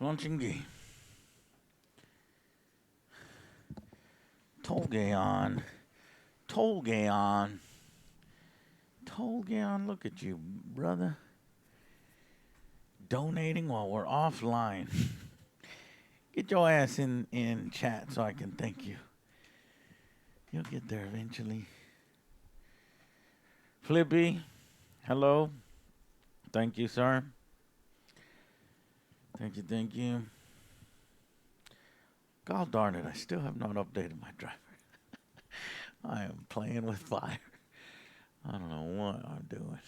Launching game. Tolgaon. Tolgaon. Tolgaon, look at you, brother. Donating while we're offline. Get your ass in chat so I can thank you. You'll get there eventually. Flippy, hello. Thank you, sir. Thank you, thank you. God darn it, I still have not updated my driver. I am playing with fire. I don't know what I'm doing.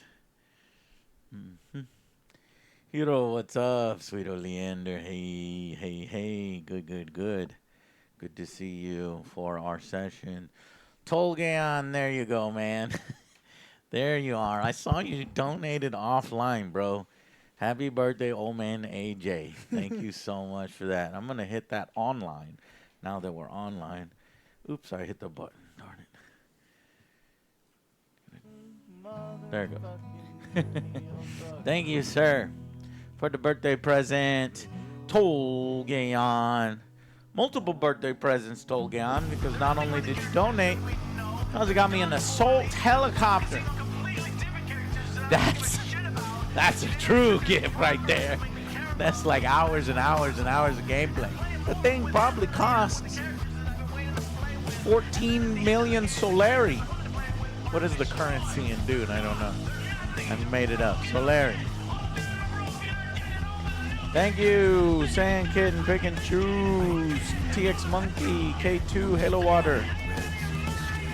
Mm-hmm. Hero, what's up? Sweet Oleander. Hey. Good. Good to see you for our session. Tolgaon, there you go, man. There you are. I saw you donated offline, bro. Happy birthday, old man AJ. Thank you so much for that. I'm going to hit that online now that we're online. Oops, I hit the button. Darn it. There you go. Thank you, sir, for the birthday present. Tolgaon. Multiple birthday presents, Tolgaon, because not only did you donate, you also got me an assault helicopter. That's a true gift right there. That's like hours and hours and hours of gameplay. The thing probably costs 14 million Solari. What is the currency in Dune? I don't know. I made it up. Solari. Thank you, Sand Kitten, Pick and Choose, TX Monkey, K2, Halo Water,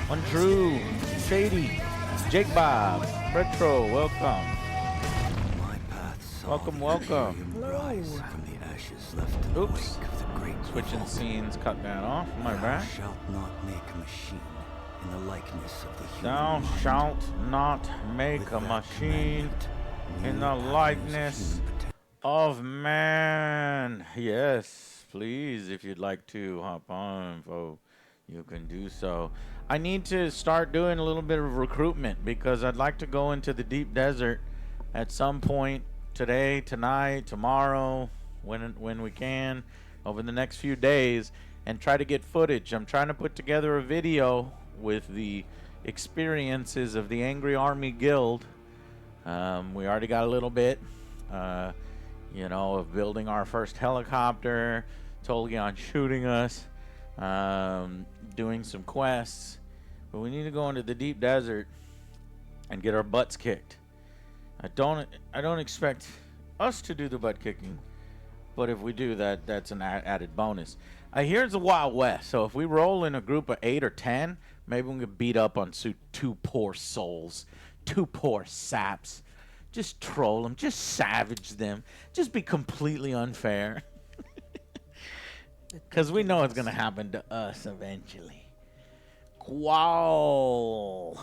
Untrue, Shady, Jake Bob, Retro, welcome. Welcome. Oops. Switching scenes, cut that off. My bad. Thou shalt not make a machine in the likeness of man. Yes, please, if you'd like to hop on, folks, you can do so. I need to start doing a little bit of recruitment because I'd like to go into the deep desert at some point today, tonight, tomorrow, when we can, over the next few days, and try to get footage. I'm trying to put together a video with the experiences of the Angry Army Guild. We already got a little bit, of building our first helicopter, Tolgaon shooting us, doing some quests. But we need to go into the deep desert and get our butts kicked. I don't expect us to do the butt kicking, but if we do that, that's an added bonus. I hear it's the Wild West, so if we roll in a group of 8 or 10, maybe we can beat up on two poor souls, two poor saps. Just troll them, just savage them, just be completely unfair. Because we know it's going to happen to us eventually. Qualanger,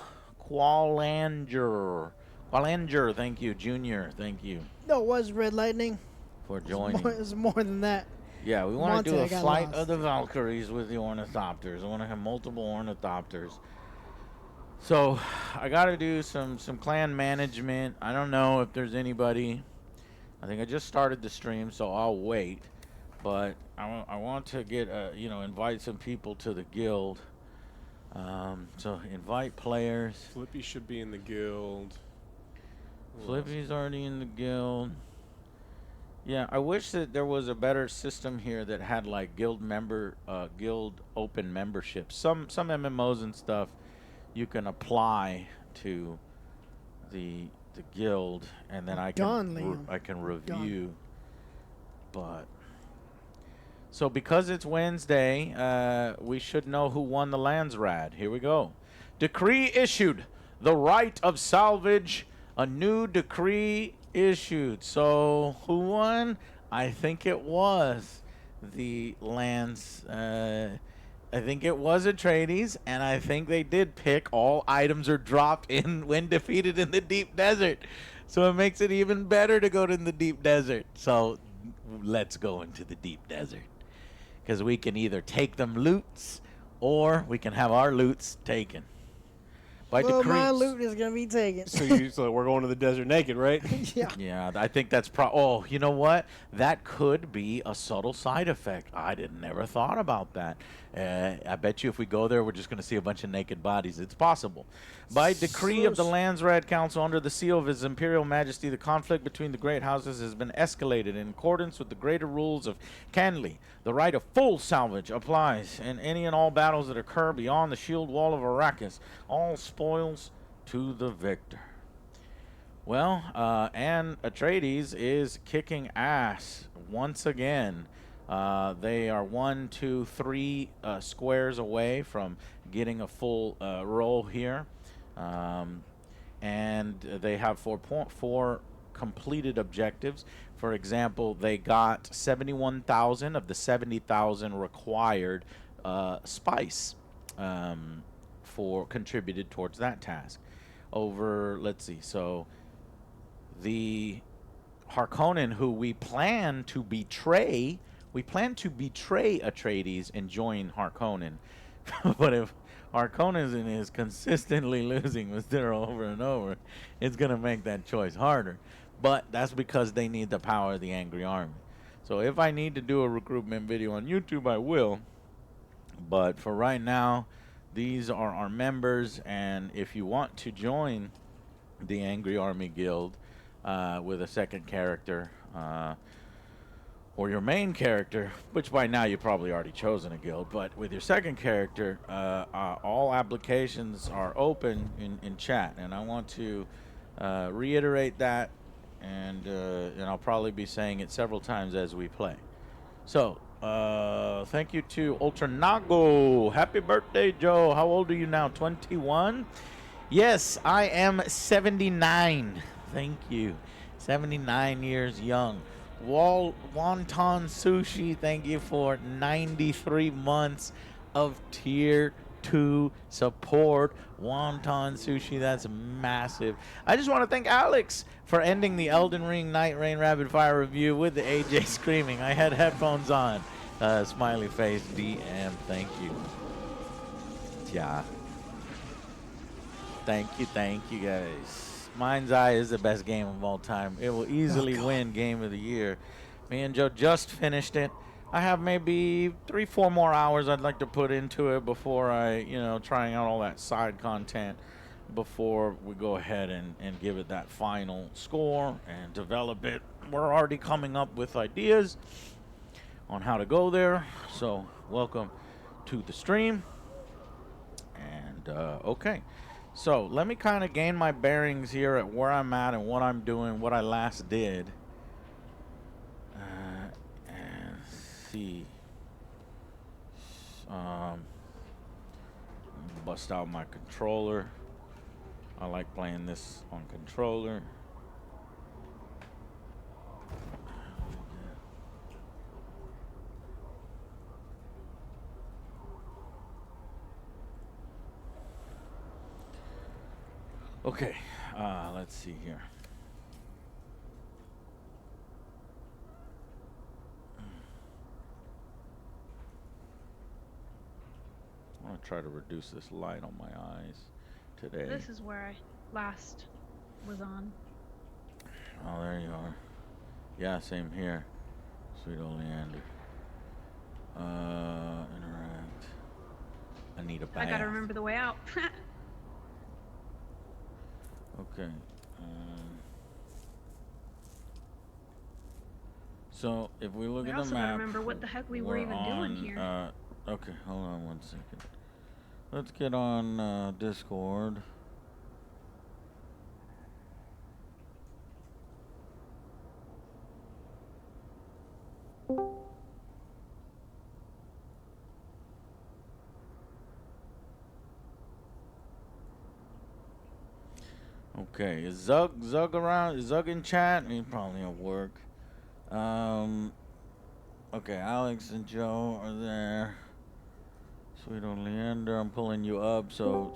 thank you. Junior, thank you. No, it was Red Lightning. For joining. It was more than that. Yeah, we want to do a flight of the Valkyries with the ornithopters. I want to have multiple ornithopters. So I got to do some clan management. I don't know if there's anybody. I think I just started the stream, so I'll wait. But I want to get invite some people to the guild. So invite players. Flippy should be in the guild. Flippy's already in the guild. Yeah, I wish that there was a better system here that had like guild open memberships. Some MMOs and stuff you can apply to the guild, and then I can review. But so because it's Wednesday, we should know who won the Landsrad. Here we go. Decree issued. The right of salvage. A new decree issued. So who won? I think it was the lands. I think it was Atreides, and I think they did pick all items are dropped in when defeated in the deep desert. So it makes it even better to go to the deep desert. So let's go into the deep desert. Because we can either take them loots, or we can have our loots taken. By Well, decree. my loot is gonna be taken. So we're going to the desert naked, right? Yeah. Yeah, I think that's oh, you know what? That could be a subtle side effect. I didn't never thought about that. I bet you if we go there, we're just going to see a bunch of naked bodies. It's possible. By decree of the Gross. Lands Red Council, under the seal of His Imperial Majesty, the conflict between the great houses has been escalated in accordance with the greater rules of Canley. The right of full salvage applies in any and all battles that occur beyond the shield wall of Arrakis. All spoils to the victor. Well, and Atreides is kicking ass once again. They are 1, 2, 3 squares away from getting a full roll here. And they have four completed objectives. For example, they got 71,000 of the 70,000 required spice for contributed towards that task. Over, let's see, so the Harkonnen who we plan to betray Atreides and join Harkonnen. But if Harkonnen is consistently losing with Zero over and over, it's going to make that choice harder. But that's because they need the power of the Angry Army. So if I need to do a recruitment video on YouTube, I will. But for right now, these are our members, and if you want to join the Angry Army Guild with a second character, or your main character, which by now you've probably already chosen a guild, but with your second character, all applications are open in chat, and I want to reiterate that, and I'll probably be saying it several times as we play. So, thank you to Ultranago. Happy birthday, Joe. How old are you now? 21? Yes, I am 79. Thank you. 79 years young. Wonton Sushi, thank you for 93 months of tier 2 support. Wonton Sushi, that's massive. I just want to thank Alex for ending the Elden Ring Night Rain Rapid Fire review with the AJ screaming. I had headphones on. Smiley face DM, thank you. Yeah. Thank you guys. Mind's Eye is the best game of all time. It will easily win Game of the Year. Me and Joe just finished it. I have maybe 3-4 more hours I'd like to put into it before I, trying out all that side content before we go ahead and give it that final score and develop it. We're already coming up with ideas on how to go there. So welcome to the stream. And, okay. So let me kind of gain my bearings here at where I'm at and what I'm doing, what I last did. And see. Bust out my controller. I like playing this on controller. Okay, let's see here. I'm going to try to reduce this light on my eyes today. This is where I last was on. Oh, there you are. Yeah, same here. Sweet Oleander. Interact. I need a bath. I gotta remember the way out. Okay. So if we look I at the also map, gotta remember what the heck we were even doing here. Okay, hold on 1 second. Let's get on Discord. Okay, is Zug around? Is Zug in chat? He's probably at work. Okay, Alex and Joe are there. Sweet old Leander, I'm pulling you up, so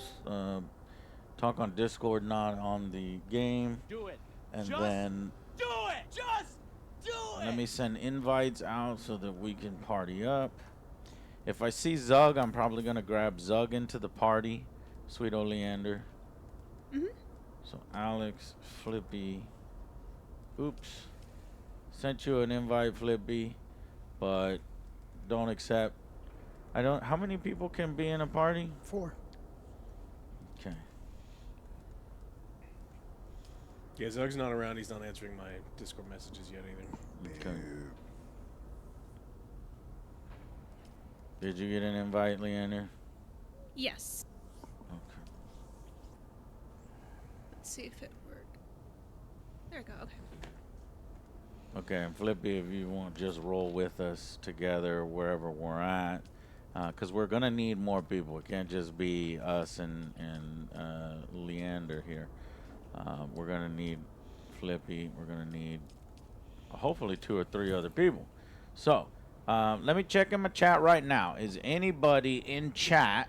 talk on Discord, not on the game. Do it. And Just then do it. Just do it. let me send invites out so that we can party up. If I see Zug, I'm probably gonna grab Zug into the party. Sweet old Leander. Mhm. So Alex, Flippy. Oops. Sent you an invite, Flippy, but don't accept. I don't. How many people can be in a party? 4. Okay. Yeah, Zug's not around. He's not answering my Discord messages yet either. Okay. Did you get an invite, Leander? Yes. Okay. Let's see if it worked. There we go. Okay. Okay, and Flippy, if you want, just roll with us together wherever we're at, because we're gonna need more people. It can't just be us and Leander here. We're gonna need Flippy. We're gonna need hopefully 2 or 3 other people. So let me check in my chat right now. Is anybody in chat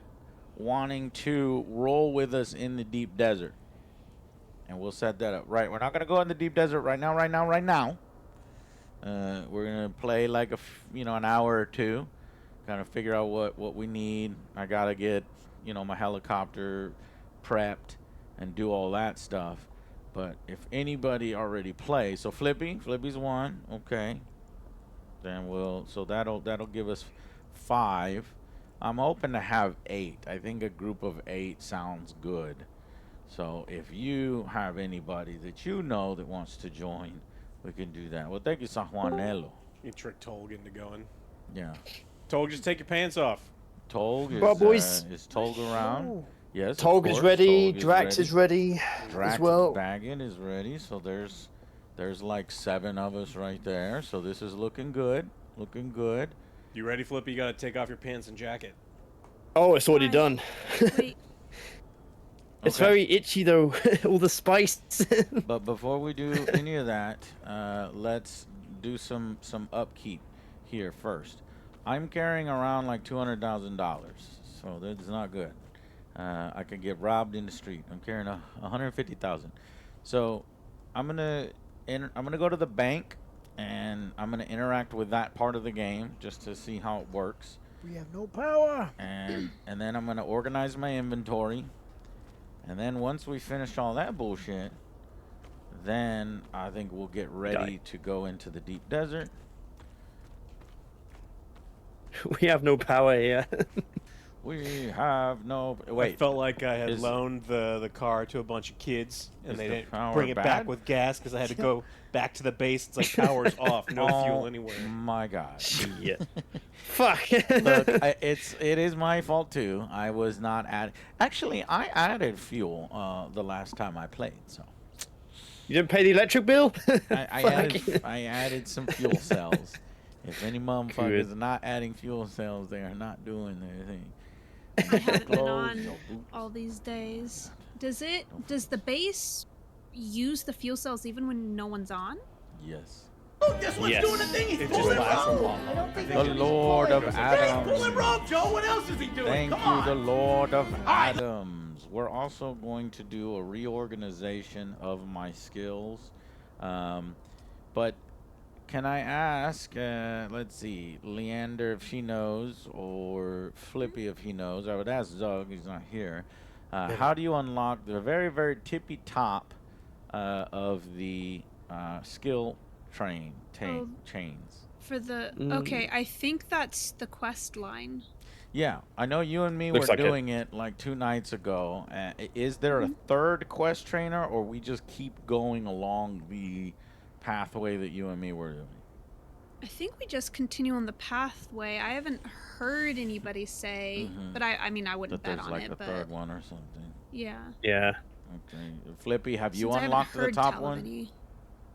wanting to roll with us in the deep desert? And we'll set that up. Right, we're not gonna go in the deep desert right now. We're gonna play like an hour or two, kind of figure out what we need. I gotta get my helicopter prepped and do all that stuff. But if anybody already plays, so Flippy's one, okay. Then that'll give us 5. I'm hoping to have 8. I think a group of 8 sounds good. So if you have anybody that you know that wants to join, we can do that. Well, thank you, San Juanelo. You tricked Tolg into going. Yeah. Tolg, just take your pants off. Tolg Well, is boys. Tolg around? Yes. of Tolg is course, ready. Tolg Drax is ready Drax as well. Baggett is ready. So there's like 7 of us right there. So this is looking good. Looking good. You ready, Flippy? You gotta take off your pants and jacket. Oh, it's already Why? done. Wait. It's Okay. very itchy though. All the spice. But before we do any of that, let's do some upkeep here first. I'm carrying around like $200,000, so that's not good. I could get robbed in the street. I'm carrying 150,000. So I'm gonna go to the bank, and I'm gonna interact with that part of the game just to see how it works. We have no power. And then I'm gonna organize my inventory. And then once we finish all that bullshit, then I think we'll get ready to go into the deep desert. We have no power here. We have no... Wait. I felt like I had is- loaned the car to a bunch of kids, and Is they the didn't power bring it bad? back with gas because I had to go back to the base. It's like power's off, no fuel Oh anywhere. my God. Yeah. Fuck. Look, it is my fault too. I was not Actually, I added fuel the last time I played, so You didn't pay the electric bill? I added some fuel cells. If any motherfuckers are not adding fuel cells, they are not doing their thing. I haven't been Clothes, on your boots. all these days. Does the base use the fuel cells even when no one's on? Yes. Oh, this one's Yes. doing the thing. He's It just pulling lasts a rope. lot. I don't think The Lord of Yeah, he's Adams. pulling rope, Joe. What else is he doing? Thank Come you, on. the Lord of right. Adams. We're also going to do a reorganization of my skills. But can I ask, let's see, Leander if she knows, or Flippy if he knows. I would ask Zug, he's not here. How do you unlock the very, very tippy top of the skill chains? For the Mm. okay, I think that's the quest line. Yeah, I know you and me Looks were like it. doing it like 2 nights ago. Is there a third quest trainer, or we just keep going along the pathway that you and me were doing? I think we just continue on the pathway. I haven't heard anybody say, but I mean I wouldn't That bet there's on like it. a But third one or something. yeah. Yeah. Okay, Flippy, have you Since I haven't unlocked the heard top tell of one? any.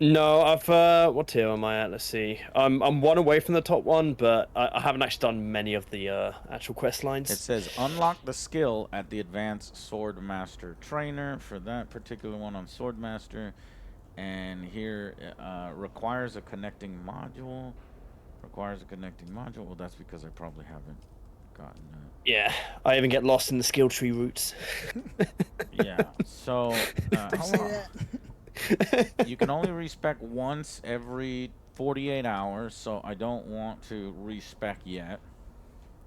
No, I've what tier am I at? Let's see. I'm one away from the top one, but I haven't actually done many of the actual quest lines. It says unlock the skill at the advanced sword master trainer for that particular one on sword master, and here requires a connecting module. Requires a connecting module. Well, that's because I probably haven't gotten that. Yeah, I even get lost in the skill tree roots. Yeah. So I say that. you can only respec once every 48 hours, so I don't want to respec yet.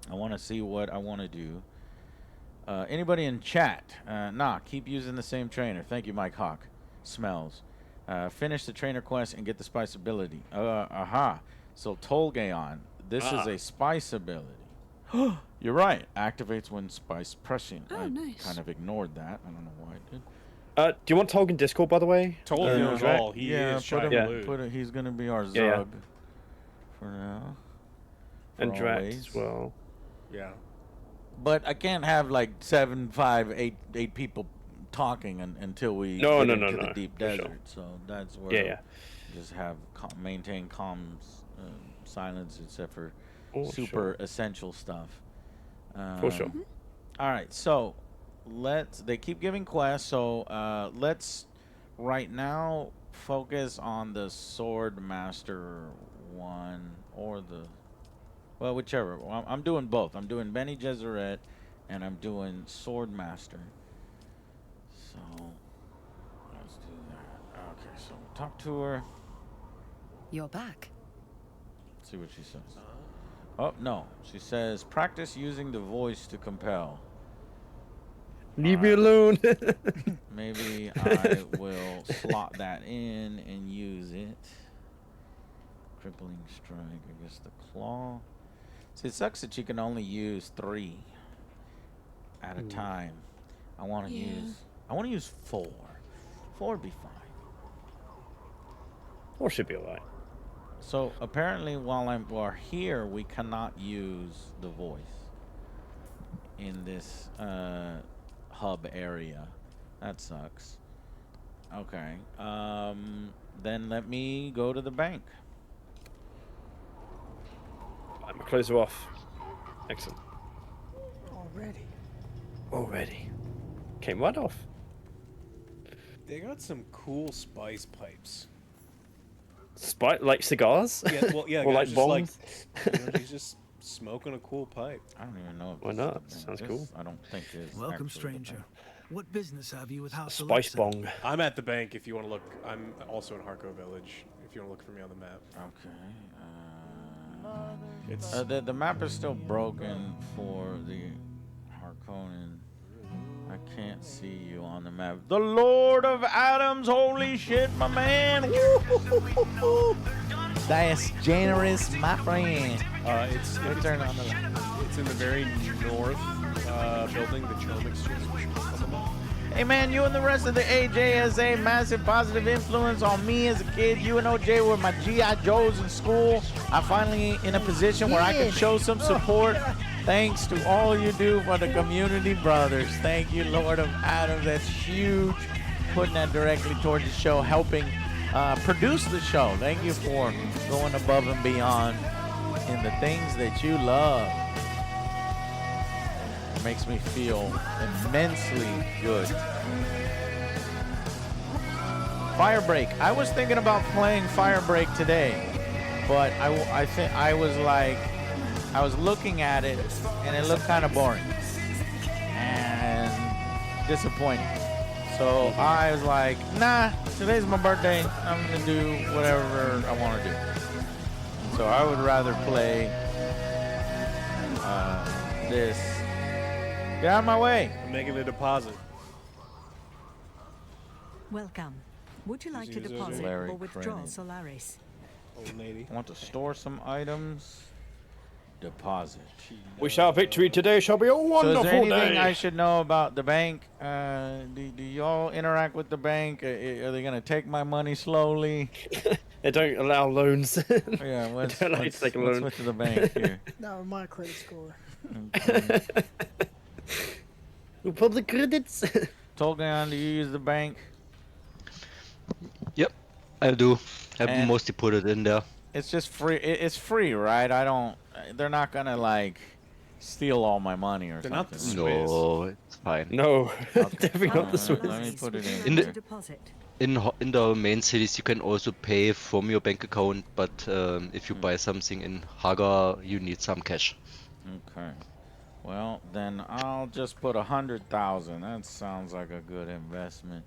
I want to see what I want to do. Anybody in chat? Nah, keep using the same trainer. Thank you, Mike Hawk. Smells. Finish the trainer quest and get the spice ability. Aha. So Tolgaon, this is a spice ability. You're right. Activates when spice prescient. Oh, I nice. kind of ignored that. I don't know why I did. Do you want Tolg in Discord, by the way? Tolg knows right? all. He yeah, is put shy him. blue. Put him. He's gonna be our Zug Yeah. for now. And for Drax always. as well. Yeah. But I can't have like 7, 5, 8 people talking until we No, get no, into no, the deep for desert. sure. So that's where Yeah, yeah. just have maintain calm silence except for Oh, super sure. essential stuff. For sure. All right, so they keep giving quests, so let's right now focus on the Sword Master one or well, whichever. I'm doing both. I'm doing Bene Gesserit and I'm doing Sword Master. So let's do that. Okay, so talk to her. You're back. See what she says. Oh, no. She says, practice using the voice to compel. Leave me alone. Maybe I will slot that in and use it. Crippling strike against the claw. See, it sucks that you can only use 3 at a time. I want to use 4. 4 would be fine. 4 should be alright. So apparently, while we're here, we cannot use the voice in this hub area. That sucks. Okay. Then let me go to the bank. I'm gonna close her off. Excellent. Already. Came right off. They got some cool spice pipes. Like cigars? Yeah, well, yeah. Or like just like, bongs? he's just smoking a cool pipe. I don't even know. If Why this not? is the Sounds bank. cool. I don't think it is. Welcome, actually the stranger. bank. What business have you with House Spice Alexa? bong. I'm at the bank if you want to look. I'm also in Harco Village if you want to look for me on the map. Okay. It's The map is still broken for the Harkonnen. I can't see you on the map. The Lord of Adams, holy shit, my man! Woo-hoo-hoo-hoo-hoo. That's generous, my friend. it's Turn on the light. it's in the very north building, the Chom Exchange on the map. Hey man, you and the rest of the AJSA, massive positive influence on me as a kid. You and OJ were my G.I. Joes in school. I'm finally in a position where I can show some support. Thanks to all you do for the community brothers. Thank you, Lord of Adams. That's huge. Putting that directly towards the show, helping produce the show. Thank you for going above and beyond in the things that you love. It makes me feel immensely good. Firebreak. I was thinking about playing Firebreak today, but I think I was looking at it and it looked kind of boring and disappointing. So I was like, nah, today's my birthday. I'm gonna do whatever I want to do. So I would rather play this. Get out of my way. I'm making a deposit. Welcome. Would you like to Use those deposit Larry or withdraw Crennan. Solaris? Old lady. I want to store some items. Deposit. Wish our victory today shall be a So wonderful is there anything day. I should know about the bank? Do y'all interact with the bank? Are they gonna take my money slowly? They don't allow loans. Yeah, let's, don't like to let's, take a let's loan. switch to the bank here. Not with my credit score. Okay. Public credits. Tolgan, do you use the bank? Yep, I do. I And- mostly put it in there. It's just free. It's free, right? I don't. They're not gonna like steal all my money or They're not the something. Swiss. No, it's fine. No, Okay. definitely not the Swiss. Let me put it in In here. the- Deposit. In the main cities, you can also pay from your bank account, but if you buy something in Haga, you need some cash. Okay. Well, then I'll just put 100,000. That sounds like a good investment.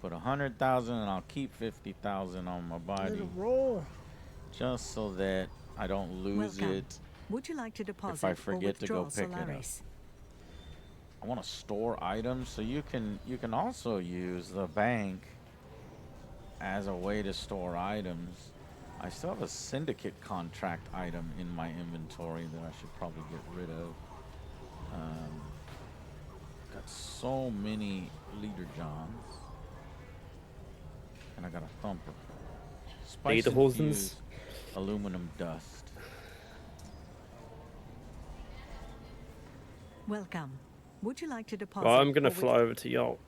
Put 100,000, and I'll keep 50,000 on my Let body, it roll. just so that I don't lose Welcome. it. Would you like to deposit I or forget to go withdraw pick it up. Solaris? I want to store items, so you can also use the bank as a way to store items. I still have a syndicate contract item in my inventory that I should probably get rid of. Got so many Leader Johns. And I got a Thumper. Spice Lederhosens. infused aluminum dust. Welcome. Would you like to deposit? Well, I'm gonna or fly over to Yacht.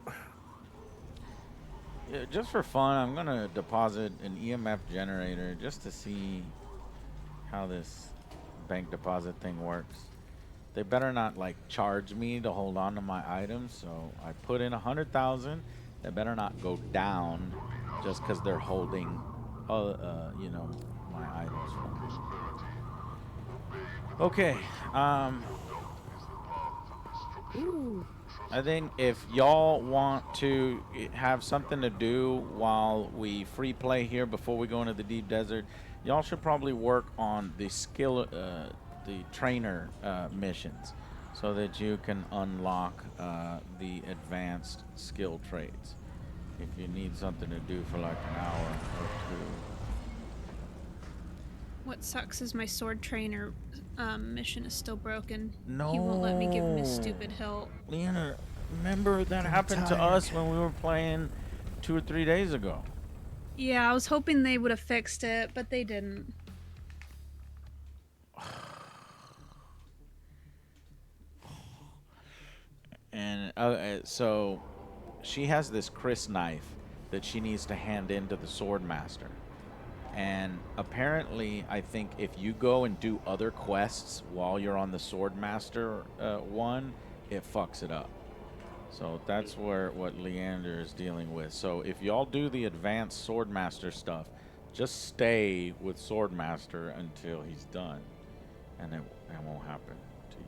Yeah, just for fun, I'm gonna deposit an EMF generator just to see how this bank deposit thing works. They better not like charge me to hold on to my items, so I put in 100,000. They better not go down just because they're holding, you know, my items from me. Okay, I think if y'all want to have something to do while we free play here before we go into the deep desert, y'all should probably work on the skill, the trainer missions, so that you can unlock the advanced skill traits. If you need something to do for like an hour or two. What sucks is my sword trainer mission is still broken. No. He won't let me give him his stupid hilt. Leona, remember that happened to tired. us when we were playing 2 or 3 days ago. Yeah, I was hoping they would have fixed it, but they didn't. And so she has this Chris knife that she needs to hand in to the sword master. And apparently, I think if you go and do other quests while you're on the sword master one, it fucks it up. So that's what Leander is dealing with. So if y'all do the advanced sword master stuff, just stay with sword master until he's done, and it won't happen to you.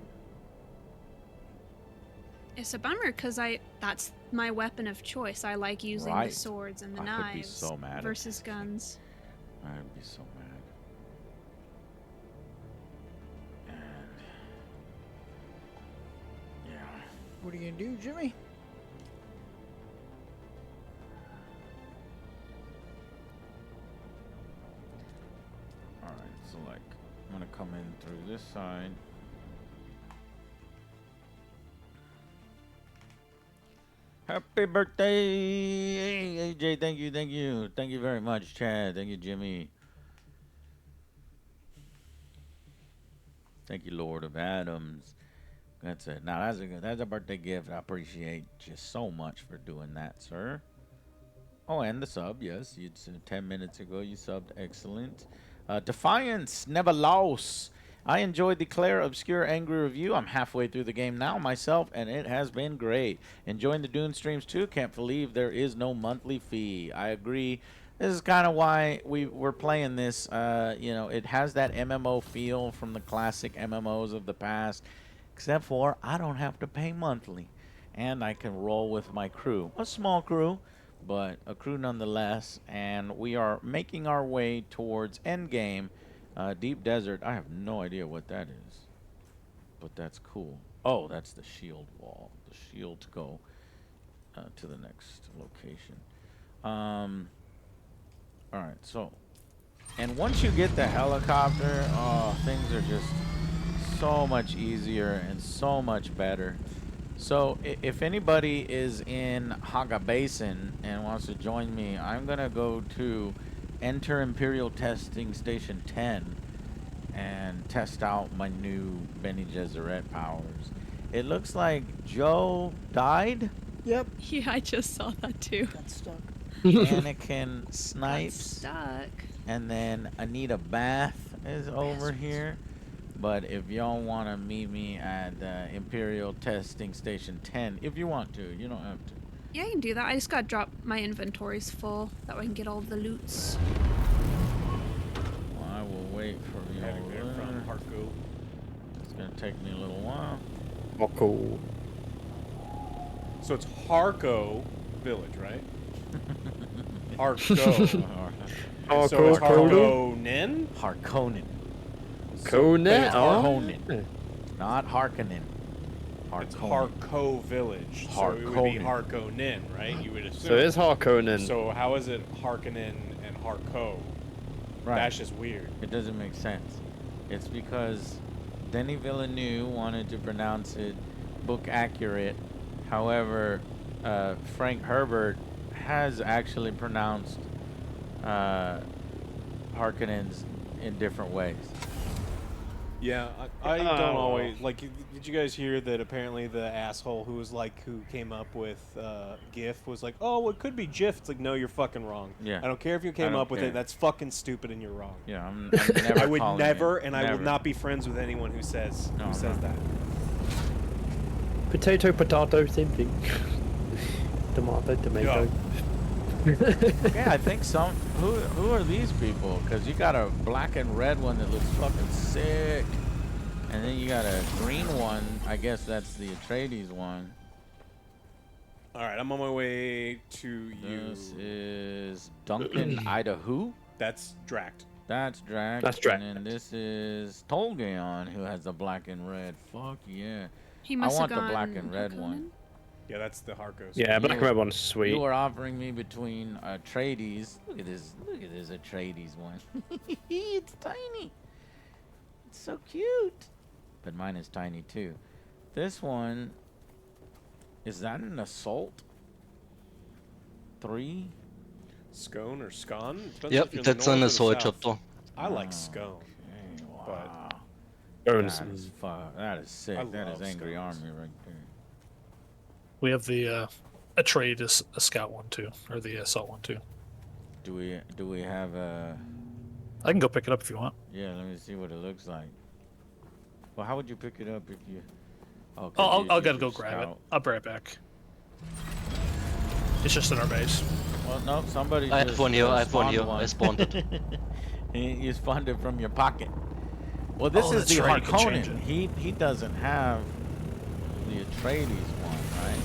It's a bummer because that's my weapon of choice. I like using Right. the swords and the I knives could be so mad at versus guns. I'd be so mad. And yeah. What are you gonna do, Jimmy? All right. So like, I'm gonna come in through this side. Happy birthday, AJ! Thank you very much, Chad. Thank you, Jimmy. Thank you, Lord of Adams. That's it. Now that's a birthday gift. I appreciate you so much for doing that, sir. Oh, and the sub, yes. You 10 minutes ago you subbed. Excellent. Defiance never lost. I enjoyed the Claire Obscure Angry review. I'm halfway through the game now myself, and it has been great. Enjoying the Dune streams too. Can't believe there is no monthly fee. I agree. This is kind of why we're playing this. You know, it has that MMO feel from the classic MMOs of the past, except for I don't have to pay monthly, and I can roll with my crew. A small crew, but a crew nonetheless. And we are making our way towards endgame. Deep Desert, I have no idea what that is, but that's cool. Oh, that's the shield wall. The shield to go to the next location. Alright, so, and once you get the helicopter, oh, things are just so much easier and so much better. So, if anybody is in Haga Basin and wants to join me, I'm gonna go to Enter Imperial Testing Station 10 and test out my new Bene Gesserit powers. It looks like Joe died. Yep. Yeah, I just saw that too. Got stuck. Anakin Got snipes. stuck. And then Anita Bath is over here. But if y'all want to meet me at Imperial Testing Station 10, if you want to, you don't have to. Yeah, I can do that. I just gotta drop my inventories full. That way I can get all the loots. Well, I will wait for you. Heading there from Harco. It's gonna take me a little while. Oh, cool. So it's Harco Village, right? Harco. Oh, So cool, it's cool. Harkonnen? Harkonnen. Conan. Harkonnen. Not Harkonnen. It's Harkonnen. Harko Village. So it would be Harkonnen. Harkonnen, right? You would assume. So it is Harkonnen. So how is it Harkonnen and Harko? Right. That's just weird. It doesn't make sense. It's because Denis Villeneuve wanted to pronounce it book accurate. However, Frank Herbert has actually pronounced Harkonnens in different ways. Yeah, I don't always like. Did you guys hear that? Apparently, the asshole who came up with GIF was like, "Oh, it could be GIF." It's like, no, you're fucking wrong. Yeah. I don't care if you came don't up with care. it. That's fucking stupid, and you're wrong. Yeah, I'm never I would calling never, it. and I will Never. not be friends with anyone who says that. Potato, potato, same thing. Tomato, tomato. Yeah, I think some. Who are these people? Because you got a black and red one that looks fucking sick, and then you got a green one. I guess that's the Atreides one. All right, I'm on my way to you. This is Duncan Idaho. That's Dract. That's Drac. That's Drac. And then this is Tolgaon, who has the black and red. Fuck yeah. He must want have the gone black and red one. Harkonnen? Yeah, that's the Harkos. Yeah, black and red one's sweet. You were offering me between Atreides. Look at this. Look at this Atreides one. It's tiny. It's so cute. But mine is tiny too. This one, is that an assault? 3? Scone or Scone? Depends if Yep, you're in the that's north an or the assault south. chapter. I like Scone. Okay, But wow. Bones. That is that is sick. I That is love Angry scones. Army right there. We have the Atreides a scout one too, or the assault one too. Do we have a? I can go pick it up if you want. Yeah, let me see what it looks like. Well, how would you pick it up if you? Oh, I'll you gotta use go your grab it. scout. I'll be right back. It's just in our base. Well, no, somebody. I just, have one here, I have one spawned here. I spawned it. You spawned it from your pocket. Well, this Oh, is that's the right, you can change Harkonnen. He doesn't have the Atreides one, right?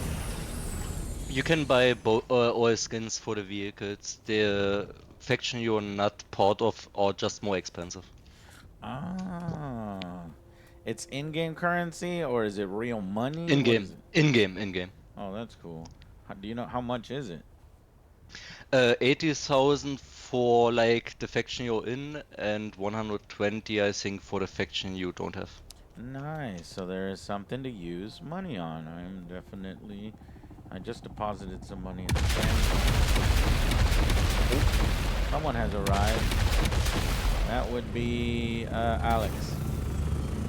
You can buy all skins for the vehicles. The faction you're not part of are just more expensive. Ah, it's in-game currency or is it real money? In What game, is it? in game. Oh, that's cool. Do you know how much is it? 80,000 for like the faction you're in, and 120 I think for the faction you don't have. Nice. So there is something to use money on. I'm definitely. I just deposited some money in the bank. Someone has arrived. That would be Alex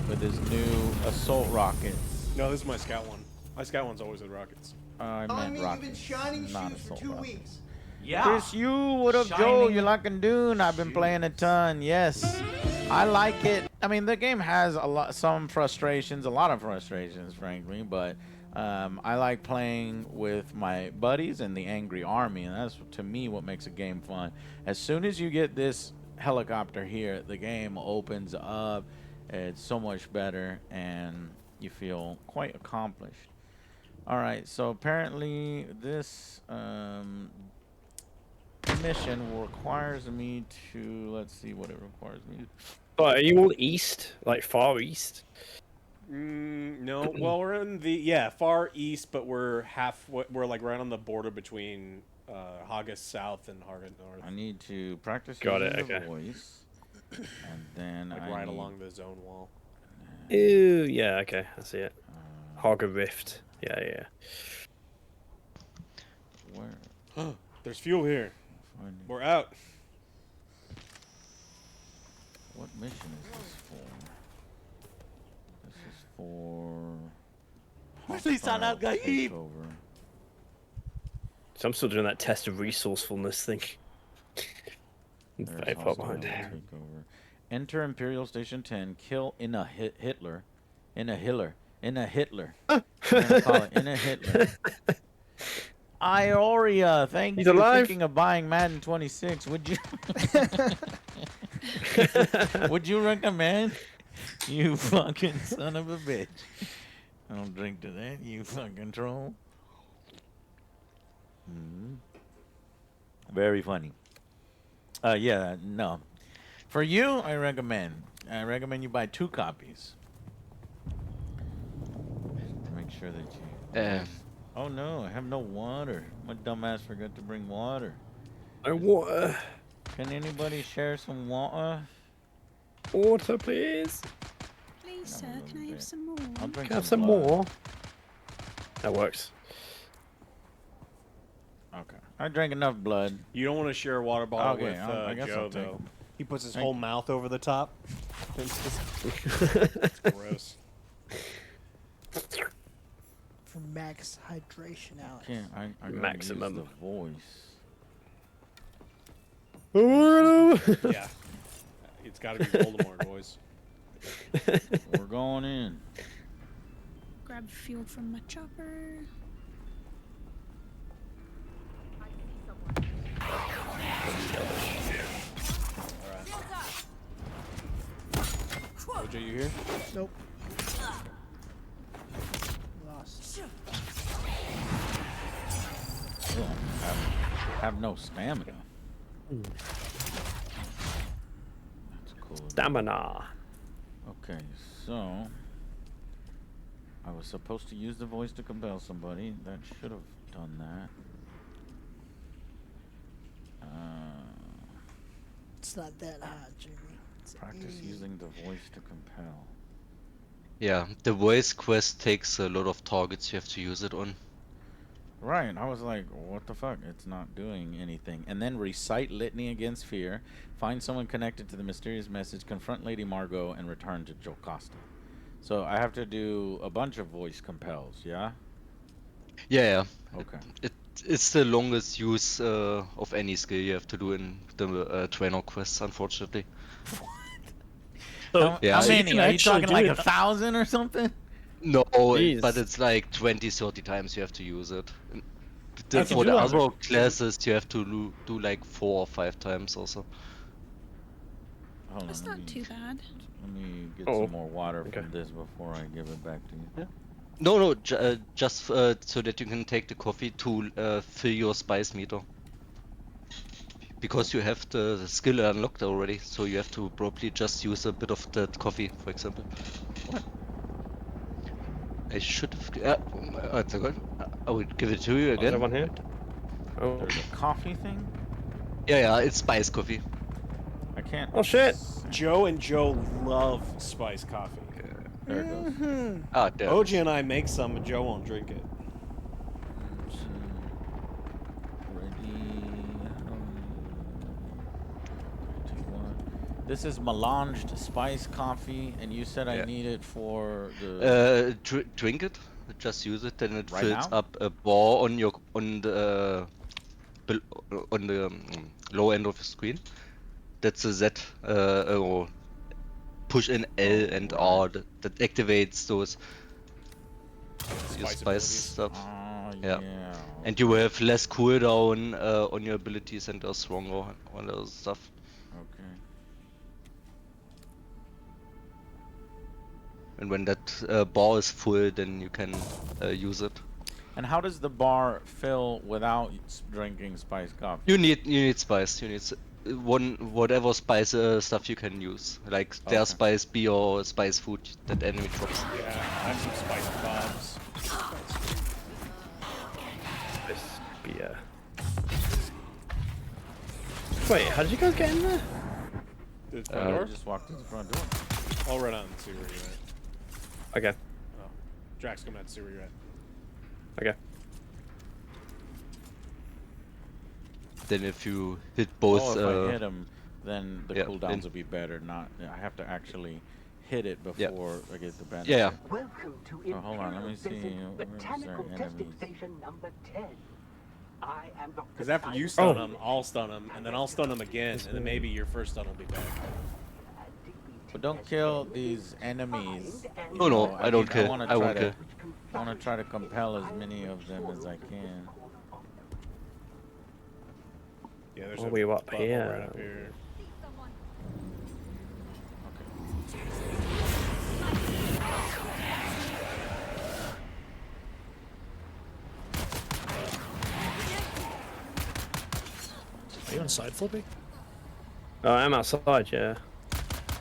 with his new assault rockets. No, this is my Scout one. My Scout one's always with rockets. I Telling meant me rockets, you've been shining not shoes for assault 2 rockets. weeks. Yeah. Chris, you, what up, Joe? Shining You're liking Dune. I've been playing a ton. Yes, I like it. I mean, the game has a lot of frustrations, frankly. But I like playing with my buddies and the Angry Army, and that's to me what makes a game fun. As soon as you get this helicopter here, the game opens up. It's so much better, and you feel quite accomplished. All right, so apparently this mission requires me to, let's see what it requires me to. But are you all east? Like far east? No, well, we're in the far east, but we're we're like right on the border between Haggis South and Harga North. I need to practice Got it, using the okay. voice, and then Like I right need, along the zone wall. Ew, yeah, okay, I see it. Hogger Rift. Yeah, yeah. Where? There's fuel here. Find it. We're out. What mission is this for? This is for. Hostile hostile Gaib. takeover. So I'm still doing that test of resourcefulness thing. I'm There's very far hostile behind. takeover. Enter Imperial Station 10. Kill in a Hitler. In a Hitler. In a Hitler. I'm gonna call it in a Hitler. Ioria, thank He's you. alive. Thinking of buying Madden 26. Would you? Would you recommend? You fucking son of a bitch. I don't drink to that. You fucking troll. Very funny. Yeah, no. For you, I recommend you buy 2 copies. Make sure that you. Oh no, I have no water. My dumbass forgot to bring water. Water. Can anybody share some water? Water, please. Please, Got a sir, little can I have bit. some more? I'll drink Can I have some blood. more? That works. Okay. I drank enough blood. You don't want to share a water bottle Okay, with I guess Joe, I'll take though. them. He puts his Thank whole you. mouth over the top. It's gross. For max hydration, Alex. Can't I gotta Maximum. use the voice. Yeah. It's got to be Voldemort voice. We're going in. Grab fuel from my chopper. OJ, you here? Nope. Lost. Ugh, have no stamina. That's cool. Stamina. Okay, so I was supposed to use the voice to compel somebody. That should have done that. It's not that hot, Jimmy. It's Practice easy. using the voice to compel. Yeah, the voice quest takes a lot of targets you have to use it on. Right, I was like, what the fuck? It's not doing anything. And then recite litany against fear, find someone connected to the mysterious message, confront Lady Margot, and return to Jocasta. So I have to do a bunch of voice compels, yeah? Yeah. Okay. It's the longest use of any skill you have to do in the trainer quests, unfortunately. So, Yeah, How you many? can Are you actually talking do like it- 1,000 or something? No, Jeez. but it's like 20, 30 times you have to use it. And I for can the do other other- classes, you have to do like 4 or 5 times also. Hold on, That's not too bad. let me get Oh, some more water okay. from this before I give it back to you. No, just so that you can take the coffee to fill your spice meter. Because you have the skill unlocked already, so you have to probably just use a bit of that coffee, for example. What? I should have. One second. I will give it to you Is again. everyone here? Oh. There's a coffee thing? Yeah, it's spice coffee. I can't. Oh shit! Joe and Joe love spiced coffee. There it goes. Mm-hmm. Ah, there. OJ and I make some, and Joe won't drink it. Let's see. Ready. This is melanged spice coffee, and you said I Yeah. need it for the. Drink it. Just use it, then it Right fills now? up a bar on the low end of the screen. That's a Z or push in L and right. R that activates those your Spice spice abilities. stuff. Oh, Yeah. yeah. And you will have less cooldown on your abilities and are stronger on those stuff. Okay. And when that bar is full, then you can use it. And how does the bar fill without drinking spiced coffee? You need spice. You need whatever spice stuff you can use, like their Okay. spice beer or spice food that enemy drops. Yeah, I have some spiced bobs. This beer. Wait, how did you guys get in there? The front I door? just walked through the front door. I'll run out and see where you're at. Okay, Oh, Drax, come out and see where you're at. okay. Then if you hit both, Oh, if I hit him, then the yeah, cooldowns then- will be better. Not, I have to actually hit it Yeah. before I get the benefit. Yeah. Welcome to Oh, hold on, let me see. Where's Botanical our Testing enemies? Station number 10. I am Dr. Because after you Simon stun him, I'll stun him, and then I'll stun him again, and then maybe your first stun will be back. But don't kill these enemies. Oh no, know, I don't mean, kill. wanna I try won't to- kill. I want to try to compel as many of them as I can. Yeah, there's Oh, a we were up butthole here. right up here. Are you inside, Flippy? Oh, I'm outside, yeah.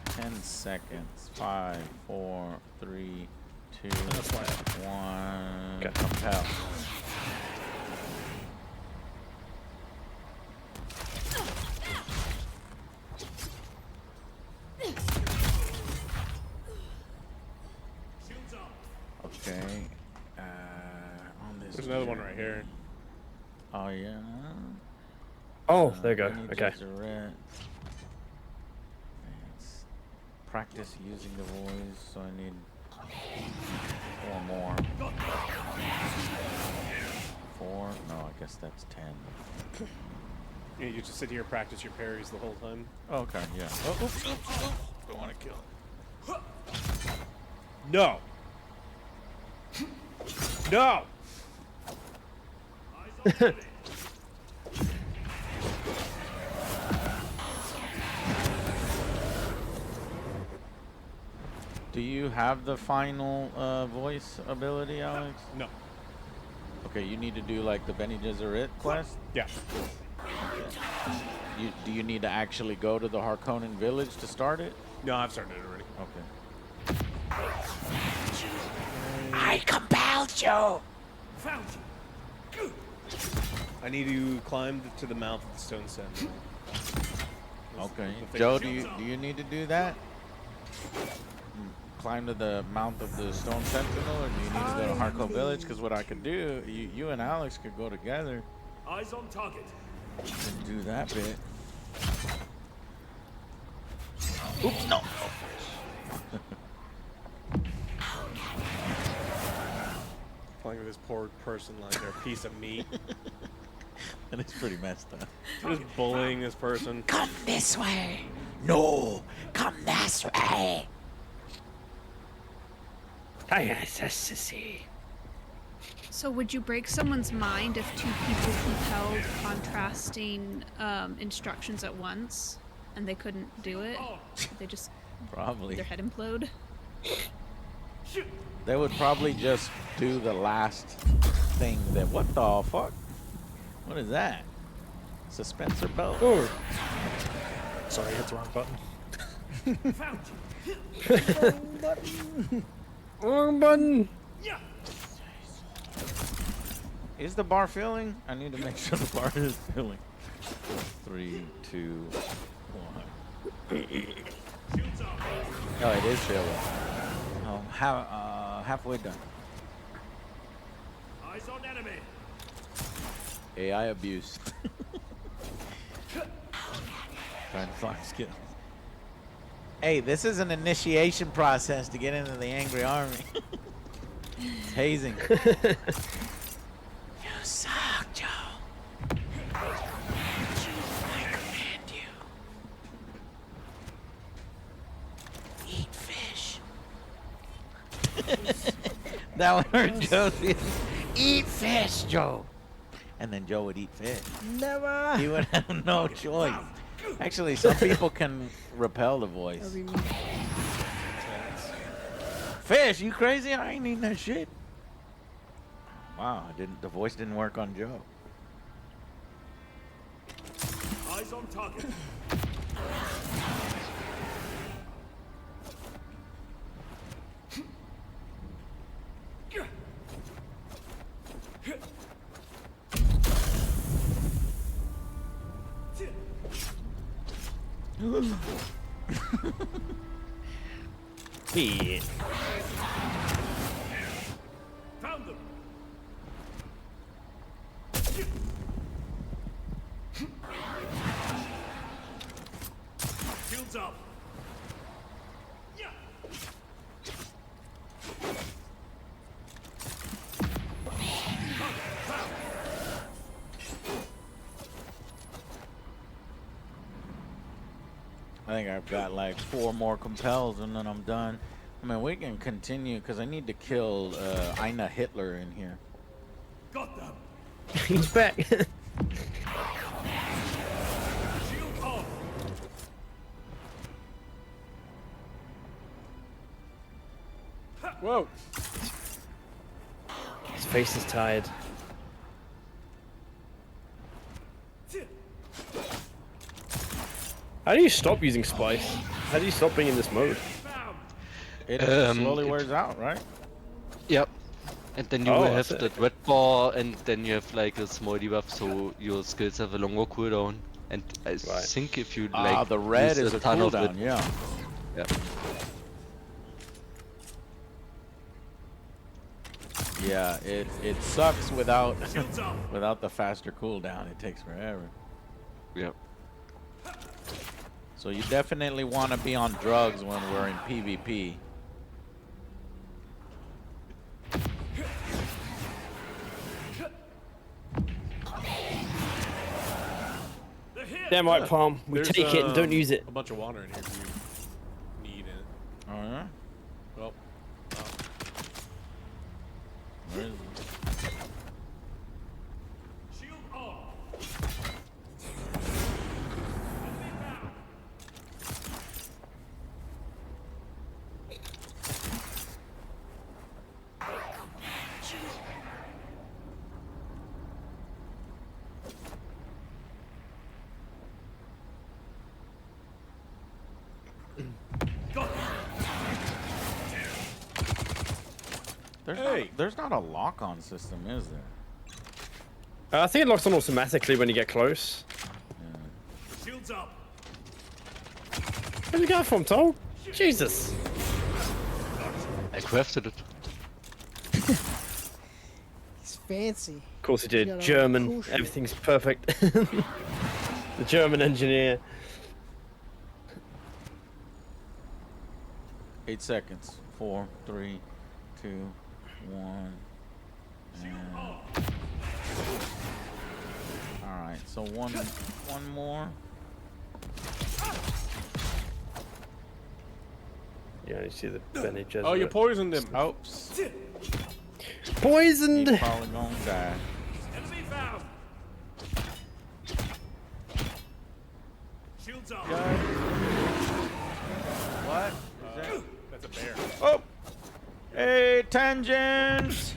10 seconds. 5, 4, 3, 2, That's fine. 1. Okay. Compel. Okay. On this. There's another one right here. Oh yeah. Oh, there you go. Benny Okay. Gesserit. It's practice using the voice, so I need 4 more. 4? No, I guess that's 10. Yeah, you just sit here and practice your parries the whole time. Okay, yeah. Oh, oops, oops, oops. Don't want to kill it. No. No. Do you have the final voice ability, Alex? No. Okay, you need to do like the Benny Gesserit quest. Yeah. Do you need to actually go to the Harkonnen village to start it? No, I've started it already. Okay. I compelled you. Found you. I need to climb to the mouth of the stone sentinel. Okay. the Joe, thing. do you need to do that? Climb to the mouth of the stone sentinel, or do you need to go to Harko village? Because what I could do, you and Alex could go together Eyes on target. and do that bit. Oops, no. Playing with this poor person like they're a piece of meat. And it's pretty messed up. Just bullying this person. Come this way. No, come this way. So would you break someone's mind if 2 people compelled contrasting instructions at once and they couldn't do it? They just Probably. their head implode? They would probably just do the last thing that. What the fuck? What is that? Suspensor belt? Oh. Sorry, I hit the wrong button. Found you. Wrong button. Yeah. Is the bar filling? I need to make sure the bar is filling. 3, 2, 1. Oh, it is filling. Oh, halfway done. Eyes on enemy. AI abuse. Trying to find skills. Hey, this is an initiation process to get into the Angry Army. It's hazing. You suck, Joe. I command you. Eat fish. That one hurt Joe. Eat fish, Joe. And then Joe would eat fish. Never. He would have no choice. Actually, some people can repel the voice. That'll be me. Fish, you crazy? I ain't eating that shit. Wow, the voice didn't work on Joe. Eyes on target. Yeah. Found them. Shields up. Yeah. I think I've got like 4 more compels and then I'm done. I mean, we can continue because I need to kill Ina Hitler in here. Got them. He's back. Shield off. Whoa. His face is tired. How do you stop using spice? How do you stop being in this mode? It Um, slowly it- wears out, right? Yep. And then you Oh, will that's have it. that red bar, and then you have like a small debuff, so your skills have a longer cooldown. And I think if you like The red use a is a ton of it, cooldown, yeah. yeah. Yeah, it sucks without Shields up. without the faster cooldown. It takes forever. Yeah. So you definitely want to be on drugs when we're in PvP. They're here. Damn right, Palm. We There's, take it and don't use it. A bunch of water in here if you need it. Oh yeah. Well, Where is it? Shield on. There's not a lock-on system, is there? I think it locks on automatically when you get close. Shields up. Where'd you go from, Tom? Jesus. I crafted it. He's fancy. Of course he You did. got all the German. cool shit. Everything's perfect. The German engineer. 8 seconds. 4, 3, 2, 1. All right. So one more. Yeah, you see the Benny Gesserit. oh, you poisoned him. Oops. Poisoned! He's probably gonna die. Enemy found. Shields up. What? That's a bear. Oh! Hey, Tangent!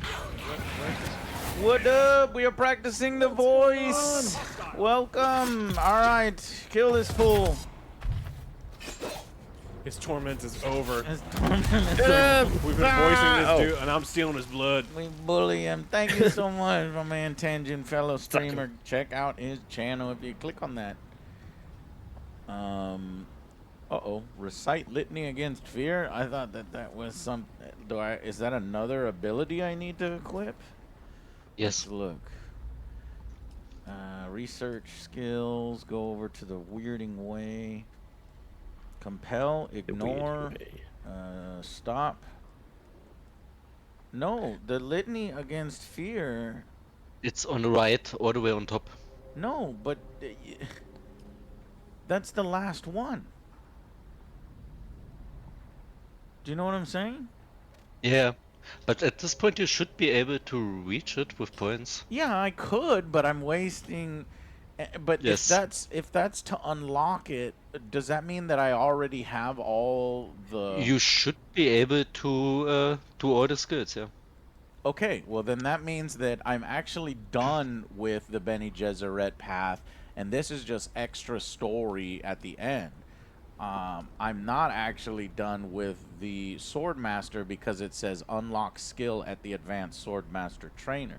What up? We are practicing the voice. Welcome. All right, kill this fool. His torment is over. His torment is We've been voicing this Oh. dude, and I'm stealing his blood. We bully him. Thank you so much, my man Tangent, fellow streamer. Check out his channel if you click on that. Uh-oh. Recite litany against fear. I thought that was some. Is that another ability I need to equip? Yes. Let's look. Research skills. Go over to the weirding way. Compel. Ignore. Stop. No, the litany against fear. It's on the right, all the way on top. No, but that's the last one. Do you know what I'm saying? Yeah. But at this point you should be able to reach it with points. Yeah, I could, but I'm wasting. But Yes. if that's to unlock it, does that mean that I already have all the? You should be able to do all the skills, yeah. Okay, well then that means that I'm actually done with the Bene Gesserit path, and this is just extra story at the end. I'm not actually done with the Swordmaster because it says unlock skill at the Advanced Swordmaster Trainer.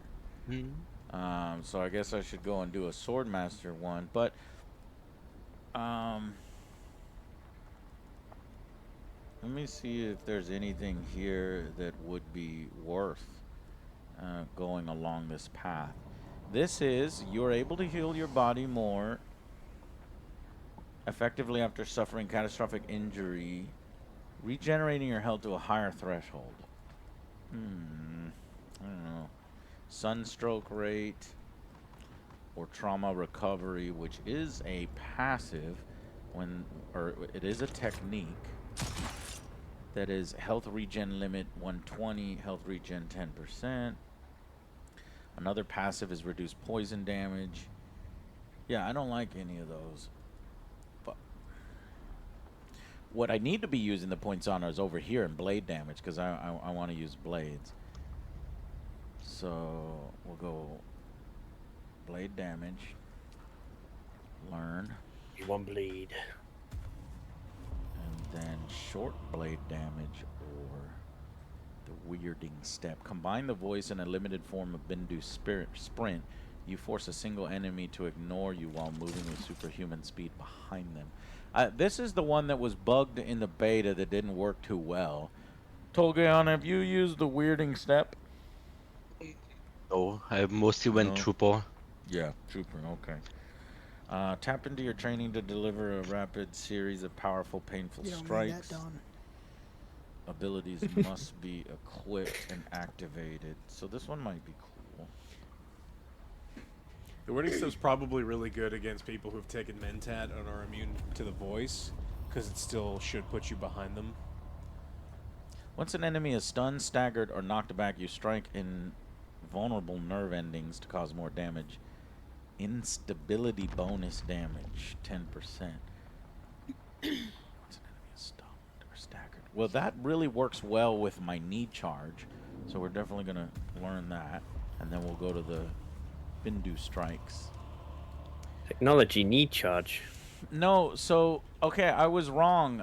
So I guess I should go and do a Swordmaster one, but let me see if there's anything here that would be worth going along this path. This is, you're able to heal your body more effectively after suffering catastrophic injury, regenerating your health to a higher threshold. I don't know. Sunstroke rate or trauma recovery, which is a passive or it is a technique that is health regen limit 120, health regen 10%. Another passive is reduced poison damage. Yeah, I don't like any of those. But what I need to be using the points on is over here in blade damage, because I want to use blades. So we'll go blade damage. Learn. You want bleed. And then short blade damage or the weirding step. Combine the voice and a limited form of Bindu sprint. You force a single enemy to ignore you while moving with superhuman speed behind them. This is the one that was bugged in the beta that didn't work too well. Tolgeon, have you used the weirding step? No, I mostly went trooper. Yeah, trooper, okay. Tap into your training to deliver a rapid series of powerful, painful strikes. Abilities must be equipped and activated. So this one might be cool. The wording step's probably really good against people who've taken Mentat and are immune to the voice, because it still should put you behind them. Once an enemy is stunned, staggered, or knocked back, you strike in vulnerable nerve endings to cause more damage. Instability bonus damage, 10%. Once an enemy is stunned or staggered. Well, that really works well with my knee charge, so we're definitely going to learn that. And then we'll go to the Bindu strikes. Technology need charge. No, so, okay, I was wrong,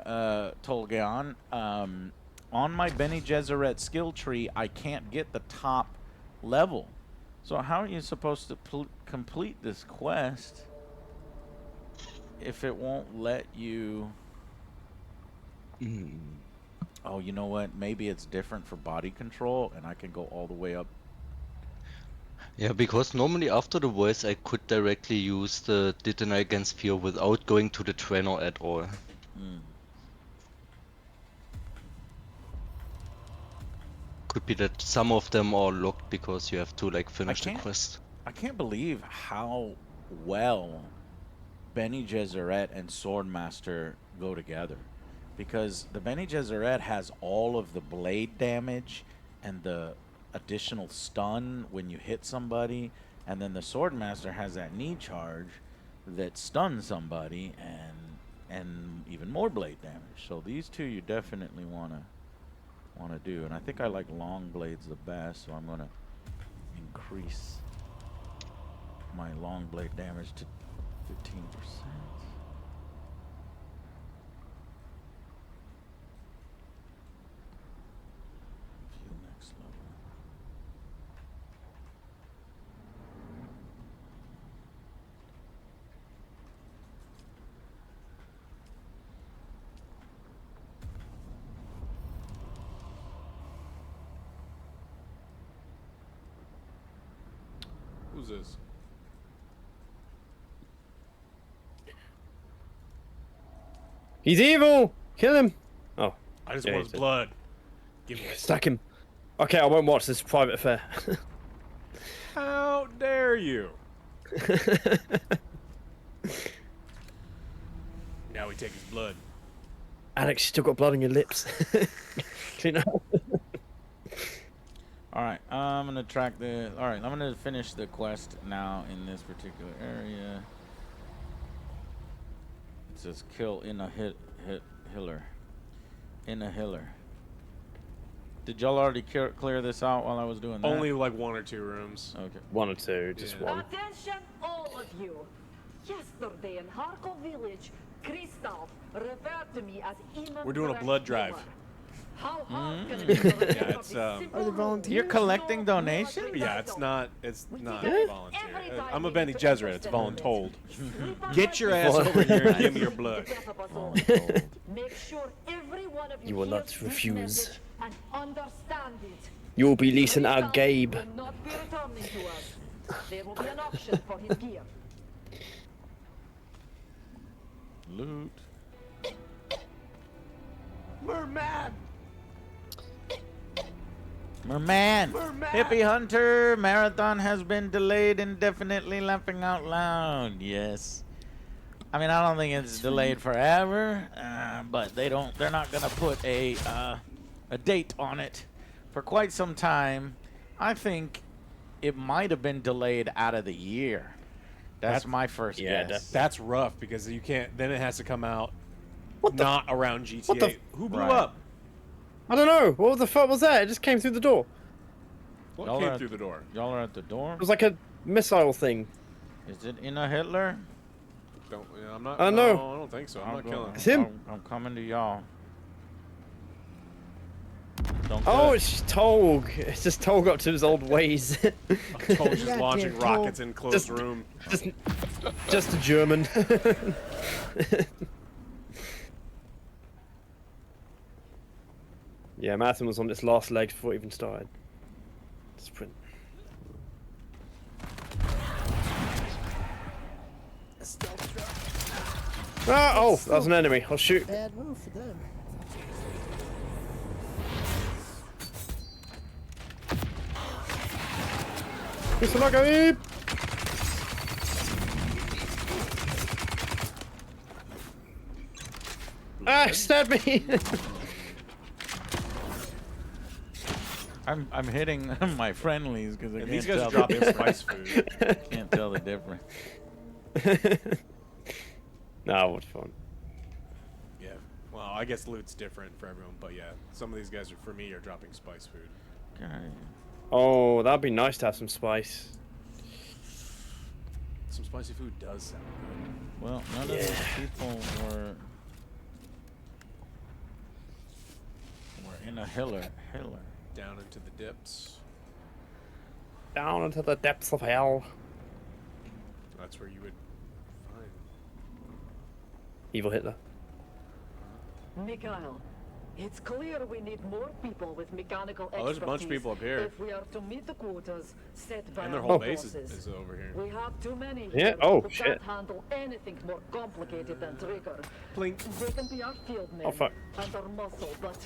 Tolgeon. On my Bene Gesserit skill tree, I can't get the top level. So how are you supposed to complete this quest if it won't let you... Oh, you know what? Maybe it's different for body control, and I can go all the way up. Yeah, because normally after the voice I could directly use the Detonator Against Fear without going to the trainer at all. Could be that some of them are locked because you have to like finish the quest. I can't believe how well Bene Gesserit and Swordmaster go together. Because the Bene Gesserit has all of the blade damage and the additional stun when you hit somebody, and then the Swordmaster has that knee charge that stuns somebody and even more blade damage. So these two you definitely wanna do, and I think I like long blades the best, so I'm gonna increase my long blade damage to 15%. Who's this? He's evil! Kill him! Oh. I just want his blood. Give me it. Stack him. Okay, I won't watch this private affair. How dare you? Now we take his blood. Alex, you still got blood on your lips. Clean up. Alright, I'm gonna track the... Alright, I'm gonna finish the quest now in this particular area. It says kill in a hiller. In a hiller. Did y'all already clear this out while I was doing that? Only like 1 or 2 rooms. Okay. 1 or 2, just one. Attention all of you. Yesterday in Harkov village, Kristoff referred to me as We're doing a blood drive. How hard can it be for Yeah, it's Are they volunteers? You're collecting donations? Yeah, it's not volunteer. I'm a Bene Gesserit, it's voluntold. Get your ass over here and give me your blood. Make sure every one of You will not refuse. and understand it. You will be leasing out Gabe. Will not be returning to us. There will be an auction for his gear. Loot. Merman! Merman! Hippie Hunter! Marathon has been delayed indefinitely, laughing out loud. Yes. I mean, I don't think it's delayed forever, but they're not gonna put a date on it for quite some time. I think it might have been delayed out of the year. That's my first guess. That's rough because you can't. Then it has to come out not around GTA. What the? Who blew up? I don't know. What the fuck was that? It just came through the door. What came through the door? Y'all are at the door? It was like a missile thing. Is it in a Hitler? I'm not. I no, know. I don't think so. I'm not killing. It's him. I'm coming to y'all. Don't Oh, cut. it's Tolg. It's just Tolg up to his old ways. Told just Goddamn launching Tolg. rockets in closed Just- room. just a German. Yeah, Marathon was on its last legs before it even started. Sprint. Ah, oh, that was an enemy. I'll shoot. Bad move for them. Mr. Lagaib! Ah, stab me! I'm hitting my friendlies because I And can't these guys tell are the dropping difference. spice food. Can't tell the difference. Nah, what fun. Yeah. Well, I guess loot's different for everyone, but yeah, some of these guys are, for me, are dropping spice food. God. Oh, that'd be nice to have some spice. Some spicy food does sound good. Well, none of these people were in a hiller. Down into the dips. Down into the depths of hell. That's where you would find. Evil Hitler. Mikhail, it's clear we need more people with mechanical Oh, there's a bunch of expertise people up here. if we are to meet the quotas set by And their our whole base bosses. is over here. We have too many Yeah, here oh, who shit. can't handle anything more complicated than Trigger. Blink. They can be our field men Oh, fuck. and our muscle, but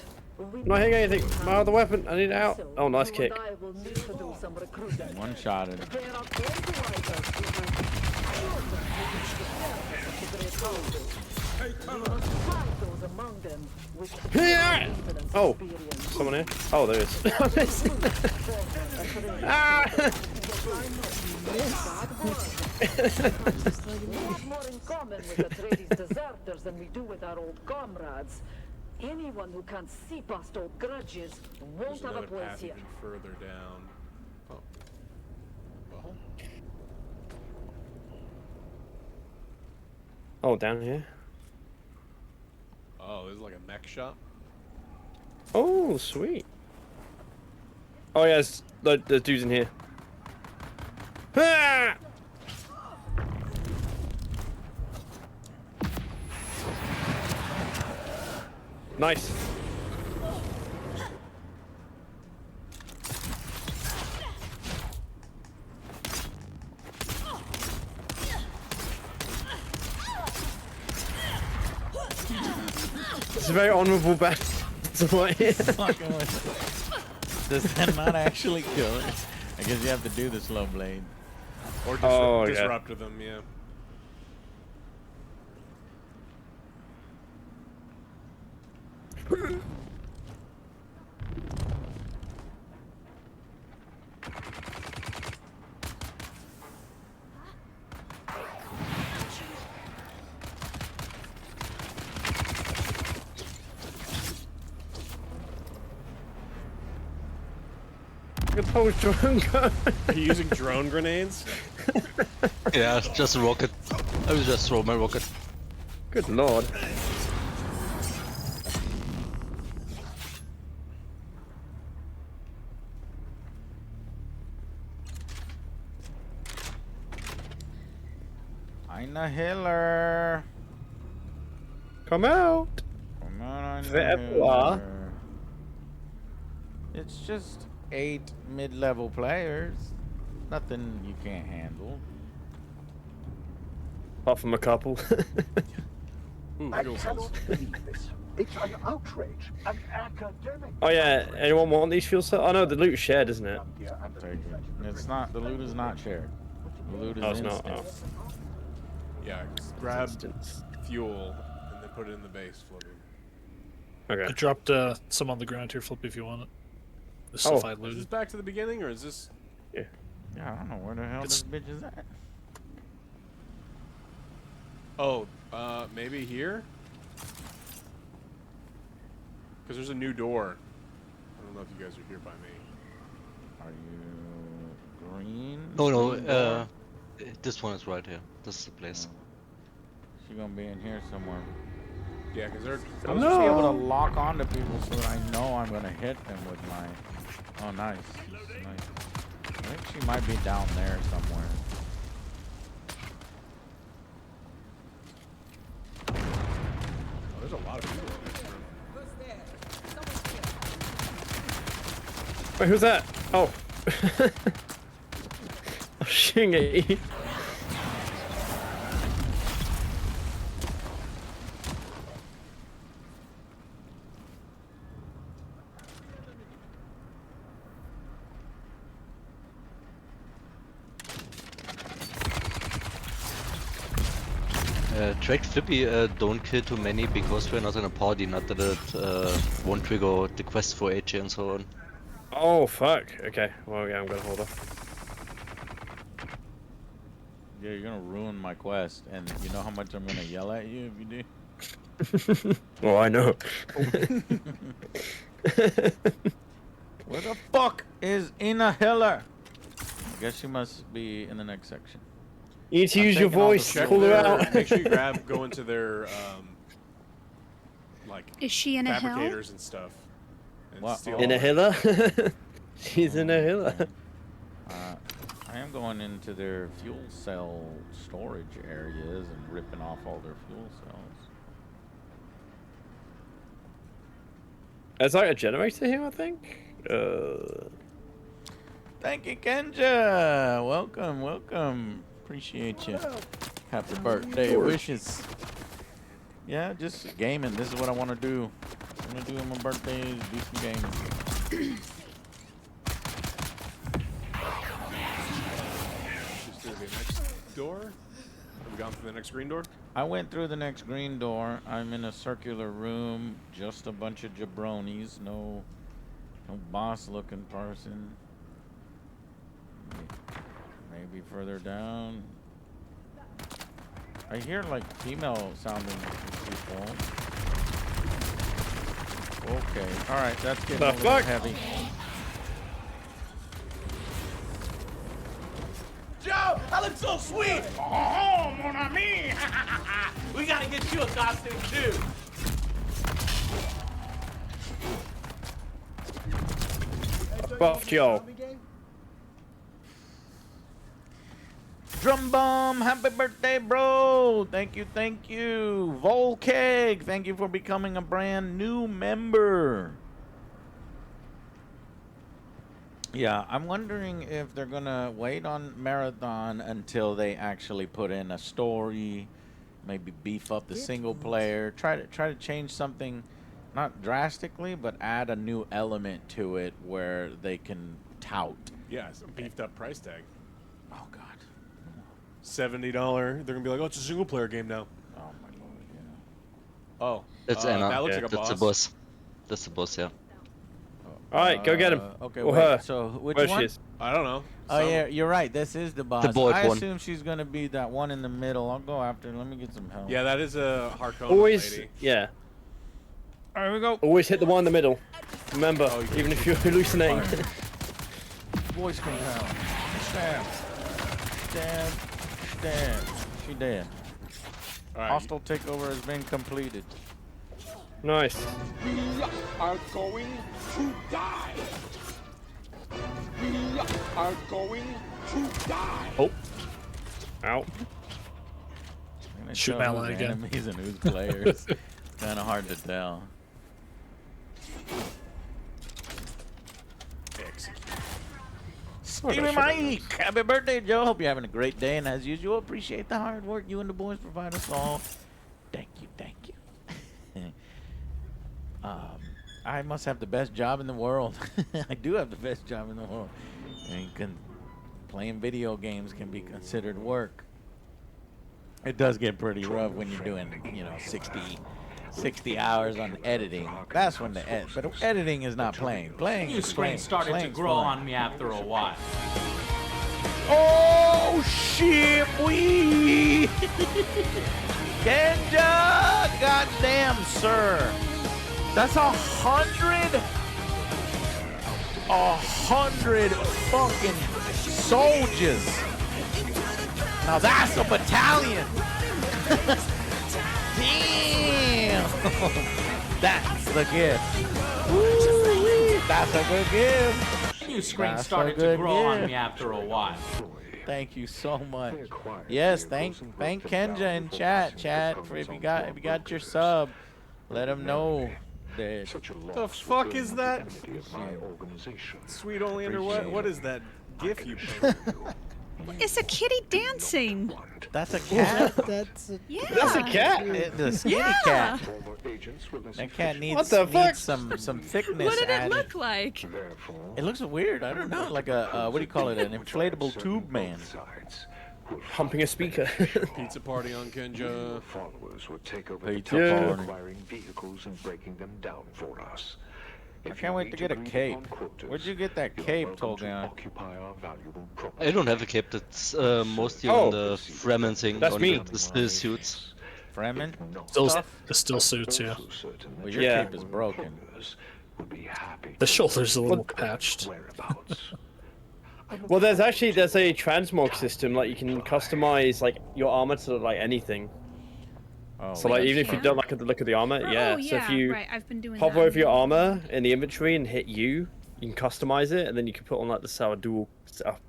we I'm not hitting anything. My other weapon. I need it out. So Oh, nice you kick. and I will need to do some recruiting. One shot at it. There are plenty writers who will the great houses. We must find those among them with Yeah. confidence Oh, experience. someone here? Oh, there is. Ah! We have more in common with the Atreides deserters than we do with our old comrades. Anyone who can't see past old grudges won't There's have a another place path here. even further down. Oh. Well, Oh, down here. oh, this is like a mech shop. Oh, sweet. Oh, yes. The dude's in here. Ah! Nice. It's a very honourable battle. Fucking with it. Does that not actually kill it? I guess you have to do the slow blade. Or Oh, okay. disrupt them, yeah. Look at those drone guns. Are you using drone grenades? Yeah, just a rocket. I will just throw my rocket. Good lord. I'm a hiller. Come out. Come on, I'm a Faible. hiller. It's just 8 mid-level players. Nothing you can't handle. Apart from a couple. Ooh, I fuel cannot cells. believe this. It's an outrage, an academic. Oh yeah, anyone want these fuel cells? Oh no, the loot is shared, isn't it? Take it. It's not. The loot is not shared. The loot is Oh, it's not. instant. Oh. Yeah, just grab Instance. fuel and then put it in the base, Flippy. I Okay. dropped some on the ground here, Flip, if you want it. The stuff I Is this looted. back to the beginning, or is this... Yeah, I don't know where the hell It's- this bitch is at. Oh, maybe here? Because there's a new door. I don't know if you guys are here by me. Are you green? No, no, Green door? this one is right here. This is the place. She gonna be in here somewhere. Yeah, because they're. I was just able to lock onto people so that I know I'm gonna hit them with my. Oh, nice. Nice. I think she might be down there somewhere. Oh, there's a lot of people in this room. Wait, who's that? Oh. I'm shooting at you. Track Flippy, don't kill too many because we're not in a party, not that it won't trigger the quest for AJ and so on. Oh, fuck. Okay, well, yeah, I'm gonna hold off. Yeah, you're gonna ruin my quest, and you know how much I'm gonna yell at you if you do? Well, I know. Where the fuck is Ina Hiller? I guess she must be in the next section. You need to use your voice. Check Call her their- out. Make sure you go into their like. Is she in a hill? fabricators and stuff. And What? steal In a all hiller? She's in a hiller. I am going into their fuel cell storage areas and ripping off all their fuel cells. There's like a generator here, I think. Thank you, Kenja. Welcome, welcome. Appreciate you. Happy birthday wishes. Yeah, just gaming. This is what I want to do. I'm gonna do on my birthday. Do some gaming. Just through the next door. Have we gone through the next green door? I went through the next green door. I'm in a circular room. Just a bunch of jabronis. No boss-looking person. Maybe further down. I hear like female-sounding people. Okay. All right. That's getting a little heavy. Joe, I look so sweet. Oh, mon ami. We gotta get you a costume too. Buff Joe. Drum Bomb, happy birthday, bro! Thank you, thank you. Volkeg, thank you for becoming a brand new member. Yeah, I'm wondering if they're gonna wait on Marathon until they actually put in a story, maybe beef up the single player, try to change something, not drastically, but add a new element to it where they can tout. Yeah, some beefed up price tag. Oh God. $70. They're gonna be like, oh, it's a single player game now. Oh my Lord, yeah. Oh, That's Anna. that looks like a That's the boss. That's the boss, yeah. Alright, go get him. Okay, or wait. her. So which Where one? she is. I don't know. Oh yeah, you're right. This is the boss. board I one. assume she's gonna be that one in the middle. I'll go after her. Let me get some help. Yeah, that is a Harkonnen Always, lady. yeah. All right, we go. Always hit the one in the middle. Remember, even if you're hallucinating. Voice compel. Stab. Stab. Stab. She dead. All right. Hostile takeover has been completed. Nice. We are going to die. We are going to die. Oh. Ow. Shoot Shoot ally again. enemies and who's players. Kind of hard to tell. Stevie Mike, happy birthday, Joe. Hope you're having a great day, and as usual, appreciate the hard work you and the boys provide us all. Thank you, thank you. I must have the best job in the world. I do have the best job in the world. And playing video games can be considered work. It does get pretty rough when you're doing, 60 hours on editing. That's when but editing is not playing. Playing Your screen started to grow on me after a while. Oh shit, we Kenja, goddamn sir. That's 100 fucking soldiers. Now that's a battalion. Damn. That's the gift. Woo-wee. That's a good gift. New screen That's a started to good grow on gift. me after a while. Thank you so much. Yes, thank Kenja in chat. If you got your sub, let him know that. The fuck is that? Sweet only under what is that gif you posted? It's a kitty dancing. That's a cat. That's a, Yeah. That's a cat. The skinny cat. That cat needs some thickness. What did it added. look like? It looks weird. I don't know, like a what do you call it? An inflatable tube man. Humping a speaker. Pizza party on Kenja. Pizza party. Vehicles and breaking them down for us. I can't wait to get a cape. Where'd you get that cape, Tolgan? I don't have a cape. That's mostly on the Fremen thing. That's on me. The still suits. Fremen? The still suits, yeah. Well, your cape is broken. The shoulder's a little patched. Well, there's a transmog system, like you can customize like your armor to look like anything. Oh, So like even if you don't like the look of the armor, yeah. Oh, So if you right. I've been doing hover that. over your armor in the inventory and hit U, you can customize it, and then you can put on like the I'm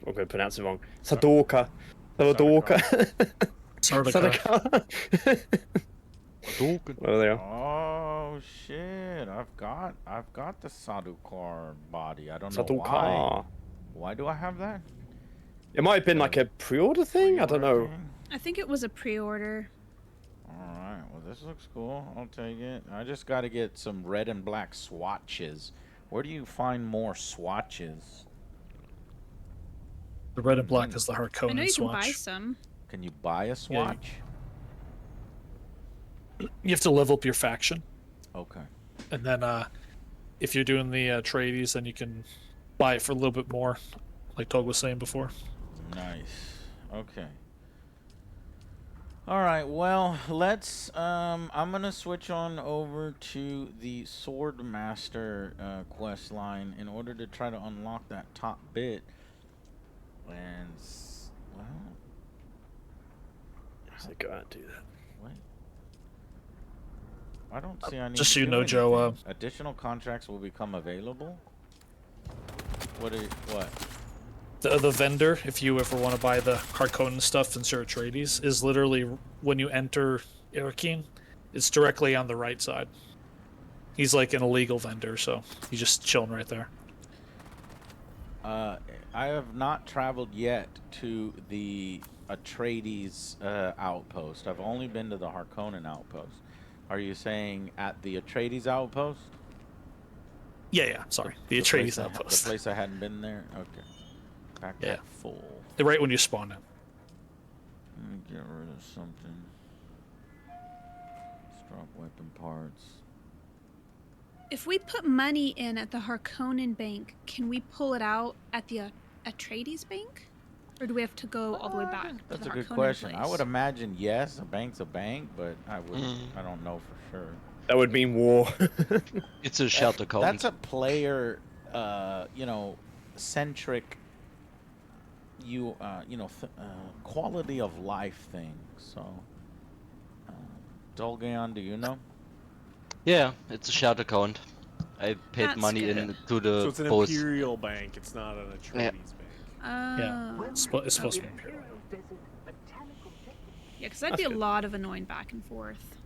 going to pronounce it wrong. Sadorka. Sardaukar. Oh, there. Oh shit! I've got the Sadukar body. I don't know why. Sadorka. Why do I have that? It might have been like a pre-order thing. I don't know. I think it was a pre-order. Alright, well this looks cool. I'll take it. I just gotta get some red and black swatches. Where do you find more swatches? The red and black is the I know Harkonnen you can swatch. buy some. Can you buy a swatch? You have to level up your faction, Okay. and then if you're doing the tradies, then you can buy it for a little bit more, like Tog was saying before. Nice. Okay. Alright, well, let's, I'm gonna switch on over to the Swordmaster quest line in order to try to unlock that top bit. And, well... So go out and do that. What? I don't see I need Just to so you do know, Joe, anything. Additional contracts will become available? What? The vendor, if you ever want to buy the Harkonnen stuff in Sir Atreides, is literally when you enter Irkeen, it's directly on the right side. He's like an illegal vendor, so he's just chilling right there. I have not traveled yet to the Atreides outpost. I've only been to the Harkonnen outpost. Are you saying at the Atreides outpost? Yeah, sorry. The Atreides outpost. The place I hadn't been there? Okay. Backpack full. Right when you spawn in. Let me get rid of something. Let's drop weapon parts. If we put money in at the Harkonnen bank, can we pull it out at the Atreides bank? Or do we have to go all the way back to That's the a good Harkonnen question. place? I would imagine yes, a bank's a bank, but I don't know for sure. That would mean war. It's a shelter account. That's a player, centric. Quality of life thing. So, Dolgaon, do you know? Yeah, it's a shared account. I paid That's money good. into the So it's an both. Imperial bank. It's not an Atreides bank. Yeah, it's supposed to be Imperial. Yeah, because that'd be a lot of annoying back and forth.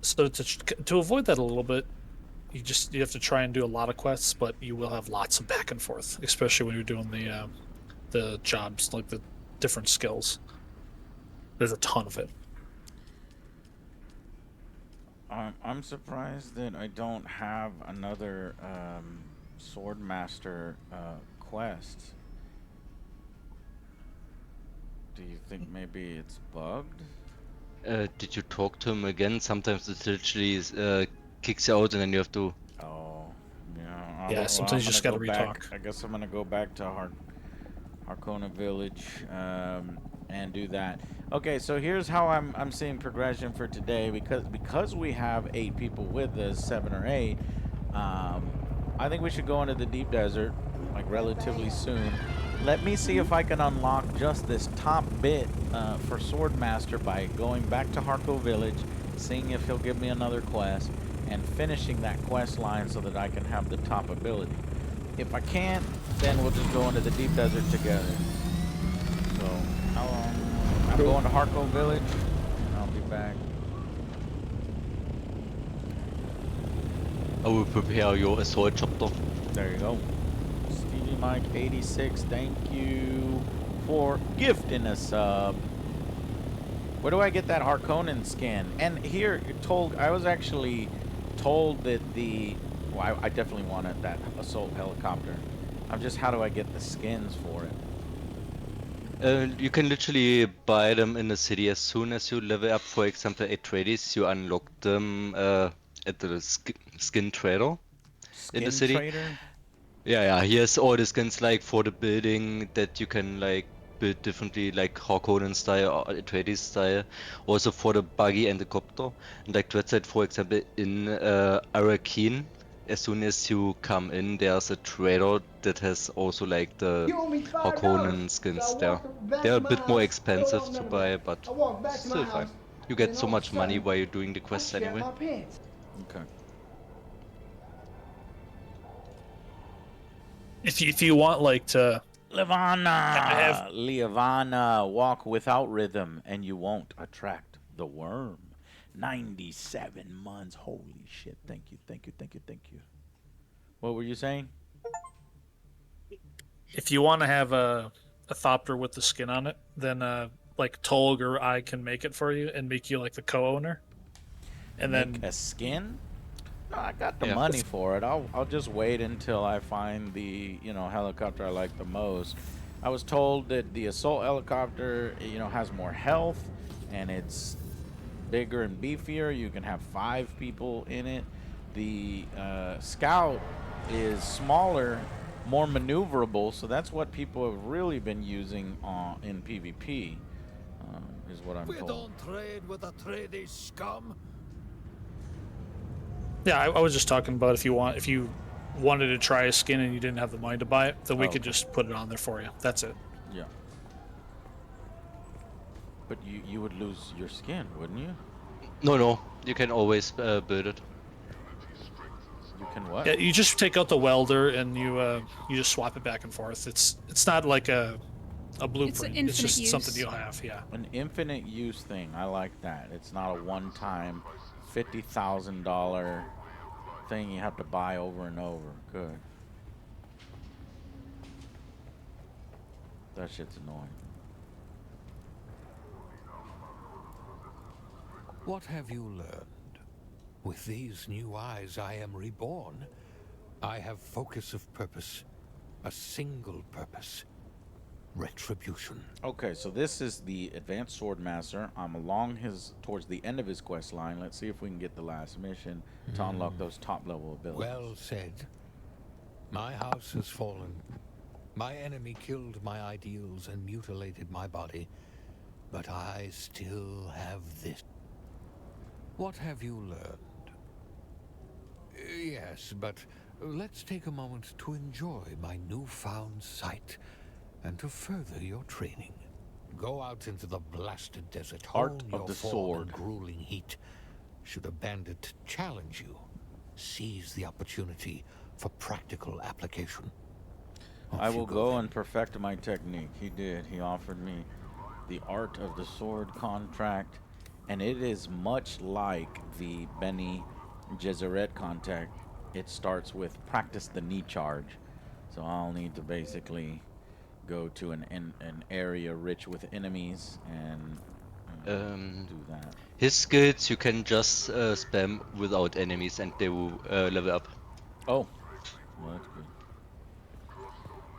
So to avoid that a little bit, you have to try and do a lot of quests, but you will have lots of back and forth, especially when you're doing the jobs, like the different skills. There's a ton of it. I'm surprised that I don't have another Swordmaster quest. Do you think maybe it's bugged? Did you talk to him again? Sometimes it literally kicks you out and then you have to... Oh, yeah. Yeah, sometimes you just gotta re-talk. I guess I'm gonna go back to Harkonnen Village and do that. Okay, so here's how I'm seeing progression for today. Because we have 8 people with us, 7 or 8, I think we should go into the deep desert like relatively soon. Let me see if I can unlock just this top bit for Swordmaster by going back to Harko Village, seeing if he'll give me another quest, and finishing that quest line so that I can have the top ability. If I can't, then we'll just go into the deep desert together. So, I'm going to Harko Village, and I'll be back. I will prepare your assault chopper. There you go. Stevie Mike 86, thank you for gifting a sub. Where do I get that Harkonnen skin? And here, I was actually told that well, I definitely wanted that assault helicopter. How do I get the skins for it? You can literally buy them in the city as soon as you level up. For example, Atreides, you unlock them at the skin trader in the city. Trader? Yeah, he has all the skins like for the building that you can like build differently, like Harkonnen style or Atreides style. Also for the buggy and the copter. And like Dread said, for example, in Arrakeen, as soon as you come in, there's a trader that has also like the Harkonnen skins there. They're a bit more expensive to buy, but still fine. You get so much money while you're doing the quest anyway. Okay. If you want like to Levana, walk without rhythm and you won't attract the worm. 97 months. Holy shit. Thank you. What were you saying? If you want to have a thopter with the skin on it, then like Tolg or I can make it for you and make you like the co-owner. And Make then a skin? No, I got the money for it. I'll just wait until I find the helicopter I like the most. I was told that the assault helicopter has more health and it's bigger and beefier. You can have 5 people in it. The scout is smaller, more maneuverable, so that's what people have really been using in PvP. Is what I'm told. We don't trade with Atreides scum. yeah, I was just talking about if you wanted to try a skin and you didn't have the money to buy it, then we could just put it on there for you. That's it. Yeah. But you would lose your skin, wouldn't you? No, you can always build it. You can what? Yeah, you just take out the welder and you just swap it back and forth. It's not like a blueprint. It's just use. something you'll have. Yeah. An infinite use thing. I like that. It's not a one-time $50,000 thing you have to buy over and over. Good. That shit's annoying. What have you learned? With these new eyes I am reborn. I have focus of purpose. A single purpose. Retribution. Okay, so this is the Advanced Swordmaster. I'm towards the end of his quest line. Let's see if we can get the last mission to unlock those top-level abilities. Well said. My house has fallen. My enemy killed my ideals and mutilated my body. But I still have this. What have you learned? Yes, but let's take a moment to enjoy my newfound sight and to further your training. Go out into the blasted desert, Art hone of your the form sword. in grueling heat. Should a bandit challenge you, seize the opportunity for practical application. I will go and perfect my technique. He did. He offered me the Art of the Sword contract, and it is much like the Bene Gesserit contract. It starts with practice the knee charge. So I'll need to basically go to an area rich with enemies and do that. His skills you can just spam without enemies and they will level up. Oh, well, that's good.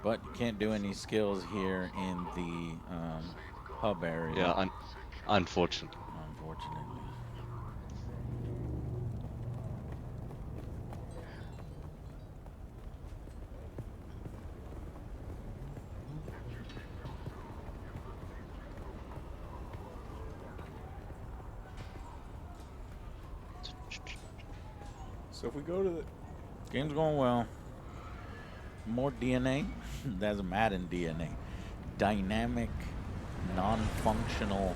But you can't do any skills here in the hub area. Yeah, unfortunately. Unfortunately. So if we go to the game's going well. More DNA? That's Madden DNA. Dynamic, non-functional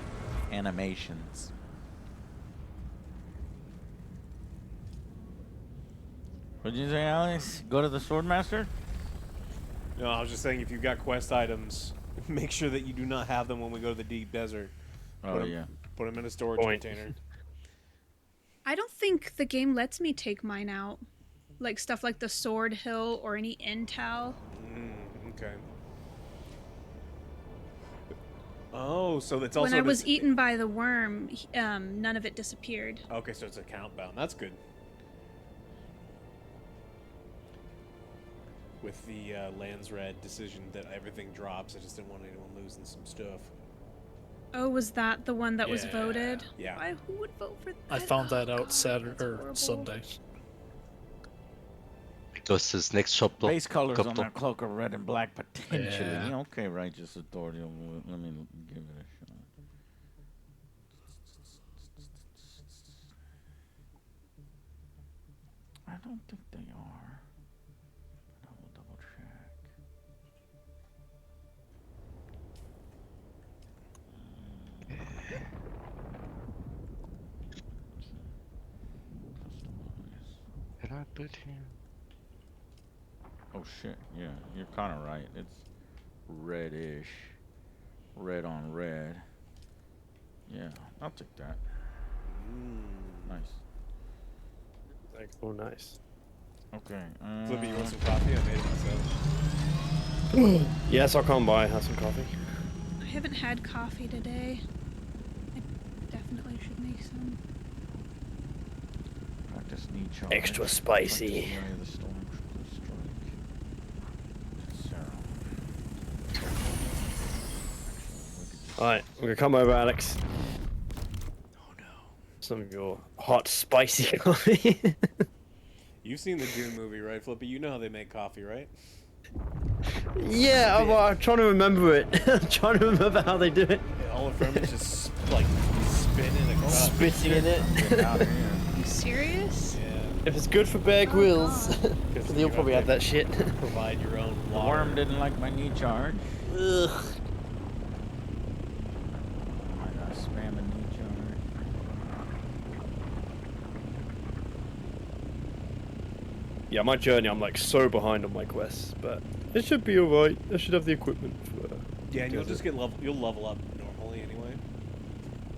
animations. What'd you say, Alex? Go to the Swordmaster? No, I was just saying if you've got quest items, make sure that you do not have them when we go to the deep desert. Oh, yeah. Put them in a storage container. I don't think the game lets me take mine out. Like stuff like the sword hill or any intel. Okay. Oh, so that's also... When I was eaten by the worm, none of it disappeared. Okay, so it's account bound. That's good. With the Landsred decision that everything drops, I just didn't want anyone losing some stuff. Oh, was that the one that was voted? Yeah. Why, who would vote for that? I found that out Saturday or Sunday. Because this next chapter. Base colors on that cloak are red and black potentially. Yeah. Okay, righteous authority. Let me give it a shot. I don't think they are. But I will double check. Can I put him? Oh shit, yeah, you're kind of right. It's reddish. Red on red. Yeah, I'll take that. Nice. Oh, nice. Okay. Flippy, you want some coffee? I made it myself. Yes, I'll come by. Have some coffee. I haven't had coffee today. I definitely should make some. Practice knee charge. Extra spicy. Alright, we're gonna come over, Alex. Oh no. Some of your hot, spicy coffee. You've seen the Dune movie, right, Flippy? You know how they make coffee, right? Yeah, I'm trying to remember it. I'm trying to remember how they do it. Yeah, all the ferments just like spinning a cup. Spitting in it. Are you serious? Yeah. If it's good for Bear Grylls, they'll probably have that shit. Provide your own The water. worm didn't like my knee charge. Ugh. I got spamming knee charge. Yeah, my journey, I'm like so behind on my quests, but it should be alright. I should have the equipment for Yeah, and you'll just get you'll level up normally anyway.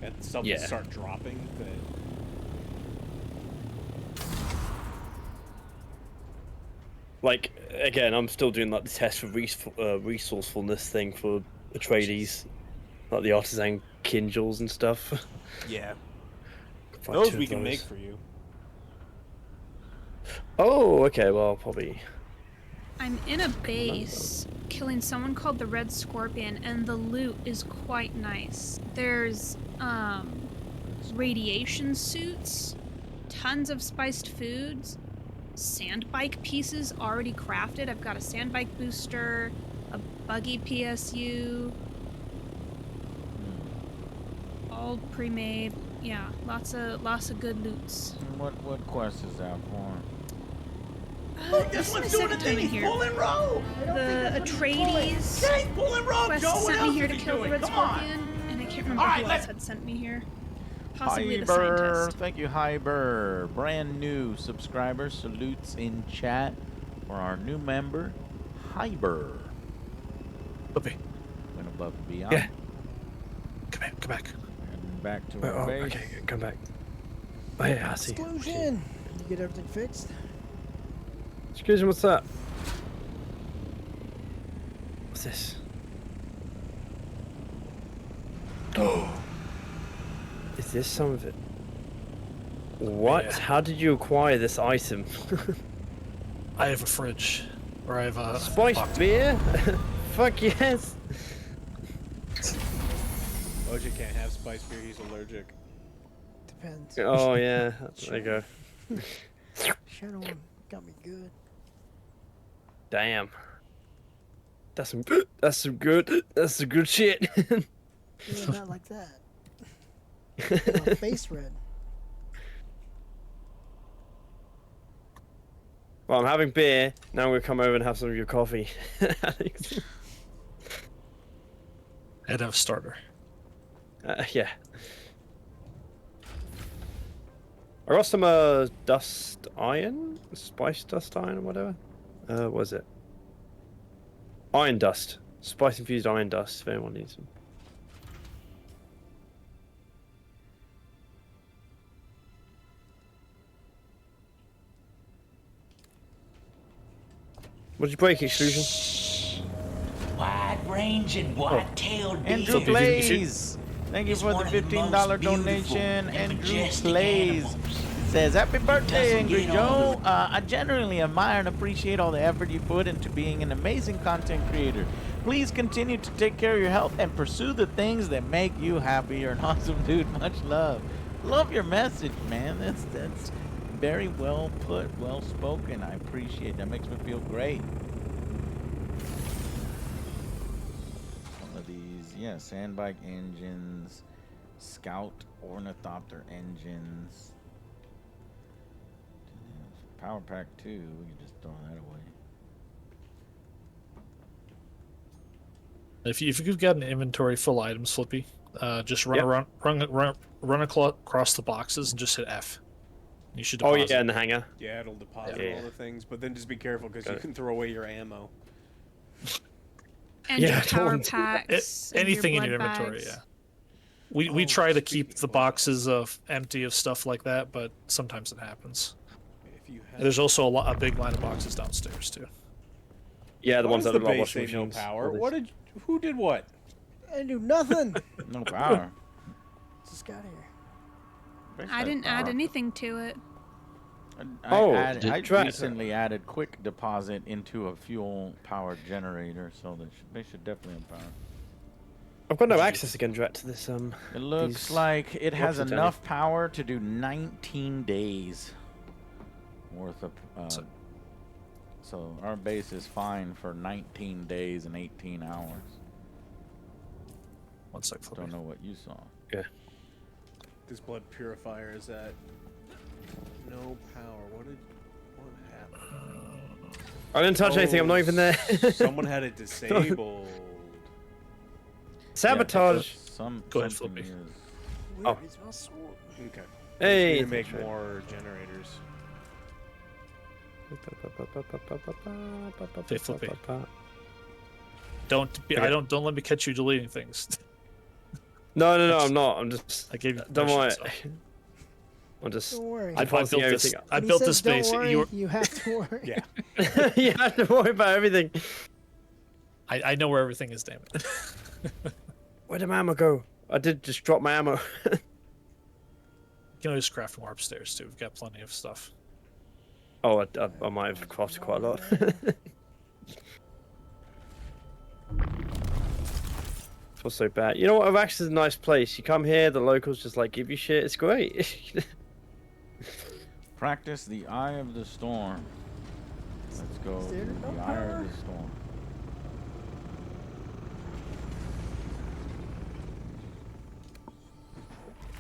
And some start dropping, but like again, I'm still doing like the test for resourcefulness thing for Atreides, like the artisan Kinjals and stuff. yeah. Fight Those two we of can those. make for you. Oh, okay. Well, probably. I'm in a base killing someone called the Red Scorpion, and the loot is quite nice. There's radiation suits, tons of spiced foods, sandbike pieces already crafted. I've got a sandbike booster, a buggy PSU, all pre-made. Yeah, lots of good loots. What quest is that for? Look, this one's doing a thing. He's pulling rope. The Atreides Yeah, he's pulling rope, quest Joe. What sent me else here is to he kill the doing? Red Come on. Scorpion, and I can't remember All right, who let's- else had sent me here. Possibly the Hyber, scientist. thank you, Hyber. Brand new subscribers, salutes in chat for our new member, Hyber. Flippy. Went above and beyond. Yeah. Come back. And back to our Oh, base. okay, come back. Oh yeah, I see. Exclusion! You get everything fixed? Excuse me, what's that? What's this? Oh. Is this some of it? What? Yeah. How did you acquire this item? I have a fridge. Or I have a Spiced box. beer? Fuck yes! OJ can't have spiced beer, he's allergic. Depends. Oh yeah, there you go. Shadow one got me good. Damn. That's some good. That's some good shit. Yeah, not like that. My face red. Well, I'm having beer. Now I'm gonna come over and have some of your coffee. Alex. I'd have a starter. Yeah. I got some dust iron, spice dust iron, or whatever. What was it? Iron dust, spice infused iron dust. If anyone needs them. What did you break, Exclusion? Wide-ranging, white-tailed Andrew deer. Plays. Thank you for the $15 donation. Andrew Plays says, "Happy birthday, Angry Joe. I genuinely admire and appreciate all the effort you put into being an amazing content creator. Please continue to take care of your health and pursue the things that make you happy. You're an awesome dude. Much love." Love your message, man. That's very well put, well spoken. I appreciate that. Makes me feel great. Some of these, yeah, sandbike engines, scout ornithopter engines. Power pack 2, we can just throw that away. If you've got an inventory full items, Flippy, just run across the boxes and just hit F. You should deposit. Oh yeah, in the hangar. Yeah, it'll deposit all the things, but then just be careful because you can throw away your ammo. And your power packs. Anything and in your your blood inventory, bags. yeah. We try to keep the boxes empty of stuff like that, but sometimes it happens. There's also a big line of boxes downstairs too. Yeah, the Why ones does that the are base washing say no machines. power? All these. Who did what? I do nothing. No power. Just got here. I didn't add anything to it. I recently added quick deposit into a fuel powered generator, so they should definitely have power. I've got no access again, Drat, to this. It looks like it has enough power to do 19 days worth of. So our base is fine for 19 days and 18 hours. One sec. Don't know what you saw. Yeah. This blood purifier is at no power. What happened? I didn't touch anything. I'm not even there. Someone had it disabled. Sabotage. Go ahead, Flippy. Oh. Okay. Hey. We make more generators. Hey, Flippy. Don't let me catch you deleting things. No, I'm not. I'm just. I gave you. Don't worry. So. Don't worry. I built this. I built this base. You have to worry. Yeah. You have to worry about everything. I know where everything is. Damn it. Where did my ammo go? I did just drop my ammo. You can always craft more upstairs too. We've got plenty of stuff. Oh, I might have crafted quite a lot. Feels so bad. You know what? Iraq's is a nice place. You come here, the locals just like give you shit. It's great. Practice the eye of the storm. Let's go to the eye of the storm.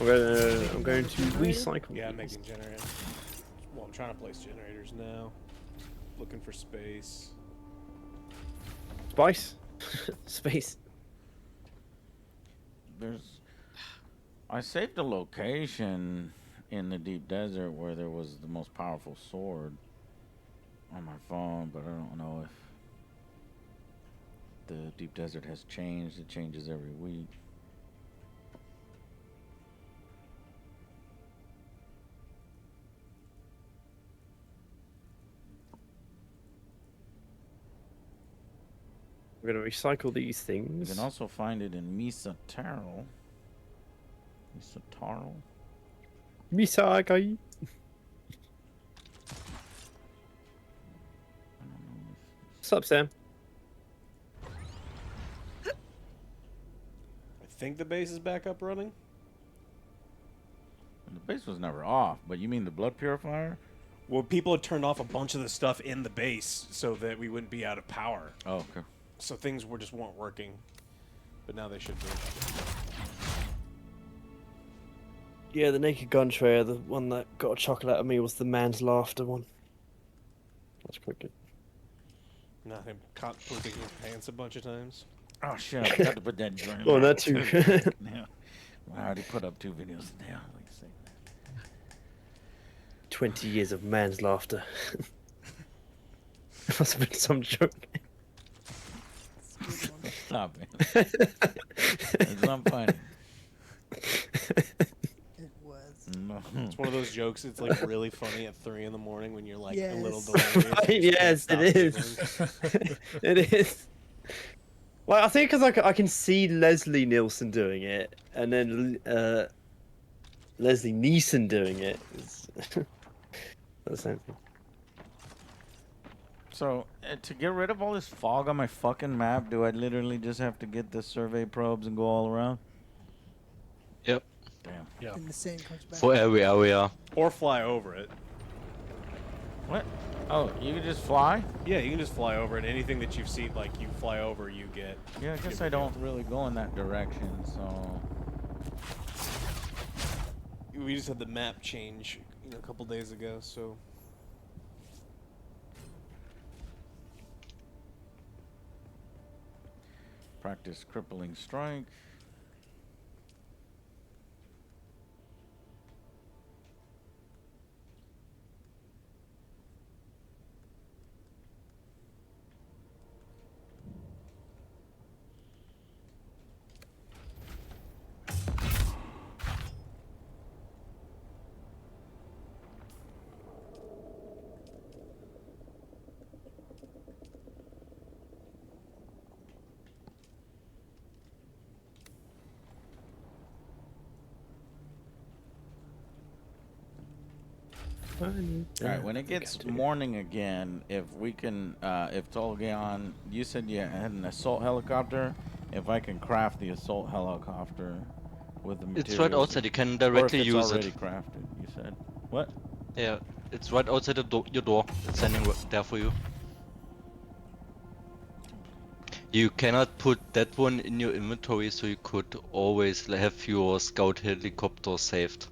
I'm going to recycle. Yeah, I'm making generators. Well, I'm trying to place generators now. Looking for space. Spice? Space. I saved a location in the deep desert where there was the most powerful sword on my phone, but I don't know if the deep desert has changed. It changes every week. We're going to recycle these things. You can also find it in Misa Taro. Misa Taro? Misagai. What's up, Sam? I think the base is back up running. The base was never off, but you mean the blood purifier? Well, people had turned off a bunch of the stuff in the base so that we wouldn't be out of power. Oh, okay. So things just weren't working, but now they should be. Yeah, the Naked Gun Trayer, the one that got a chocolate out of me, was the man's laughter one. That's quite good. Not him pooping his pants a bunch of times. Oh shit! I forgot to put that during. Oh, that too. Yeah. I already put up 2 videos now. Like I say. 20 years of man's laughter. Must have been some joke. Stop it. It's not funny. It was. No. It's one of those jokes. It's like really funny at 3 in the morning when you're like a little Yes. delirious. Right, yes, it is. It is. Well, I think because I can see Leslie Nielsen doing it, and then Leslie Neeson doing it. It's the same thing. So, to get rid of all this fog on my fucking map, do I literally just have to get the survey probes and go all around? Yep. Damn. Yeah. And the same comes back. For every area. Or fly over it. What? Oh, you can just fly? Yeah, you can just fly over it. Anything that you've seen, like you fly over, you get. Yeah, I guess I don't really go in that direction, so... We just had the map change, a couple days ago, so. Practice crippling strike. Alright, when it gets morning again, if we can, if Tolgaon, you said you had an assault helicopter, if I can craft the assault helicopter with the materials. It's right outside, you can directly use it's it. already crafted, you said. What? Yeah, it's right outside your door. It's standing there for you. You cannot put that one in your inventory, so you could always have your scout helicopter saved.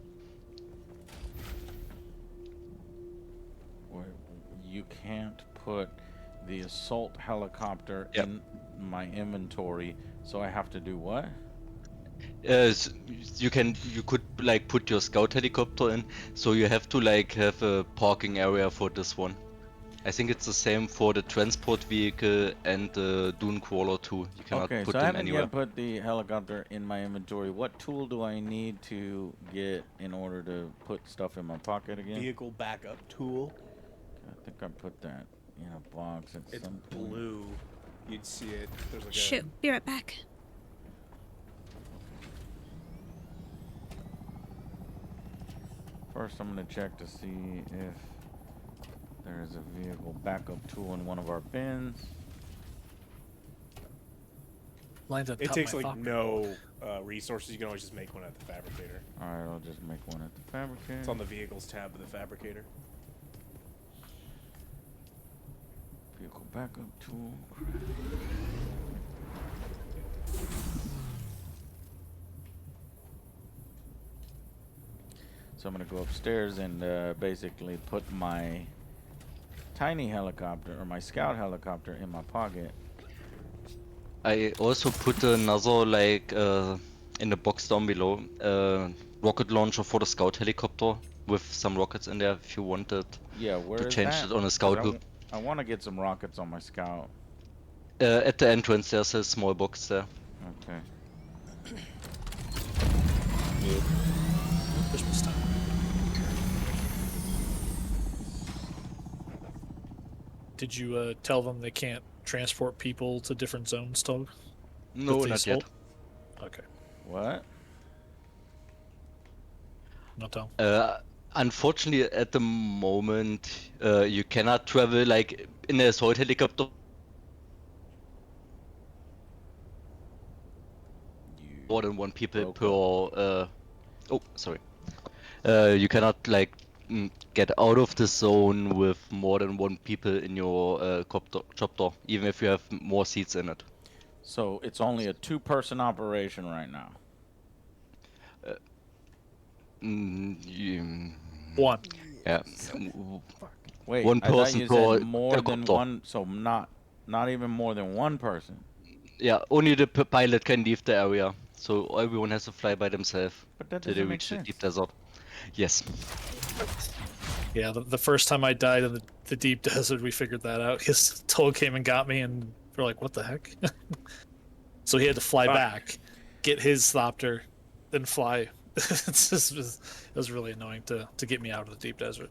You can't put the assault helicopter in my inventory, so I have to do what? You could like put your scout helicopter in, so you have to like have a parking area for this one. I think it's the same for the transport vehicle and the Dune crawler too. You cannot Okay, put so I them haven't anywhere. yet put the helicopter in my inventory. What tool do I need to get in order to put stuff in my pocket again? Vehicle backup tool. I think I put that in a box at It's some point. blue. You'd see it. There's like Shoot, be right back. First, I'm going to check to see if there is a vehicle backup tool in one of our bins. It takes like no resources. You can always just make one at the fabricator. Alright, I'll just make one at the fabricator. It's on the vehicles tab of the fabricator. Vehicle backup tool. So I'm gonna go upstairs and basically put my tiny helicopter or my scout helicopter in my pocket. I also put another like in the box down below rocket launcher for the scout helicopter with some rockets in there if you wanted to change it on a scout group. I want to get some rockets on my scout. At the entrance there's a small box there. Okay. Christmas time. Did you tell them they can't transport people to different zones, Tog? No, not yet. Okay. What? Not tell. Unfortunately, at the moment, you cannot travel like in a assault helicopter. More than one people per. Oh, sorry. You cannot like get out of the zone with more than one people in your chopper, even if you have more seats in it. So it's only a 2-person operation right now. One. Yeah. Wait, One I thought person you per said more than helicopter. one, so not even more than one person. Yeah, only the pilot can leave the area, so everyone has to fly by themselves But that till they doesn't make reach the sense. deep desert. Yes. Yeah, the first time I died in the deep desert, we figured that out because Toll came and got me, and we're like, "What the heck?" So he had to fly back, get his thopter, then fly. It was really annoying to get me out of the deep desert.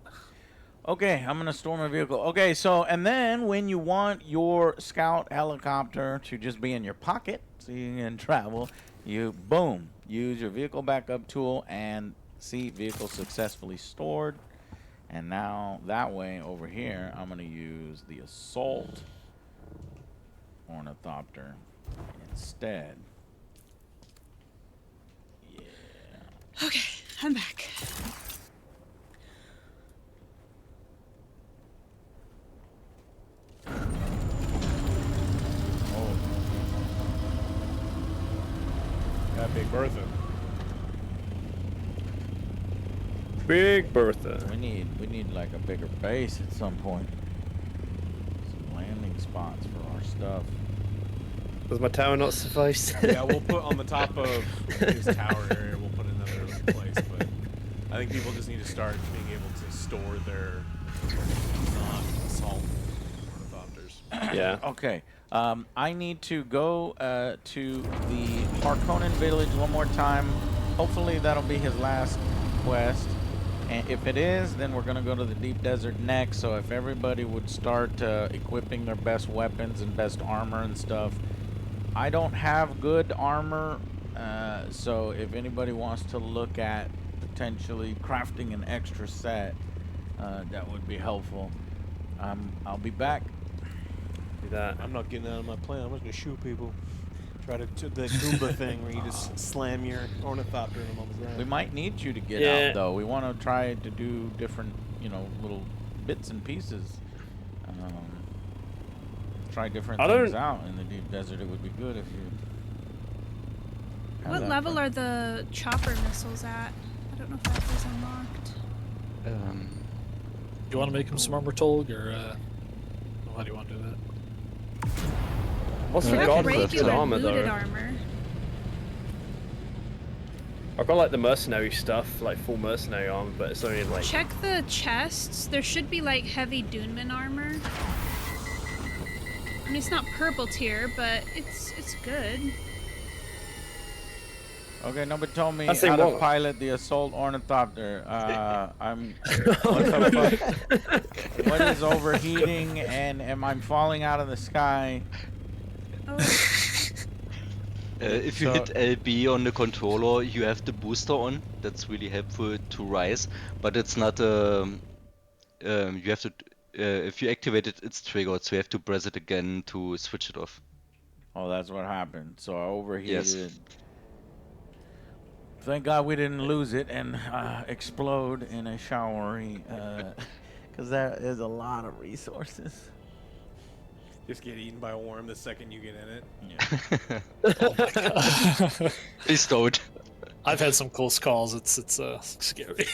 Okay, I'm gonna store my vehicle. Okay, so and then when you want your scout helicopter to just be in your pocket so you can travel, you boom, use your vehicle backup tool and see vehicle successfully stored. And now that way over here, I'm gonna use the assault ornithopter instead. Yeah. Okay, I'm back. Got Big Bertha. Big Bertha. We need like a bigger base at some point. Some landing spots for our stuff. Does my tower not suffice? Yeah, we'll put on the top of his tower area, we'll put another place, but I think people just need to start being able to store their non-assault ornithopters. Yeah. Okay. I need to go to the Harkonnen village one more time. Hopefully that'll be his last quest. And if it is, then we're going to go to the deep desert next. So if everybody would start equipping their best weapons and best armor and stuff. I don't have good armor, so if anybody wants to look at potentially crafting an extra set, that would be helpful. I'll be back. Do that. I'm not getting out of my plan. I'm just gonna shoot people. Try to do the Goomba thing where you just slam your ornithopter in them on the ground. We might need you to get out though. We want to try to do different, little bits and pieces. Try different things out in the deep desert. It would be good if you. What level are the chopper missiles at? I don't know if that was unlocked. Do you want to make him some armor Tolg, or how do you want to do that? What's You have regardless of regular armor looted though? armor. I've got like the mercenary stuff, like full mercenary armor, but it's only like. Check the chests. There should be like heavy Duneman armor. I mean, it's not purple tier, but it's good. Okay, nobody told me I say how to what? pilot the assault ornithopter. What the fuck? What is overheating and am I falling out of the sky? Oh. If you hit LB on the controller, you have the booster on. That's really helpful to rise, but it's not you have to. If you activate it, it's triggered, so you have to press it again to switch it off. Oh, that's what happened. So I overheated. Yes. Thank God we didn't lose it and explode in a showery, because that is a lot of resources. Just get eaten by a worm the second you get in it. Yeah. Oh my god. Please don't. I've had some close calls. It's scary.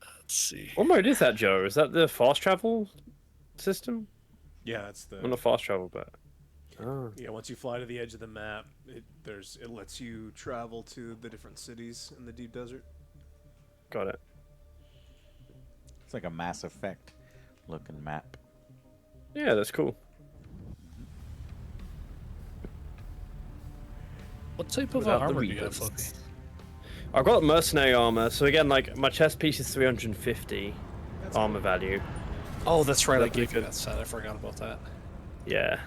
Let's see. What mode is that, Joe? Is that the fast travel system? Yeah, that's the. On the fast travel bit. Oh. Yeah, once you fly to the edge of the map, it lets you travel to the different cities in the deep desert. Got it. It's like a Mass Effect looking map. Yeah, that's cool. What type of Without the armor do you have, reboots. Fluffy? I've got mercenary armor, so again, like my chest piece is 350 armor value. Oh, that's right. I That'd be gave you good. that set. I forgot about that. Yeah.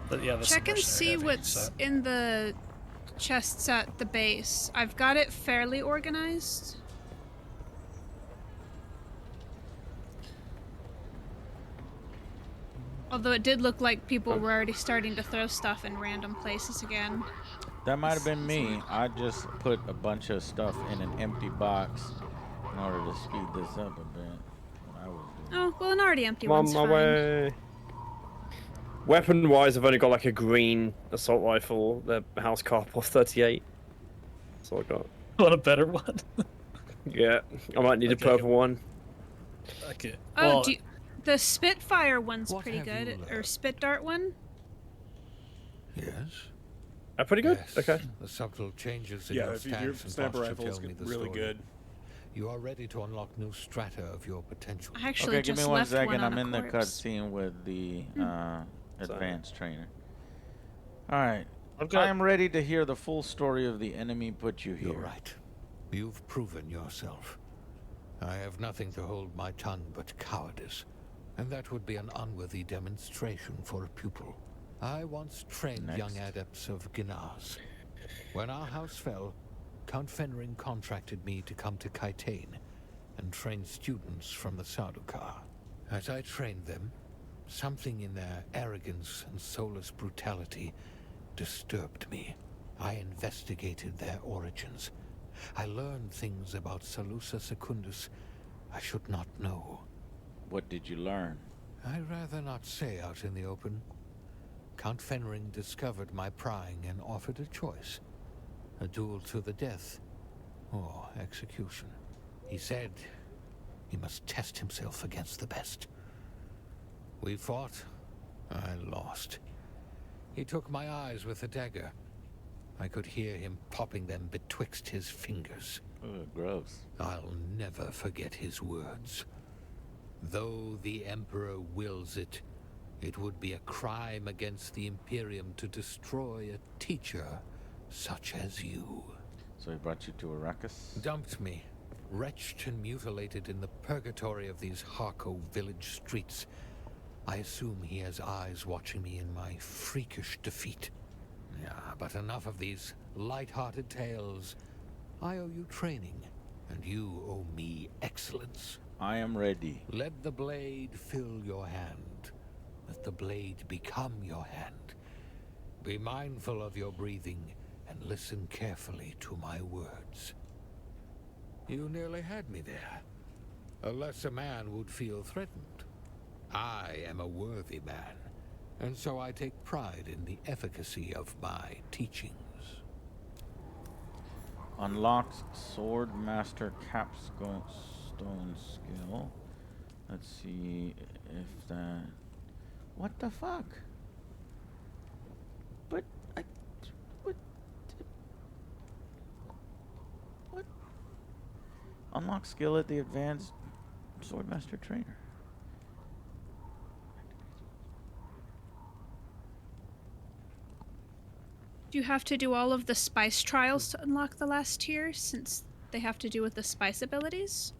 But yeah, that's Check the and mercenary see heavy what's set. in the chests at the base. I've got it fairly organized. Although it did look like people were already starting to throw stuff in random places again. That might have been me. I just put a bunch of stuff in an empty box in order to speed this up a bit. What I was doing. Oh, well, an already empty I'm on one's my fine. way. Weapon-wise, I've only got like a green assault rifle, the house carport 38. That's all I got. Want a better one? Yeah, I might need a purple one. Okay. Oh, Well, the Spitfire one's What pretty have you good, or learned? Spit Dart one. Yes. Pretty good. Yes, Okay. The subtle changes in Yeah, your if your stance and sniper posture rifle's tell me the really story. good. You are ready to unlock new strata of your potential. I actually Okay, give me just one left second. one on I'm a in the corpse. cutscene with the advanced trainer. All right. I've got- I am ready to hear the full story of the enemy put you here. You're right. You've proven yourself. I have nothing to hold my tongue but cowardice, and that would be an unworthy demonstration for a pupil. I once trained young adepts of Ginaz. When our house fell, Count Fenring contracted me to come to Kaitain and train students from the Sardaukar. As I trained them, something in their arrogance and soulless brutality disturbed me. I investigated their origins. I learned things about Salusa Secundus I should not know. What did you learn? I'd rather not say out in the open. Count Fenring discovered my prying and offered a choice. A duel to the death, or execution. He said he must test himself against the best. We fought. I lost. He took my eyes with a dagger. I could hear him popping them betwixt his fingers. Ugh, gross. I'll never forget his words. Though the Emperor wills it, it would be a crime against the Imperium to destroy a teacher such as you. So he brought you to Arrakis? Dumped me, wretched and mutilated in the purgatory of these Harko village streets. I assume he has eyes watching me in my freakish defeat. Yeah, but enough of these light-hearted tales. I owe you training, and you owe me excellence. I am ready. Let the blade fill your hand. Let the blade become your hand. Be mindful of your breathing and listen carefully to my words. You nearly had me there. A lesser man would feel threatened. I am a worthy man, and so I take pride in the efficacy of my teachings. Unlocks Sword Master Capstone skill. Let's see if that... What the fuck? But I... What? Unlock skill at the advanced Swordmaster trainer. Do you have to do all of the spice trials to unlock the last tier, since they have to do with the spice abilities?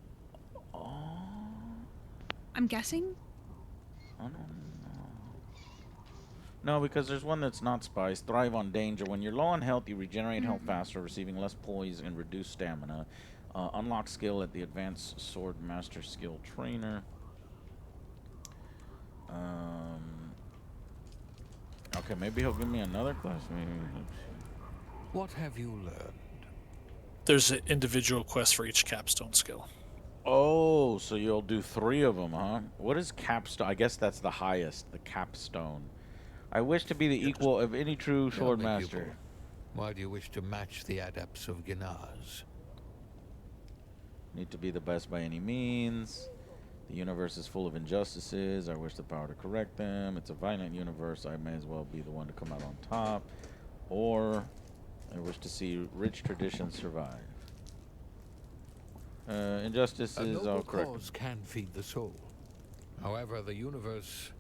I'm guessing? I don't know. No, because there's one that's not spice. Thrive on danger. When you're low on health, you regenerate health faster, receiving less poise and reduced stamina. Unlock skill at the Advanced Sword Master Skill Trainer. Okay, maybe he'll give me another class. Maybe. What have you learned? There's an individual quest for each capstone skill. Oh, so you'll do 3 of them, huh? What is capstone? I guess that's the highest, the capstone. I wish to be the equal of any true Tell sword me, master. pupil, why do you wish to match the adepts of Ginaz? Need to be the best by any means. The universe is full of injustices. I wish the power to correct them. It's a violent universe. I may as well be the one to come out on top. Or I wish to see rich traditions survive. Injustices, A I'll noble correct. cause can feed the soul. However, the universe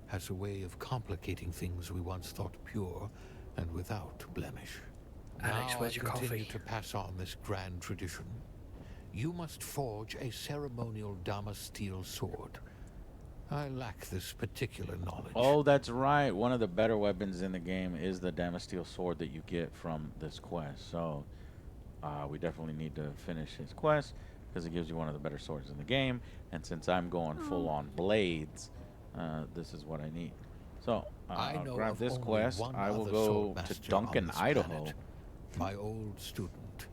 has a way of complicating things we once thought pure and without blemish. Alex, Now where's I your continue coffee? to pass on this grand tradition. You must forge a ceremonial Damasteel sword. I lack this particular knowledge. Oh, that's right. One of the better weapons in the game is the Damasteel sword that you get from this quest. So we definitely need to finish his quest because it gives you one of the better swords in the game. And since I'm going full on blades, this is what I need. So I'll know grab of this only quest. one I will other go sword to master on Duncan, this Idaho. planet, my old student,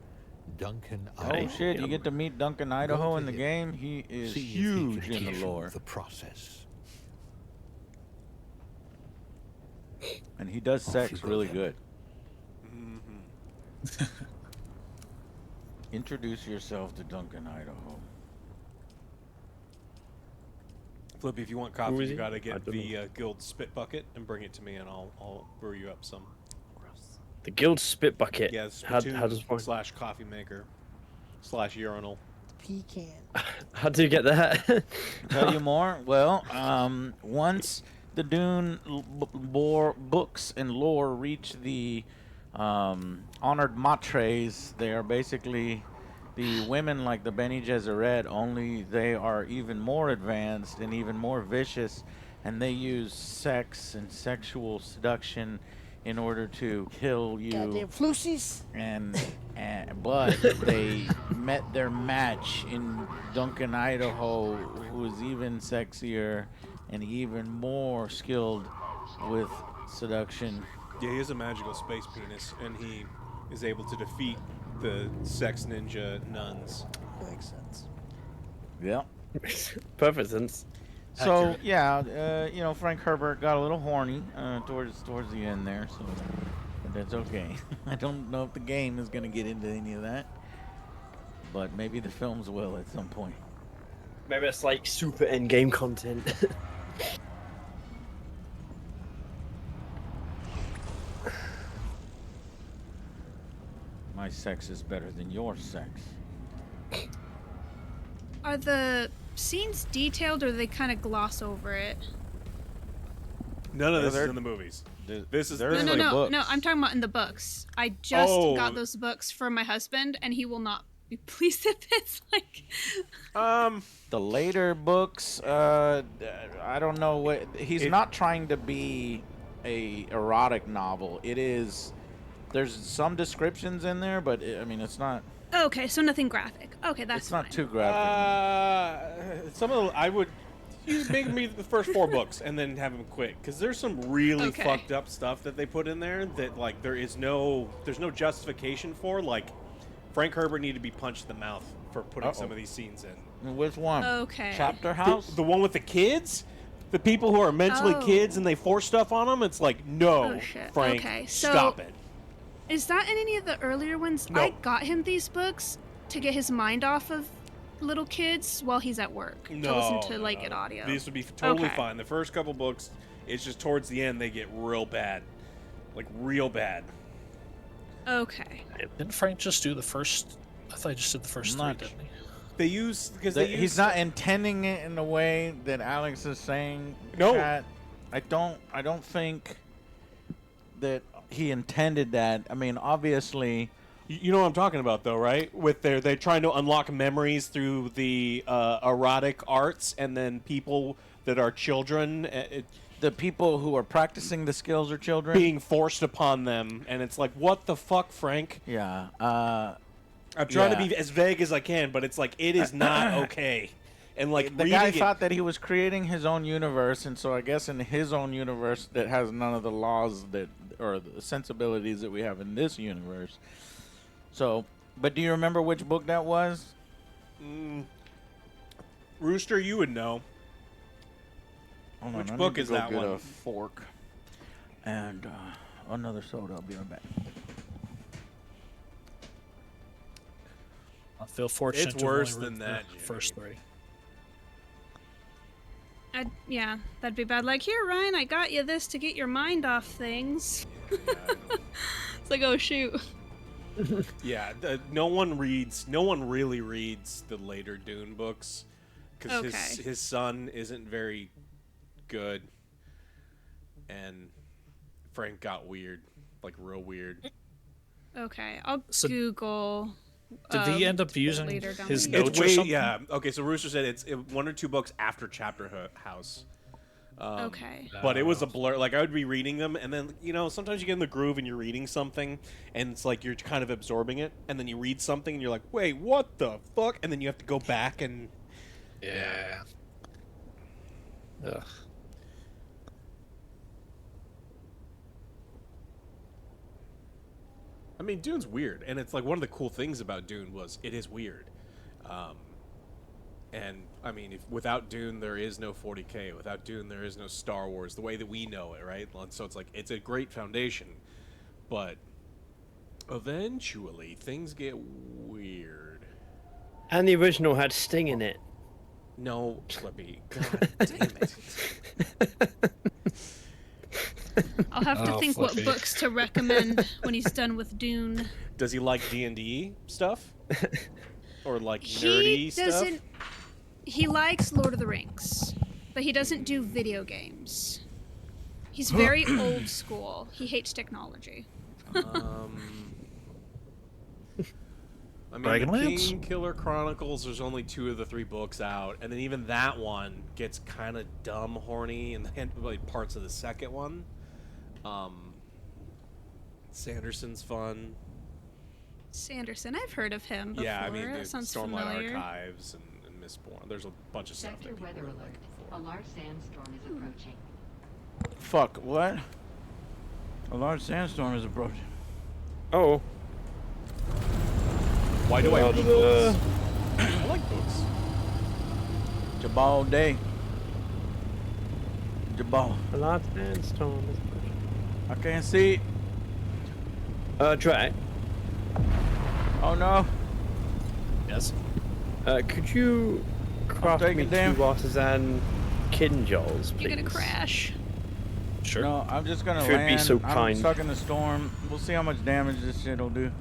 Duncan. Oh shit! You get to meet Duncan Idaho in the game. He is See if he huge can in the teach you lore, the process. and he does sex really good. Introduce yourself to Duncan Idaho. Flippy, if you want Who coffee, is you he? gotta I get don't the guild spit bucket and bring it to me, and I'll brew you up some. The guild spit bucket. Yeah, How spittoon does one? / coffee maker / urinal. Pecan. How do you get that? Tell you more? Well, once the Dune books and lore reach the honored matres, they are basically the women like the Bene Gesserit, only they are even more advanced and even more vicious, and they use sex and sexual seduction in order to kill you. Goddamn floozies. But they met their match in Duncan, Idaho, who is even sexier and even more skilled with seduction. Yeah, he has a magical space penis, and he is able to defeat the sex ninja nuns. Makes sense. Yeah. Perfect sense. So yeah, you know, Frank Herbert got a little horny towards the end there, so but that's okay. I don't know if the game is gonna get into any of that, but maybe the films will at some point. Maybe it's like super end game content. My sex is better than your sex. Are the scenes detailed or they kind of gloss over it? None of this is they're- in the movies. This is No, I'm talking about in the books. I just got those books from my husband, and he will not be pleased if it's like. The later books, I don't know what he's not trying to be a erotic novel. It is. There's some descriptions in there, but I mean, it's not. Okay, so nothing graphic. Okay, that's It's not fine. too graphic. Some of the, I would you make me the first 4 books and then have them quit, because there's some really fucked up stuff that they put in there that like there's no justification for. Like Frank Herbert needed to be punched in the mouth for putting some of these scenes in. Which one? Okay. Chapter House? The one with the kids? The people who are mentally kids and they force stuff on them? It's like, no, Oh, shit. Frank, Okay, so- stop it. Is that in any of the earlier ones? No. I got him these books to get his mind off of little kids while he's at work. No, to listen to no, like no. good audio. These would be totally Okay. fine. The first couple books, it's just towards the end they get real bad. Like, real bad. Okay. Didn't Frank just do the first? I thought he just did the first 3, Not- didn't he? They use, because He's not intending it in the way that Alex is saying. No. Chat. I don't think that he intended that. I mean, obviously. You know what I'm talking about, though, right? With they're trying to unlock memories through the erotic arts, and then people that are children, the people who are practicing the skills are children, being forced upon them, and it's like, what the fuck, Frank? Yeah. I'm trying to be as vague as I can, but it's like it is not okay. And like the guy reading thought that he was creating his own universe, and so I guess in his own universe that has none of the laws that or the sensibilities that we have in this universe. So, but do you remember which book that was? Rooster, you would know. Hold on, Which I book need to is go that get one? A fork and another soda. I'll be right back. I feel fortunate. It's to have worse only than read that, the first 3. Yeah, that'd be bad. Like, here, Ryan, I got you this to get your mind off things. It's like, oh shoot. Yeah, no one really reads the later Dune books because his son isn't very good, and Frank got weird, like real weird. Okay, I'll So- Google. Did he end up using later down his the notes It's or way, something? yeah. Okay, so Rooster said it's 1 or 2 books after Chapter House. Okay. But it was a blur. Like, I would be reading them, and then, sometimes you get in the groove and you're reading something, and it's like you're kind of absorbing it, and then you read something, and you're like, wait, what the fuck? And then you have to go back and... Yeah. Ugh. mean, Dune's weird, and it's like one of the cool things about Dune was it is weird. And I mean, without Dune, there is no 40K. Without Dune, there is no Star Wars, the way that we know it, right? And so it's like it's a great foundation, but eventually things get weird. And the original had Sting in it. No, Flippy. God damn it. I'll have to think Flippy. what books to recommend when he's done with Dune. Does he like D&D stuff? Or like He nerdy stuff? doesn't. He likes Lord of the Rings, but he doesn't do video games. He's very old school. He hates technology. I mean, the Dragonlance? King Killer Chronicles, there's only 2 of the 3 books out, and then even that one gets kind of dumb horny in like parts of the second one. Sanderson's fun. Sanderson, I've heard of him before. Yeah, I mean, the That sounds Stormlight familiar. Archives and Mistborn. There's a bunch of stuff that people Weather really alert. like before. A large sandstorm is approaching. Fuck, what? A large sandstorm is approaching. Oh. Why do I read books? I like books. Jabal day. Jabal. A large sandstorm is approaching. I can't see. Dre. Oh no. Yes. Could you craft me taking 2 damn- artisan kinjals, please? You're gonna crash. Sure. No, I'm just gonna Should be land. so I'm kind. stuck in the storm. We'll see how much damage this shit'll do.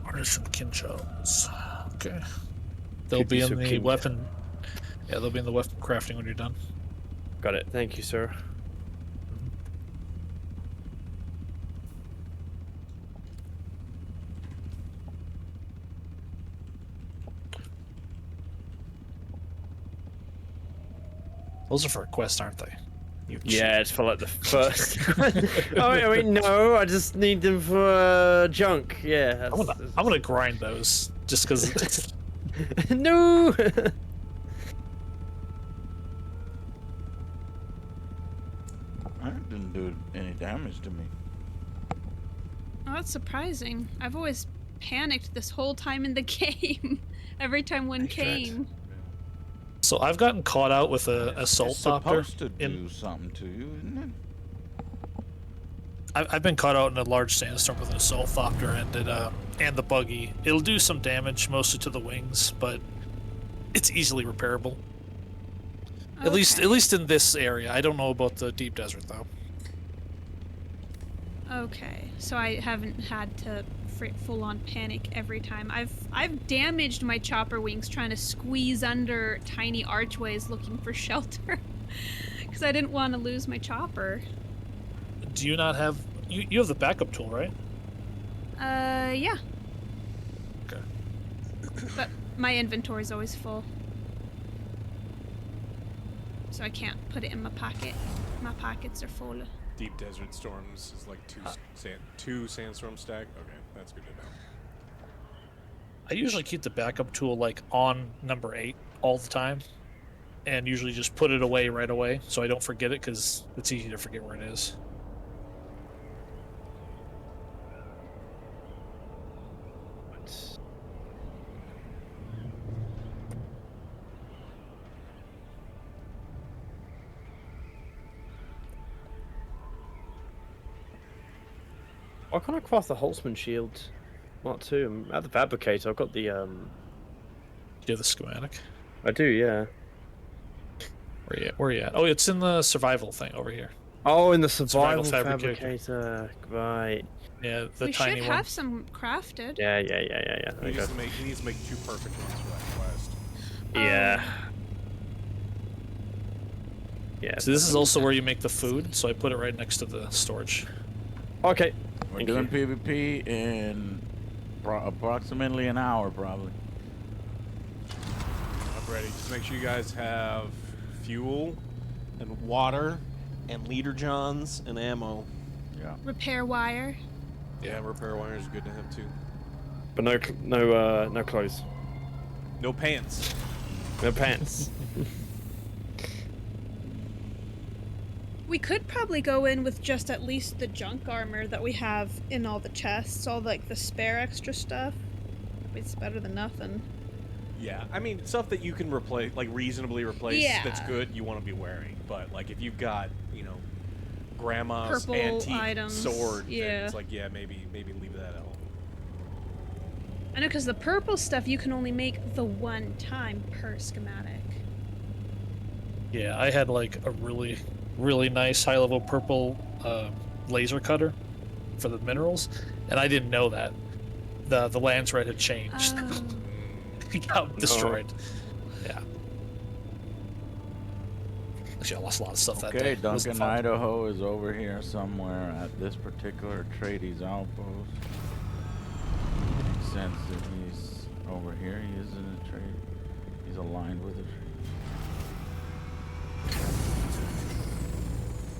Artisan kinjals. Okay. They'll Should be be in so the kinja. weapon. Yeah, they'll be in the weapon crafting when you're done. Got it. Thank you, sir. Those are for a quest, aren't they? You Yeah, it's for like the first. Oh wait, no, I just need them for junk. Yeah. I'm gonna grind those just because. No. That didn't do any damage to me. Oh, that's surprising. I've always panicked this whole time in the game. Every time one came. So I've gotten caught out with a assault It's copter. supposed to do something to you, isn't it? I've been caught out in a large sandstorm with an assault thopter and the buggy. It'll do some damage, mostly to the wings, but it's easily repairable. At least in this area. I don't know about the deep desert though. Okay, so I haven't had to full on panic every time. I've damaged my chopper wings trying to squeeze under tiny archways looking for shelter because I didn't want to lose my chopper. Do you not have you have the backup tool, right? Yeah. Okay. But my inventory's always full. So I can't put it in my pocket. My pockets are full. Deep Desert Storms is like two sandstorm stack. Okay, that's good to know. I usually keep the backup tool like on number 8 all the time, and usually just put it away right away so I don't forget it because it's easy to forget where it is. Why can't I craft the Holtzman shield? What too? I'm at the fabricator. I've got the Do you have the schematic? I do, yeah. Where you at? Oh, it's in the survival thing over here. Oh, in the survival fabricator. fabricator. Right. Yeah, the We tiny should one. have some crafted. Yeah. There He you go. needs to make 2 perfect ones for that quest. Yeah. Yeah. So this is also where you make the food, so I put it right next to the storage. Okay. We're doing PvP in approximately an hour, probably. I'm ready. Just make sure you guys have fuel and water and leader johns and ammo. Yeah. Repair wire. Yeah, repair wire is good to have too. But no clothes. No pants. No pants. We could probably go in with just at least the junk armor that we have in all the chests, all like the spare extra stuff. It's better than nothing. Yeah, I mean, stuff that you can replace, like reasonably replace, that's good, you want to be wearing. But like, if you've got, you know, grandma's Purple antique items, sword, then yeah. it's like, yeah, maybe leave that out. I know, because the purple stuff you can only make the one time per schematic. Yeah, I had like a really, really nice high-level purple laser cutter for the minerals, and I didn't know that the lance rate had changed. He got destroyed. Yeah. Actually, I lost a lot of stuff that day. Okay, It wasn't Duncan, fun. Idaho is over here somewhere at this particular Atreides outpost. Makes sense that he's over here. He is an Atreides. He's aligned with Atreides.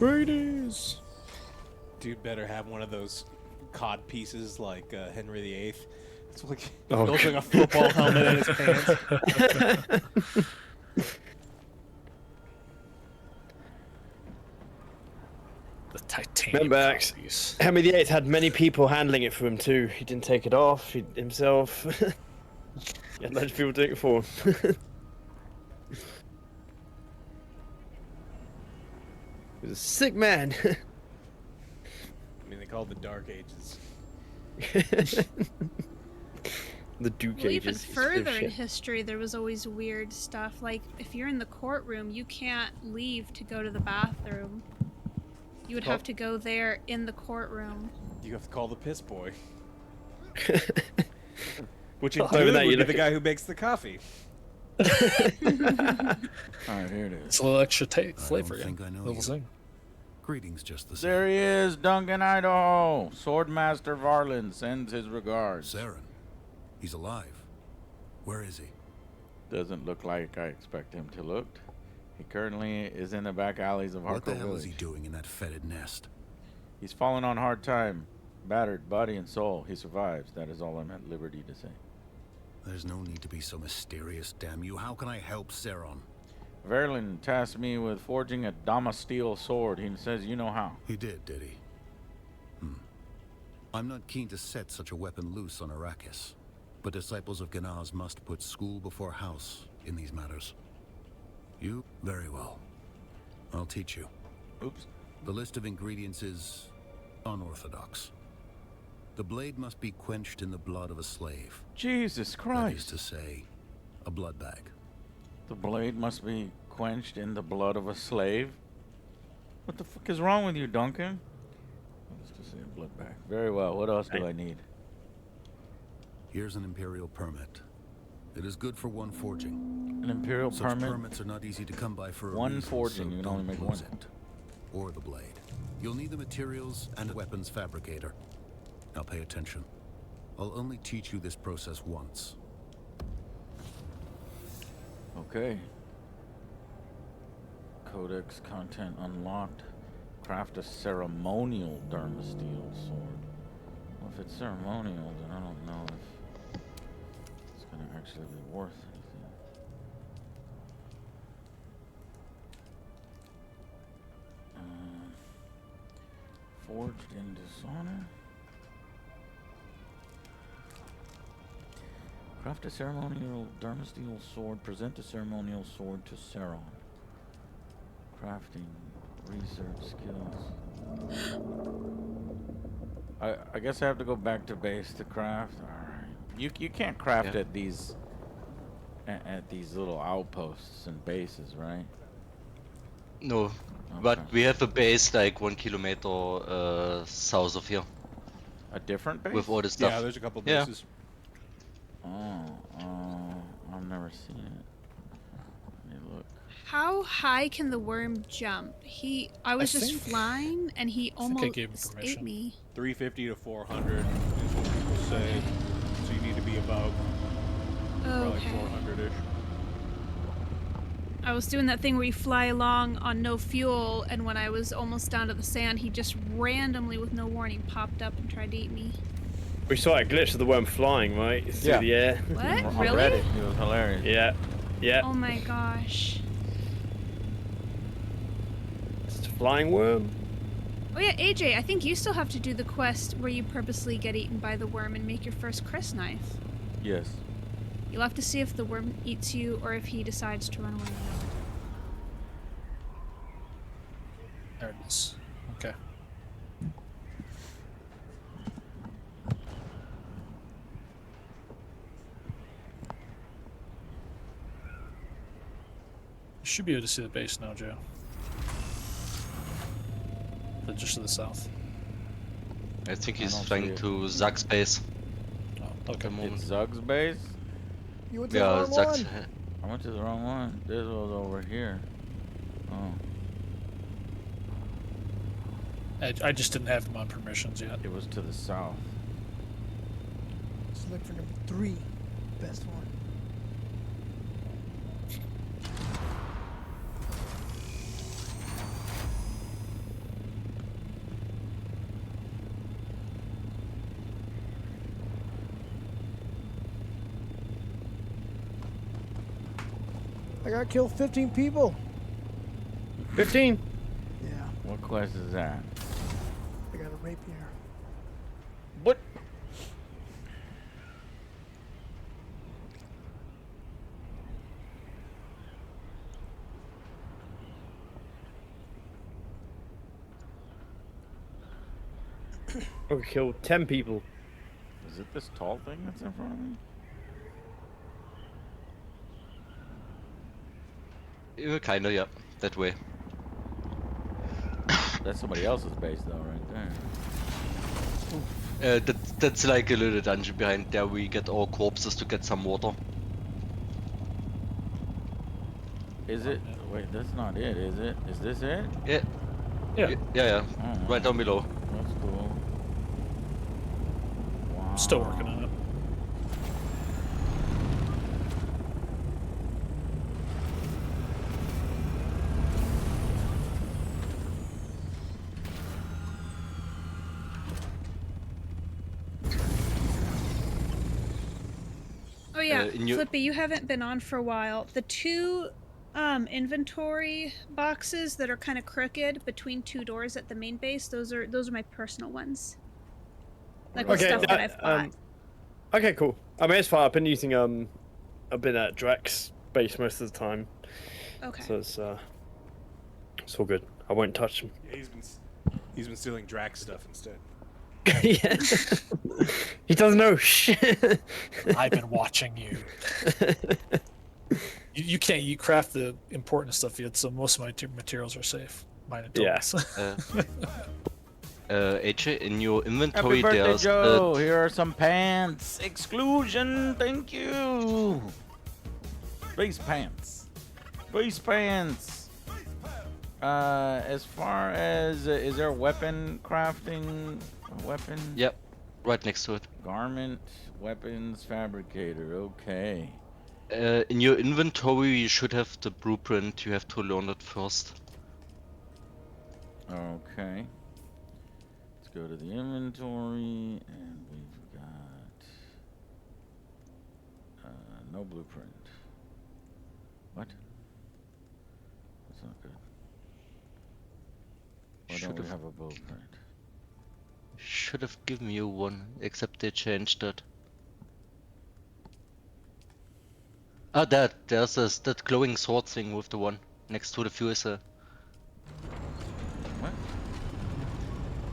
Atreides! Dude better have one of those cod pieces like Henry VIII. It's like, Oh, it looks like a football helmet in his pants. The titanium. Remember, Henry VIII had many people handling it for him too. He didn't take it off himself. He had loads of people doing it for him. He was a sick man. I mean, they call it the Dark Ages. The Duke Well, even Ages. further in history, there was always weird stuff. Like, if you're in the courtroom, you can't leave to go to the bathroom. You would have to go there in the courtroom. You have to call the piss boy. Which in Oh, Dune that, would be the guy who makes the coffee. Alright, here it is. It's a little extra flavor. I don't think I know Little you. thing. Greetings, just the same. There he is, Duncan, Idaho. Swordmaster Varlin sends his regards. Saren. He's alive. Where is he? Doesn't look like I expect him to look. He currently is in the back alleys of What the Harco hell Village. is he doing in that fetid nest? He's fallen on hard time, battered body and soul. He survives. That is all I'm at liberty to say. There's no need to be so mysterious, damn you. How can I help Saren? Verlin tasked me with forging a Damasteel sword. He says you know how. He did he? I'm not keen to set such a weapon loose on Arrakis, but disciples of Ganaz must put school before house in these matters. You? Very well. I'll teach you. Oops. The list of ingredients is unorthodox. The blade must be quenched in the blood of a slave. Jesus That is Christ. to say, a blood bag. The blade must be quenched in the blood of a slave? What the fuck is wrong with you, Duncan? Let's just say a blood bag. Very well. What else do I need? Here's an Imperial permit. It is good for one forging. An Imperial Such permit? permits are not easy to come by for a One reason, forging, so you can only don't make lose one. it. Or the blade. You'll need the materials and a weapons fabricator. Now pay attention. I'll only teach you this process once. Okay. Codex content unlocked. Craft a ceremonial Dermasteel sword. Well, if it's ceremonial, then I don't know if it's gonna actually be worth anything. Forged in dishonor. Craft a ceremonial Dermasteel sword. Present a ceremonial sword to Sauron. Crafting, research skills. I guess I have to go back to base to craft. All right. You can't craft at these little outposts and bases, right? No, but we have a base like 1 kilometer south of here. A different base? With all the stuff. Yeah, there's a couple Yeah. bases. I've never seen it. Let me look. How high can the worm jump? I was just think- flying and he I think I almost gave him ate permission. me. 350 to 400 is what people say. So you need to be above probably Okay. 400-ish. I was doing that thing where you fly along on no fuel, and when I was almost down to the sand, he just randomly, with no warning, popped up and tried to eat me. We saw a glitch of the worm flying, right? Through Yeah. the air. What? I Really? read it. It was hilarious. Yeah. Yeah. Oh my gosh. It's flying worm. Oh yeah, AJ, I think you still have to do the quest where you purposely get eaten by the worm and make your first Chris knife. Yes. You'll have to see if the worm eats you or if he decides to run away. There it is. Okay. You should be able to see the base now, Joe. Just to the south. I think I he's don't see flying it. to Zach's base. Oh, At the moment. It's Zug's base? You went to the Yeah, wrong Zach's. one. I went to the wrong one. This was over here. Oh. I just didn't have him on permissions yet. It was to the south. Let's look for number 3. Best one. I gotta kill 15 people. 15. Yeah, What quest is that? I got a rapier. What? We killed 10 people. Is it this tall thing that's in front of me? Kinda, yeah. That way. That's somebody else's base, though, right there. That's like a little dungeon behind there. We get all corpses to get some water. Is it? Wait, that's not it, is it? Is this it? Yeah. Yeah. Yeah. Oh, Right down below. That's cool. Wow. Still working on it. Oh yeah, in your- Flippy, you haven't been on for a while. The two inventory boxes that are kind of crooked between two doors at the main base, those are my personal ones. Like with stuff that I've bought. Okay, cool. I mean, it's fine. I've been using I've been at Drax base most of the time. Okay. So it's all good. I won't touch them. Yeah, he's been stealing Drax stuff instead. Yeah. He doesn't know shit. I've been watching you. You can't craft the important stuff yet, so most of my materials are safe. Mine and Toby's. AJ, in your Happy inventory birthday, there's Joe! Here are some pants. Exclusion, thank you. Space pants. Space pants. As far as is there a weapon crafting? A weapon? Yep, right next to it. Garment, weapons, fabricator. Okay. In your inventory, you should have the blueprint. You have to learn it first. Okay. Let's go to the inventory, and we've got no blueprint. What? That's not good. Why don't we have a blueprint? Should have given you one, except they changed it. Ah, there's that glowing sword thing with the one next to the fuel cell. What?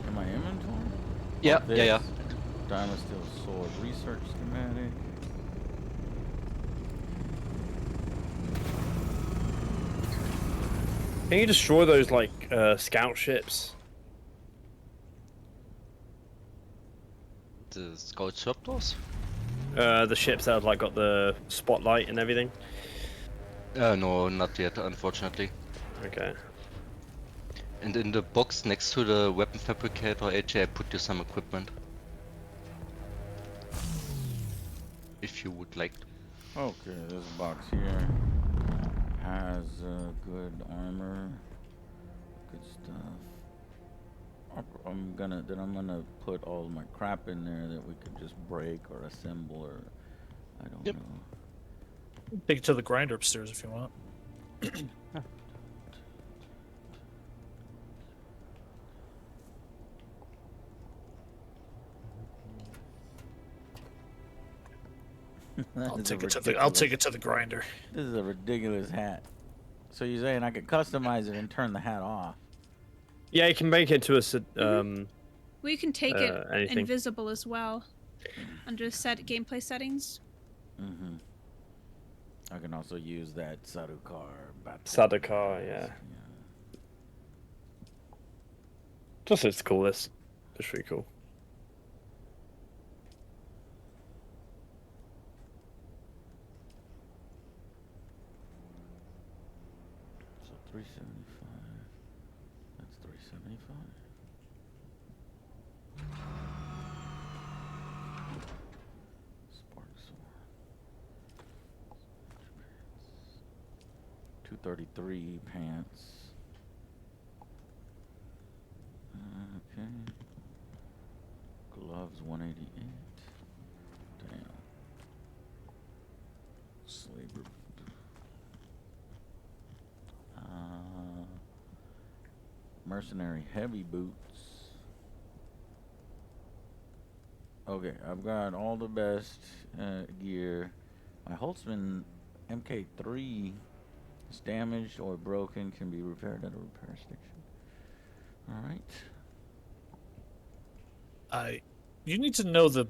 In my inventory? Yeah, Oh, yeah. Diamond steel sword research schematic. Can you destroy those like scout ships? The scout surplus? The ships that have like got the spotlight and everything. No, not yet, unfortunately. Okay. And in the box next to the weapon fabricator, AJ, I put you some equipment. If you would like. Okay, there's a box here. Has good armor, good stuff. I'm gonna put all my crap in there that we could just break or assemble or I don't know. Take it to the grinder upstairs if you want. I'll This is take it to the grinder. This is a ridiculous hat. So you're saying I could customize it and turn the hat off? Yeah, you can make it to a Well, you can take it anything. invisible as well under gameplay settings. Mm-hmm. I can also use that Sarukar battle. Sadakar, yeah. Just it's cool. That's pretty cool. So 375. That's 375. Spark sword. 233 pants. Okay. Gloves 188. Damn. Slaver. Mercenary heavy boots. Okay, I've got all the best gear. My Holtzman MK3 is damaged or broken, can be repaired at a repair station. Alright. You need to know the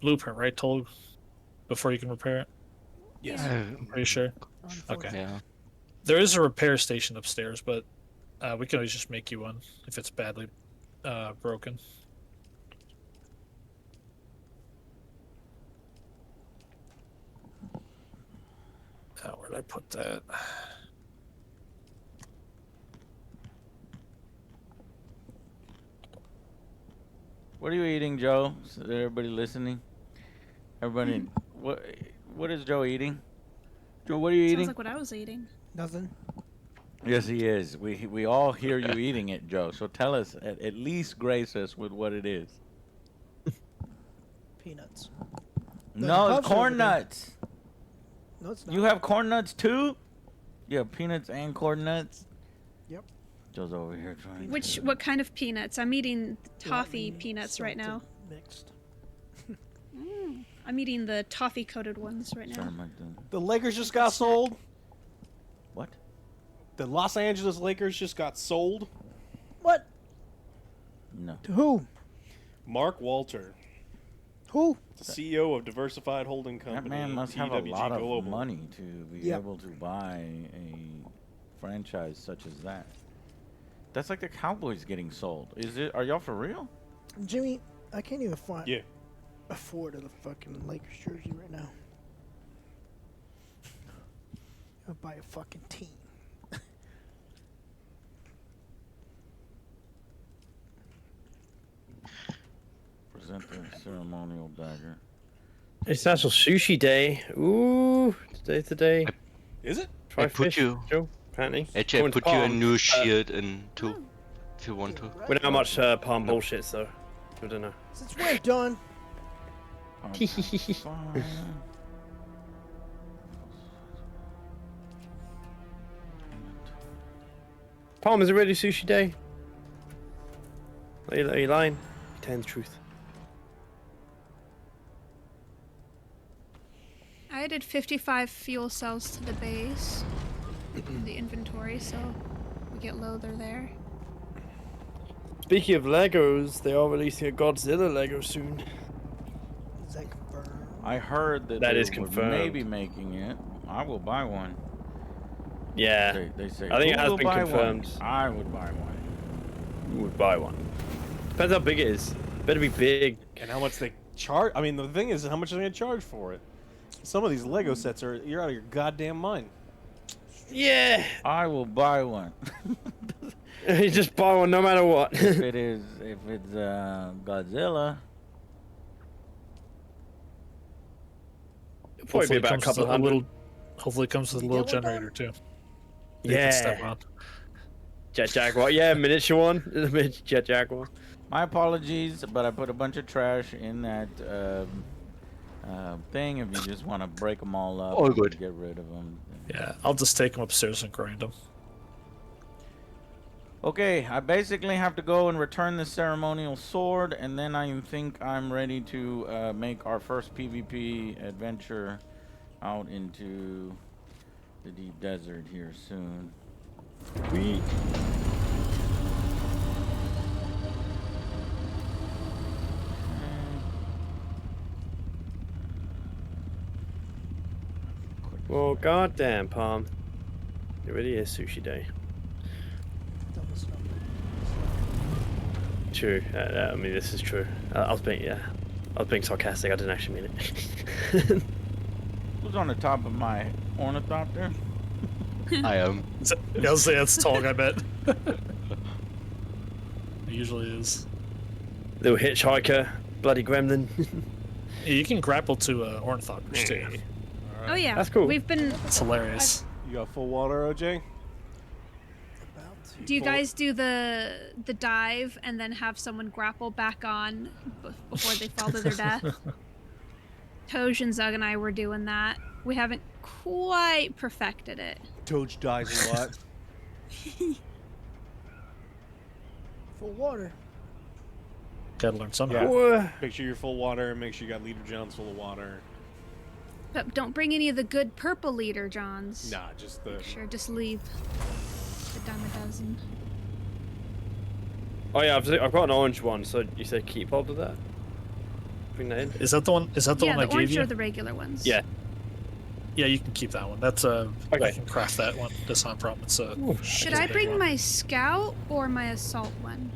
blueprint, right, Told, before you can repair it? Yes. I'm pretty sure. Okay. Yeah. There is a repair station upstairs, but we can always just make you one if it's badly broken. Where did I put that? What are you eating, Joe? Is everybody listening? Everybody, what is Joe eating? Joe, what are you eating? Sounds like what I was eating. Nothing. Yes, he is. We all hear you eating it, Joe. So tell us, at least grace us with what it is. Peanuts. No, it's corn nuts. No, it's not. You have corn nuts too? You have peanuts and corn nuts? Yep. Joe's over here trying. What kind of peanuts? I'm eating toffee Lightning, peanuts right now. salted, Mixed. I'm eating the toffee coated ones right now. The Lakers just got sold. What? The Los Angeles Lakers just got sold. What? No. To who? Mark Walter. Who? The CEO of Diversified Holding Company. That man must have a PWG lot of Global. money to be able to buy a franchise such as that. That's like the Cowboys getting sold. Is it? Are y'all for real? Jimmy, I can't even afford a fucking Lakers jersey right now. I'll buy a fucking team. Present the ceremonial dagger. It's National Sushi Day. Ooh, today's the day. Is it? Try I put fish, you. Joe, apparently. Actually, I Going to put you a Palm. new shield in too, if you want to. With how much palm bullshit, though. I don't know. Since when, Don? Palm, is it really Sushi Day? Are you lying? You're telling the truth. I added 55 fuel cells to the base, the inventory, so we get low, they're there. Speaking of Legos, they are releasing a Godzilla Lego soon. Is that confirmed? I heard that That they is were confirmed. maybe making it. I will buy one. Yeah. They say, I think it "Who has will been buy confirmed. One? I would buy one. You would buy one. Depends how big it is. Better be big. And how much they charge. I mean, the thing is, how much are they going to charge for it? Some of these Lego sets are, you're out of your goddamn mind. Yeah. I will buy one. You just buy one no matter what. if it's Godzilla. It'll probably be about a couple of hundred. Hopefully it comes with a little generator too. They Yeah. can step on. Jet Jaguar. Yeah, miniature one. The miniature Jet Jaguar. My apologies, but I put a bunch of trash in that thing. If you just want to break them all up, All and good. get rid of them. Yeah, I'll just take them upstairs and grind them. Okay, I basically have to go and return the ceremonial sword, and then I think I'm ready to make our first PvP adventure out into the deep desert here soon. We. Well, goddamn, Palm. It really is sushi day. True. I mean, this is true. I was being sarcastic. I didn't actually mean it. Who's on the top of my ornithopter? I am. I'll say that's Tog, I bet. It usually is. Little hitchhiker, bloody gremlin. Yeah, you can grapple to ornithopters too. Oh yeah, that's cool. We've been. It's hilarious. You got full water, OJ? Do you guys do the dive and then have someone grapple back on before they fall to their death? Toj and Zug and I were doing that. We haven't quite perfected it. Toj dies a lot. Full water. Gotta learn somehow. Yeah. Make sure you're full water. Make sure you got leader John's full of water. But don't bring any of the good purple leader Johns. Nah, just the. Sure, just leave. A dime a dozen. Oh yeah, I've got an orange one. So you said keep hold of that. Bring that in. Is that the one? Is that the one I the gave orange you? or the regular ones. Yeah. Yeah, you can keep that one. That's Okay. I can craft that one. That's not a problem. It's Should I bring my scout or my assault one?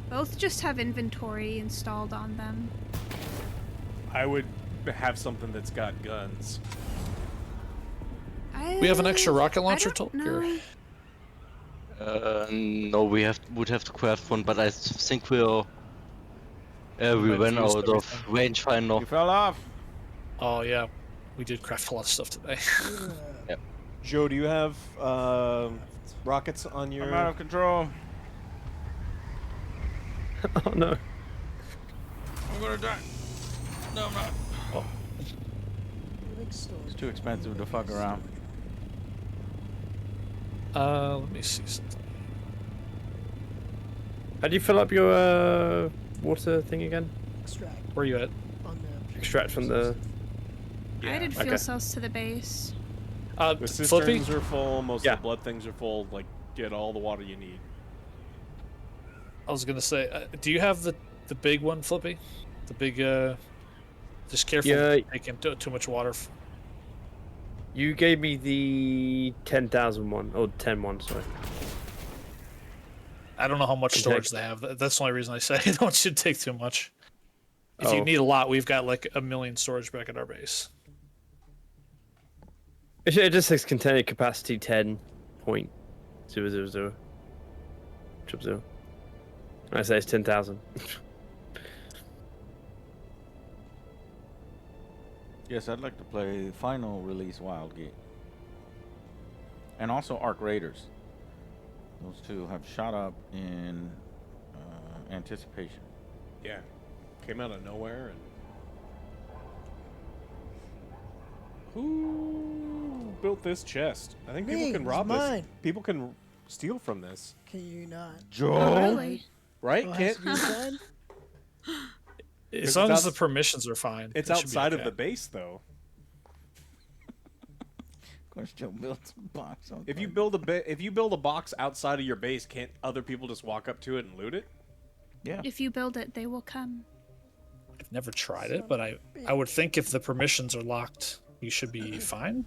Both just have inventory installed on them. I would have something that's got guns. We have an extra rocket launcher, No. No, would have to craft one, but I think we ran out of rangefinder. You fell off. Oh yeah, we did craft a lot of stuff today. Yep. Joe, do you have rockets on your? I'm out of control. Oh no. I'm gonna die. No, I'm not. Oh. It's too expensive to fuck around. Let me see something. How do you fill up your water thing again? Extract. Where are you at? On the Extract from the. I added fuel cells to the base. The Flippy? cisterns are full. Most of the blood things are full. Like, get all the water you need. I was gonna say, do you have the big one, Flippy? The big just careful taking too much water. You gave me the 10,000 one, or 10 one, sorry. I don't know how much storage they have. That's the only reason I say it. Don't should take too much. If you Oh. need a lot, we've got like 1 million storage back at our base. It just says container capacity 10.000. I say it's 10,000. Yes, I'd like to play final release Wildgate. And also Arc Raiders. Those two have shot up in anticipation. Yeah, came out of nowhere and. Who built this chest? I think Me, people can it's rob mine. this. People can steal from this. Can you not? Joe? Oh, really? Right? Oh, it Can't. has to be done? As long as the permissions are fine. It's it should be outside of okay. the base, though. Of course, Joe built a box. If you build a box outside of your base, can't other people just walk up to it and loot it? Yeah. If you build it, they will come. I've never tried it, but I would think if the permissions are locked, you should be fine.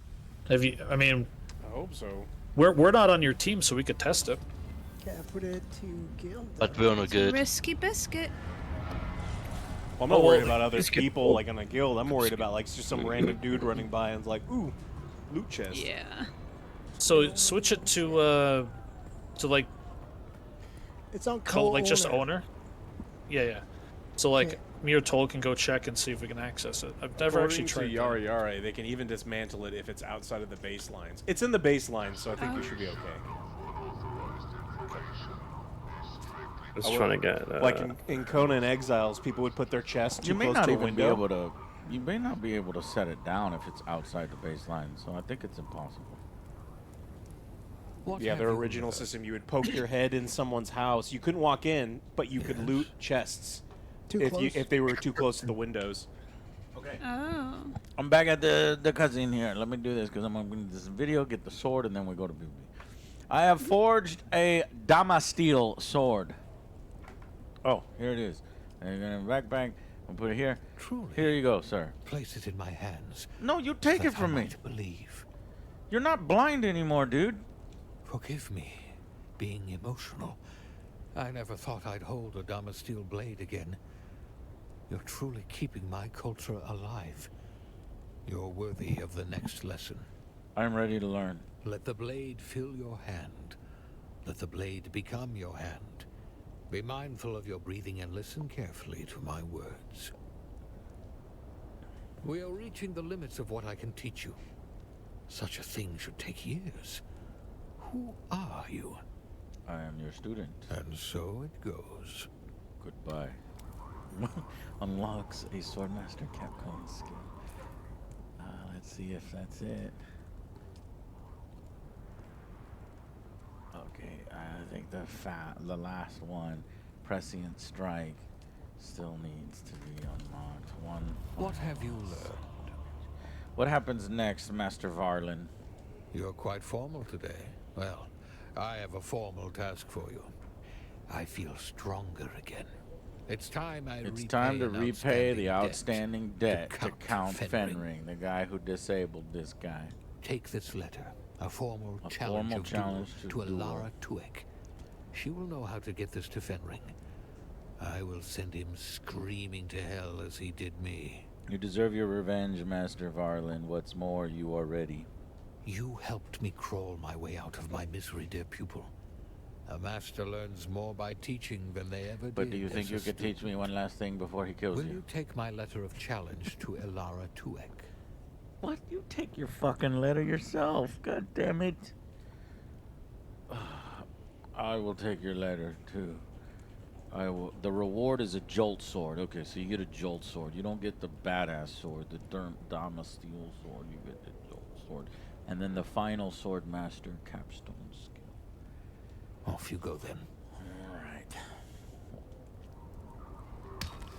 Have you? I mean, I hope so. we're not on your team, so we could test it. Can't put it to guild. But we're not good. Risky biscuit. Well, I'm not Oh, worried well, about other this could- people like in a guild. I'm worried about like just some random dude running by and's like, ooh, loot chest. Yeah. So switch it to like It's on like just co-owner. owner. Yeah. So like me or Toll can go check and see if we can access it. I've never actually According tried to that. Yara Yara, they can even dismantle it if it's outside of the baselines. It's in the baselines, so I think you should be okay. I was trying to get. Like in Conan Exiles, people would put their chest too You may close not to a even be window. able to. You may not be able to set it down if it's outside the baseline. So I think it's impossible. What Yeah, have their you original learned? system, you would poke your head in someone's house. You couldn't walk in, but you could loot chests if they were too close to the windows. Okay. Oh. I'm back at the cutscene here. Let me do this because I'm going to do this video, get the sword, and then we go to PvP. I have forged a Damasteel sword. Oh, here it is. And you're going to backpack and put it here. Truly. Here you go, sir. Place it in my hands. No, you take it that from I me. might believe. You're not blind anymore, dude. Forgive me, being emotional. I never thought I'd hold a Damasteel blade again. You're truly keeping my culture alive. You're worthy of the next lesson. I'm ready to learn. Let the blade fill your hand. Let the blade become your hand. Be mindful of your breathing and listen carefully to my words. We are reaching the limits of what I can teach you. Such a thing should take years. Who are you? I am your student. And so it goes. Goodbye. Unlocks a Swordmaster Capcom skill. Let's see if that's it. Okay, I think the last one, Prescient Strike, still needs to be unlocked. What have you learned? What happens next, Master Varlin? You're quite formal today. Well, I have a formal task for you. I feel stronger again. It's time It's time to repay the outstanding debt to Count Fenring, the guy who disabled this guy. Take this letter, a formal challenge to Alara Tuek. She will know how to get this to Fenring. I will send him screaming to hell as he did me. You deserve your revenge, Master Varlin. What's more, you are ready. You helped me crawl my way out of my misery, dear pupil. A master learns more by teaching than they ever did. But do you think you could teach me one last thing before he kills Will you? you take my letter of challenge to Alara Tuek? What? You take your fucking letter yourself. God damn it. I will take your letter too. I will. The reward is a jolt sword. Okay, so you get a jolt sword. You don't get the badass sword, the Damasteel sword. You get the jolt sword. And then the final sword master capstone skill. Off you go then. Alright.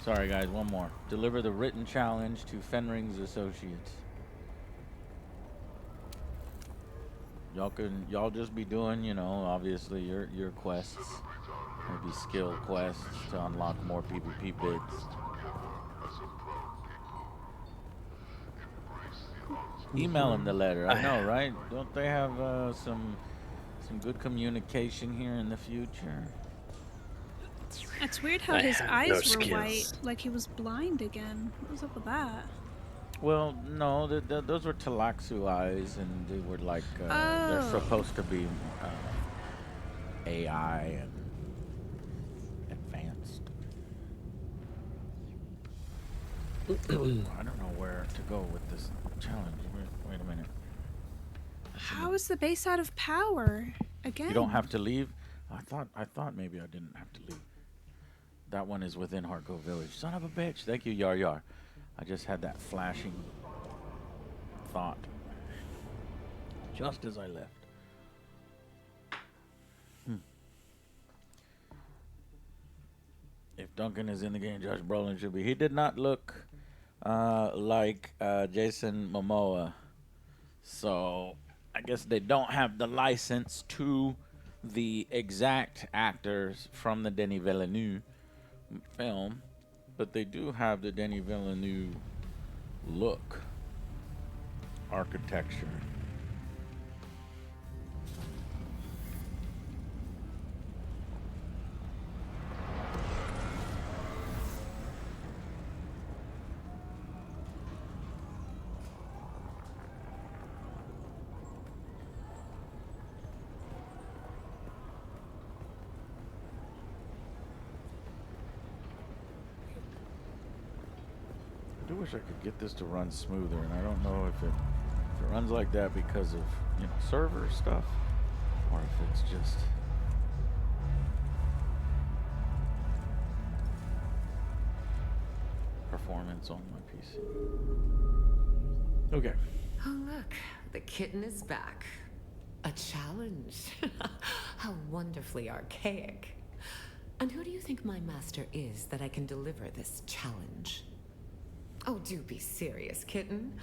Sorry guys, one more. Deliver the written challenge to Fenring's associates. Y'all just be doing, you know, obviously your quests. Maybe skill quests to unlock more PvP bids. Email him the letter. I know, right? Don't they have some good communication here in the future? It's weird how his eyes were white, like he was blind again. What was up with that? Well, no, those were Talaxu eyes, and they were like they're supposed to be AI and advanced. I don't know where to go with this challenge. Wait a minute. How is the base out of power again? You don't have to leave. I thought maybe I didn't have to leave. That one is within Harko Village. Son of a bitch. Thank you, Yar Yar. I just had that flashing thought just as I left. If Duncan is in the game, Josh Brolin should be. He did not look like Jason Momoa. So I guess they don't have the license to the exact actors from the Denis Villeneuve film, but they do have the Denis Villeneuve look, architecture. I wish I could get this to run smoother, and I don't know if it runs like that because of, you know, server stuff, or if it's just performance on my PC. Okay. Oh look, the kitten is back. A challenge? How wonderfully archaic. And who do you think my master is that I can deliver this challenge? Oh, do be serious, kitten.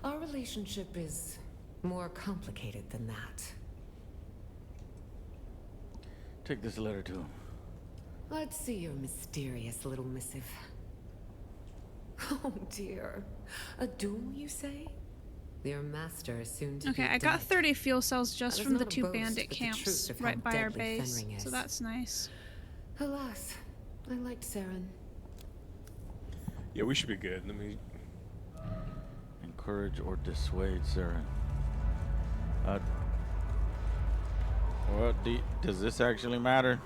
Our relationship is more complicated than that. Take this letter to him. Let's see your mysterious little missive. Oh dear. A duel, you say? Your master is soon to be Okay, I got dead. 30 fuel cells just That is from the not a 2 boast, bandit but the camps truth of how right by our deadly base, Fenring so is. that's nice. Alas, I liked Saren. Yeah, we should be good. Let me. Encourage or dissuade Saren. Well, does this actually matter?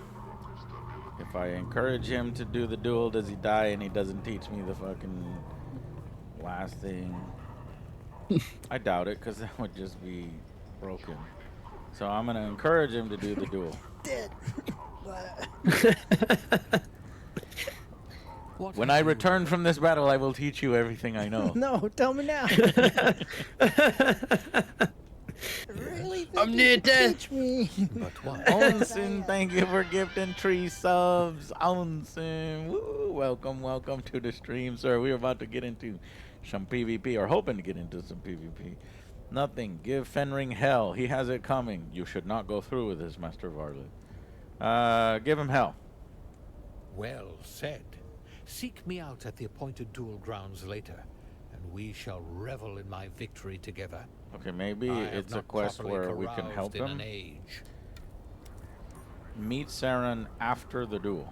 If I encourage him to do the duel, does he die and he doesn't teach me the fucking last thing? I doubt it, because that would just be broken. So I'm going to encourage him to do the duel. Dead. When I return from this battle, I will teach you everything I know. No, tell me now. Really? I'm near death. Teach me. But what? Onsen, thank you for gifting 3 subs. Onsen, woo, welcome to the stream, sir. We're about to get into some PvP, or hoping to get into some PvP. Nothing. Give Fenring hell. He has it coming. You should not go through with this, Master Varlet. Give him hell. Well said. Seek me out at the appointed duel grounds later, and we shall revel in my victory together. Okay, maybe I have it's a not quest properly where we can help caroused in him. an age. Meet Saren after the duel.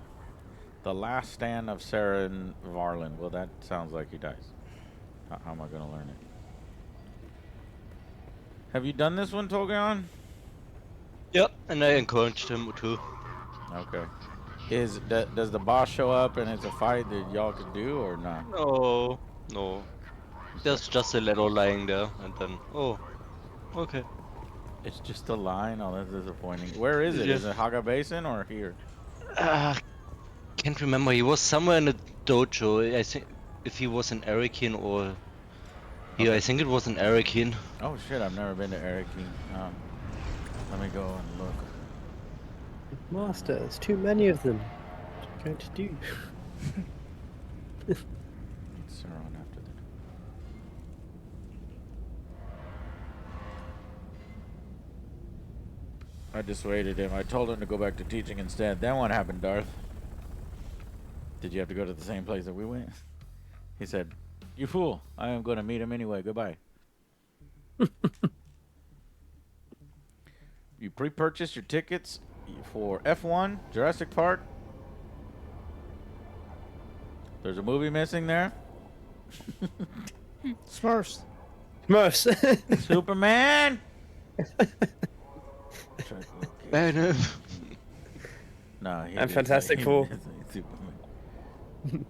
The last stand of Saren Varlin. Well, that sounds like he dies. How am I going to learn it? Have you done this one, Togeon? Yep, and I encouraged him too. Okay. Does the boss show up and it's a fight that y'all can do or not? No. There's just a letter lying there, and then, oh, okay. It's just a line? Oh, that's disappointing. Where is it? Yeah. Is it Haga Basin or here? Can't remember. He was somewhere in the dojo. I think if he was in Arakin or here, I think it was in Arakin. Oh shit, I've never been to Arakin. Let me go and look. Master, there's too many of them. What are you going to do? Sauron after the I dissuaded him. I told him to go back to teaching instead. Then what happened, Darth? Did you have to go to the same place that we went? He said, "You fool. I am going to meet him anyway. Goodbye." You pre-purchased your tickets for F1, Jurassic Park. There's a movie missing there. Smurfs. Smurfs. Superman. No, he And Fantastic Four. Superman.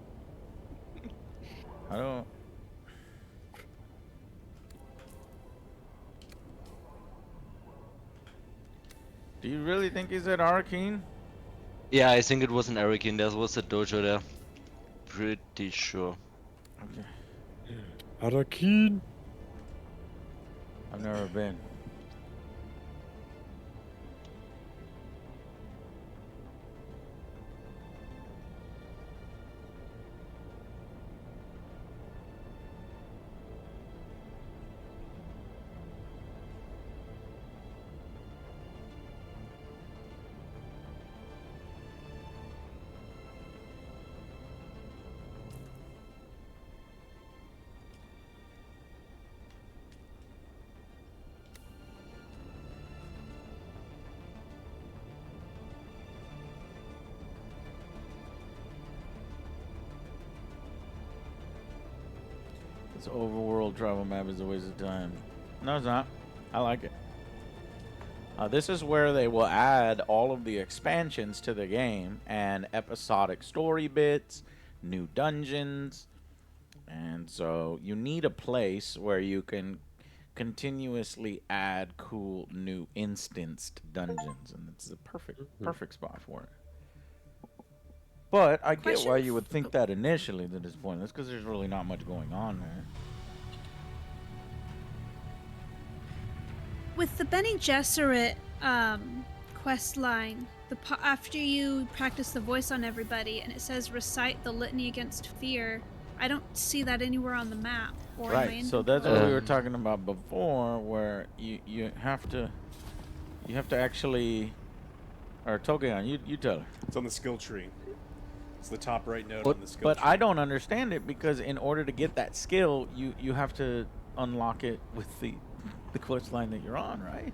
I don't. Do you really think he's at Arkeen? Yeah, I think it was in Arakin. There was a dojo there. Pretty sure. Okay. Arakin. I've never been. This overworld travel map is a waste of time. No, it's not. I like it. This is where they will add all of the expansions to the game and episodic story bits, new dungeons. And so you need a place where you can continuously add cool new instanced dungeons. And it's the perfect spot for it. But I get why you would think that initially at this point. That's because there's really not much going on there. With the Bene Gesserit quest line, after you practice the voice on everybody and it says recite the litany against fear, I don't see that anywhere on the map or in my Right. So that's what inventory. we were talking about before, where you have to actually. Or Togeon, you tell her. It's on the skill tree. It's the top right node But, on the skill but tree. I don't understand it because in order to get that skill, you have to unlock it with the quest line that you're on, right?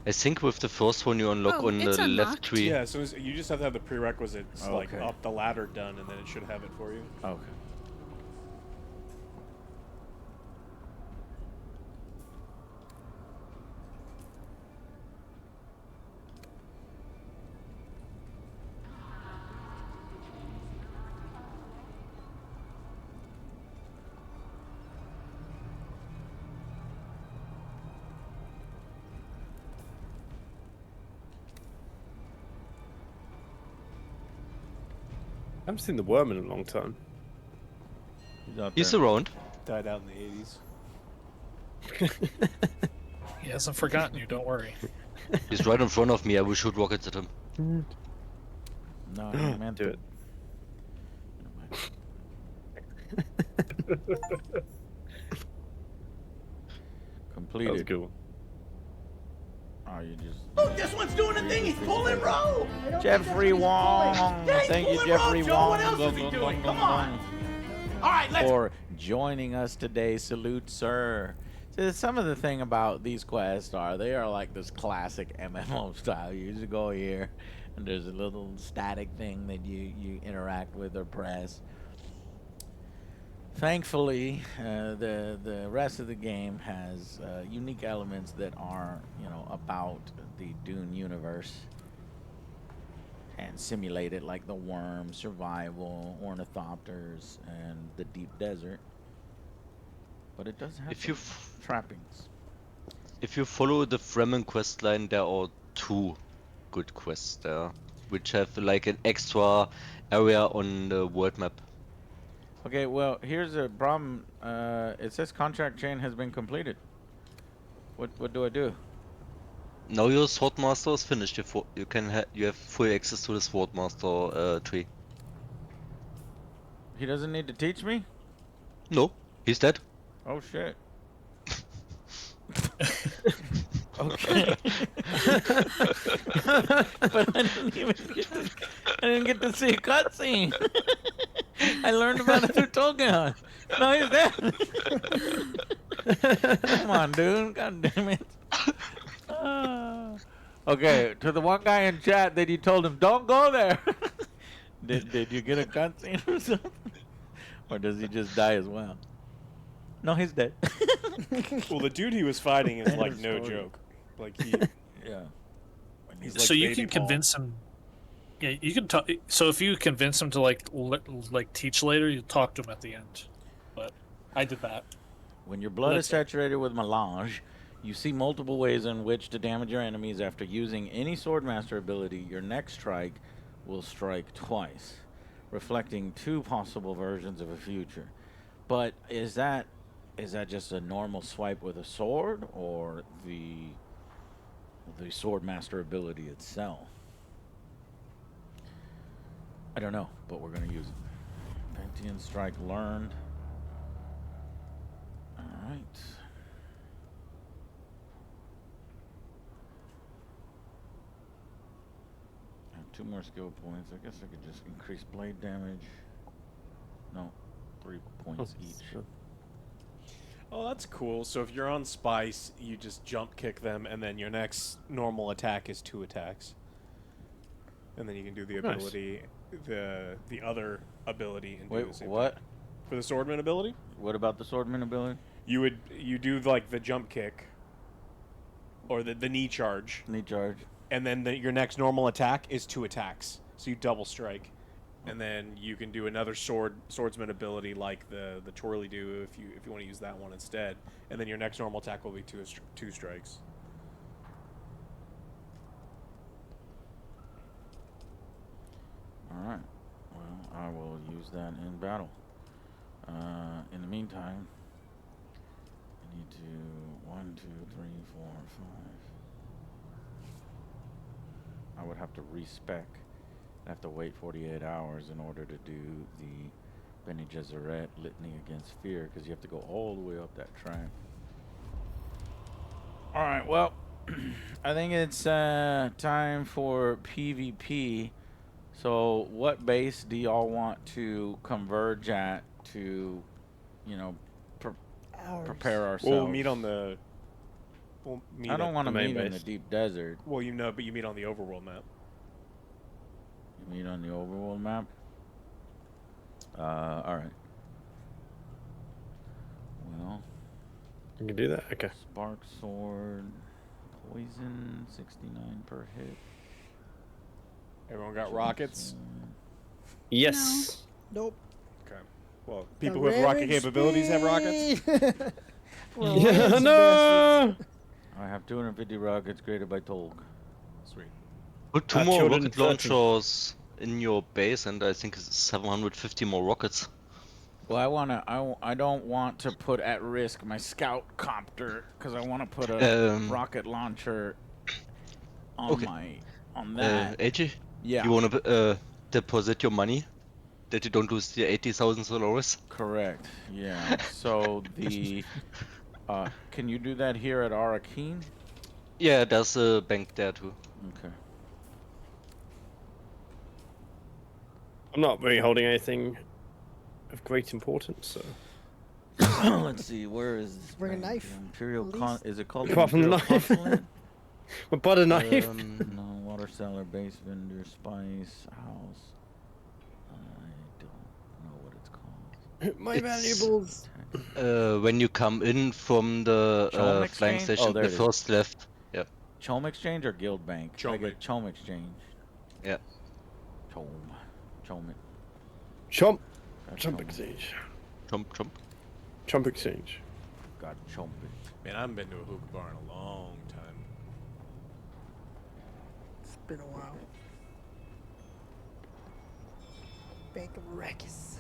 I think with the first one you unlock on the left tree. Yeah, so you just have to have the prerequisites like Okay. up the ladder done, and then it should have it for you. Okay. I haven't seen the worm in a long time. He's around. Died out in the 80s. He hasn't forgotten you, don't worry. He's right in front of me. I will shoot rockets at him. No, I meant do it. Completed. That was a good one. Oh, you just. Look, this one's doing a thing. He's pulling rope. Jeffrey Wong. Yeah, he's Thank you, pulling Jeffrey rope, Joe. Wong. What else is he doing? Come on. All right, let's. For joining us today. Salute, sir. So some of the thing about these quests they are like this classic MMO style. You just go here, and there's a little static thing that you interact with or press. Thankfully, the rest of the game has unique elements that are about the Dune universe and simulate it, like the worm, survival, ornithopters, and the deep desert. But it does have some trappings. If you follow the Fremen quest line, there are 2 good quests there, which have like an extra area on the world map. Okay, well, here's a problem. It says contract chain has been completed. What do I do? Now your Swordmaster is finished. You have full access to the Swordmaster tree. He doesn't need to teach me? No, he's dead. Oh shit. Okay. But I didn't get to see a cutscene. I learned about it through Togeon. No, he's dead. Come on, dude. God damn it. Okay, to the one guy in chat that you told him, don't go there. Did you get a cutscene or something? Or does he just die as well? No, he's dead. Well, the dude he was fighting is like no joke. Like he. Yeah. He's like So you Baby can Paul. convince him. Yeah, you can talk. So if you convince him to like teach later, you talk to him at the end. But I did that. When your blood is saturated with melange, you see multiple ways in which to damage your enemies. After using any Swordmaster ability, your next strike will strike twice, reflecting 2 possible versions of a future. But is that just a normal swipe with a sword, or the Swordmaster ability itself? I don't know, but we're gonna use it. Pantheon strike learned. All right. I have 2 more skill points. I guess I could just increase blade damage. No, 3 points each. Oh, that's cool. So if you're on Spice, you just jump kick them, and then your next normal attack is 2 attacks. And then you can do the ability, the other ability, and do the same what? thing. For the Swordman ability? What about the Swordman ability? You do like the jump kick, or the knee charge. Knee charge. And then your next normal attack is 2 attacks, so you double strike. And then you can do another swordsman ability like the twirly do if you want to use that one instead. And then your next normal attack will be 2 strikes. All right. Well, I will use that in battle. In the meantime, I need to 1, 2, 3, 4, 5. I would have to respec. I have to wait 48 hours in order to do the Bene Gesserit Litany Against Fear, because you have to go all the way up that track. Alright, well, I think it's time for PvP. So what base do y'all want to converge at to, you know, prepare ourselves? We'll meet on the... I don't want to meet in the deep desert. Well, you know, but you meet on the overworld map. You meet on the overworld map? Alright. Well... You can do that? Okay. Spark Sword... Poison, 69 per hit. Everyone got rockets? Yes. Nope. Okay. Well, people who have rocket capabilities have rockets? Yeah, no! I have 250 rockets created by Tolg. Sweet. Put 2 more rocket launchers in your base, and I think it's 750 more rockets. Well, I don't want to put at risk my scout copter, because I want to put a rocket launcher on that. AJ? Yeah. You want to deposit your money, that you don't lose the 80,000 Solaris? Correct. Yeah. So the can you do that here at Arakeen? Yeah, there's a bank there too. Okay. I'm not really holding anything of great importance, so. Let's see, where is this? Bring a knife. Imperial is it called Apart from the Imperial knife. Consulate? What about a knife? No, water cellar, base vendor, spice, house. I don't know what it's called. My valuables. When you come in from the flying station, the first left. Yeah. Chom Exchange or Guild Bank? Chom. I get Chom Exchange. Yeah. Chom. Chom it. Chomp. Chomp Exchange. Chomp, chomp. Chomp Exchange. Got Chomp it. Man, I haven't been to a hookah bar in a long time. It's been a while. Bank of Arrakis.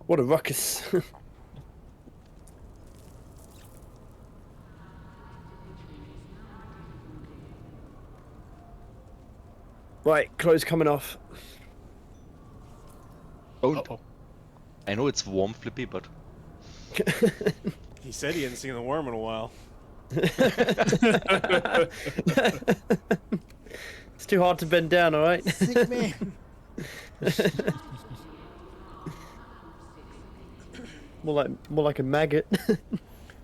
What a ruckus. Right, clothes coming off. Oh. I know it's warm, Flippy, but... He said he hadn't seen the worm in a while. It's too hard to bend down, alright? Sick man. More like a maggot.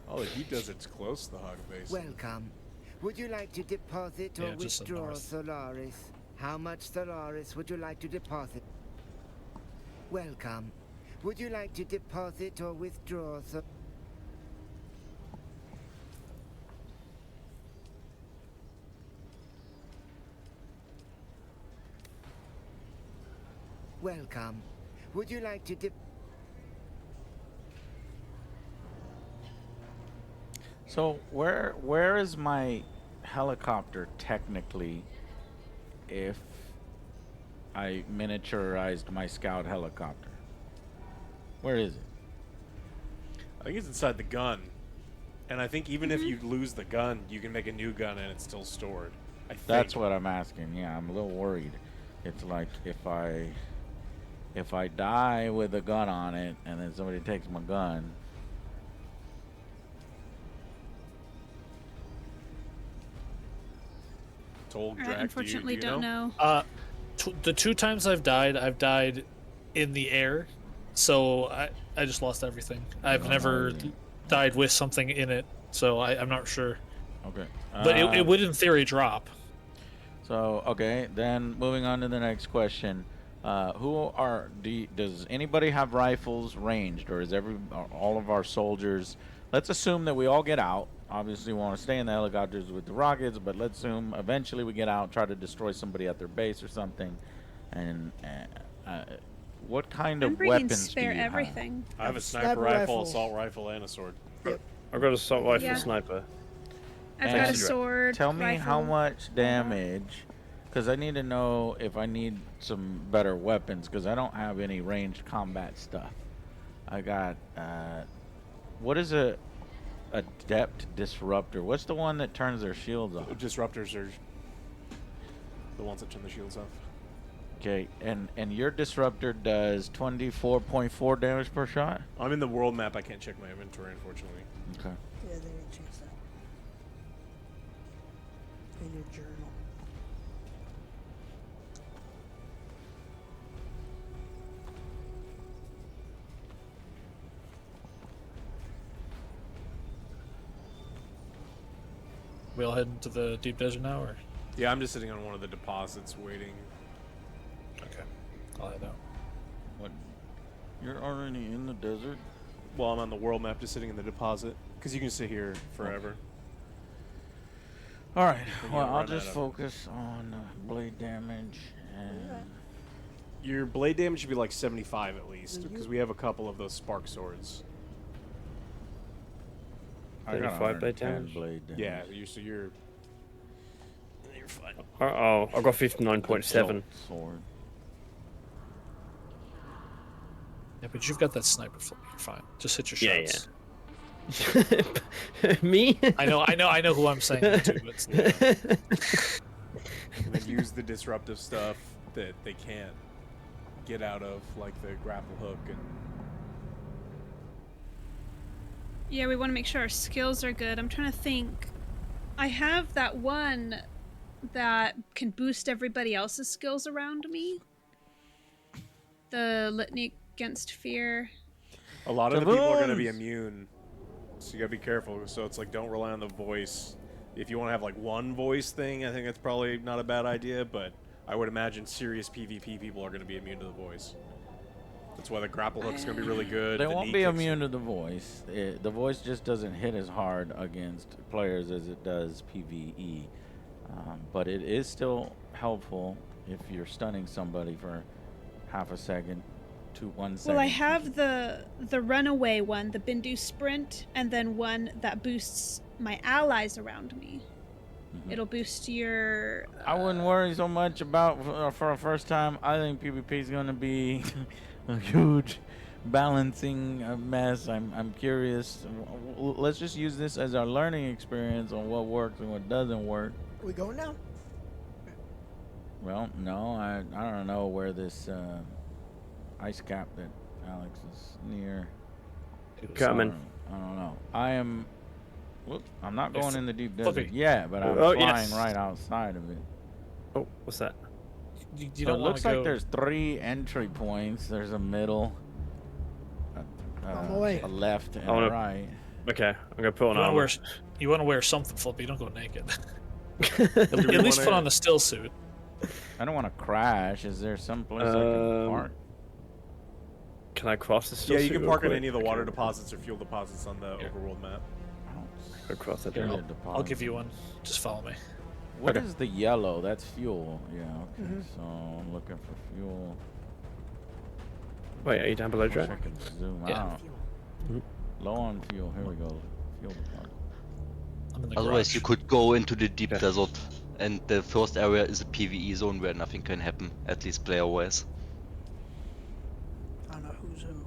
All the heat does it's close to the hog base. Welcome. Would you like to deposit or withdraw Solaris? How much Solaris would you like to deposit? Welcome. Would you like to deposit or withdraw Welcome. Would you like to So where is my helicopter technically if I miniaturized my scout helicopter? Where is it? I think it's inside the gun. And I think even if you lose the gun, you can make a new gun and it's still stored. I think. That's what I'm asking. Yeah, I'm a little worried. It's like if I die with a gun on it and then somebody takes my gun. Unfortunately, don't know. The 2 times I've died in the air, so I just lost everything. I've never died with something in it, so I'm not sure. Okay. But it would, in theory, drop. So, okay, then moving on to the next question. Does anybody have rifles ranged, or is all of our soldiers... Let's assume that we all get out. Obviously, we want to stay in the helicopters with the rockets, but let's assume eventually we get out, try to destroy somebody at their base or something. And what kind of weapons do you everything. have? I have a sniper rifle, assault rifle, and a sword. Yep. I've got an assault rifle, Yeah. sniper. I've got a sword. Tell me rifle. how much damage, because I need to know if I need some better weapons, because I don't have any ranged combat stuff. I got, what is a adept disruptor. What's the one that turns their shields off? Disruptors are the ones that turn the shields off. Okay, and your disruptor does 24.4 damage per shot? I'm in the world map. I can't check my inventory, unfortunately. Okay. Yeah, they didn't change that. In your journal. We all head into the deep desert now, or? Yeah, I'm just sitting on one of the deposits waiting. Okay, I'll head out. What? You're already in the desert? Well, I'm on the world map, just sitting in the deposit, because you can sit here forever. All right. Well, I'll just focus on blade damage and. Your blade damage should be like 75 at least, because we have a couple of those spark swords. I got 35 blade 110 damage. blade damage. Yeah, you're fine. Oh, I got 59.7. Sword. Yeah, but you've got that sniper flip. You're fine. Just hit your shots. Me? I know who I'm saying that to, but And then use the disruptive stuff that they can't get out of, like the grapple hook and. Yeah, we want to make sure our skills are good. I'm trying to think. I have that one that can boost everybody else's skills around me. The Litany Against Fear. A lot of the people are going to be immune, so you got to be careful. So it's like, don't rely on the voice. If you want to have like one voice thing, I think that's probably not a bad idea, but I would imagine serious PvP people are going to be immune to the voice. That's why the grapple hook's going to be really good. They won't be immune to the voice. The voice just doesn't hit as hard against players as it does PvE. But it is still helpful if you're stunning somebody for half a second to 1 second. Well, I have the runaway one, the Bindu Sprint, and then one that boosts my allies around me. It'll boost your... I wouldn't worry so much about for a first time. I think PvP is going to be a huge balancing mess. I'm curious. Let's just use this as our learning experience on what works and what doesn't work. We going now? Well, no, I don't know where this ice cap that Alex is near. Coming. So, I don't know. I am. Whoops, I'm not going in the deep desert Flippy. yet, but I'm flying right outside of it. Oh, what's that? You So don't it looks wanna like go... there's 3 entry points. There's a middle, On the way. a left, and wanna- a right. Okay, I'm gonna put on You want to wear something, Flippy. Don't go naked. At At least put on a still suit. I don't want to crash. Is there some place I can park? Can I cross the still Yeah, you suit can real park on quick? any of the water deposits or fuel deposits on the overworld map. Go cross that Here, down. I'll give you one. Just follow me. What is the yellow? That's fuel. Yeah, okay. Mhm. So I'm looking for fuel. Wait, are you down below, Wish I Jack? could zoom Yeah. out. Low on fuel. Here we go. Fuel deposit. I'm in the Otherwise, garage. you could go into the deep desert, and the first area is a PvE zone where nothing can happen, at least player-wise. I don't know who's who.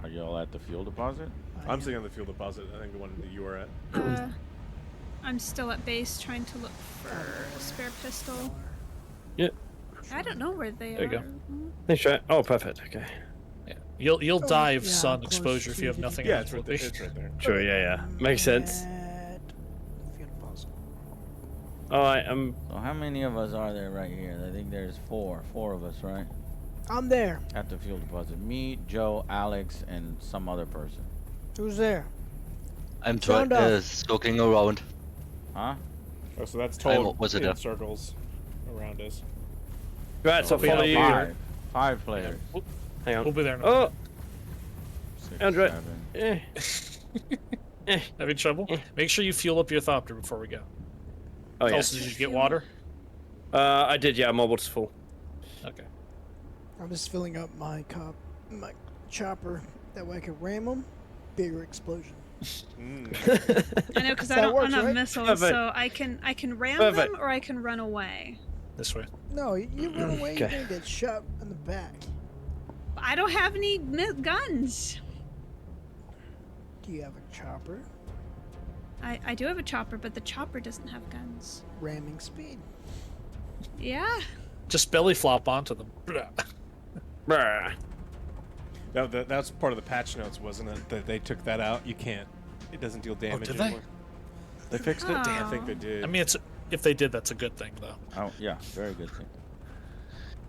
Are y'all at the fuel deposit? I'm sitting on the fuel deposit. I think the one that you are at. I'm still at base trying to look for a spare pistol. Yeah. I don't know where they There you are. go. Thanks, Jack. Oh, perfect. Okay. Yeah. You'll die of yeah, sun I'm close exposure if to you have the nothing Yeah, else it's right with there. me. It's right there. Sure. Yeah. Makes sense. At fuel deposit. All right. So how many of us are there right here? I think there's 4. 4 of us, right? I'm there. At the fuel deposit. Me, Joe, Alex, and some other person. Who's there? I'm Sound off. looking around. Huh? Oh, so that's I'm- total was it in a- circles around us. Right. So I'll follow you. 5 players. Hang on. We'll be there now. Oh, 6, Andre. 7. Having trouble? Make sure you fuel up your thopter before we go. Oh yeah. Also, did you get water? I did. Yeah, mobile's full. Okay. I'm just filling up my chopper. That way I can ram them. Bigger explosion. I know because I That don't works, have right? missiles, Perfect. so I can ram Perfect. them or I can run away. This way. No, you run away, you're Okay. gonna get shot in the back. I don't have any guns. Do you have a chopper? I do have a chopper, but the chopper doesn't have guns. Ramming speed. Yeah. Just belly flop onto them. Bruh. That's part of the patch notes, wasn't it? That they took that out. You can't. It doesn't deal damage did they? anymore. They fixed it? I think they did. I mean, if they did, that's a good thing, though. Oh, yeah. Very good thing.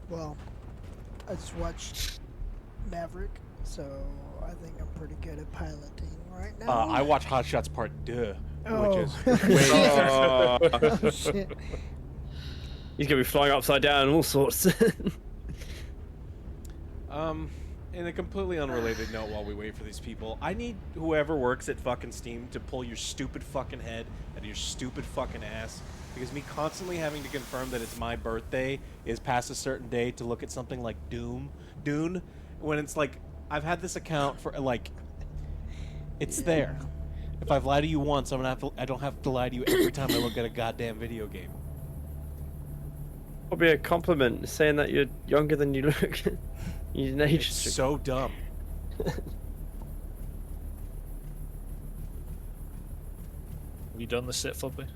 Well, I just watched Maverick, so I think I'm pretty good at piloting right now. I watch Hot Shots Part 2, Oh. which is way Oh. Shit. He's gonna be flying upside down and all sorts. In a completely unrelated note, while we wait for these people, I need whoever works at fucking Steam to pull your stupid fucking head out of your stupid fucking ass. Because me constantly having to confirm that it's my birthday is past a certain day to look at something like Dune, when it's like, I've had this account for, like, it's there. If I've lied to you once, I don't have to lie to you every time I look at a goddamn video game. Probably a compliment saying that you're younger than you look. You're It's so dumb. Have you done the sit, Flippy?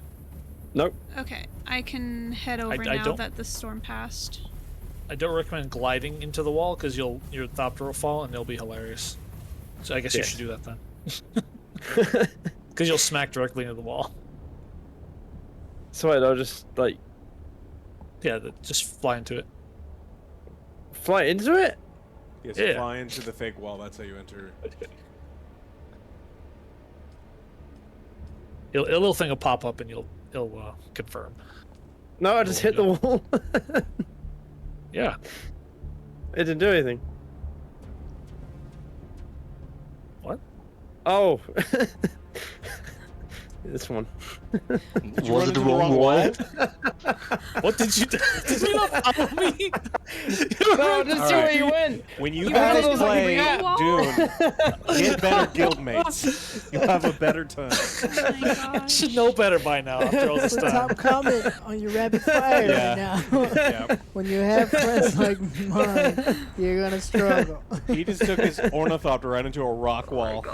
Nope. Okay, I can head over I now don't- that the storm passed. I don't recommend gliding into the wall because your thopter will fall and it'll be hilarious. So I guess you Yes. should do that then. Because you'll smack directly into the wall. So I'll just like Yeah, just fly into it. fly into it. Yes, you Yeah. fly into the fake wall. That's how you enter. A little thing will pop up and it'll confirm. No, I just hit the wall. Yeah. It didn't do anything. What? Oh. This one. Was it the wrong wall? What did you do? Did you not follow me? No, just see where you went. When you You guys thought it was like play a wall. Dune, get better guildmates. You'll have a better time. Oh my I gosh. should know better by now after all this That's the time. top comment on your rapid fire Yeah. right now. Yeah. When you have friends like mine, you're gonna struggle. He just took his ornithopter right into a rock wall.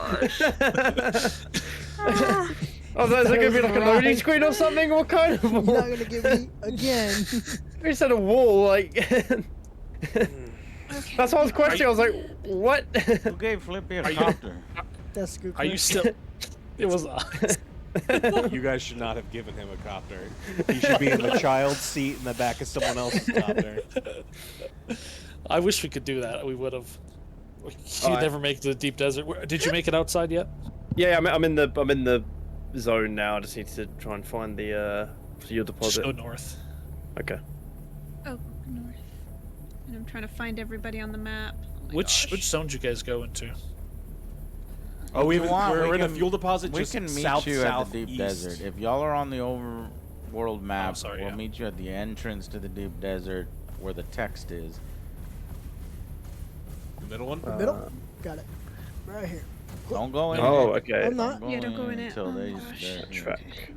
Oh, that's gonna be like a loading screen or something? What kind of wall? You're not gonna get me again. You said a wall, like. That's why I was questioning. I was like, what? Who gave Flippy a copter? That's a good Are question. you still? It was us. You guys should not have given him a copter. He should be in the child's seat in the back of someone else's copter. I wish we could do that. We would have. You Alright. never make the deep desert. Did you make it outside yet? Yeah, I'm in the zone now. I just need to try and find the fuel Just deposit. go north. Okay. Oh, north. And I'm trying to find everybody on the map. Oh my Which gosh. zone did you guys go into? Oh, If you want, we're we in a can- fuel deposit We just can meet south, you at the deep southeast. desert. If y'all are on the overworld map, sorry, we'll yeah. meet you at the entrance to the deep desert where the text is. The middle one? Middle? Got it. Right here. Don't go in. Oh, there. okay. I'm not. Yeah, don't go in it. until Oh, they. gosh. they're- Track.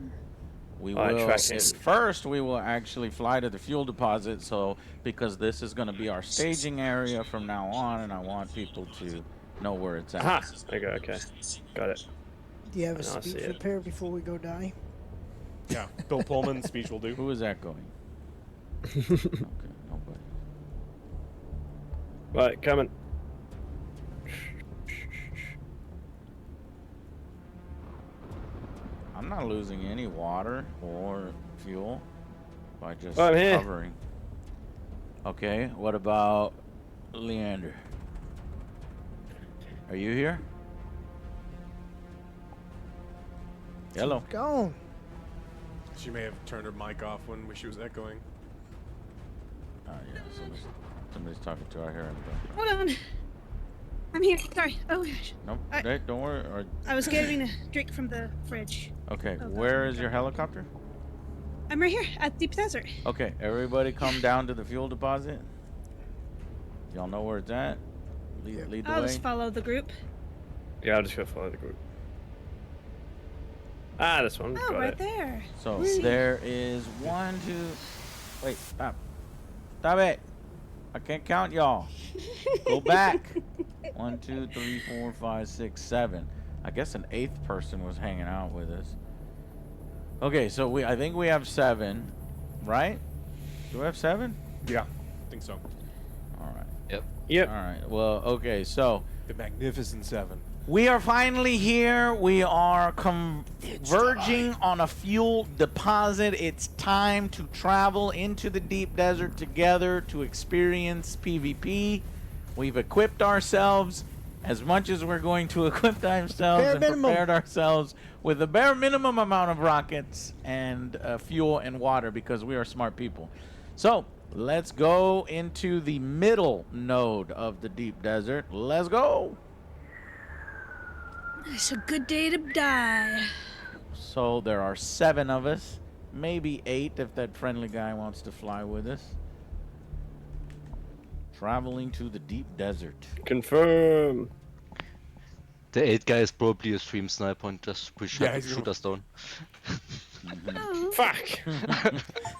We Alright, will. tracking. First, we will actually fly to the fuel deposit. So, because this is going to be our staging area from now on, and I want people to know where it's at. Aha. There you go. Okay. Got it. Do you have a Now I see speech it. prepared before we go die? Yeah. Bill Pullman's speech will do. Who is that going? Okay, nobody. Right, coming. I'm not losing any water or fuel by just I'm here. hovering. Okay, what about Leander? Are you here? Hello. Gone. She may have turned her mic off when she was echoing. Yeah, somebody's talking to her here. Hold on. I'm here. Sorry. Oh gosh. Nope. I- Hey, don't worry. Or, I was getting a drink from the fridge. okay, Oh, where God. is your helicopter? I'm right here at Deep Desert. Okay, everybody come down to the fuel deposit. Y'all know where it's at? Lead the I'll way. just follow the group. Yeah, I'll just go follow the group. Ah, this one. Oh, Got right it. there. So Whee. there is 1, 2. Wait, stop. Stop it. I can't count y'all. Go back. 1, 2, 3, 4, 5, 6, 7. I guess an 8th person was hanging out with us. Okay, so I think we have 7, right? Do we have 7? Yeah, I think so. All right. Yep. Yep. All right. Well, okay, so The Magnificent 7. we are finally here. We are converging on a fuel deposit. It's time to travel into the deep desert together to experience PvP. We've equipped ourselves as much as we're going to equip ourselves Bare and minimum. prepared ourselves with the bare minimum amount of rockets and fuel and water because we are smart people. So let's go into the middle node of the deep desert. Let's go. It's a good day to die. So there are 7 of us, maybe 8 if that friendly guy wants to fly with us. Traveling to the deep desert. Confirm. The 8 guy is probably a stream sniper and just shoot us down. Fuck.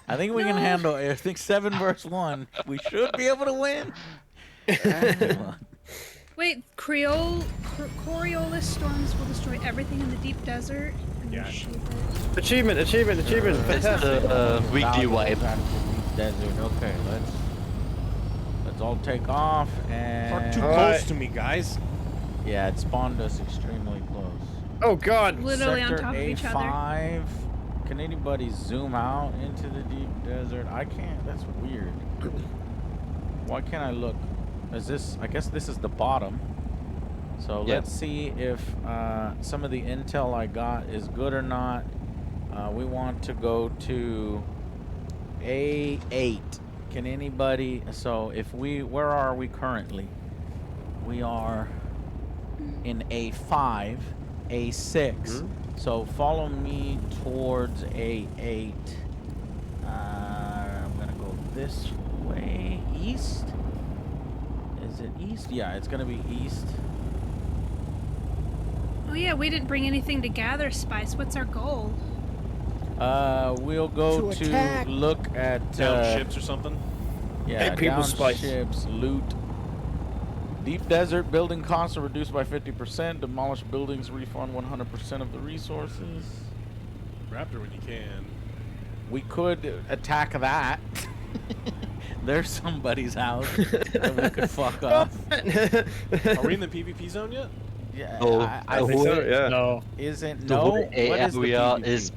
I think we can handle it. I think 7 versus 1. We should be able to win. Wait, Coriolis storms will destroy everything in the deep desert. And Yeah. reshape it. Achievement. That's the weekly wipe. Desert. Okay, let's all take off and. Park too close to me, guys. Yeah, it spawned us extremely close. Oh God. Literally Sector on top of each other. A5. Can anybody zoom out into the deep desert? I can't. That's weird. Why can't I look? Is this? I guess this is the bottom. So Yep. let's see if some of the intel I got is good or not. We want to go to A8. Can anybody? So if where are we currently? We are in A5, A6. So follow me towards A8. I'm gonna go this way, east. Is it east? Yeah, it's gonna be east. Oh yeah, we didn't bring anything to gather, Spice. What's our goal? We'll go To to attack. look at Down ships or something. Yeah, Hey, people, down Spice. ships, loot. Deep desert building costs are reduced by 50%. Demolished buildings refund 100% of the resources. Raptor when you can. We could attack that. There's somebody's house that we could fuck up. Are we in the PvP zone yet? Yeah, No, I the think whole- so. No. Oh. Isn't The no? whole A What is the area PvP? is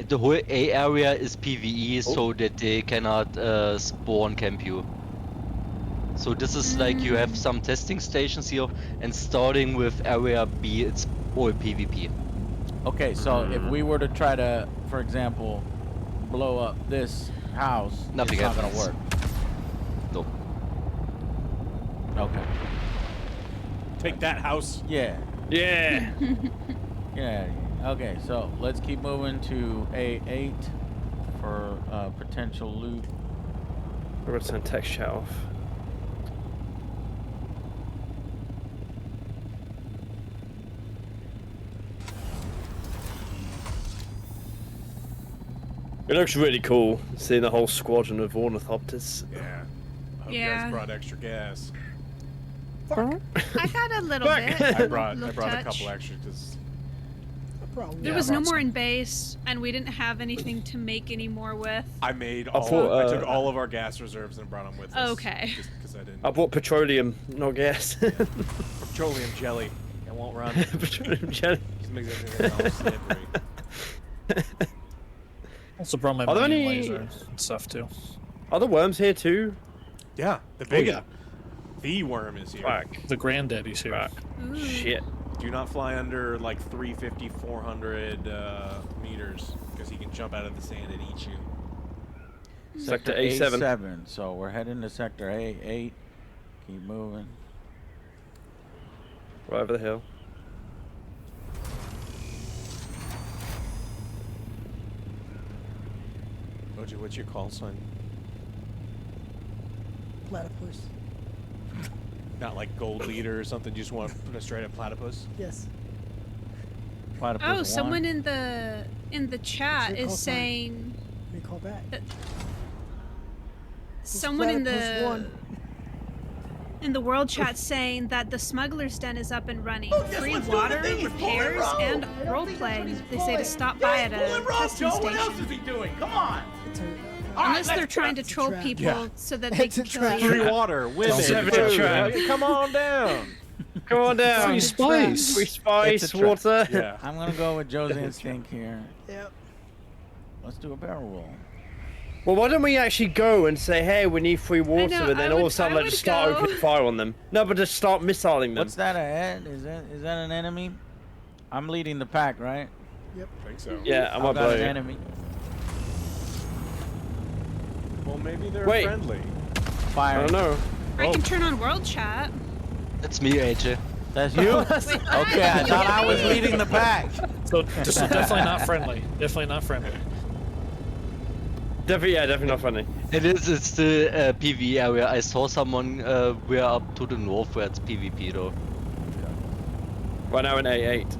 the whole A area is PvE, so that they cannot spawn camp you. So this is like you have some testing stations here, and starting with area B, it's all PvP. Okay, so if we were to try to, for example, blow up this house, Nothing it's not gonna happens. work. No. Okay. Take that house. Yeah. Yeah. Yeah. Okay, so let's keep moving to A8 for potential loot. We're gonna turn text chat off. It looks really cool, seeing the whole squadron of ornithopters. Yeah. I hope you Yeah. guys brought extra gas. I got a little bit. I brought Little a touch. couple extra because There was no more in base, and we didn't have anything to make any more with. I made I all. thought, I took all of our gas reserves and brought them with us. Okay. Just because I didn't. I bought petroleum, not gas. Petroleum jelly. It won't run. Petroleum jelly. Just makes everything all slippery. Also brought my Are there minion any- laser and stuff too. Are the worms here too? Yeah, the Oh, big yeah. one. The worm is here. Fuck. The granddaddy's here. Ooh. Shit. Do not fly under like 350, 400 meters because he can jump out of the sand and eat you. Sector A7. A7. So we're heading to Sector A8. Keep moving. Right over the hill. Oji, what's your call sign? Platypus. Not like gold leader or something. You just want to put a straight up platypus? Yes. Platypus Oh, one. someone in the chat your is call sign? saying Let me call back. someone in Platypus the one. In the world chat saying that the smuggler's den is up and running. Oh, guess Free what's doing the water, thing? He's pulling repairs, rope. and I don't role think that's what playing. he's They say to pulling. stop Yeah, by he's at pulling a rope, testing Joe. What else station. is he doing? Come on. All Unless right, they're trying to troll people so that they can kill you. Free water, women, food. Come on down. Come on down. Free spice. Free It's a spice, trap. water. Yeah. I'm gonna go with Joe's instinct here. Yep. Let's do a barrel roll. Well, why don't we actually go and say, hey, we need free water, know, and then all of a sudden, let's just start opening fire on them. No, but just start missiling them. What's that ahead? Is that an enemy? I'm leading the pack, right? Yep. I think so. Yeah, I'm I've up got an there. enemy. Well, maybe they're Wait. friendly. Fire. I don't know. I can turn on world chat. That's me, AJ. That's you? Okay, I thought I was leading the pack. So just definitely not friendly. Definitely not friendly. Definitely not funny. It's the PvE area. I saw someone we're up to the north where it's PvP though. Right now in A8.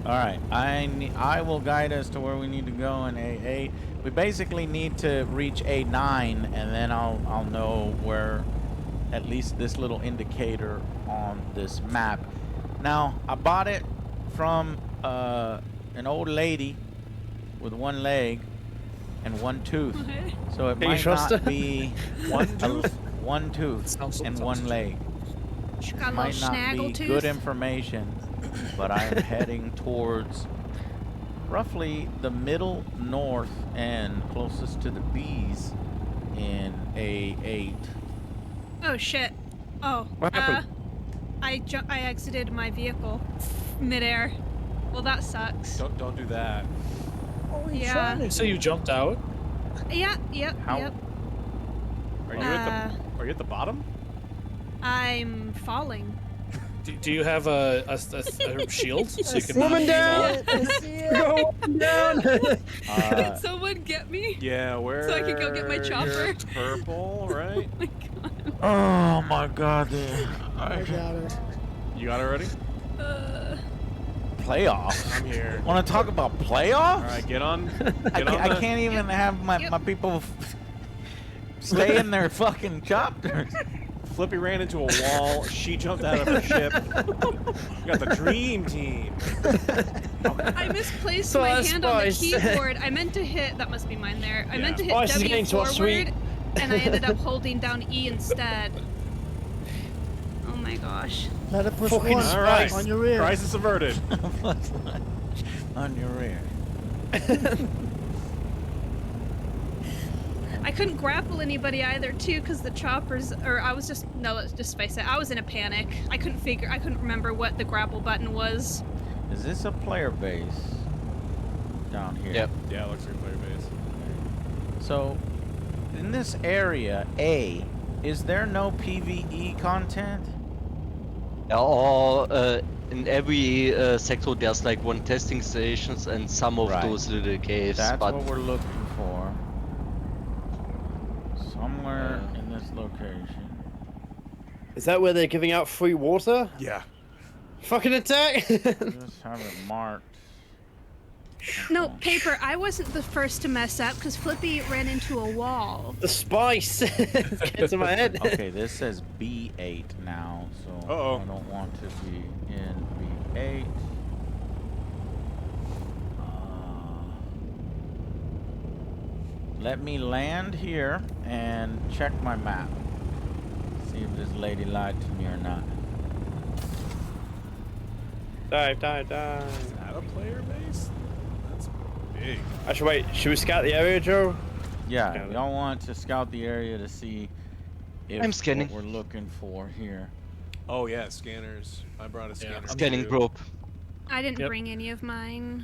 All right, I will guide us to where we need to go in A8. We basically need to reach A9, and then I'll know where at least this little indicator on this map. Now I bought it from an old lady with one leg and one tooth, so it Can you might trust not her? be one tooth and one leg. She got a Might little not snaggle be tooth. good information, but I am heading towards roughly the middle north end, closest to the bees in A8. Oh shit. Oh. What happened? I exited my vehicle midair. Well, that sucks. Don't do that. What were you Yeah. trying to do? So you jumped out? Yeah. Yep. How- Yep. Are you are you at the bottom? I'm falling. Do you have a shield so you can Woman down! I see it. Go down! Can someone get me? Yeah, where? So I can go get my chopper. You're purple, right? Oh my god, dude. I got her. You got it already? Playoffs? I'm here. Want to talk about playoffs? All right, get on. I can't even have my people stay in their fucking chopters. Flippy ran into a wall. She jumped out of her ship. We got the dream team. I misplaced So my that's hand on the Spice. keyboard. I meant to hit. That must be mine there. I meant to hit Spice is W getting to us, sweet. forward, and I ended up holding down E instead. Oh my gosh. Let it push Fucking one All right. on your rear. Crisis averted. On your rear. I couldn't grapple anybody either, too, because the choppers. Or I was just. No, let's just face it. I was in a panic. I couldn't remember what the grapple button was. Is this a player base down here? Yep. Yeah, it looks like a player base. So, in this area, A, is there no PvE content? Yeah, or in every sector there's like one testing stations and some of Right. those little caves. That's but what we're looking for. Somewhere in this location. Is that where they're giving out free water? Yeah. Fucking attack! Just have it marked. No, Paper, I wasn't the first to mess up because Flippy ran into a wall. The spice gets in my head. Okay, this says B8 now, so Uh-oh. I don't want to be in B8. Let me land here and check my map. See if this lady lied to me or not. Die. Is that a player base? That's big. Actually, wait. Should we scout the area, Joe? Yeah, Scout it. y'all want to scout the area to see if I'm scanning. what we're looking for here. Oh yeah, scanners. I brought a scanner. Scanning too. probe. I didn't Yep. bring any of mine.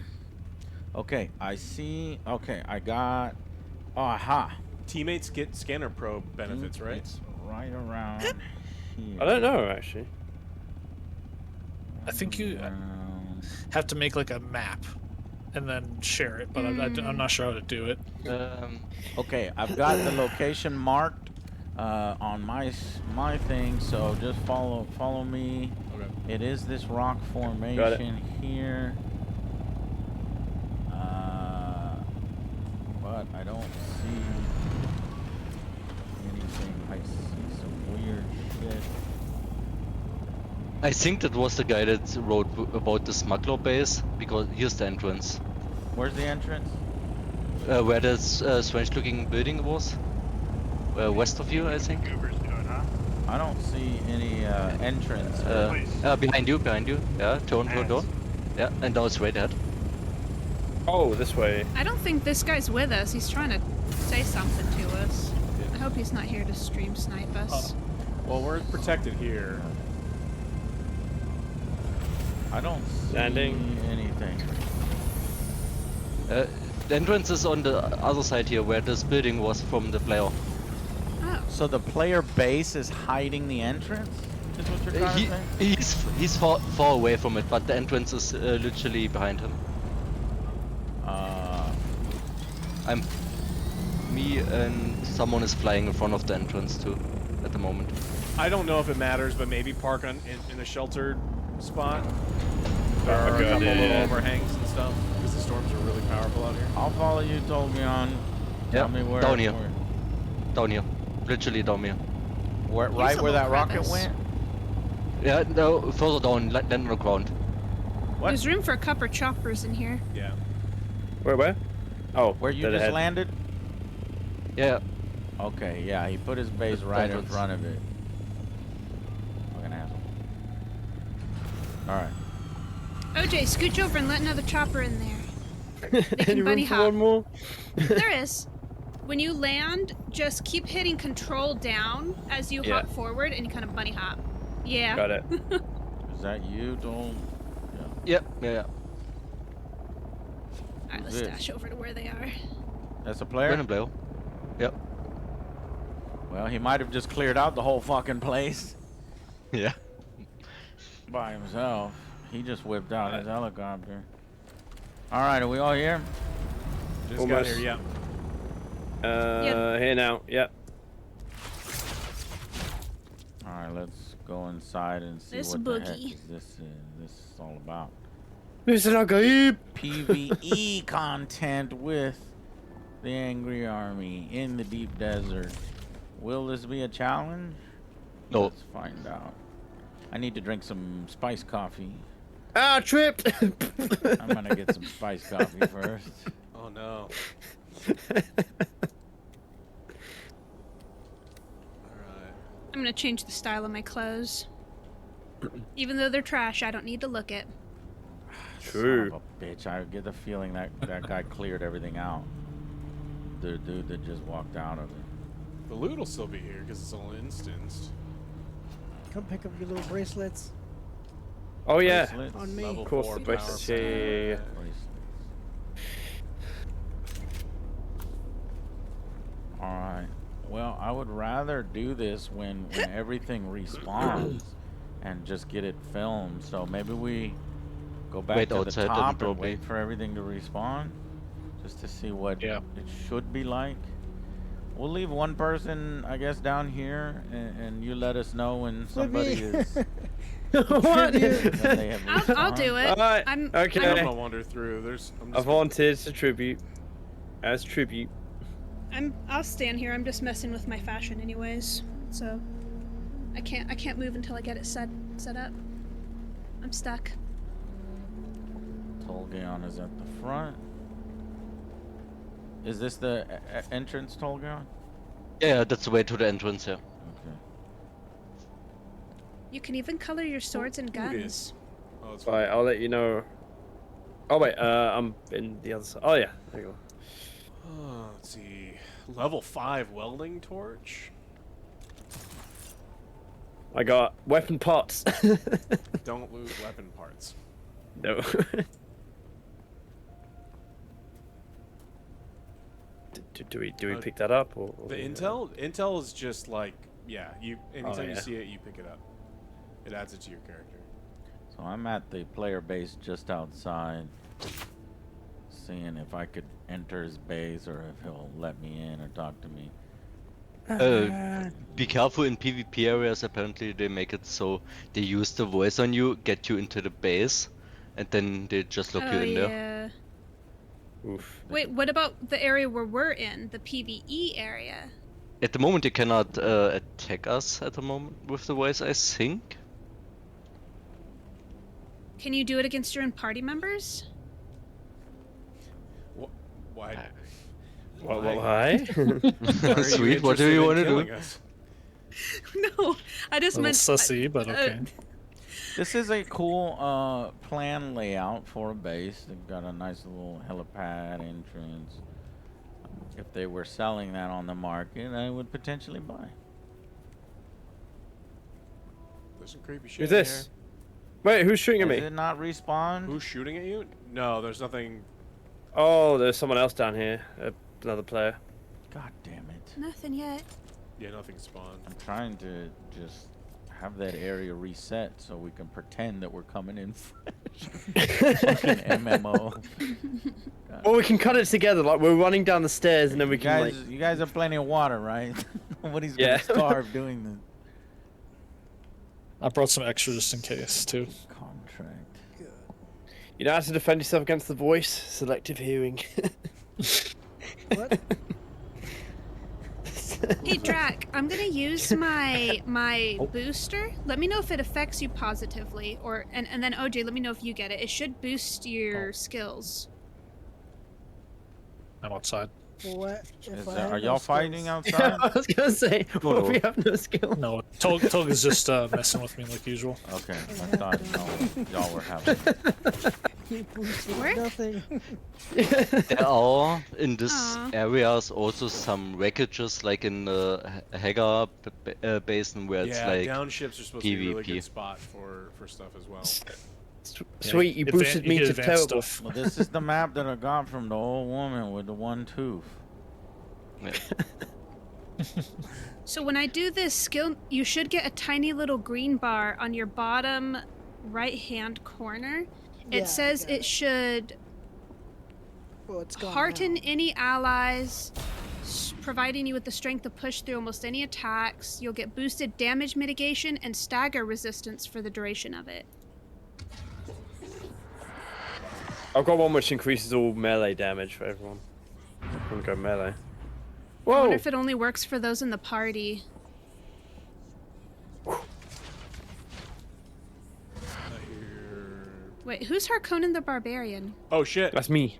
Okay, I see. Okay, I got. Oh, aha. Teammates get scanner probe benefits, right? It's right around here. I don't know, actually. I think you Around- have to make like a map and then share it, but I'm not sure how to do it. Okay, I've got the location marked on my thing, so just follow me. Okay. It is this rock formation here. But I don't see anything. I see some weird shit. I think that was the guy that wrote about the smuggler base, because here's the entrance. Where's the entrance? Where this strange-looking building was. West of you, I think. I don't see any entrance. Behind you. Yeah, turn. Yeah, and now straight ahead. Oh, this way. I don't think this guy's with us. He's trying to say something to us. I hope he's not here to stream snipe us. Well, we're protected here. I don't see anything. The entrance is on the other side here, where this building was from the player. Oh. So the player base is hiding the entrance? Is what you're trying to say? He's far away from it, but the entrance is literally behind him. Me and someone is flying in front of the entrance too, at the moment. I don't know if it matters, but maybe park in a sheltered spot. There are a couple of overhangs and stuff, because the storms are really powerful out here. I'll follow you, Tolgion. Tell me where. Down here. Down here. Literally down here. Right where that rocket went? Yeah, no, further down, land on the ground. What? There's room for a couple choppers in here. Yeah. Where? Oh, where you just landed? Yeah. Okay, yeah, he put his base right in front of it. Fucking asshole. Alright. OJ, scooch over and let another chopper in there. They Any can bunny room for hop. one more? There is. When you land, just keep hitting control down as you hop forward and you kind of bunny hop. Yeah. Got it. Is that you, Dole? Yeah. Yeah. Alright, let's dash over to where they are. That's a player? Random player. Yep. Well, he might have just cleared out the whole fucking place. Yeah. By himself. He just whipped out his helicopter. Alright, are we all here? Just got here, yeah. Here now, yep. Alright, let's go inside and see This what the heck boogie. is this is all about. PvE content with the Angry Army in the deep desert. Will this be a challenge? No. Let's find out. I need to drink some spiced coffee. Ah, tripped! I'm gonna get some spiced coffee first. Oh no. I'm gonna change the style of my clothes. Even though they're trash, I don't need to look at. True. Son of a bitch. I get the feeling that that guy cleared everything out. The dude that just walked out of it. The loot will still be here because it's all instanced. Come pick up your little bracelets. Oh yeah. Bracelets? On me. Of course, the bracelets. Yeah. Alright. Well, I would rather do this when everything respawns and just get it filmed. So maybe we go back Wait to the outside top and and probably. wait for everything to respawn. Just to see what it should be like. We'll leave one person, I guess, down here, and you let us know when somebody is. What? I'll do it. Alright, I'm okay. I'm gonna wander through. I wanted to tribute. As tribute. I'll stand here. I'm just messing with my fashion anyways. So I can't move until I get it set up. I'm stuck. Tolgaon is at the front. Is this the entrance, Tolgaon? Yeah, that's the way to the entrance, yeah. Okay. You can even color your swords and guns. Oh, it's Right, I'll let you know. Oh wait, I'm in the other side. Oh yeah, there you go. Let's see. Level 5 welding torch. I got weapon parts. Don't loot weapon parts. No. Do we pick that up or The intel is just like, yeah, anytime you see it, you pick it up. It adds it to your character. So I'm at the player base just outside, seeing if I could enter his base or if he'll let me in or talk to me. Be careful in PvP areas. Apparently they make it so they use the voice on you, get you into the base, and then they just lock you in there. Oof. Wait, what about the area where we're in, the PvE area? At the moment they cannot attack us at the moment with the voice, I think. Can you do it against your own party members? Why? Why? Sweet. What do you want to do? No, I just A little meant. sussy, but okay. This is a cool plan layout for a base. They've got a nice little helipad entrance. If they were selling that on the market, I would potentially buy. There's some creepy shit Who's this? in here. Wait, who's shooting at me? Did it not respawn? Who's shooting at you? No, there's nothing. Oh, there's someone else down here. Another player. God damn it. Nothing yet. Yeah, nothing spawned. I'm trying to just have that area reset so we can pretend that we're coming in fresh. Fucking MMO. Or we can cut it together, like we're running down the stairs and then we can You guys have plenty of water, right? Nobody's Yeah. gonna starve doing this. I brought some extra just in case too. Contract. You know how to defend yourself against the voice? Selective hearing. What? Hey Drac, I'm gonna use my booster. Let me know if it affects you positively, or and then OJ, let me know if you get it. It should boost your skills. I'm outside. What? If I have Are no y'all skills? fighting outside? Yeah, I was gonna say, what if we have no skill? No, Tog is just messing with me like usual. Okay, I thought y'all were having. You boosted Where? nothing. There are in this areas also some wreckages, like in the Hagar basin, where it's Yeah, like downships are supposed to be a really PvP. good spot for stuff as well. Sweet, you boosted me to terrible. Well, this is the map that I got from the old woman with the one tooth. So when I do this skill, you should get a tiny little green bar on your bottom right-hand corner. Yeah, It says got it should Well, it's gone hearten now. any allies, providing you with the strength to push through almost any attacks. You'll get boosted damage mitigation and stagger resistance for the duration of it. I've got one which increases all melee damage for everyone. I'm gonna go melee. I Whoa! wonder if it only works for those in the party. Wait, who's Harkonnen the Barbarian? Oh shit! That's me.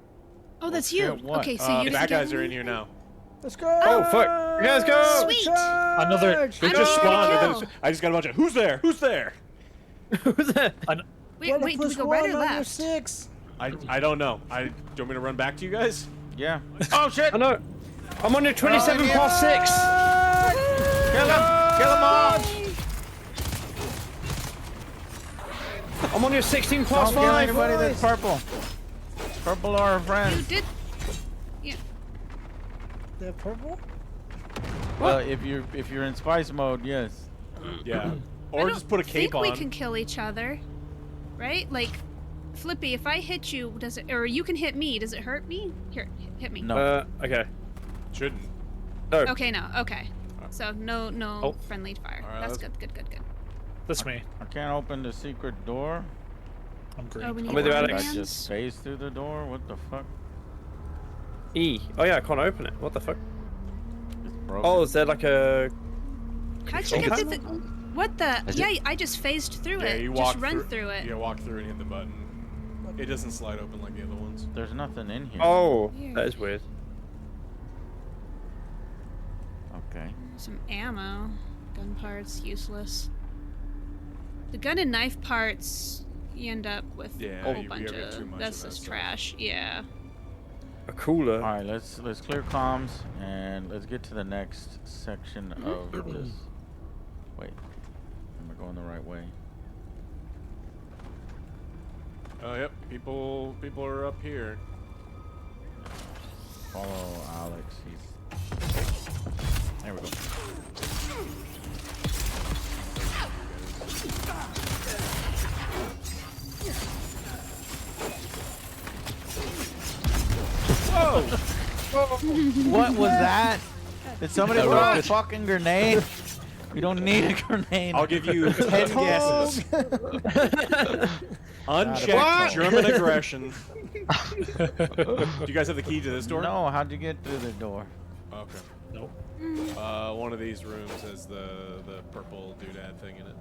Oh, that's you. Okay, so you bad get- guys are in here now. Let's go! Oh fuck! You guys go! Sweet! Another. They I'm just gonna spawned. kill. I just got a bunch of. Who's there? Who's there? Who's that? Wait, do we go right or left? 6. I don't know. Do you want me to run back to you guys? Yeah. Oh shit! I know. I'm on your 27 past 6. Kill him! Kill them all! I'm on your 16 past Don't kill 5. anybody that's purple. Purple are our You friends. did. Yeah. They're purple? Well, if you're in spice mode, yes. Yeah. I Or don't just put a cape think on. we can kill each other, right? Like, Flippy, if I hit you, does it, or you can hit me? Does it hurt me? Here, hit me. No. Okay. Shouldn't. No. Okay, no. Okay. So no Oh. friendly fire. All right, That's let's- good. Good. That's me. I can't open the secret door. I'm green. Oh, we need with you, arm Alex. I bands? just phase through the door. What the fuck? E. Oh yeah, I can't open it. What the fuck? It's broken. Oh, is there like a... How'd you get through the? What the? Is Yeah, it- I just phased through Yeah, it. you Just walk run through it. Yeah, walk through and hit the button. It doesn't slide open like the other ones. There's nothing in here. Oh, Weird. that is weird. Okay. Some ammo. Gun parts, useless. The gun and knife parts, you end up with Yeah, a whole you bunch get too of. much That's of that just stuff. trash. Yeah. A cooler. All right, let's clear comms and let's get to the next section of this. Wait, am I going the right way? Oh, yep. People are up here. Follow Alex. He's there. We go. Whoa! What was that? Did somebody throw a fucking grenade? We don't need a grenade. I'll give you 10 guesses. Unchecked What? German aggression. Do you guys have the key to this door? No, how'd you get through the door? Okay. Nope. One of these rooms has the purple doodad thing in it.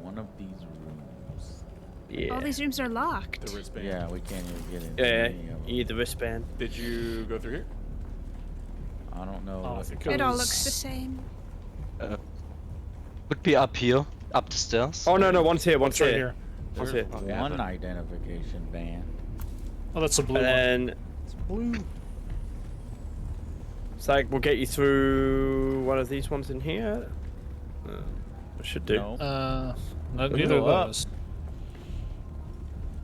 One of these rooms. Yeah. All these rooms are locked. The wristband. Yeah, we can't even get in. Yeah, any of them. you need the wristband. Did you go through here? I don't know. Oh, I think It all looks the same. Would be up here, up the stairs. Oh no, one's here, one's right here. There's here. one identification band. Oh, that's a blue one. And It's blue. it's like we'll get you through one of these ones in here. I should do. No. Not We neither of go up. those.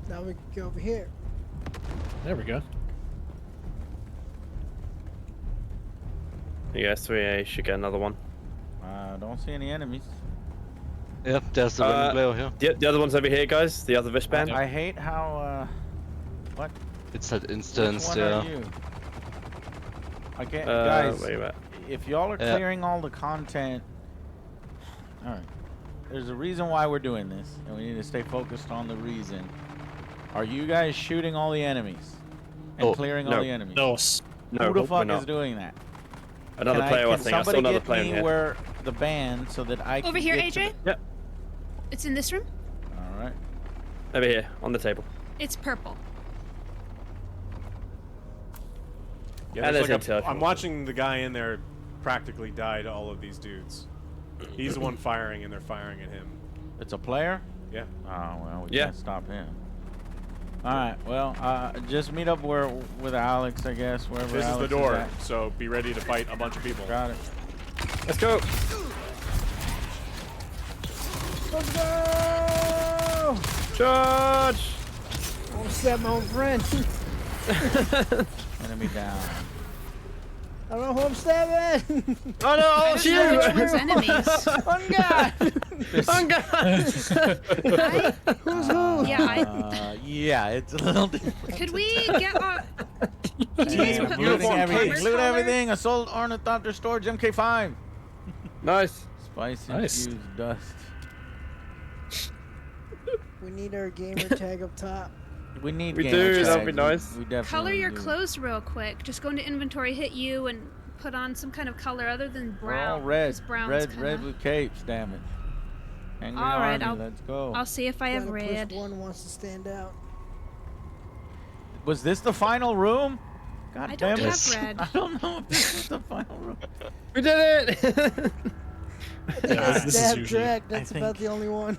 Now we can go over here. There we go. You guys 3A should get another one. Don't see any enemies. Yep, there's the random player here. The other one's over here, guys. The other wristband. I hate how. What? It's that Which instance, one yeah. are you? I can't, guys. wait a minute. If y'all are clearing all the content, all right. There's a reason why we're doing this, and we need to stay focused on the reason. Are you guys shooting all the enemies and clearing all the enemies? No. No, Who the we're fuck not. is doing that? Another player, I think. I saw Somebody another get player in me here. where the band so that I can Over here, get to AJ? Yep. It's in this room. All right. Over here, on the table. It's purple. Yeah, And there's there's like intel. I'm watching the guy in there practically die to all of these dudes. He's the one firing, and they're firing at him. It's a player? Yeah. Oh, well, we Yeah. can't stop him. All right, well, just meet up with Alex, I guess, wherever This is Alex the door, at. so be ready to fight a bunch of people. Got it. Let's go. Let's go! Charge! Don't step my own friend. Enemy down. I don't know who I'm stabbing. Oh no, I it's don't know you! which one's enemies. On God! On God! Who's who? Yeah, it's a little different. Could we get our... Could you guys Damn, put looting some everything. armor Loot color? everything. Assault Ornithopter Storage MK5. Nice. Spicy Nice. infused dust. We need our gamer tag up top. We need We gamer do, that'd tags. be nice. We definitely Color your do. clothes real quick. Just go into inventory, hit you, and put on some kind of color other than We're all brown. red. 'cause brown's Red kinda... with capes, damn it. Angry All right, Army, let's go. I'll see if I have Gotta push red. one wants to stand out. Was this the final room? God I damn don't it. have red. I don't know if this was the final room. We did it! Yeah, this is Stab usually... track, that's I about think- the only one.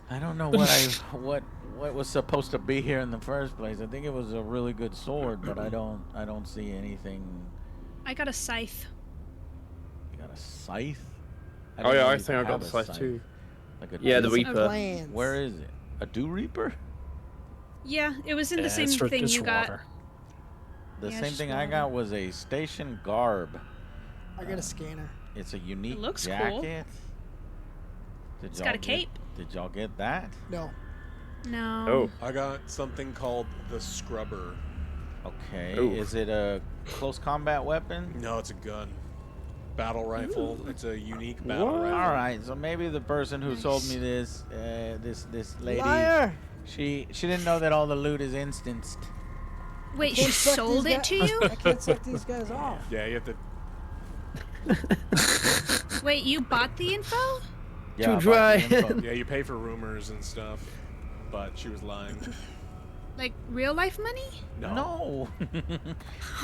I don't know what was supposed to be here in the first place. I think it was a really good sword, but I don't see anything. I got a scythe. You got a scythe? Oh didn't yeah, know I you think I could got have the a scythe too. Like a Yeah, the dew- Reaper. Plans. Where is it? A Dew Reaper? Yeah, it was in the same it's for, thing it's you for got. water. The Yeah, same just thing I water. got was a station garb. I got a scanner. It's a unique looks cool. jacket. Did It's y'all got a get- cape. Did y'all get that? No. No. Oh. I got something called the Scrubber. Okay. Ooh. Is it a close combat weapon? No, it's a gun. Battle rifle. It's a unique battle What? rifle. All right. So maybe the person who sold me this, this lady, Liar! she didn't know that all the loot is instanced. Wait, Can't she suck sold these it to guys- you? I can't suck these guys off. Yeah, you have to. Wait, you bought the info? Yeah, Too about dry. the info. Yeah, you pay for rumors and stuff. But she was lying. Like real life money? No. I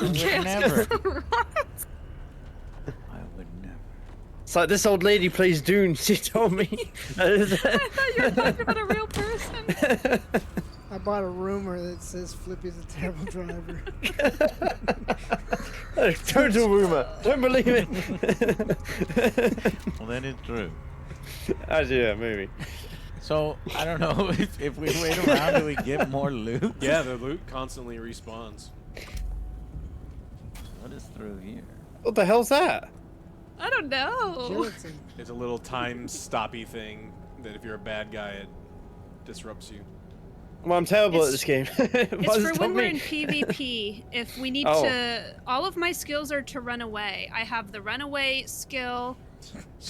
Okay, would I was never. gonna- I would never. It's like this old lady plays Dune. She told me. I thought you were talking about a real person. I bought a rumor that says Flippy's a terrible driver. Total rumor. Don't believe it. Well, then it's true. I do that movie. So I don't know if we wait around, do we get more loot? Yeah, the loot constantly respawns. What is through here? What the hell's that? I don't know. Gelatin. It's a little time stoppy thing that if you're a bad guy, it disrupts you. Well, I'm terrible at this game. It's for when we're in PvP. If we need Oh. to, all of my skills are to run away. I have the runaway skill.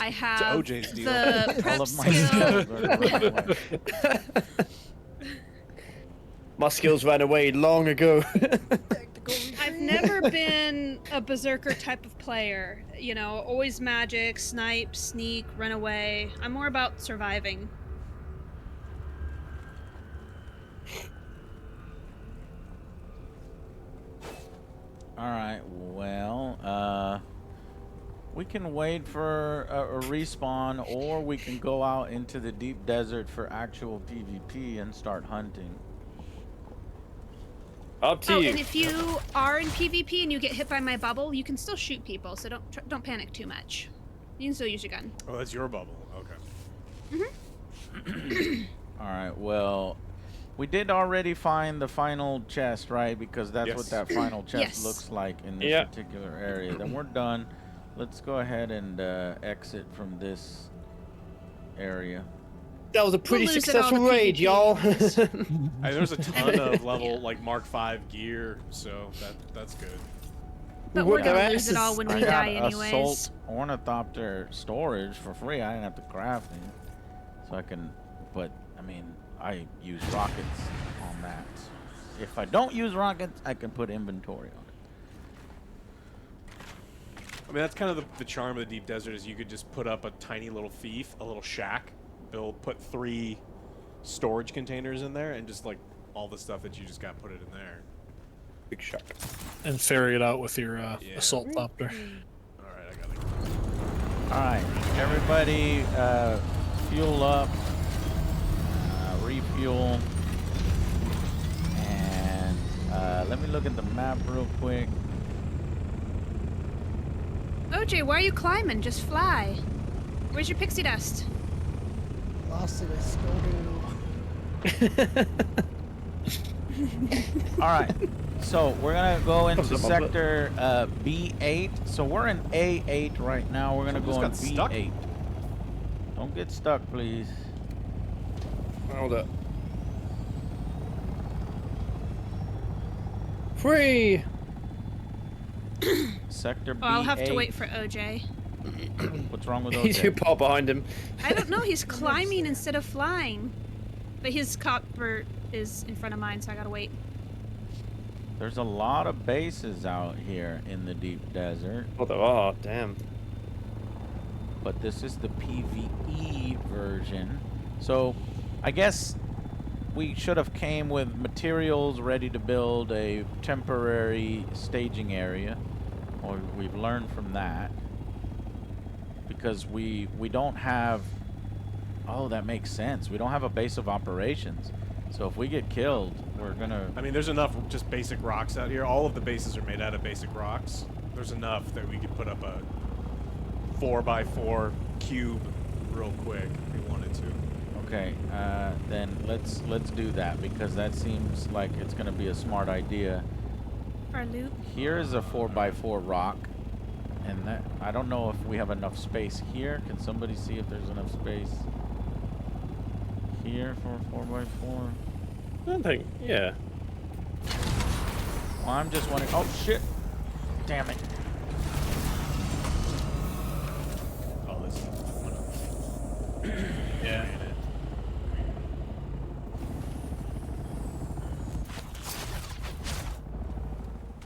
I have OJ's deal. the prep All of my skill. skills are My skills ran away long ago. I've never been a berserker type of player. You know, always magic, snipe, sneak, run away. I'm more about surviving. All right. Well, we can wait for a respawn, or we can go out into the deep desert for actual PvP and start hunting. Up to Oh, you. and if you are in PvP and you get hit by my bubble, you can still shoot people, so don't panic too much. You can still use your gun. Oh, that's your bubble. Okay. All right. Well, we did already find the final chest, right? Because that's what Yes. that final chest Yes. looks like in this Yeah. particular area. Then we're done. Let's go ahead and exit from this area. That was a pretty lose it all successful to raid, PvP y'all. Hey, there's a ton of level like Mark 5 gear, so that's good. But What we're gonna their lose it all asses. when I we got die anyways. Assault Ornithopter storage for free. I didn't have to craft it, so I can. But I mean, I use rockets on that. If I don't use rockets, I can put inventory on it. I mean, that's kind of the charm of the deep desert is you could just put up a tiny little fief, a little shack. Put 3 storage containers in there, and just like all the stuff that you just got, put it in there. Big shot. And ferry it out with your assault copter. All right, I got it. All right, everybody, fuel up, refuel, and let me look at the map real quick. OJ, why are you climbing? Just fly. Where's your pixie dust? Lost it. I stole it. All right, so we're gonna go into Comes up my sector B8. So we're in A8 right now. We're gonna go in Someone just got B8. Don't get stuck, please. Hold up. Free. Sector B8. Oh, I'll have to wait for OJ. What's wrong with You OJ? pop behind him. I don't know. He's climbing instead of flying. But his copper is in front of mine, so I gotta wait. There's a lot of bases out here in the deep desert. Oh, there are. Damn. But this is the PvE version. So I guess we should have came with materials ready to build a temporary staging area. Or we've learned from that. Because we don't have... Oh, that makes sense. We don't have a base of operations. So if we get killed, we're gonna... I mean, there's enough just basic rocks out here. All of the bases are made out of basic rocks. There's enough that we could put up a 4x4 cube real quick if we wanted to. Okay, then let's do that, because that seems like it's gonna be a smart idea. For loot. Here is a 4x4 rock, and that I don't know if we have enough space here. Can somebody see if there's enough space here for a 4x4? I don't think. Yeah. Well, I'm just wondering. Oh shit! Damn it! Oh, this is Yeah.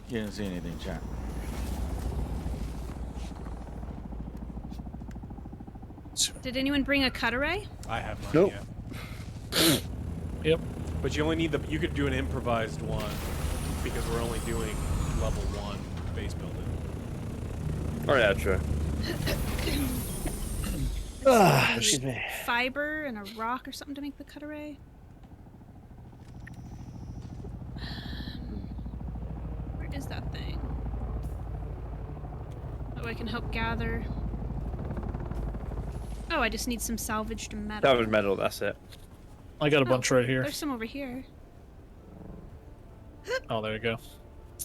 You didn't see anything, chat. Did anyone bring a cutaway? I have mine. Nope. Yeah. Yep. But you only need you could do an improvised one because we're only doing level 1 base building. Oh yeah, true. Excuse me. Fiber and a rock or something to make the cutaway? Where is that thing? Oh, I can help gather. Oh, I just need some salvaged metal. That was metal. That's it. I got a bunch right here. There's some over here. Oh, there you go.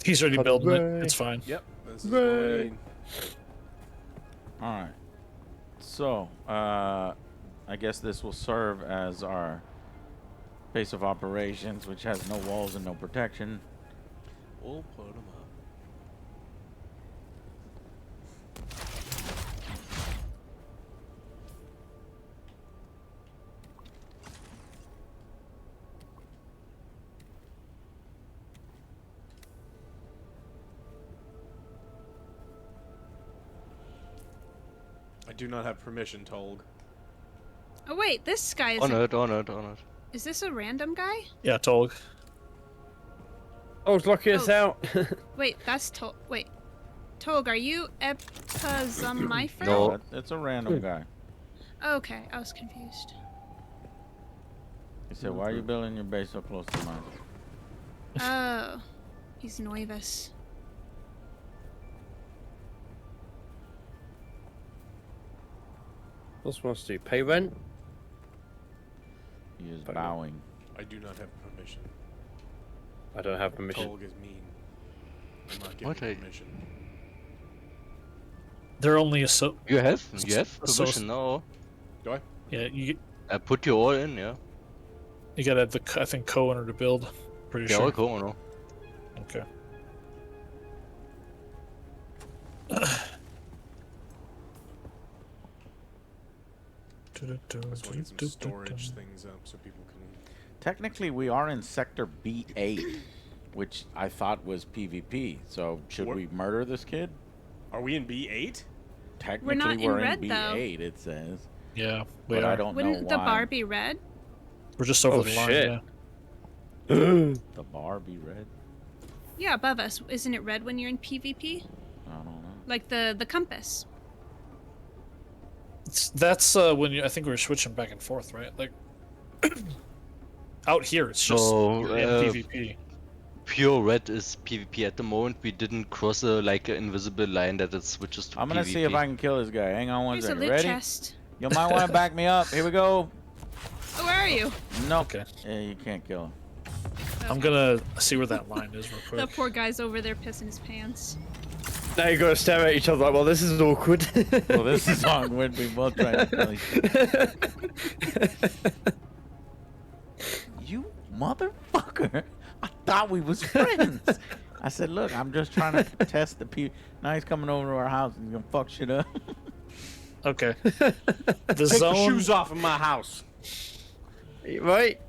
He's already building it. It's fine. Yep. This is what we need. All right. So, I guess this will serve as our base of operations, which has no walls and no protection. We'll put them up. I do not have permission, Tolg. Oh wait, this guy is. On it. Is this a random guy? Yeah, Tolg. Oh, it's locking us out. Wait, that's Wait. Tog, are you Epazumifra? No, it's a random guy. Okay, I was confused. He said, "Why are you building your base so close to mine?" Oh, he's Noivus. What's supposed to do? Pay rent? He is bowing. I do not have permission. I don't have permission. Tolg is mean. I'm not giving permission. They're only You have permission now. Do I? Yeah, you. I put you all in, yeah. You gotta have the I think co-owner to build. Pretty Yeah, sure. all co-owner. Okay. Let's get some storage things up so people can. Technically, we are in Sector B8, which I thought was PvP. So should we murder this kid? Are we in B8? Technically, We're not in red, B8. though. It says. Yeah, but I don't know Wouldn't why. the bar be red? We're just over the line. shit. Yeah. The bar be red? Yeah, above us. Isn't it red when you're in PvP? I don't know. Like the compass. That's when I think we were switching back and forth, right? Like out here, it's just you're in PvP. Pure red is PvP at the moment. We didn't cross a an invisible line that it switches to I'm gonna PvP. see if I can kill this guy. Hang on one There's a second. loot Ready? chest. You might want to back me up. Here we go. Oh, where are you? No. Okay. Yeah, you can't kill him. I'm gonna see where that line is real quick. The poor guy's over there pissing his pants. Now you gotta stare at each other like, well, this is awkward. Well, this is awkward. We both trying to kill each other. You motherfucker! I thought we was friends. I said, look, I'm just trying to test the people. Now he's coming over to our house and he's gonna fuck shit up. Okay. The Take zone. the shoes off of my house. Right.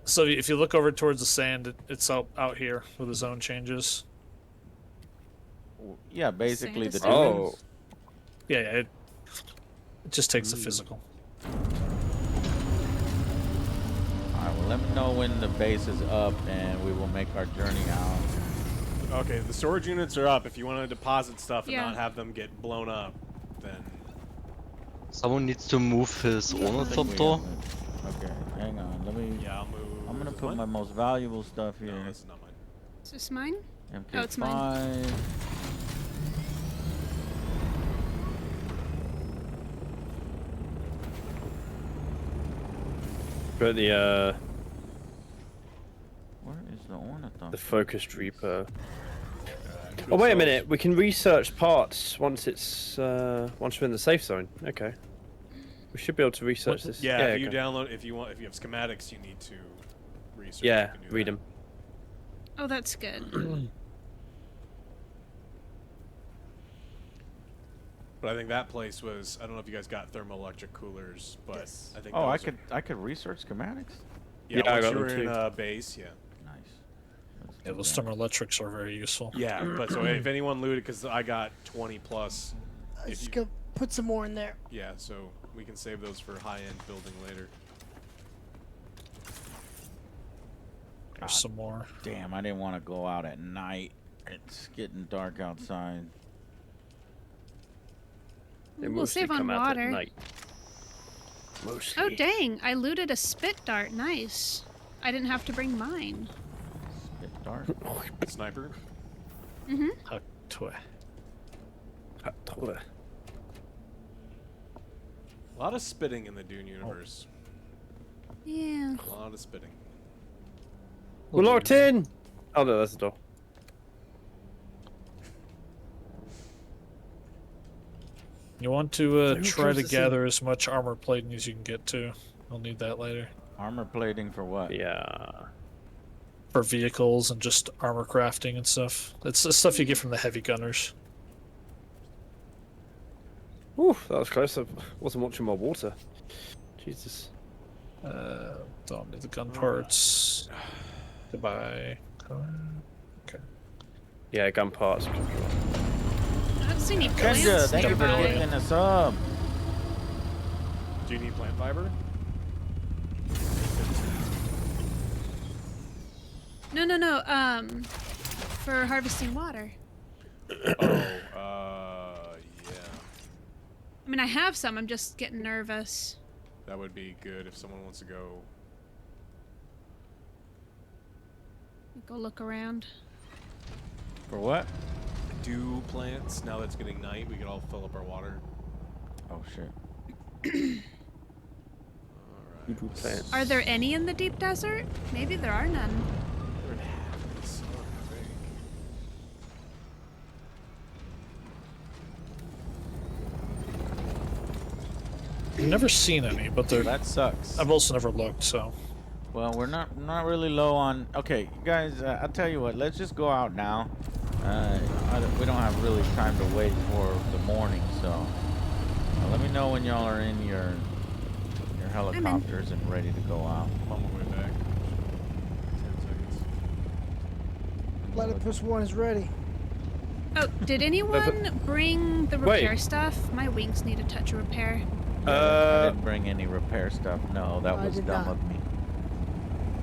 So if you look over towards the sand, it's out here where the zone changes. Yeah, basically the Sand is- dunes. Oh. Yeah, it just takes the physical. Alright, well, let me know when the base is up and we will make our journey out. Okay, the storage units are up. If you want to deposit stuff and Yeah. not have them get blown up, then Someone needs to move his ornithopter. Okay, hang on. Let me. yeah, I'll move. I'm gonna Is put mine? my most valuable stuff here. No, this is not mine. Is this mine? MK5. Oh, it's mine. Got the Where is the ornithopter? the focused reaper. Oh wait a minute, we can research parts once it's once we're in the safe zone. Okay. We should be able to research this. Yeah, if you okay. download, if you have schematics, you need to research. Yeah, you can do read that. them. Oh, that's good. But I think that place was. I don't know if you guys got thermoelectric coolers, but I think. Oh, those I could research schematics. Yeah, I once got you were them in too. base, yeah. Nice. Yeah, those thermoelectrics are very useful. Yeah, but so if anyone looted, because I got 20 plus. I if just you- go put some more in there. Yeah, so we can save those for high-end building later. There's some more. Damn, I didn't want to go out at night. It's getting dark outside. They We'll mostly save on come out at water. night. Mostly. Oh, dang. I looted a spit dart. Nice. I didn't have to bring mine. Bit dark. Sniper. Mm-hmm. Toy. A lot of spitting in the Dune universe. Yeah. A lot of spitting. We're locked in! Oh no, that's the door. You want to Who try closed to this gather as much armor plating as you can get to. We'll need that later. Armor plating for what? Yeah. For vehicles and just armor crafting and stuff. It's the stuff you get from the heavy gunners. Ooh, that was close. I wasn't watching my water. Jesus. Don't need the gun parts. Goodbye. Okay. Yeah, gun parts. I don't see any Kendra, plants thank you for nearby. giving a sub. Do you need plant fiber? No. For harvesting water. Yeah. I mean, I have some. I'm just getting nervous. That would be good if someone wants to go. Go look around. For what? Dew plants. Now that it's getting night, we can all fill up our water. Oh shit. Alright. Plants. Are there any in the deep desert? Maybe there are none. There would have to be some, I think. I've never seen any, but they're. That sucks. I've also never looked, so. Well, we're not really low on. Okay, you guys. I'll tell you what. Let's just go out now. We don't have really time to wait for the morning, so let me know when y'all are in your helicopters and ready to go out. I'm on my way back. 10 seconds. Platypus 1 is ready. Oh, did anyone bring the repair stuff? My wings need a touch of repair. I didn't bring any repair stuff. No, that was dumb of me.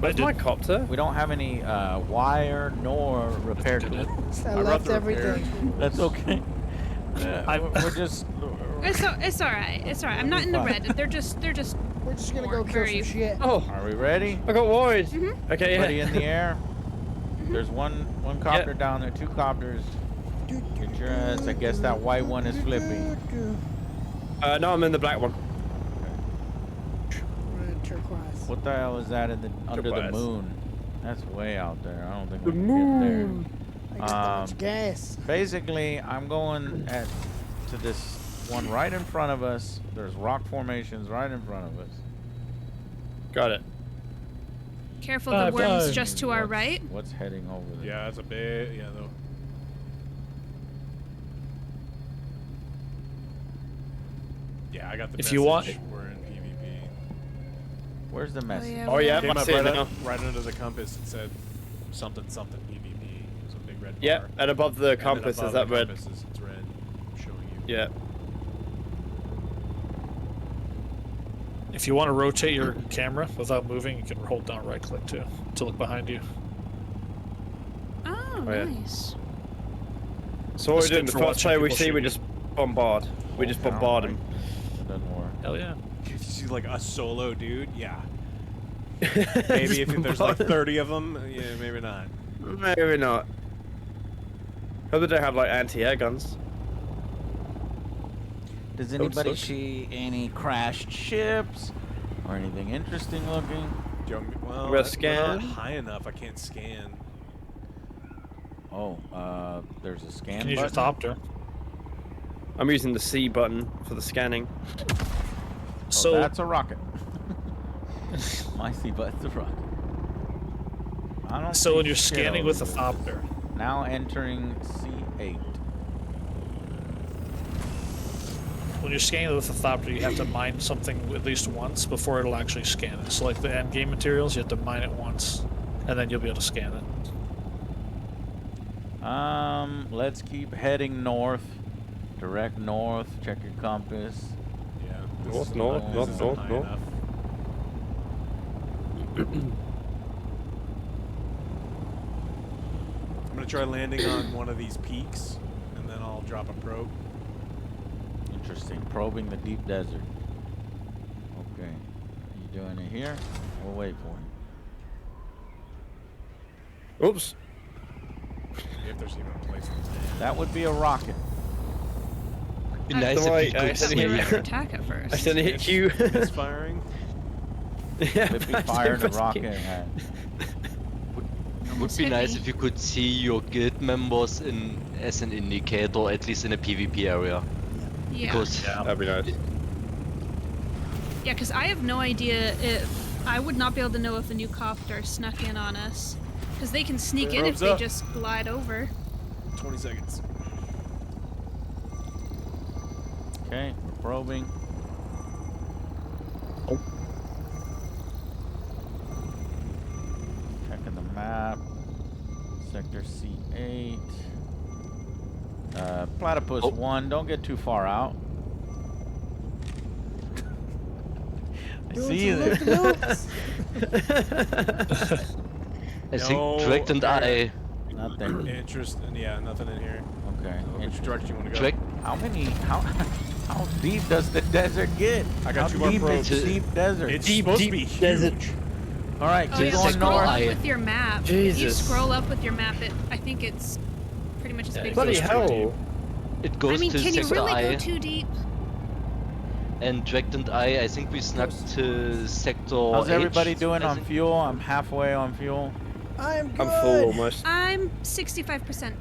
Where's my copter? We don't have any wire nor repair tools. I left everything. That's okay. We're just. It's all right. It's all right. I'm not in the red. They're just. We're just gonna go kill some shit. Oh, are we ready? I got worried. Mm-hmm. Okay, yeah. Ready in the air. There's one copter down there. 2 copters. Get your ass. I guess that white one is Flippy. No, I'm in the black one. Turquoise. What the hell is that under the Turquoise. moon? That's way out there. I don't think The we can moon. get I got that much gas. Basically, I'm going to this one right in front of us. There's rock formations right in front of us. Got it. Careful, the worm's just to our right. What's heading over there? Yeah, that's a bit. Yeah, though. Yeah, I got the If message. you want- We're in PvP. Where's the message? Oh yeah, Came I up see it right, now. right under the compass. It said something PvP. It was a big red bar. Yeah, and above the And then compass above is that the red. compass it's red, showing you. Yeah. If you want to rotate your camera without moving, you can hold down right click too to look behind you. Oh, yeah. nice. So what That's we do in good the for first watching player we people see, we shoot. just bombard. We just bombard them. It doesn't work. Hell yeah. If you see like a solo dude, yeah. Maybe if there's like 30 of them, yeah, maybe not. Maybe not. Hope they don't have like anti-air guns. Does anybody sucks. see any crashed ships or anything interesting looking? Well, We're they're scan. not high enough. I can't scan. Oh, there's a scan Can use your button. thopter. I'm using the C button for the scanning. So that's a rocket. My C button's a rocket. I don't So see when you're shit scanning over with a there. thopter, Now entering C8. when you're scanning with a thopter, you have to mine something at least once before it'll actually scan it. So like the end game materials, you have to mine it once, and then you'll be able to scan it. Let's keep heading north. Direct north. Check your compass. Yeah. this North, isn't- north, this north, isn't north, high north. enough. I'm gonna try landing on one of these peaks, and then I'll drop a probe. Interesting. Probing the deep desert. Okay. You doing it here? We'll wait for you. Oops. If there's even a place to land. That would be a rocket. Be nice Sorry, if you I could said see. They were under attack at I first. accidentally hit you. Misfiring. Yeah, Flippy I fired a said rocket rescue. at. Would Almost be hit nice me. if you could see your guild members in as an indicator, at least in a PvP area. Yeah. Because That'd be nice. Yeah, because I have no idea if I would not be able to know if a new copter snuck in on us, because they can sneak in if Probes they up. just glide over. 20 seconds. Okay, we're probing. Checking the map. Sector C8. Platypus 1, don't get too far out. I Doing see you some there. loop-de-loops. I think Direct and I. Nothing. Interest? Yeah, nothing in here. Okay. Which direction you want to go? Direct. How deep does the desert get? I got how two more deep probes. is deep desert? It's supposed to be huge. Desert. All right, Oh, keep yeah, going scroll north. up with your map. If you Jesus. scroll up with your map, I think it's pretty much as big Bloody as hell. It goes I mean, to can you Sector really I. go too deep? And Direct and I think we snuck to Sector How's everybody H, doing I on think. fuel? I'm halfway on fuel. I'm good. I'm full almost. I'm 65%.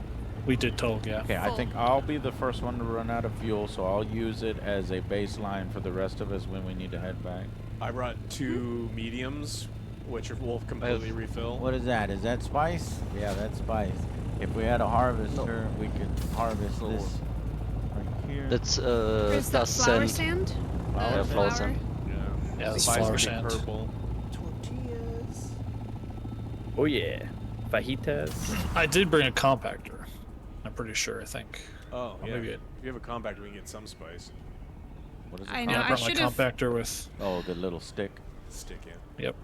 We did total, yeah. Okay, I think I'll be the first one to run out of fuel, so I'll use it as a baseline for the rest of us when we need to head back. I brought 2 mediums, which will completely refill. What is that? Is that spice? Yeah, that's spice. If we had a harvester, we could harvest this right here. That's Is that dust flower sand. sand? Flower flower sand. sand. Yeah, that's Spice flower could be sand. purple. Tortillas. Oh yeah. Fajitas. I did bring a compactor. I'm pretty sure, I think. Oh, yeah. maybe If you have a compactor, we can get some spice. What is it? I know, I I brought my should have. compactor with. Oh, the little stick. Stick in. Yep.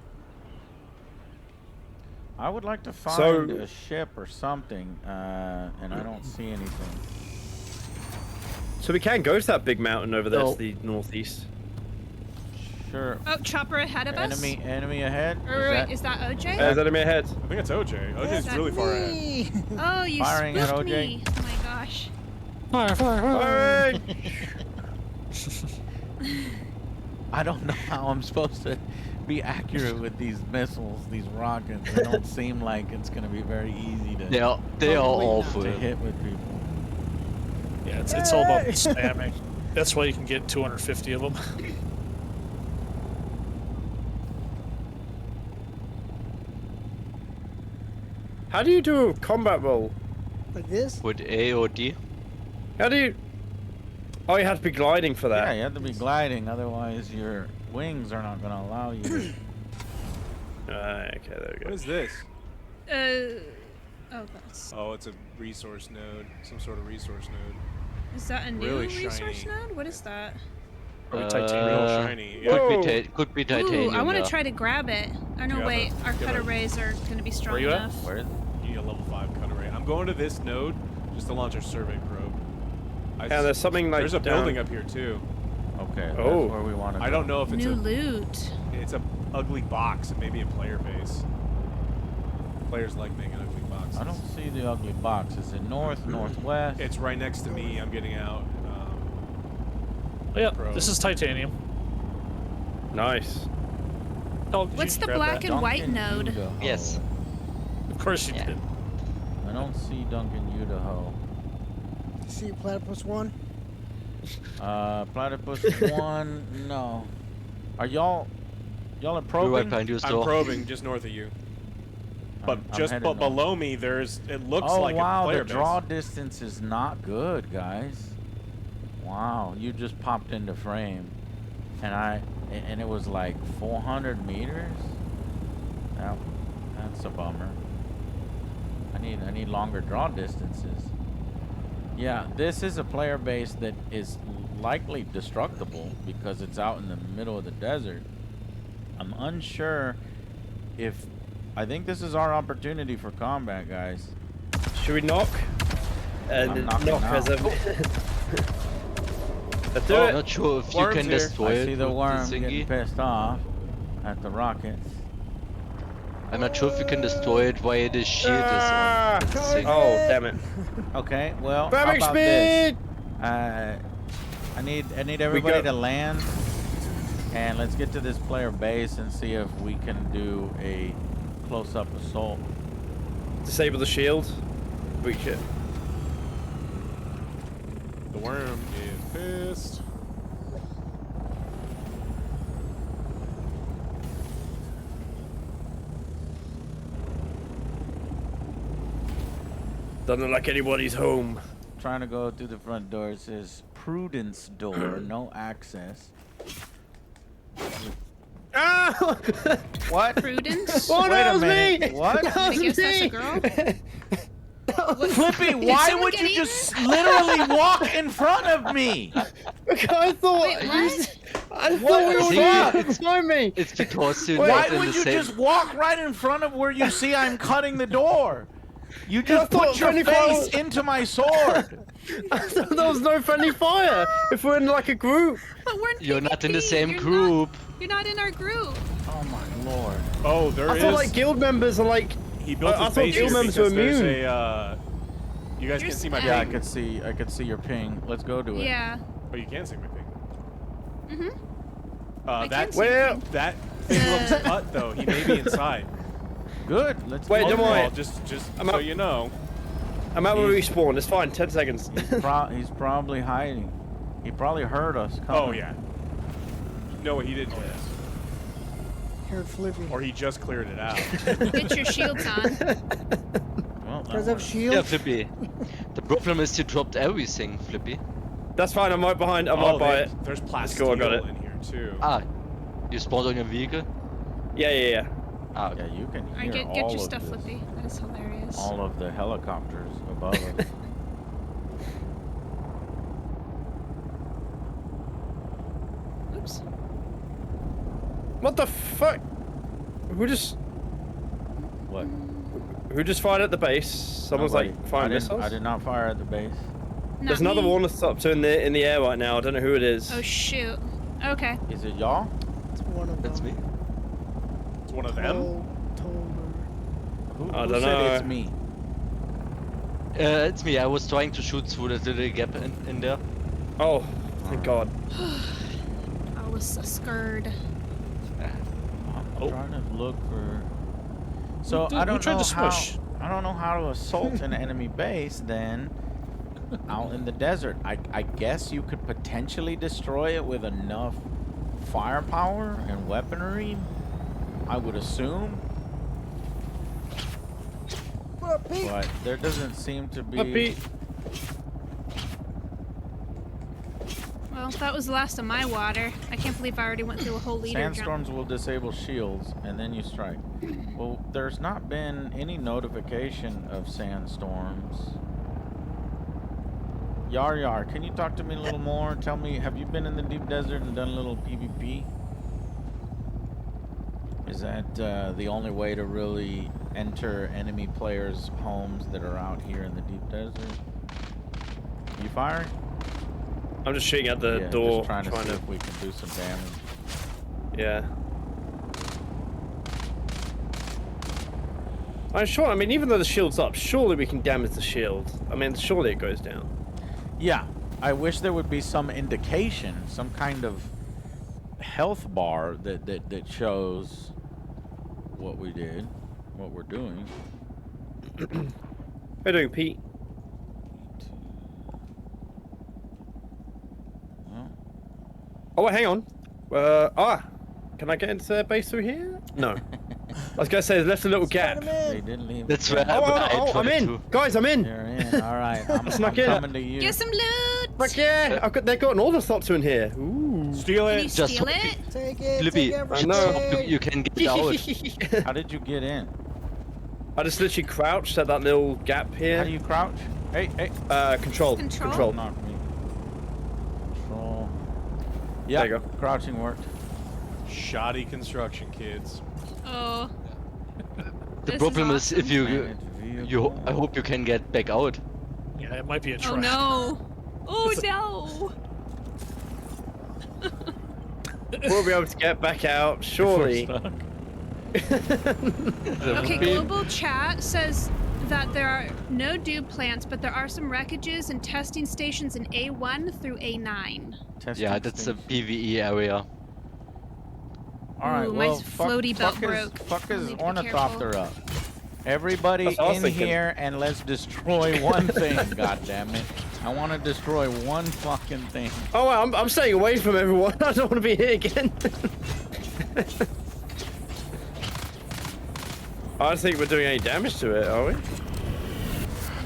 I would like to find So- a ship or something, and I don't see anything. So we can go to that big mountain over there No. to the northeast. Sure. Oh, chopper ahead of us. Enemy ahead. Is that OJ? Is that in my head? I think it's OJ. OJ's that really far ahead. Me. Oh, you Firing at spooked OJ? me. Oh my gosh. Fire, fire, Alright. I don't know how I'm supposed to be accurate with these missiles, these rockets. They don't seem like it's going to be very easy to, They are Probably awful. to hit with people. Yeah, it's all about spamming. That's why you can get 250 of them. How do you do a combat roll? Like this? With A or D. How do you? Oh, you have to be gliding for Yeah, that. you have to be gliding, otherwise your wings are not going to allow you to. Okay, there we What go. is this? Oh, that's. Oh, it's a resource node. Some sort of resource node. Is that a new Really resource shiny. node? What is that? Real Uh, shiny. Could be titanium. Ooh, I want yeah. to try to grab it. Oh no, Yeah, wait. but Our get cut a- arrays are going to be strong Where you at? enough. Where is it? You need a level 5 cut array. I'm going to this node just to launch a survey probe. Yeah, there's something like There's a down- building up here too. Okay, Oh. that's where we want to go. I don't know if it's New a loot. it's a ugly box. It may be a player base. Players like making ugly boxes. I don't see the ugly box. Is it north, northwest? It's right next to me. I'm getting out. Oh, yeah, Pro. this is titanium. Nice. Oh, did What's you the grab black that? and white Duncan node? Idaho. Yes. Of course you Yeah. did. I don't see Duncan Idaho. See platypus 1? Platypus 1, no. Are y'all are Right probing? behind you, I'm still. probing just north of you. But I'm just headed but north. below me, there's it looks Oh like a wow, player the base. draw distance is not good, guys. Wow, you just popped into frame, and it was like 400 meters. That's a bummer. I need longer draw distances. Yeah, this is a player base that is likely destructible because it's out in the middle of the desert. I'm unsure if. I think this is our opportunity for combat, guys. Should we knock? I'm And knocking knock as a. out. Let's do I'm it. not sure if you Worms can here. destroy I it see the with worm the getting thingy. pissed off at the rockets. I'm not sure if you can destroy it while the shield Ah! is on. the thing. Oh, damn it. Okay, well, how Grabbing about this? speed! I need everybody to land, and let's get to this player base and see if we can do a close-up assault. Disable the shield. Breach it. The worm is pissed. Doesn't look like anybody's home. Trying to go through the front door. It says Prudence door, no access. Ah! What? Prudence? Oh, Wait that a was minute. me! What? That I was guess that's me! a girl. Flippy, Did why someone would get you eaten? just literally walk in front of me? I thought Wait, what? I What thought we the were fuck? right behind me. It's because you're Why not in would the you same. just walk right in front of where you see I'm cutting the door? You I just thought put your friendly fire face into my sword. I thought there was no friendly fire if we're in like a group. But we're in You're not in the PvP, same you're group. You're not in our group. Oh my lord. Oh, there I is. thought like guild members are like. He built I his thought base guild here members were because there's immune. you guys can see my Yeah, I ping. could see your ping. Let's go to it. Yeah. Oh, you can see my ping. Mm-hmm. That Well, that thing looks cut though. He may be inside. Good. Let's Wait, don't worry. Well, just I'm so out. you know. I'm out where we respawn. It's fine. 10 seconds. He's probably hiding. He probably heard us coming. Oh yeah. No, he didn't. Here, Flippy. Or he just cleared it out. Get your shields on. Well, Does have shield? Yeah, Flippy. The problem is you dropped everything, Flippy. That's fine. I'm right behind. I'm right by it. There's Let's plastic go. I got it. in here too. Ah, you spawned on your vehicle? Yeah. Ah, okay. Yeah, you can hear Alright, all get your of stuff, this. Flippy. That is hilarious. All of the helicopters above us. Oops. What the fuck? Who just What? Who just fired at the base? Someone's Nobody. like firing missiles. I did not fire at the base. There's another one that's up to in the air right now. I don't know who it is. Oh shoot. Okay. Is it y'all? It's one of them. That's me. It's one of them. Who I don't said know. it's me? It's me. I was trying to shoot through that little gap in there. Oh, thank God. I was so scared. I'm trying to look for. So Who I don't tried know to how. smush? I don't know how to assault an enemy base then. Out in the desert, I guess you could potentially destroy it with enough firepower and weaponry. I would assume. But there doesn't seem to be. Well, that was the last of my water. I can't believe I already went through a whole liter jump. Sandstorms will disable shields, and then you strike. Well, there's not been any notification of sandstorms. Yar, can you talk to me a little more? Tell me, have you been in the deep desert and done a little PvP? Is that the only way to really enter enemy players' homes that are out here in the deep desert? You firing? I'm just shooting at the Yeah, door. just trying to see if we can do some damage. Yeah. I'm sure. I mean, even though the shield's up, surely we can damage the shield. I mean, surely it goes down. Yeah, I wish there would be some indication, some kind of health bar that shows what we did, what we're doing. How you doing, Pete? Well, Oh, wait, hang on. Can I get into their base through here? No. I was gonna say, there's left a little gap. they didn't leave. That's the right. gap. I'm in. Guys, I'm in. You're in. All right, I'm Snuck in. coming to you. Get some loot! Fuck yeah! They've got an order slot in here. Ooh. Steal Can it. you Just steal it? Take it. Flippy, Take I know. everything. you can get out. How did you get in? I just literally crouched at that little gap here. How do you crouch? Hey. Control. Control? Not me. Control. Yeah, There you go. crouching worked. Shoddy construction, kids. Oh. The This problem is awesome. if I hope you can get back out. Yeah, it might be a trap. Oh no. Oh no. We'll be able to get back out, surely. Okay, global chat says that there are no dew plants, but there are some wreckages and testing stations in A1 through A9. Yeah, that's a PvE area. All right, Ooh, my well, floaty belt broke. Fuck I'll his need to be ornithopter up. Everybody That's what I was in thinking. here and let's destroy one thing, goddammit. I want to destroy one fucking thing. Oh, I'm staying away from everyone. I don't want to be here again. I don't think we're doing any damage to it, are we?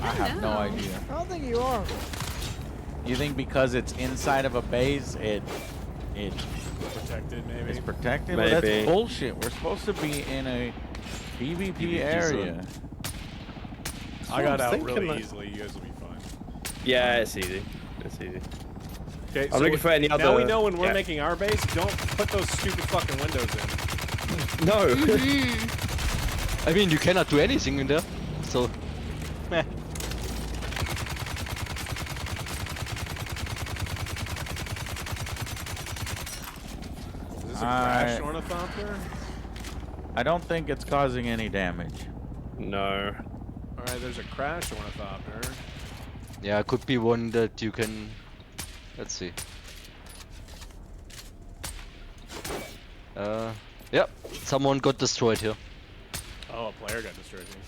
I have no idea. I don't think you are. You think because it's inside of a base, it Protected, maybe. is protected? Well, Maybe. that's bullshit. We're supposed to be in a PvP area. I got out thinking, really like- easily. You guys will be fine. Yeah, it's easy. It's easy. Okay, I'm looking for any other. Now we know when we're yeah. making our base, don't put those stupid fucking windows in. No. I mean, you cannot do anything in there, so. Meh. Is this a crash ornithopter? I don't think it's causing any damage. No. Alright, there's a crash ornithopter. Yeah, it could be one that you can. Let's see. Yep, someone got destroyed here. Oh, a player got destroyed here.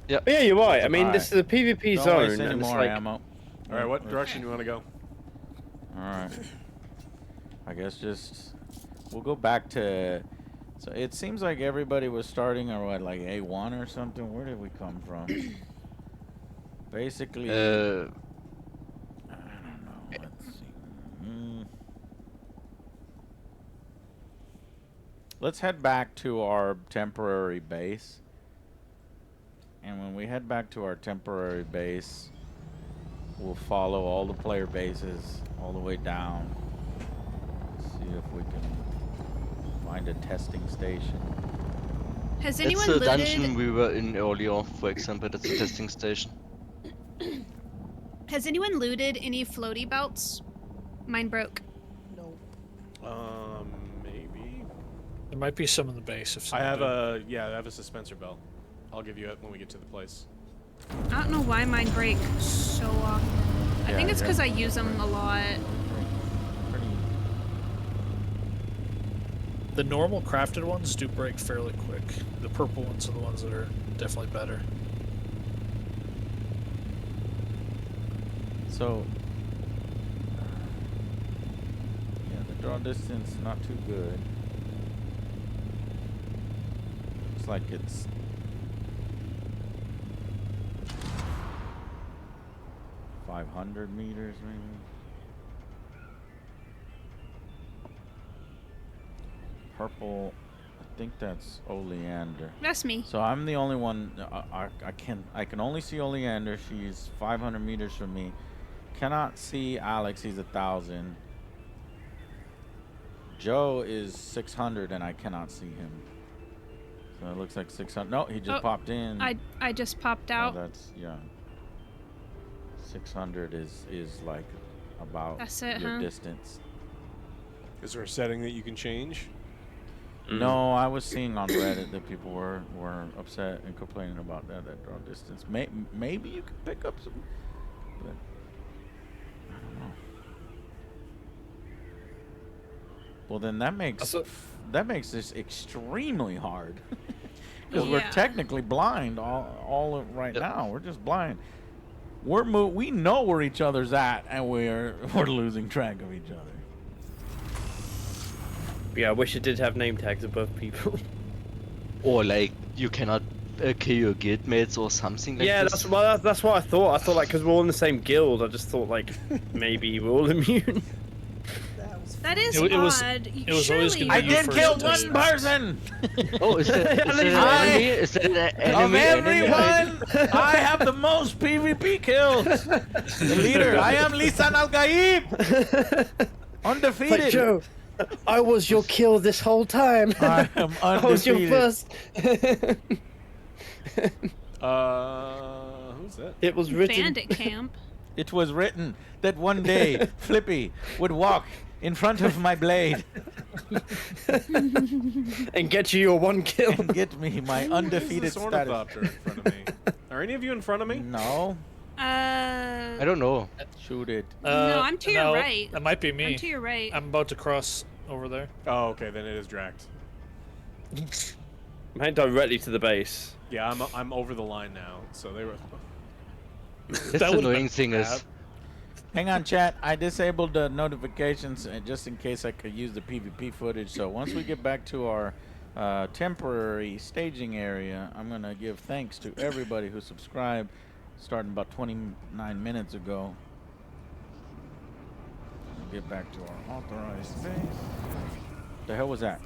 Yep. Yeah, you're right. I mean, this is a PvP Don't zone. waste any and it's more like... ammo. Alright, what direction do you want to go? Alright. I guess just... We'll go back to... So it seems like everybody was starting at what, like A1 or something? Where did we come from? Basically... I don't know. Let's see. Let's head back to our temporary base. And when we head back to our temporary base, we'll follow all the player bases all the way down. See if we can find a testing station. Has anyone It's the looted? dungeon we were in earlier, for example. That's a testing station. Has anyone looted any floaty belts? Mine broke. Maybe. There might be some in the base. If I have a suspensor belt. I'll give you it when we get to the place. I don't know why mine break so often. I think it's because I use them a lot. The normal crafted ones do break fairly quick. The purple ones are the ones that are definitely better. So, yeah, the draw distance not too good. Looks like it's 500 meters, maybe. Purple, I think that's Oleander. That's me. So I'm the only one. I can only see Oleander. She's 500 meters from me. Cannot see Alex. He's 1,000. Joe is 600, and I cannot see him. So it looks like 600. No, he just popped in. I just popped out. Oh, that's 600 is like about That's it, your huh? distance. Is there a setting that you can change? No, I was seeing on Reddit that people were upset and complaining about that draw distance. Maybe you could pick up some, but I don't know. Well, then that makes this extremely hard because we're technically blind all right now. We're just blind. We know where each other's at, and we're losing track of each other. Yeah, I wish it did have name tags above people. Or like you cannot kill your guildmates or something like yeah, this. that's what I thought. I thought like because we're all in the same guild, I just thought like maybe we're all immune. That is It was odd. always gonna be I you did first kill to one test. person. Oh, is that an enemy? Is that an Of enemy? everyone, I have the most PvP kills. The leader, I am Lisan Al Gaib. Undefeated. Like, Joe, I was your kill this whole time. I am undefeated. I was your first. Who's that? It was written. Bandit camp. It was written that one day Flippy would walk in front of my blade and get you your one kill. and get me my undefeated Who's this status. ornithopter in front of me? Are any of you in front of me? No, I don't know. shoot it. No, I'm to your no, right. That might be me. I'm to your right. I'm about to cross over there. Oh, okay, then it is Dract. I'm heading directly to the base. Yeah, I'm over the line now. So they were. That's the annoying thing is. Hang on, chat. I disabled the notifications just in case I could use the PvP footage. So once we get back to our temporary staging area, I'm going to give thanks to everybody who subscribed starting about 29 minutes ago. Get back to our authorized space. The hell was that?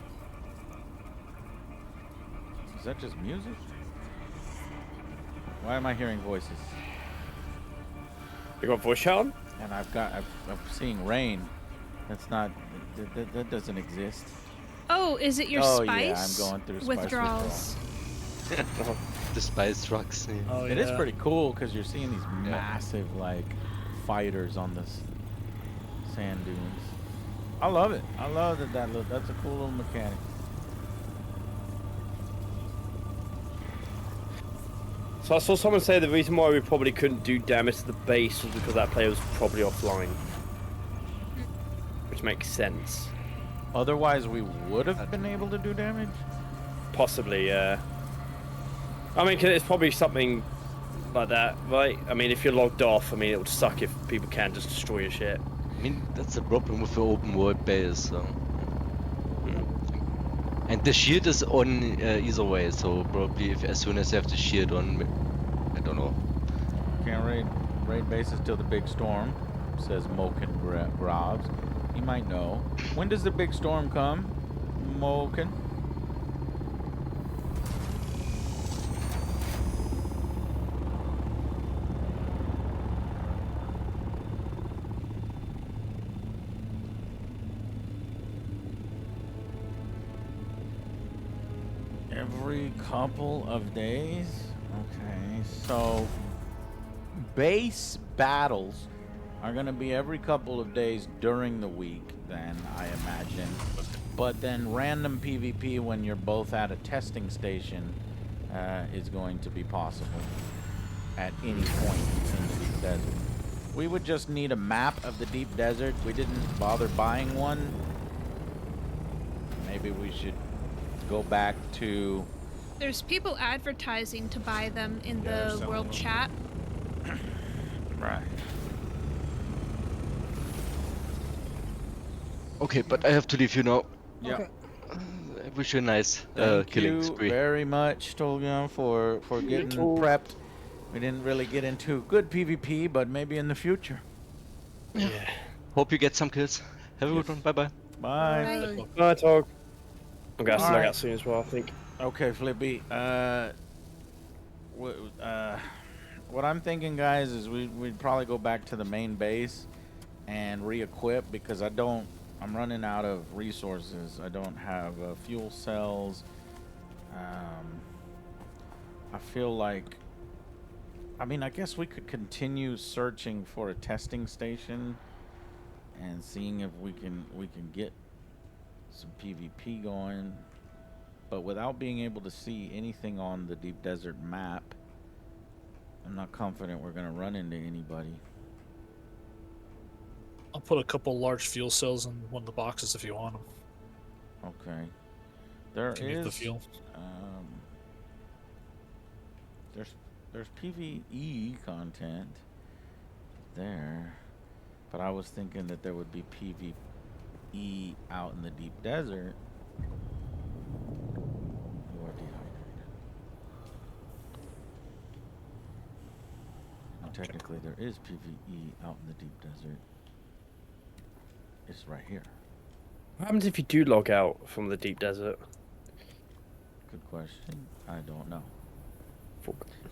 Is that just music? Why am I hearing voices? You got voice chat on? And I'm seeing rain. That's not, that doesn't exist. Oh, is it your Oh spice? yeah, I'm going through spice withdrawals. The spice trucks. Yeah. Oh, It is pretty cool because you're seeing these massive like fighters on the sand dunes. I love it. I love that's a cool little mechanic. So I saw someone say the reason why we probably couldn't do damage to the base was because that player was probably offline. Which makes sense. Otherwise, we would have been able to do damage? Possibly, yeah. I mean, it's probably something like that, right? I mean, if you're logged off, I mean, it would suck if people can just destroy your shit. I mean, that's the problem with the open world base, so... And the shield is on either way, so probably as soon as you have the shield on, I don't know. Can't raid bases till the big storm, says Moken Grobs. He might know. When does the big storm come, Moken? Every couple of days? Okay, so base battles are going to be every couple of days during the week, then, I imagine. But then random PvP when you're both at a testing station is going to be possible at any point in the deep desert. We would just need a map of the deep desert. We didn't bother buying one. Maybe we should go back to... There's people advertising to buy them in the world chat. Right. Okay, but I have to leave you now. Yeah. Okay. I wish you a nice Thank killing you spree. very much, Tolgan, for getting prepped. We didn't really get into good PvP, but maybe in the future. Yeah. Hope you get some kills. Have a good one. Bye-bye. Bye. Bye, Tog. I'm gonna have to log Alright. out soon as well, I think. Okay, Flippy. What I'm thinking, guys, is we'd probably go back to the main base and re-equip because I'm running out of resources. I don't have fuel cells. I feel like, I mean, I guess we could continue searching for a testing station and seeing if we can get some PvP going, but without being able to see anything on the deep desert map, I'm not confident we're gonna run into anybody. I'll put a couple large fuel cells in one of the boxes if you want them. Okay. There Can you get the is fuel? There's PvE content there, but I was thinking that there would be PvE out in the deep desert. You are dehydrated. And technically there is PvE out in the deep desert. It's right here. What happens if you do log out from the deep desert? Good question. I don't know.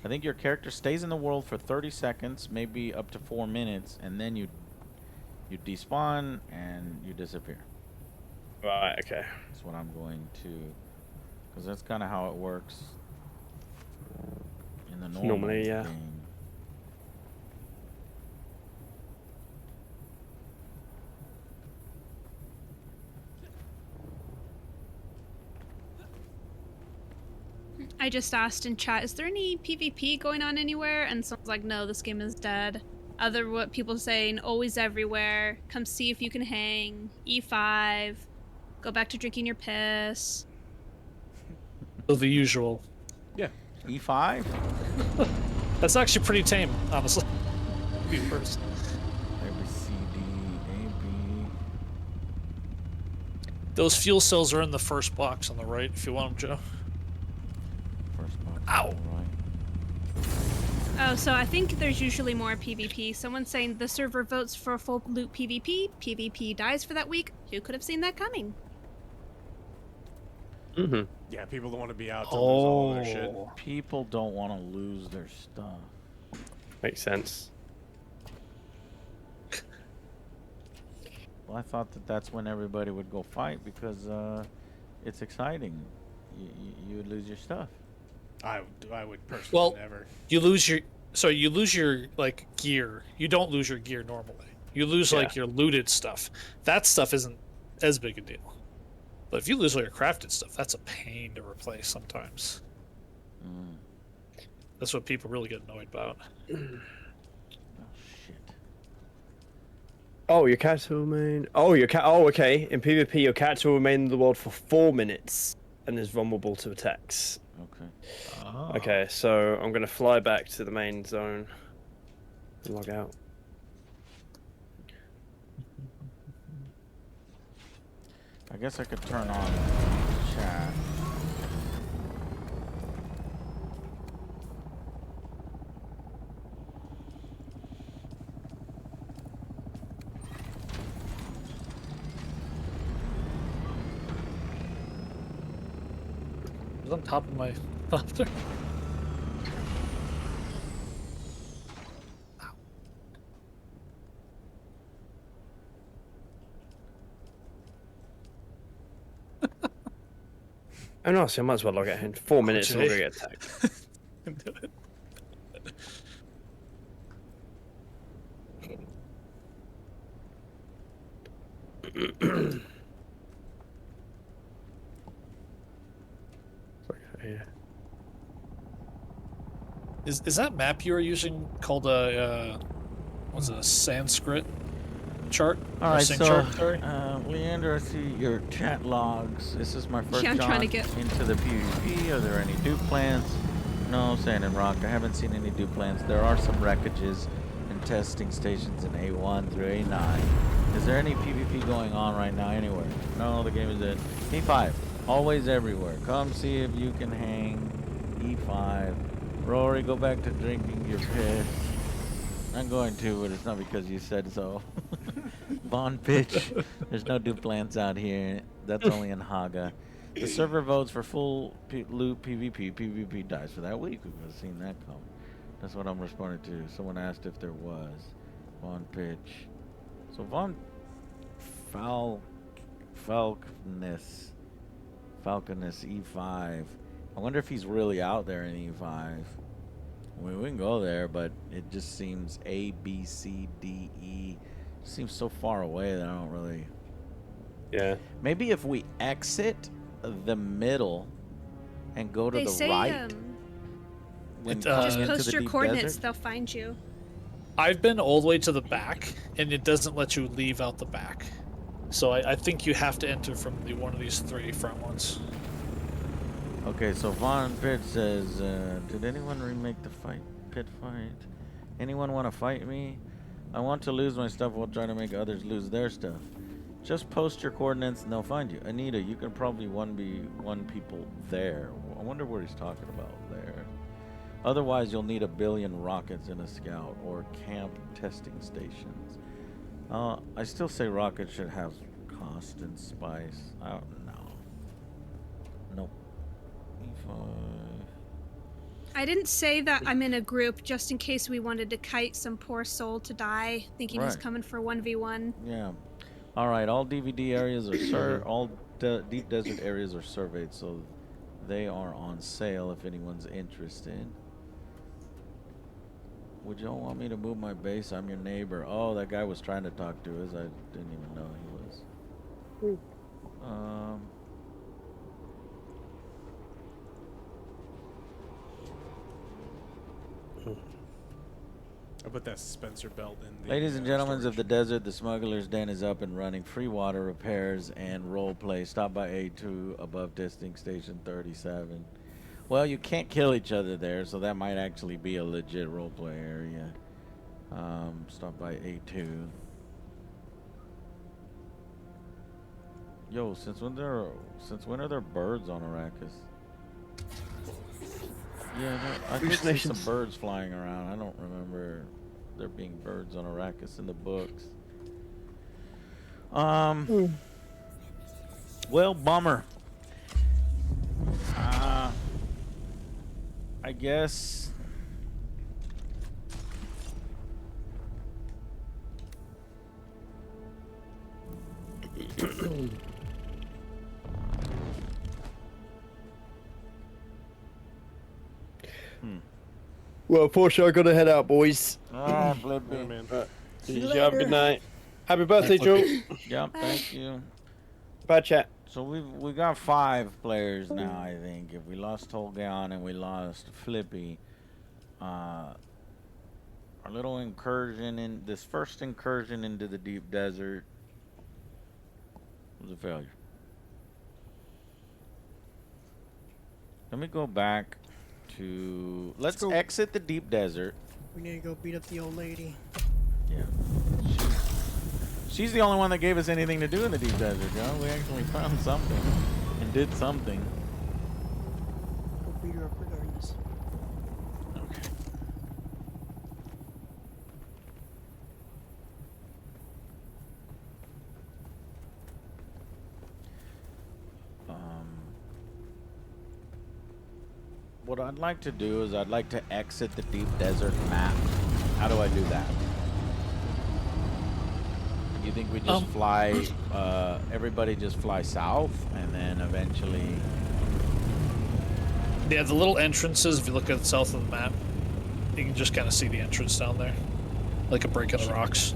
I think your character stays in the world for 30 seconds, maybe up to 4 minutes, and then you despawn and you disappear. Right, okay. That's what I'm going to, because that's kind of how it works in the Normally, yeah. game. I just asked in chat, is there any PvP going on anywhere? And someone's like, no, this game is dead. Other what people saying, always everywhere. Come see if you can hang. E5. Go back to drinking your piss. So the usual. Yeah. E5? That's actually pretty tame, honestly. Be first. A, B, C, D, A, B. Those fuel cells are in the first box on the right if you want them, Joe. First box. Ow! Oh, so I think there's usually more PvP. Someone's saying the server votes for full loot PvP. PvP dies for that week. Who could have seen that coming? Mm-hmm. Yeah, people don't want to be out to lose all of their shit. People don't want to lose their stuff. Makes sense. Well, I thought that that's when everybody would go fight because it's exciting. You would lose your stuff. I would personally Well, never. you lose your like gear. You don't lose your gear normally. You lose like your looted stuff. That stuff isn't as big a deal. But if you lose all your crafted stuff, that's a pain to replace sometimes. That's what people really get annoyed about. Oh, your character will remain. Oh, Oh, okay. In PvP, your character will remain in the world for 4 minutes and is vulnerable to attacks. Okay. Okay, so I'm gonna fly back to the main zone and log out. I guess I could turn on chat. It was on top of my other. Oh no, so I might as well log out in 4 minutes and I'm gonna get attacked. Do it. Yeah. Is that map you were using called a what's it, a Sanskrit chart? All right, so chart, sorry? Leander, I see your chat logs. This is my first Yeah, I'm shot trying to get- into the PvP. Are there any dupe plans? No, Sand and Rock. I haven't seen any dupe plans. There are some wreckages and testing stations in A1 through A9. Is there any PvP going on right now anywhere? No, the game is at E5. Always everywhere. Come see if you can hang. E5. Rory, go back to drinking your piss. I'm going to, but it's not because you said so. Vaughn Pitch. There's no dupe plans out here. That's only in Haga. The server votes for full loot PvP. PvP dies for that week. We've seen that come. That's what I'm responding to. Someone asked if there was. Vaughn Pitch. So Vaughn Falconess E5. I wonder if he's really out there in E5. I mean, we can go there, but it just seems A, B, C, D, E. Seems so far away that I don't really... Yeah. Maybe if we exit the middle and go to They the say, right... when just coming into post the your deep coordinates, desert? they'll find you. I've been all the way to the back, and it doesn't let you leave out the back. So I think you have to enter from one of these 3 front ones. Okay, so Vaughn Pitt says, did anyone remake the pit fight? Anyone want to fight me? I want to lose my stuff while trying to make others lose their stuff. Just post your coordinates and they'll find you. Anita, you can probably 1v1 people there. I wonder what he's talking about there. Otherwise, you'll need 1 billion rockets in a scout or camp testing stations. I still say rockets should have cost and spice. I don't know. Nope. I didn't say that I'm in a group just in case we wanted to kite some poor soul to die, thinking he's Right. coming for 1v1. Yeah. All right. All DVD areas are all deep desert areas are surveyed, so they are on sale if anyone's interested. Would y'all want me to move my base? I'm your neighbor. Oh, that guy was trying to talk to us. I didn't even know he was. I put that Spencer belt in the Ladies and gentlemen of the desert, the smuggler's den is up and running. Free water repairs and role play. Stop by A2 above testing station 37. Well, you can't kill each other there, so that might actually be a legit role play area. Stop by A2. Yo, since when are there birds on Arrakis? Yeah, I did see some birds flying around. I don't remember there being birds on Arrakis in the books. Well, bummer. I guess Well, unfortunately, I gotta head out, boys. Alright, Flippy. Yeah, man. You have a good night. Happy birthday, Bye, Joe. Yep, thank you. Bad chat. So we got 5 players now, I think. If we lost Tolgan and we lost Flippy, our little incursion in this first incursion into the deep desert was a failure. Let me go back to let's go. exit the deep desert. We need to go beat up the old lady. Yeah. She's the only one that gave us anything to do in the deep desert, Joe. We actually found something and did something. Go beat her up regardless. Okay. What I'd like to do is I'd like to exit the deep desert map. How do I do that? You think we just fly, everybody just fly south and then eventually... Yeah, the little entrances, if you look at the south of the map, you can just kind of see the entrance down there. Like a break in the rocks.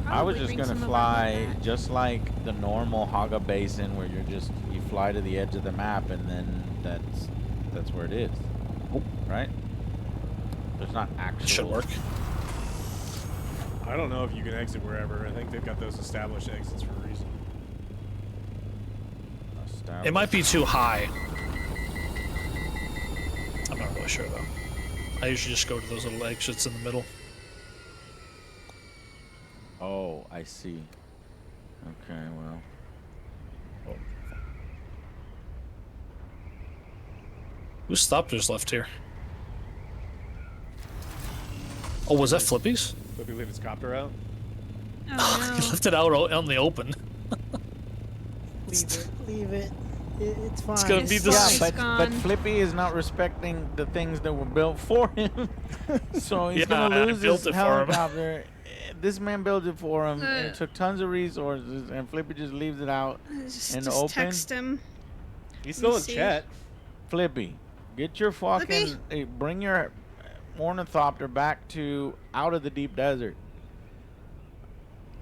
I was just gonna fly just like the normal Haga Basin where you fly to the edge of the map and then that's where it is. Right? There's not actual... Should work. I don't know if you can exit wherever. I think they've got those established exits for a reason. It might be too high. I'm not really sure though. I usually just go to those little exits in the middle. Oh, I see. Okay, well. Whose stoppers left here? Oh, was that Flippy's? Flippy leave his copter out? Oh, He left it out on the open. Leave it. It's fine. It's gonna be the but Flippy is not respecting the things that were built for him. So he's gonna lose his helicopter. This man built it for him and it took tons of resources and Flippy just leaves it out in the open. Text him. He's still in chat. Flippy, get your fucking bring your ornithopter back to out of the deep desert.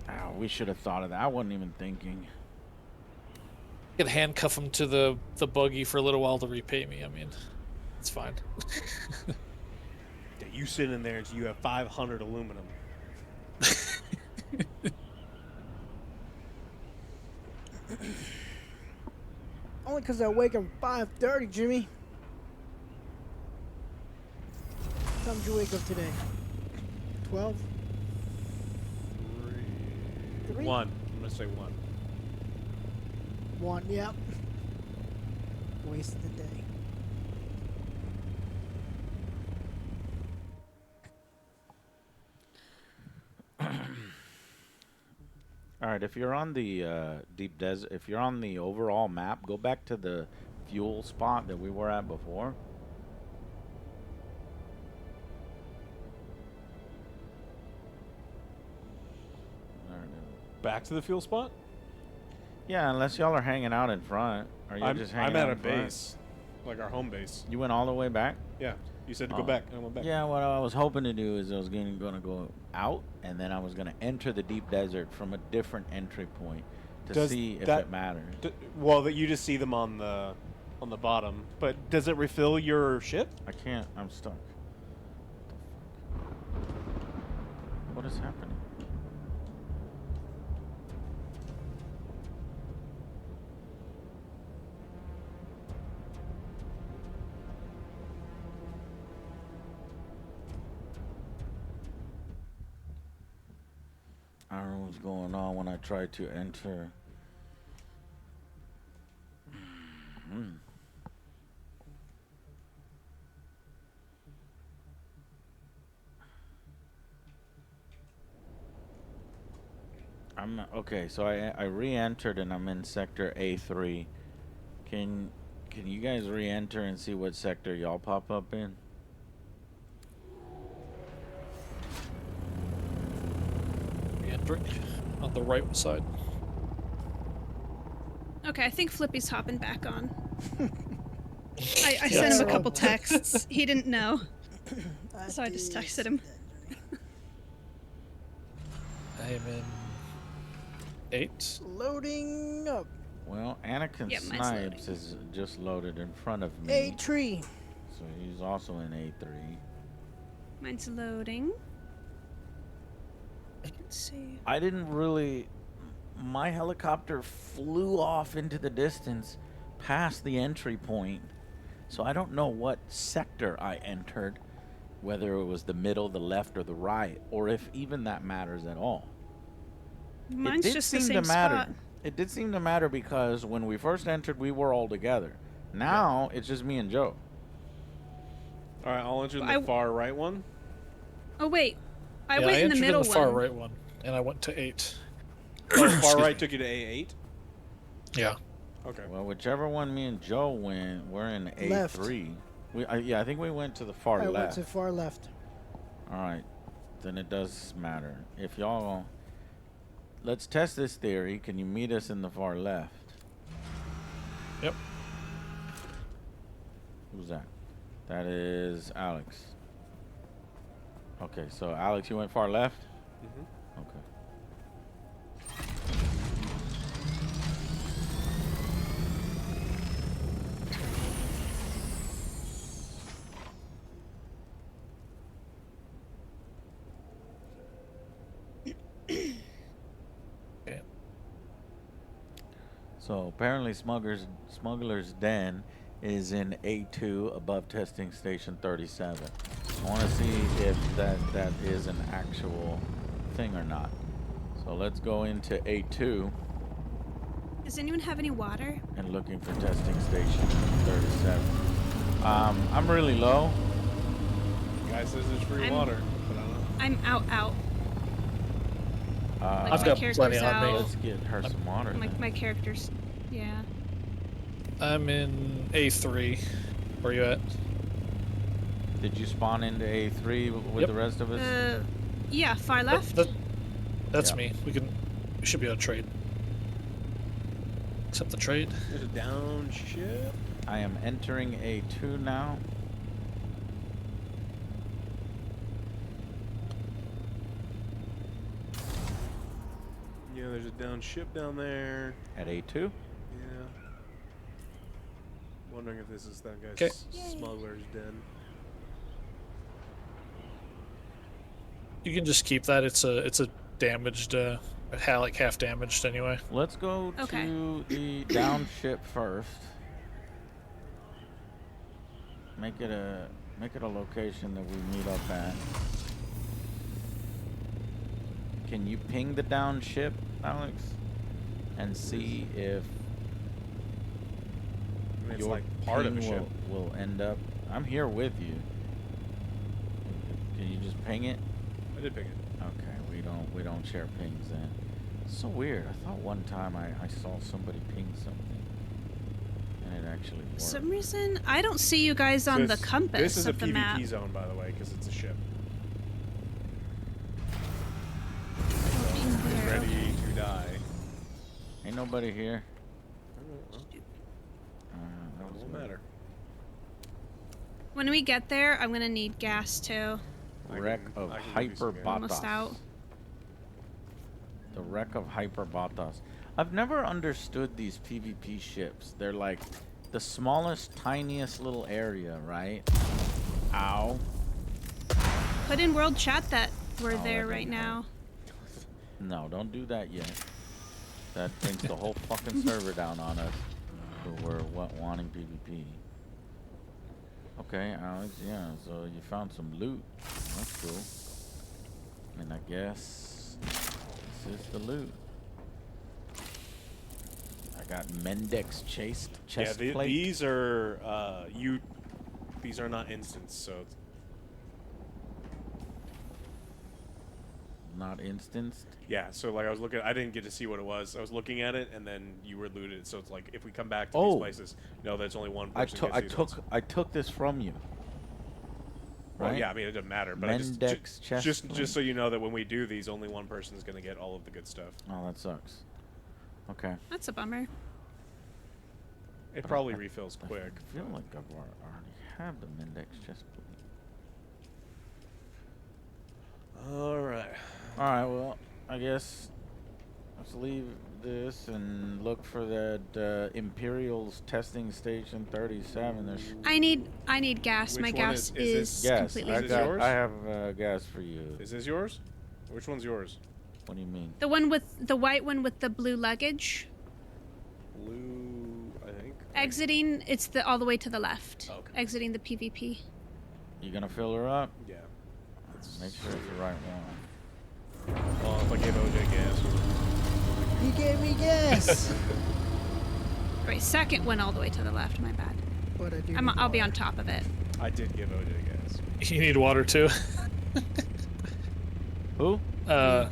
Oh, we should have thought of that. I wasn't even thinking. You can handcuff him to the buggy for a little while to repay me. I mean, it's fine. Yeah, you sit in there until you have 500 aluminum. Only because I wake up at 5:30, Jimmy. What time did you wake up today? 12? 3? 1. I'm gonna say 1. 1, yep. Wasted the day. All right, if you're on the deep desert, if you're on the overall map, go back to the fuel spot that we were at before. Back to the fuel spot? Yeah, unless y'all are hanging out in front. Are you just hanging out I'm at a in front? base, like our home base. You went all the way back? Yeah, you said to go back, and I went back. Yeah, what I was hoping to do is I was going to go out, and then I was going to enter the deep desert from a different entry point to see if it matters. Well, that you just see them on the bottom, but does it refill your ship? I can't. I'm stuck. What is happening? I don't know what's going on when I try to enter. I'm okay. So I re-entered and I'm in sector A3. Can you guys re-enter and see what sector y'all pop up in? On the right side. Okay, I think Flippy's hopping back on. I sent him a couple texts. He didn't know. So I just texted him. I am in 8. Loading up. Well, Anakin Yep, mine's Snipes is just loaded in front of me. A tree. So he's also in A3. Mine's loading. Let's see. I didn't really... My helicopter flew off into the distance past the entry point. So I don't know what sector I entered, whether it was the middle, the left, or the right, or if even that matters at all. Mine's it did just seem the same to matter. spot. It did seem to matter because when we first entered, we were all together. Now it's just me and Joe. All right, I'll enter the far right one. Oh wait, I Yeah, went I in the entered middle in the far one. right one, and I went to 8. Oh, far right took you to A8. Yeah. Okay. Well, whichever one me and Joe went, we're in A3. Left. Yeah, I think we went to the far I left. went to far left. All right, then it does matter. If y'all, let's test this theory. Can you meet us in the far left? Yep. Who's that? That is Alex. Okay, so Alex, you went far left? Mm-hmm. Okay. So apparently Smuggler's Den is in A2 above testing station 37. I want to see if that is an actual thing or not. So let's go into A2 Does anyone have any water? and looking for testing station 37. I'm really low. Guy says there's free water, but I don't know. I'm out. Like I've my got character's plenty on out. me. Let's get her some water. My character's, yeah. I'm in A3. Where you at? Did you spawn into A3 with Yep. the rest of us? Yeah, far left. That's Yeah. me. We should be able to trade. Accept the trade. There's a down ship. I am entering A2 now. Yeah, there's a down ship down there. At A2? Yeah. Wondering if this is that guy's 'Kay. smuggler's den. You can just keep that. It's a damaged, like half damaged anyway. Let's go to the down ship first. Make it a location that we meet up at. Can you ping the down ship, Alex? And see if I mean, it's your like part of ping a ship. will end up. I'm here with you. Can you just ping it? I did ping it. Okay, we don't share pings then. It's so weird. I thought one time I saw somebody ping something, and it actually worked. For some reason, I don't see you guys on the compass This is a of the map. PvP zone, by the way, because it's a ship. There. Ready to die. Ain't nobody here. That won't matter. When we get there, I'm gonna need gas too. Wreck of Hyperbatas. Almost out. The wreck of Hyperbatas. I've never understood these PvP ships. They're like the smallest, tiniest little area, right? Ow. Put in world chat that we're Oh, there that right didn't now. No, don't do that yet. That brings the whole fucking server down on us. Who were wanting PvP. Okay, Alex, yeah, so you found some loot. That's cool. And I guess this is the loot. I got Mendex chest plate. These are these are not instants, so it's not instanced. yeah. So like I was looking, I didn't get to see what it was. I was looking at it, and then you were looted. So it's like if we come back to these places, no, there's only one person. I took this from you. Well, Right? yeah, I mean it doesn't matter, but Mendex chest plate. just so you know that when we do these, only one person is going to get all of the good stuff. Oh, that sucks. Okay. That's a bummer. It probably refills quick. I feel like I've already have the Mendex chest plate. All right. All right. Well, I guess let's leave this and look for that Imperial's testing station 37. There's I need gas. My Which one gas is this? is gas. completely Is I this empty. got. yours? I have gas for you. Is this yours? Which one's yours? What do you mean? The one with the white one with the blue luggage. Blue, I think. Exiting, it's the all the way to the left. Okay. Exiting the PvP. You gonna fill her up? Yeah. Make sure it's the right one. Well, if I gave OJ gas. He gave me gas. Right, second one all the way to the left. My bad. But I do. I'll be on top of it. I did give OJ gas. You need water too. Who? All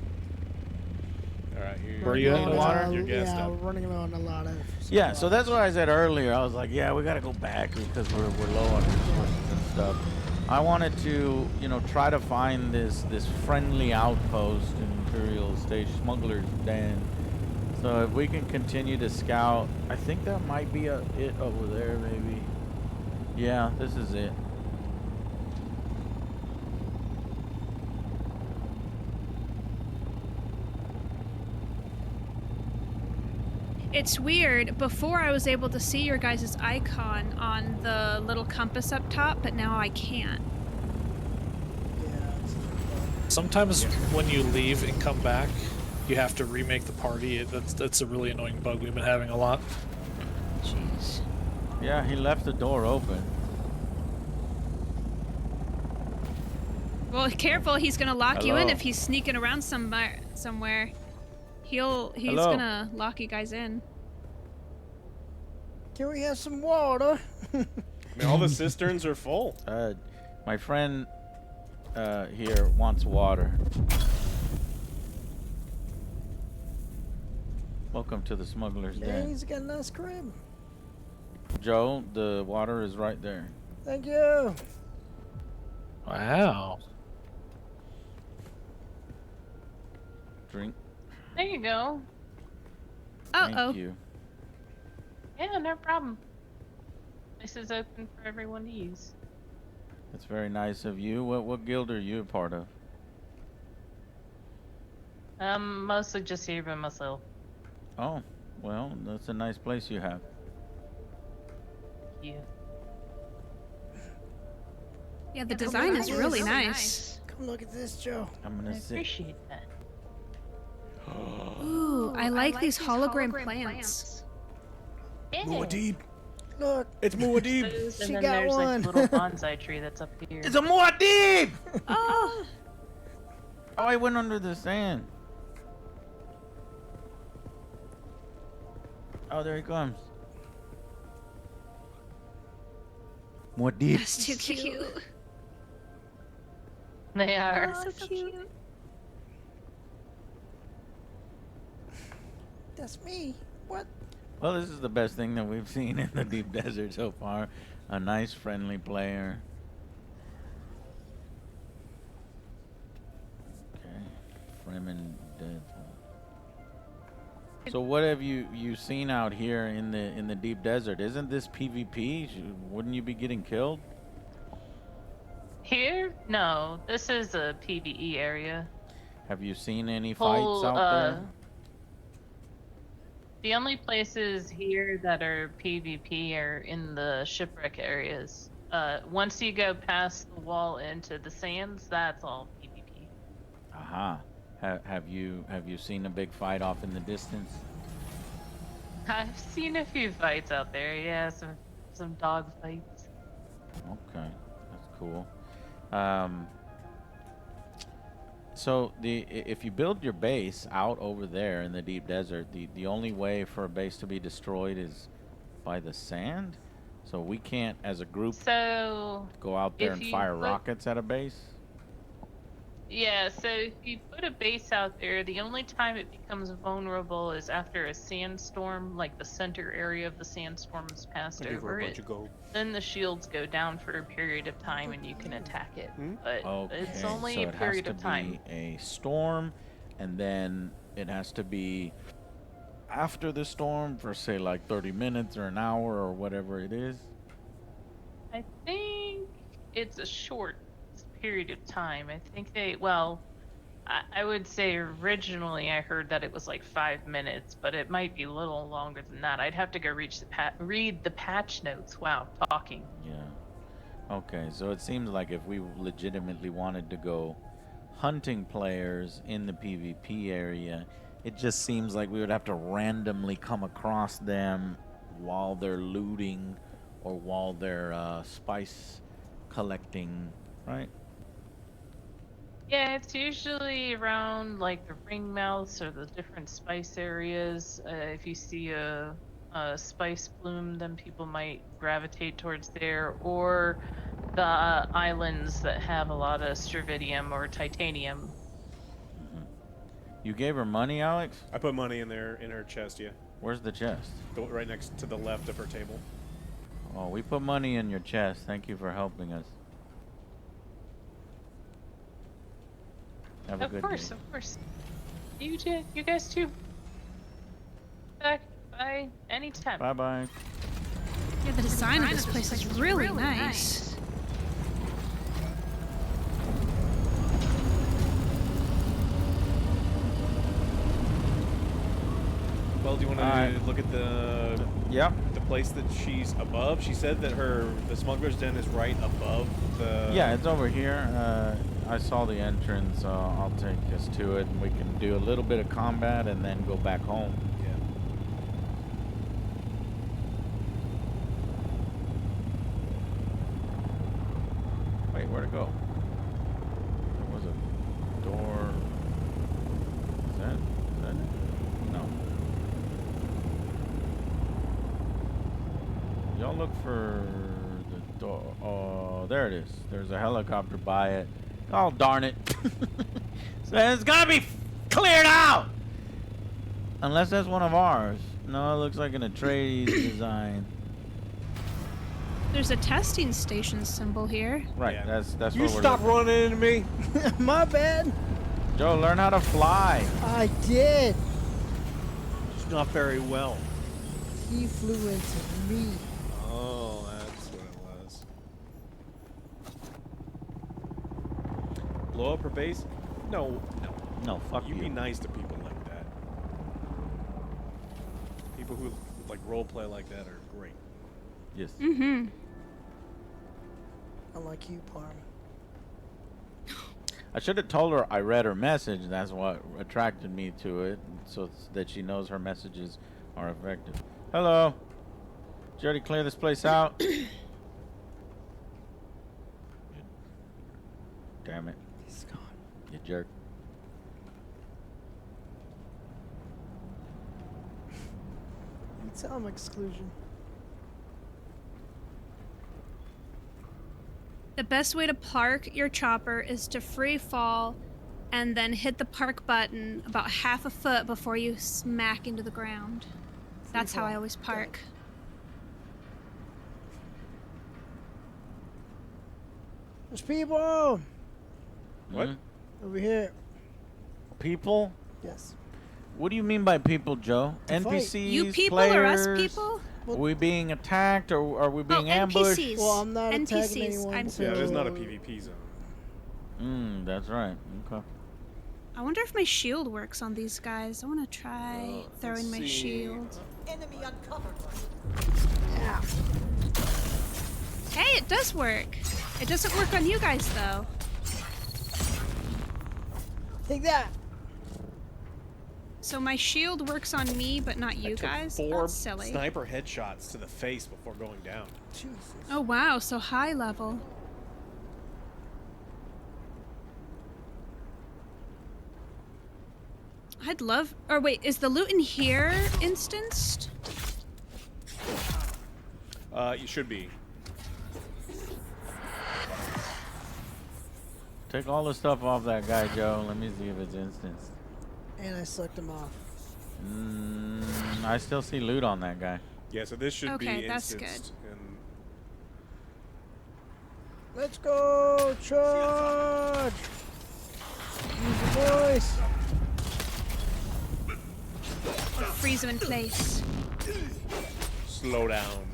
right. Where are you at? Water? You're gassed Yeah, up. we're running on a lot of. Yeah, so that's what I said earlier. I was like, yeah, we got to go back because we're low on resources and stuff. I wanted to, try to find this friendly outpost in Imperial Station, Smuggler's Den. So if we can continue to scout, I think that might be it over there, maybe. Yeah, this is it. It's weird. Before I was able to see your guys' icon on the little compass up top, but now I can't. Sometimes when you leave and come back, you have to remake the party. That's a really annoying bug we've been having a lot. Jeez. Yeah, he left the door open. Well, careful. He's gonna lock you in Hello? if he's sneaking around somewhere. He's Hello? gonna lock you guys in. Can we have some water? I mean, all the cisterns are full. My friend here wants water. Welcome to the Smuggler's Yeah, Den. he's got a nice crib. Joe, the water is right there. Thank you. Wow. Drink. There you go. Thank you. Yeah, no problem. This is open for everyone to use. That's very nice of you. What guild are you a part of? Mostly just here by myself. Oh, well, that's a nice place you have. Yeah. Yeah, the design is really nice. Come look at this, Joe. I'm gonna I sit. appreciate that. Ooh, I like these hologram plants. Muad'Dib. Look. It's Muad'Dib. Those, and She then got there's one. like a little bonsai tree that's up here. It's a Muad'Dib! Oh, Oh, I went under the sand. Oh, there he comes. Muad'Dib. that's too cute. They are. Oh, so cute. That's me. What? Well, this is the best thing that we've seen in the deep desert so far. A nice, friendly player. Okay, Fremen dead. So what have you seen out here in the deep desert? Isn't this PvP? Wouldn't you be getting killed? Here? No, this is a PvE area. Have you seen any Whole, fights out there? The only places here that are PvP are in the shipwreck areas. Once you go past the wall into the sands, that's all PvP. Aha. Have you seen a big fight off in the distance? I've seen a few fights out there, yeah, some dog fights. Okay, that's cool. So if you build your base out over there in the deep desert, the only way for a base to be destroyed is by the sand. So we can't, as a group, So go out there if and you fire put- rockets at a base. Yeah, so if you put a base out there, the only time it becomes vulnerable is after a sandstorm, like the center area of the sandstorm has passed I give her over a bunch it. of gold. Then the shields go down for a period of time and you can attack it. But Okay, it's only so a it has period to of time. be a storm, and then it has to be after the storm for say like 30 minutes or an hour or whatever it is. I think it's a short period of time. I think I would say originally I heard that it was like 5 minutes, but it might be a little longer than that. I'd have to go read the patch notes. Wow, talking. Yeah. Okay, so it seems like if we legitimately wanted to go hunting players in the PvP area, it just seems like we would have to randomly come across them while they're looting or while they're spice collecting, right? Yeah, it's usually around like the ring mouths or the different spice areas. If you see a spice bloom, then people might gravitate towards there, or the islands that have a lot of stravidium or titanium. You gave her money, Alex? I put money in her chest, yeah. Where's the chest? Right next to the left of her table. Oh, we put money in your chest. Thank you for helping us. Have a good day. Of course. You guys too. Back by anytime. Bye-bye. Yeah, the design of this place is really nice. Well, do you want to look at the place that she's above? She said that the smuggler's den is right above the... Yeah, it's over here. I saw the entrance. I'll take us to it, and we can do a little bit of combat and then go back home. Yeah. Wait, where'd it go? There was a door. Is that it? No. Y'all look for the door. Oh, there it is. There's a helicopter by it. Oh, darn it. So it's gotta be cleared out! Unless that's one of ours. No, it looks like an Atreides design. There's a testing station symbol here. Right, yeah. That's you what we're stop running into me. My bad. Joe, learn how to fly. I did. Just not very well. He flew into me. Oh, that's what it was. Blow up her base? No. Fuck you. You be nice to people like that. People who like role play like that are great. Yes. Mm-hmm. Unlike you, Parm. I should have told her I read her message. That's what attracted me to it, so that she knows her messages are effective. Hello. Did you already clear this place out? Damn it. He's gone. You jerk. Tell him exclusion. The best way to park your chopper is to free fall and then hit the park button about half a foot before you smack into the ground. That's how I always park. There's people! What? Over here. People? Yes. What do you mean by people, Joe? To fight. NPCs, You people players? or us people? Are we being attacked or are we being ambushed? NPCs. Well, I'm not attacking NPCs. anyone. Yeah, it is not a PvP zone. That's right. Okay. I wonder if my shield works on these guys. I want to try throwing my shield. Enemy uncovered. Yeah. Hey, it does work. It doesn't work on you guys, though. Take that. So my shield works on me, but not you guys? 4 That's silly. sniper headshots to the face before going down. Jesus. Oh, wow. So high level. I'd love... Or wait, is the loot in here instanced? You should be. Take all the stuff off that guy, Joe. Let me see if it's instanced. And I sucked him off. I still see loot on that guy. Yeah, so this should be Okay, that's instanced. And Let's go! Charge! Use the voice! Freeze him in place. slow down.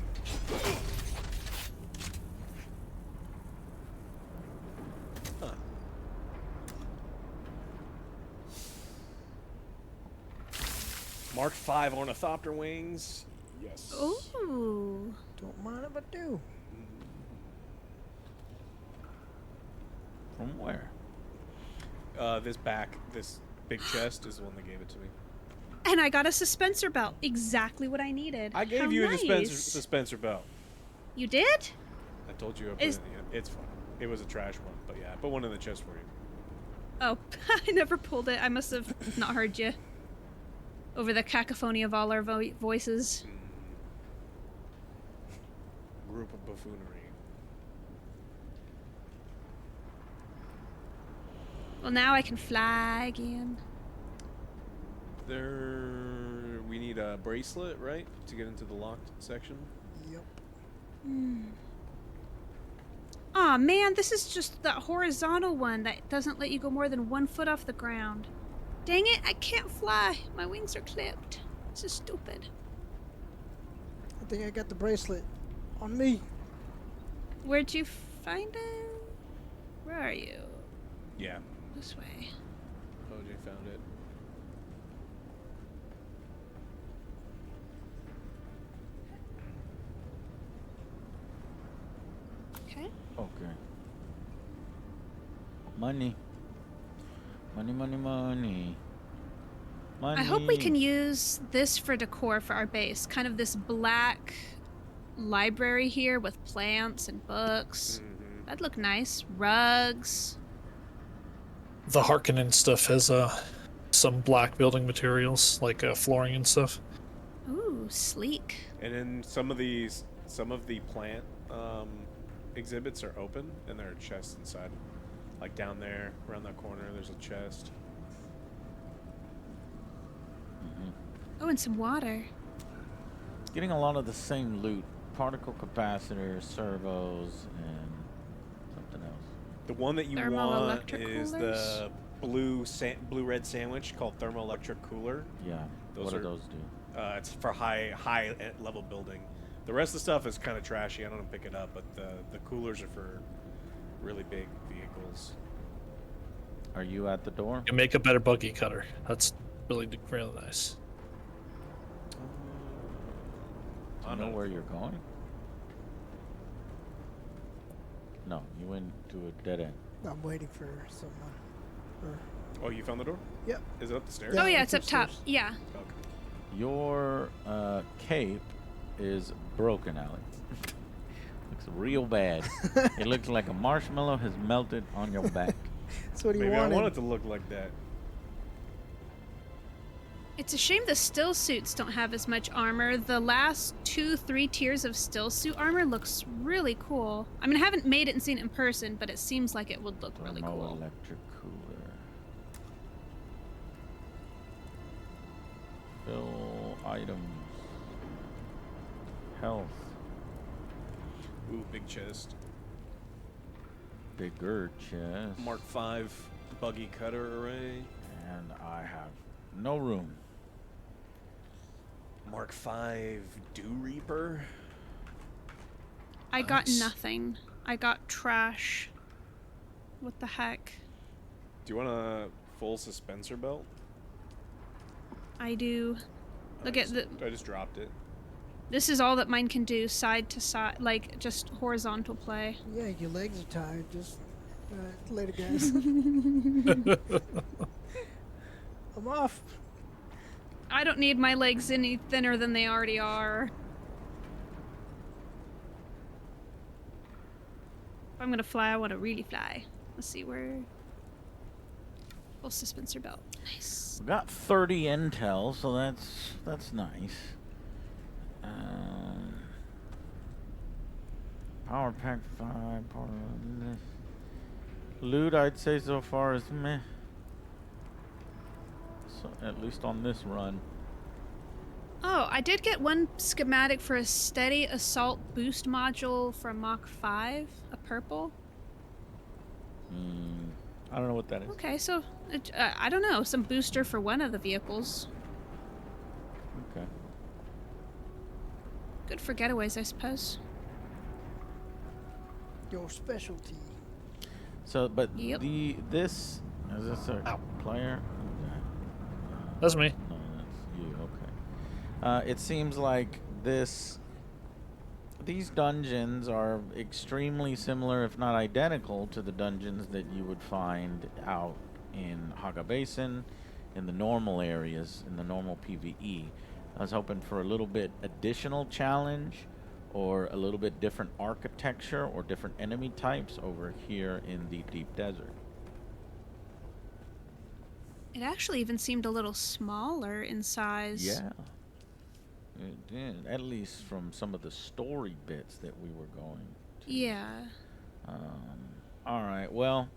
Mark 5 ornithopter wings. Yes. Ooh. Don't mind if I do. From where? This big chest is the one that gave it to me. And I got a suspensor belt. Exactly what I needed. I gave How you nice. a dispenser belt. You did? I told you I put it in. It's fine. It was a trash one, but yeah, I put one in the chest for you. Oh, I never pulled it. I must have not heard you. Over the cacophony of all our voices. Group of buffoonery. Well, now I can fly again. We need a bracelet, right, to get into the locked section? Yep. Aw, man, this is just that horizontal one that doesn't let you go more than 1 foot off the ground. Dang it, I can't fly. My wings are clipped. This is stupid. I think I got the bracelet on me. Where'd you find it? Where are you? Yeah. This way. OJ found it. Okay. Okay. Money. Money, money, money. Money. I hope we can use this for decor for our base. Kind of this black library here with plants and books. That'd look nice. Rugs. The Harkonnen stuff has some black building materials, like flooring and stuff. Ooh, sleek. And then some of the plant exhibits are open, and there are chests inside. Like down there, around that corner, there's a chest. Oh, and some water. Getting a lot of the same loot. Particle capacitors, servos, and something else. The one that you want is the blue-red sandwich called thermoelectric cooler. Yeah. What do those do? It's for high level building. The rest of the stuff is kind of trashy. I don't pick it up, but the coolers are for really big vehicles. Are you at the door? You make a better buggy cutter. That's really nice. Do you know where you're going? No, you went to a dead end. I'm waiting for someone. Oh, you found the door? Yep. Is it up the stairs? Oh yeah, it's up top. Yeah. Okay. Your cape is broken, Alex. Looks real bad. It looks like a marshmallow has melted on your back. That's what he Maybe wanted. I want it to look like that. It's a shame the still suits don't have as much armor. The last 2-3 tiers of still suit armor looks really cool. I mean, I haven't made it and seen it in person, but it seems like it would look really cool. Electric cooler. Fill items. Health. Ooh, big chest. Bigger chest. Mark 5 buggy cutter array. And I have no room. Mark 5 Dew Reaper. I got nothing. I got trash. What the heck? Do you want a full suspensor belt? I do. Look at the. I just dropped it. This is all that mine can do, side to side, like just horizontal play. Yeah, your legs are tired. Just later, guys. I'm off. I don't need my legs any thinner than they already are. If I'm gonna fly, I want to really fly. Let's see where. Full suspensor belt. Nice. We got 30 intel, so that's nice. Power pack 5. Power loot, I'd say so far is meh. So at least on this run. Oh, I did get one schematic for a steady assault boost module from Mach 5, a purple. I don't know what that is. Okay, so I don't know, some booster for one of the vehicles. Okay. Good for getaways, I suppose. Your specialty. So, but Yep. this is this a player? That's me. No, that's you. Okay. It seems like these dungeons are extremely similar, if not identical, to the dungeons that you would find out in Haga Basin, in the normal areas, in the normal PvE. I was hoping for a little bit additional challenge, or a little bit different architecture, or different enemy types over here in the deep desert. It actually even seemed a little smaller in size. Yeah. It did, at least from some of the story bits that we were going to. Yeah. Alright, well,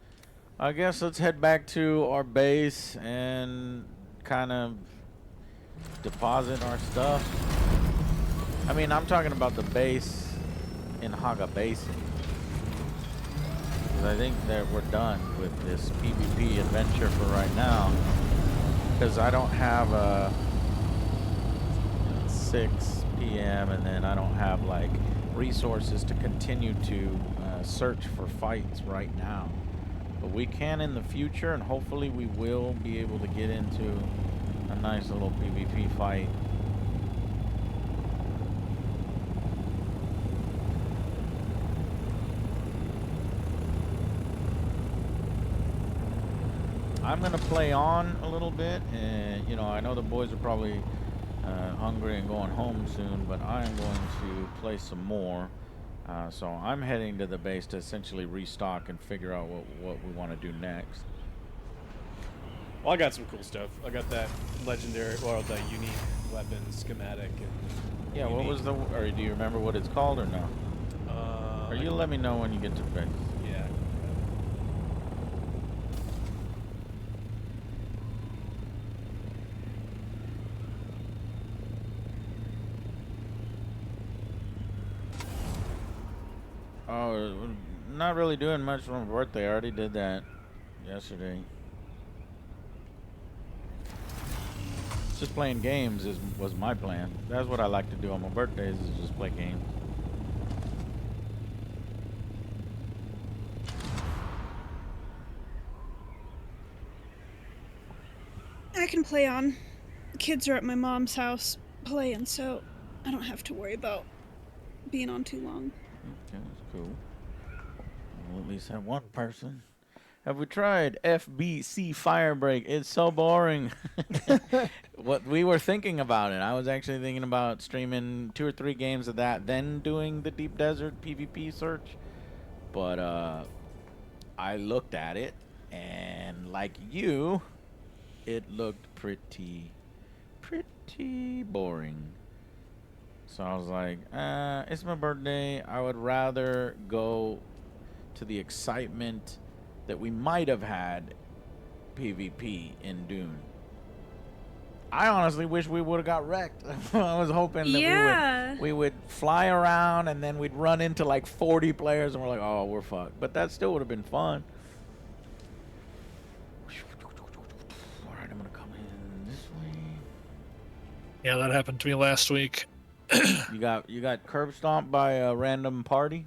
I guess let's head back to our base and kind of deposit our stuff. I mean, I'm talking about the base in Haga Basin. Because I think that we're done with this PvP adventure for right now. Because I don't have a 6 p.m. and then I don't have like resources to continue to search for fights right now. But we can in the future, and hopefully we will be able to get into a nice little PvP fight. I'm gonna play on a little bit, and you know, I know the boys are probably hungry and going home soon, but I am going to play some more. So I'm heading to the base to essentially restock and figure out what we want to do next. Well, I got some cool stuff. I got that legendary, or the unique weapon schematic. And yeah, what was the, or do you remember what it's called or no? Or you let me know when you get to the base. Yeah. Oh, not really doing much for my birthday. I already did that yesterday. Just playing games was my plan. That's what I like to do on my birthdays, is just play games. I can play on. Kids are at my mom's house playing, so I don't have to worry about being on too long. Okay, that's cool. We'll at least have one person. Have we tried FBC Firebreak? It's so boring. What we were thinking about it. I was actually thinking about streaming 2 or 3 games of that, then doing the Deep Desert PvP search. But I looked at it, and like you, it looked pretty boring. So I was like, it's my birthday. I would rather go to the excitement that we might have had PvP in Dune. I honestly wish we would have got wrecked. I was hoping that we would fly around and then we'd run into like 40 players and we're like, oh, we're fucked. But that still would have been fun. All right, I'm gonna come in this way. Yeah, that happened to me last week. You got curb stomped by a random party?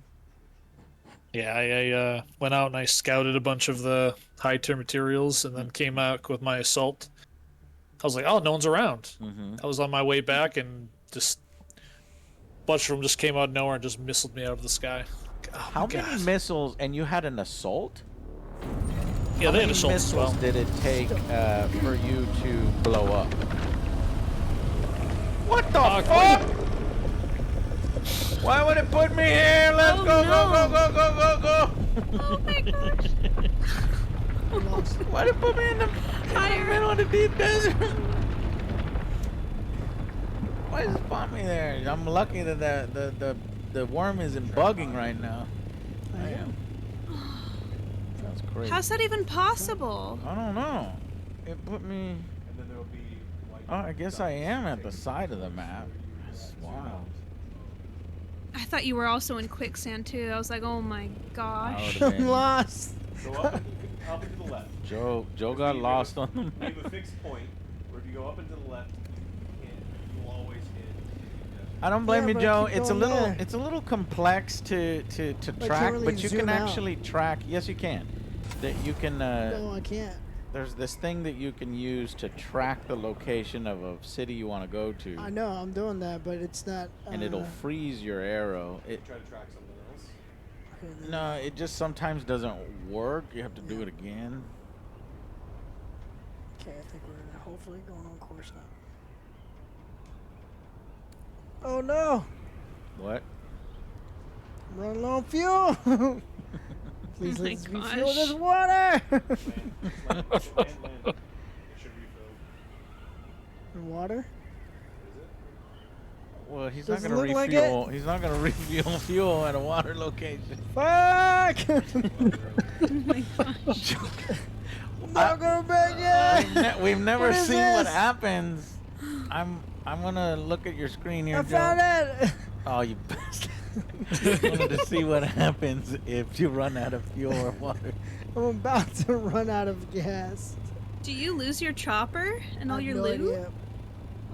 Yeah, I went out and I scouted a bunch of the high tier materials and then came out with my assault. I was like, oh, no one's around. I was on my way back and just a bunch of them just came out of nowhere and just missiled me out of the sky. Oh, how many missiles? And you had an assault? Yeah, they had assault as well. How many missiles did it take for you to blow up? What the fuck? Why would it put me here? Let's go. Oh my gosh. Why'd it put me in the middle of the deep desert? Why does it spawn me there? I'm lucky that the worm isn't bugging right now. I am. That's crazy. How's that even possible? I don't know. It put me. And then there'll be. Oh, I guess I am at the side of the map. That's wild. I thought you were also in quicksand too. I was like, oh my gosh. I'm lost. Go up and to the left. Joe got lost on the You map. have a fixed point where if you go up and to the left, you'll always hit. I don't blame Yeah, you, but Joe. keep It's a going little there. it's a little complex to track, really but you zoom can out. actually track. Yes, you can. That you can. No, I can't. there's this thing that you can use to track the location of a city you want to go to. I know I'm doing that, but it's not. And it'll freeze your arrow. Try to track something else. Okay, No, it just sometimes doesn't work. You have to do it again. Okay, I think we're hopefully going on course now. Oh no! What? I'm running low on fuel. Please Oh let us my refuel this gosh. water. Land. It should refill. And water? Well, he's Doesn't not gonna look like refuel. He's not gonna refuel fuel at a water location. Fuck! Oh my gosh. Not going back yet. We've never What is seen what this? happens. I'm gonna look at your screen here, I Joe. found it. Oh, you bastard! I wanted to see what happens if you run out of fuel or water. I'm about to run out of gas. Do you lose your chopper and all I have your no loot? idea.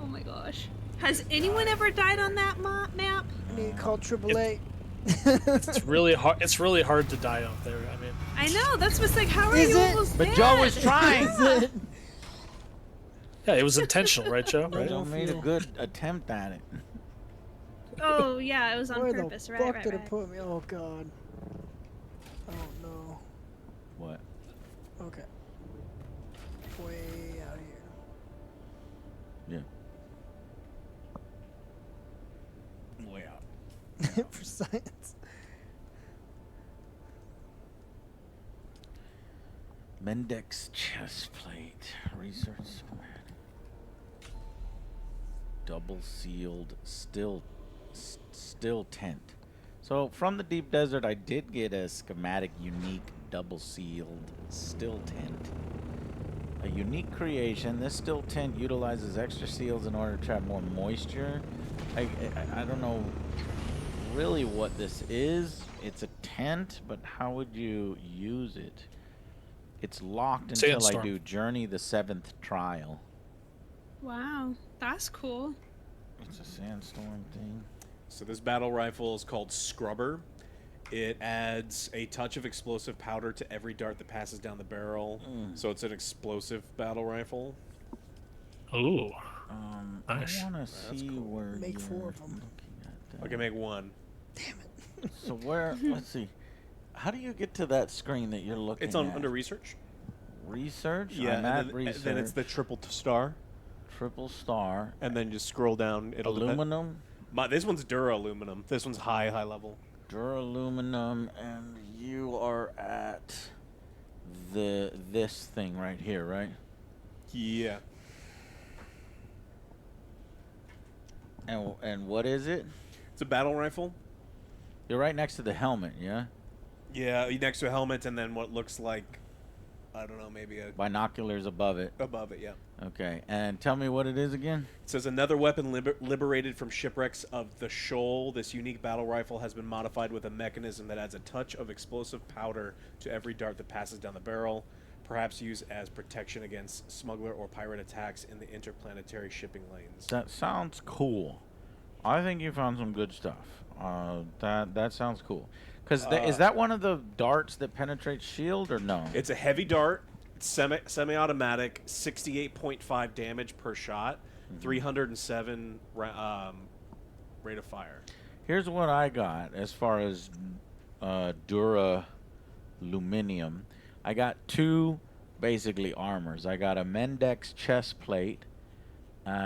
Oh my gosh. Has anyone ever died on that map? I need to call AAA. It's really hard. It's really hard to die out there. I mean, I know. That's what's like. How are Is you it? almost But dead? Joe was trying. yeah, it was intentional, right, Joe? Right? Joe made a good attempt at it. Oh yeah, it was on Where purpose. the Right, fuck right, did right. it put me? Oh god. Oh no. What? Okay. Way out here. Yeah. Way out. For science. Mendex chest plate. Research schematic. Double sealed still tent. So from the deep desert, I did get a schematic unique double sealed still tent. A unique creation. This still tent utilizes extra seals in order to trap more moisture. I don't know really what this is. It's a tent, but how would you use it? It's locked until I Sandstorm. do Journey the 7th Trial. Wow, that's cool. It's a sandstorm thing. So this battle rifle is called Scrubber. It adds a touch of explosive powder to every dart that passes down the barrel. So it's an explosive battle rifle. Ooh. Nice. I want to see where Make you're 4 of them. looking at that. I can make one. So where? Let's see. How do you get to that screen that you're looking It's on at? under research. Research? Yeah, I'm and at then, research. and then it's the triple star. Triple star. And then just scroll down. It'll Aluminum? This one's Dura aluminum. This one's high level. Duraluminum, and you are at this thing right here, right? Yeah. And what is it? It's a battle rifle. You're right next to the helmet, yeah? Yeah, next to a helmet, and then what looks like, I don't know, maybe a Binoculars above it. above it. Yeah. Okay, and tell me what it is again. It says another weapon liberated from shipwrecks of the shoal. This unique battle rifle has been modified with a mechanism that adds a touch of explosive powder to every dart that passes down the barrel, perhaps used as protection against smuggler or pirate attacks in the interplanetary shipping lanes. That sounds cool. I think you found some good stuff. That sounds cool. Because is that one of the darts that penetrates shield or no? It's a heavy dart, semi-automatic, 68.5 damage per shot, 307 rate of fire. Here's what I got as far as Dura Luminium. I got 2 basically armors. I got a Mendex chest plate,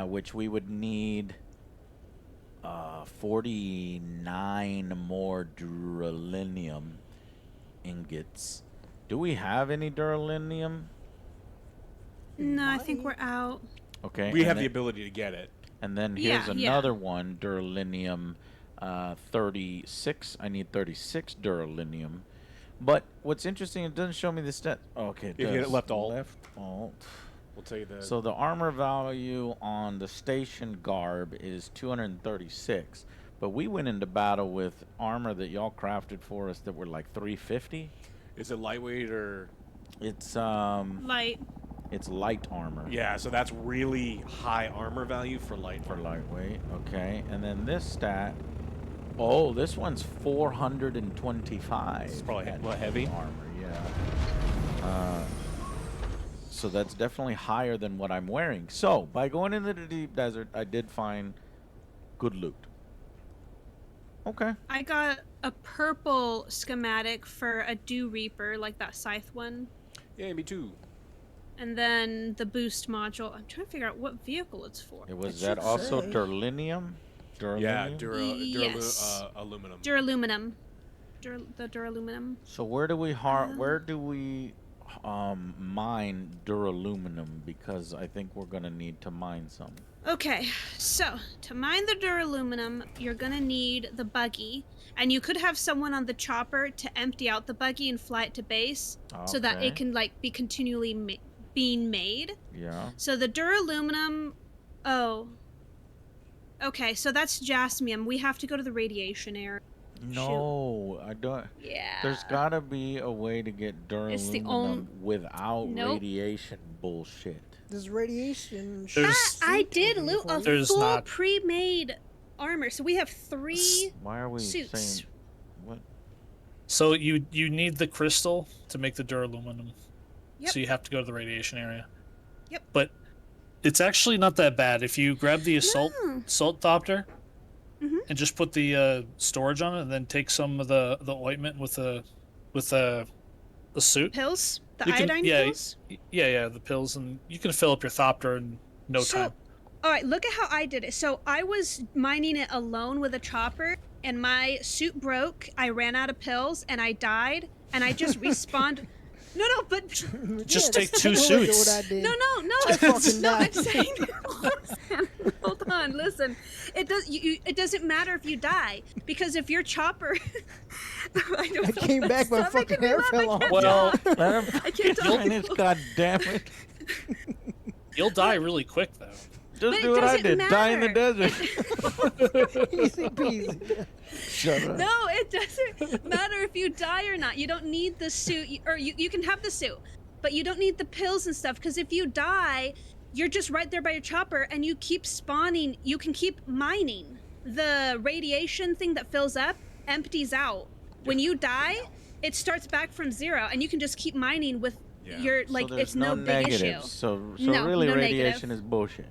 which we would need 49 more Duralinium ingots. Do we have any Duralinium? No, I think we're out. Okay. We and have then- the ability to get it. And then Yeah, here's yeah. another one, Duralinium 36. I need 36 Duralinium. But what's interesting, it doesn't show me the stat. Oh, okay, it If you hit does. left alt. Left alt. We'll tell you the. So the armor value on the station garb is 236. But we went into battle with armor that y'all crafted for us that were like 350. Is it lightweight or? It's Light. It's light armor. Yeah, so that's really high armor value for light. For lightweight, okay. And then this stat, oh, this one's 425. It's probably at heavy. armor, yeah. So that's definitely higher than what I'm wearing. So by going into the deep desert, I did find good loot. Okay. I got a purple schematic for a Dew Reaper, like that scythe one. Yeah, me too. And then the boost module. I'm trying to figure out what vehicle it's for. Was that also duralinium? Yeah, Yes. aluminum. Duraluminum. The duraluminum. So where do we mine duraluminum? Because I think we're gonna need to mine some. Okay, so to mine the duraluminum, you're gonna need the buggy, and you could have someone on the chopper to empty out the buggy and fly it to base, so that Okay. it can like be continually being made. Yeah. So the duraluminum. Oh. Okay, so that's jasmium. We have to go to the radiation area. No, I don't. Yeah. There's gotta be a way to get duraluminum without radiation bullshit. There's radiation. I did loot a There's full not. pre-made armor, so we have 3 Why are we suits. saying what? So you need the crystal to make the duraluminum. Yep. So you have to go to the radiation area. Yep. But it's actually not that bad. If you grab the assault thopter and just put the storage on it, and then take some of the ointment with the suit. Pills? The You can- iodine yeah, pills? Yeah, the pills, and you can fill up your thopter in no time. All right, look at how I did it. So I was mining it alone with a chopper, and my suit broke. I ran out of pills, and I died, and I just respawned. No, but Just take that's 2 literally suits. what I did. No. I fucking No, I'm died. saying. Hold on, listen. It does. It doesn't matter if you die, because if your chopper. I came back, my fucking hair fell off. Well, Let him I can't talk. finish, God damn it. You'll die really quick though. Just But do it what I doesn't did. Die in the matter. desert. Easy peasy. Shut up. No, it doesn't matter if you die or not. You don't need the suit, or you can have the suit, but you don't need the pills and stuff, because if you die, you're just right there by your chopper, and you keep spawning. You can keep mining. The radiation thing that fills up empties out. When you die, it starts back from 0, and you can just keep mining with your, like, So it's there's no big issue. negatives. So No, really no radiation negative. is bullshit.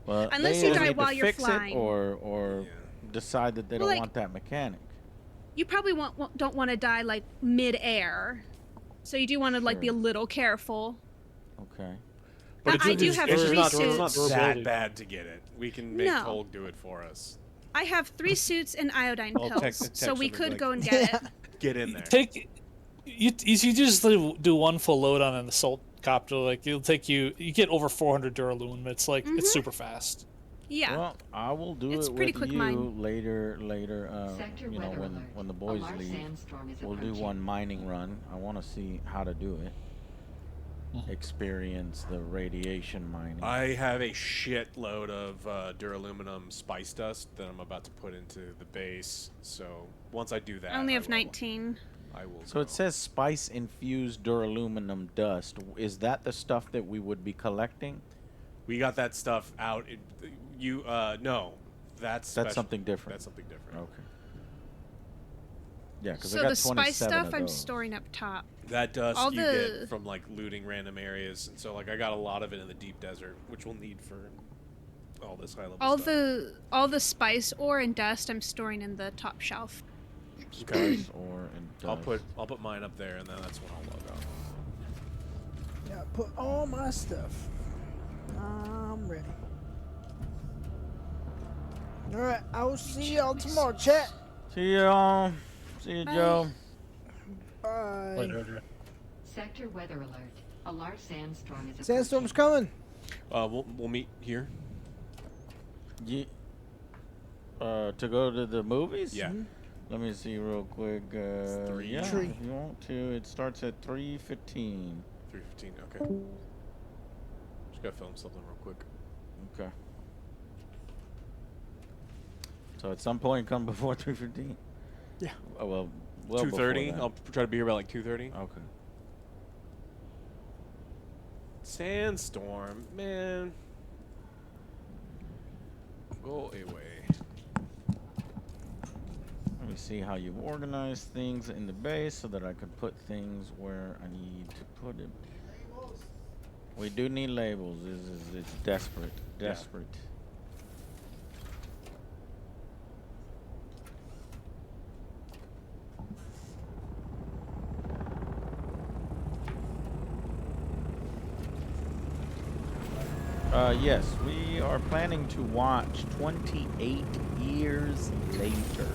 Well, Unless they you either die need while to you're fix flying. it or decide that they Well, don't like- want that mechanic. You probably don't want to die like mid-air, so you do want to like be a little careful. Okay. But I do have it's 3 not suits. that bad to get it. We can make No. Tolg do it for us. I have 3 suits and iodine Well, pills, text so we somebody, could like, go and get it. Get in there. Take you just do one full load on an assault copter. Like it'll take you get over 400 duralumin. It's like it's super fast. Yeah. Well, I will do It's it pretty with quick you mine. later. Sector You know, weather alert. when the A boys large leave, sandstorm is we'll do approaching. one mining run. I want to see how to do it. Experience the radiation mining. I have a shitload of duraluminum spice dust that I'm about to put into the base. So once I do that, I only have will- 19. I will. So it says spice infused duraluminum dust. Is that the stuff that we would be collecting? We got that stuff out. No, that's special. something different. That's something different. Okay. Yeah, because So I got the spice 27 stuff of I'm those. storing up top. That dust All you the- get from like looting random areas, and so like I got a lot of it in the deep desert, which we'll need for all this high level stuff. All the spice ore and dust I'm storing in the top shelf. Spice ore and dust. I'll put mine up there, and then that's when I'll log out. Yeah, put all my stuff. I'm ready. Alright, I will see y'all tomorrow, chat. See y'all. See you, Bye. Joe. Bye. Sector weather alert. A large sandstorm is Sandstorm's coming. We'll meet here. To go to the movies? Yeah. Let me see real quick. Yeah, Tree. if you want to. It starts at 3:15. 3:15. Okay. Just gotta film something real quick. Okay. So at some point, come before 3:15. Yeah. Oh well. 2:30. before I'll try to be here by like 2:30. Okay. Sandstorm, man. Go away. Let me see how you organize things in the base so that I can put things where I need to put it. We do need labels. It's desperate. Desperate. Yes, we are planning to watch 28 Years Later.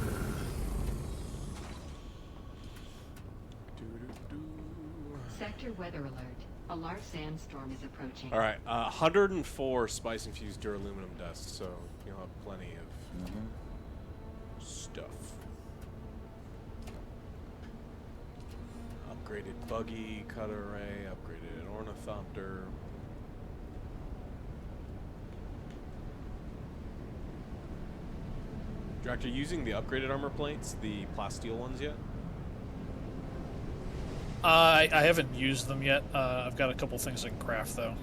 Sector weather alert. A large sandstorm is approaching. All right, 104 spice-infused duraluminum dust, so you'll have plenty of stuff. Upgraded buggy, cut array, upgraded ornithopter. Director, using the upgraded armor plates, the plasteel ones yet? I haven't used them yet. I've got a couple things I can craft though,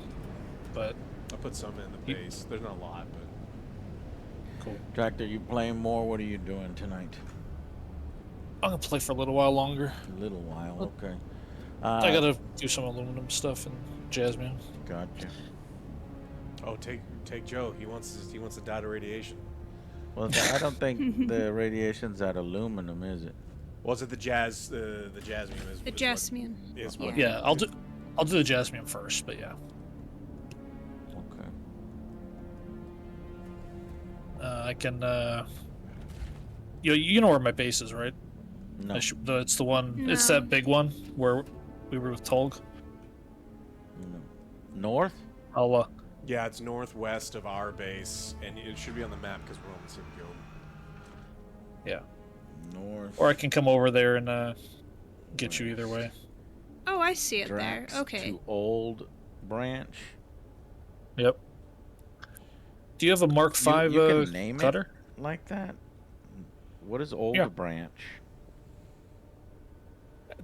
but I put some in the base. There's not a lot, but cool. Tractor, you playing more? What are you doing tonight? I'm gonna play for a little while longer. A little while, okay. I gotta do some aluminum stuff and Jasmine. Gotcha. Oh, take Joe. He wants to die to radiation. Well, I don't think the radiation's at aluminum, is it? Was it the jasmine? Is The jasmine. Is what? Yeah, I'll do the jasmine first, but yeah. Okay. I can. You know where my base is, right? No. It's the one. No. It's that big one where we were with Tolg. North? I'll. Yeah, it's northwest of our base, and it should be on the map because we're on the same guild. Yeah. North. Or I can come over there and get you either way. Oh, I see it Drax there. Okay. to Old Branch. Yep. Do you have a Mark V you can name cutter? It like that? What is Old Branch?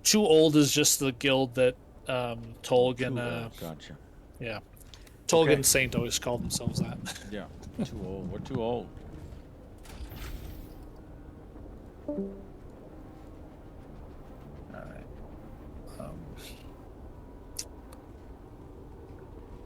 Too Old is just the guild that Tolg and gotcha. Yeah. Tolg Okay. and Saint always called themselves that. Yeah. Too old. We're too old. Alright.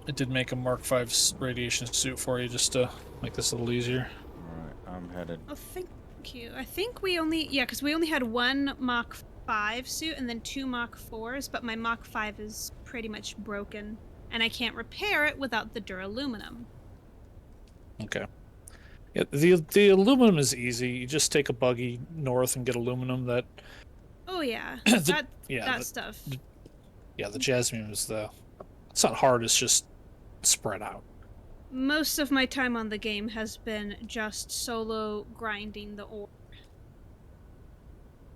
I did make a Mark V radiation suit for you just to make this a little easier. Alright, I'm headed. Oh, thank you. I think we only, because we only had one Mach 5 suit and then 2 Mach 4s, but my Mach 5 is pretty much broken, and I can't repair it without the duraluminum. Okay. Yeah, the aluminum is easy. You just take a buggy north and get aluminum. That. Oh yeah, The- that stuff. Yeah, the jasmine is the. It's not hard. It's just spread out. Most of my time on the game has been just solo grinding the ore.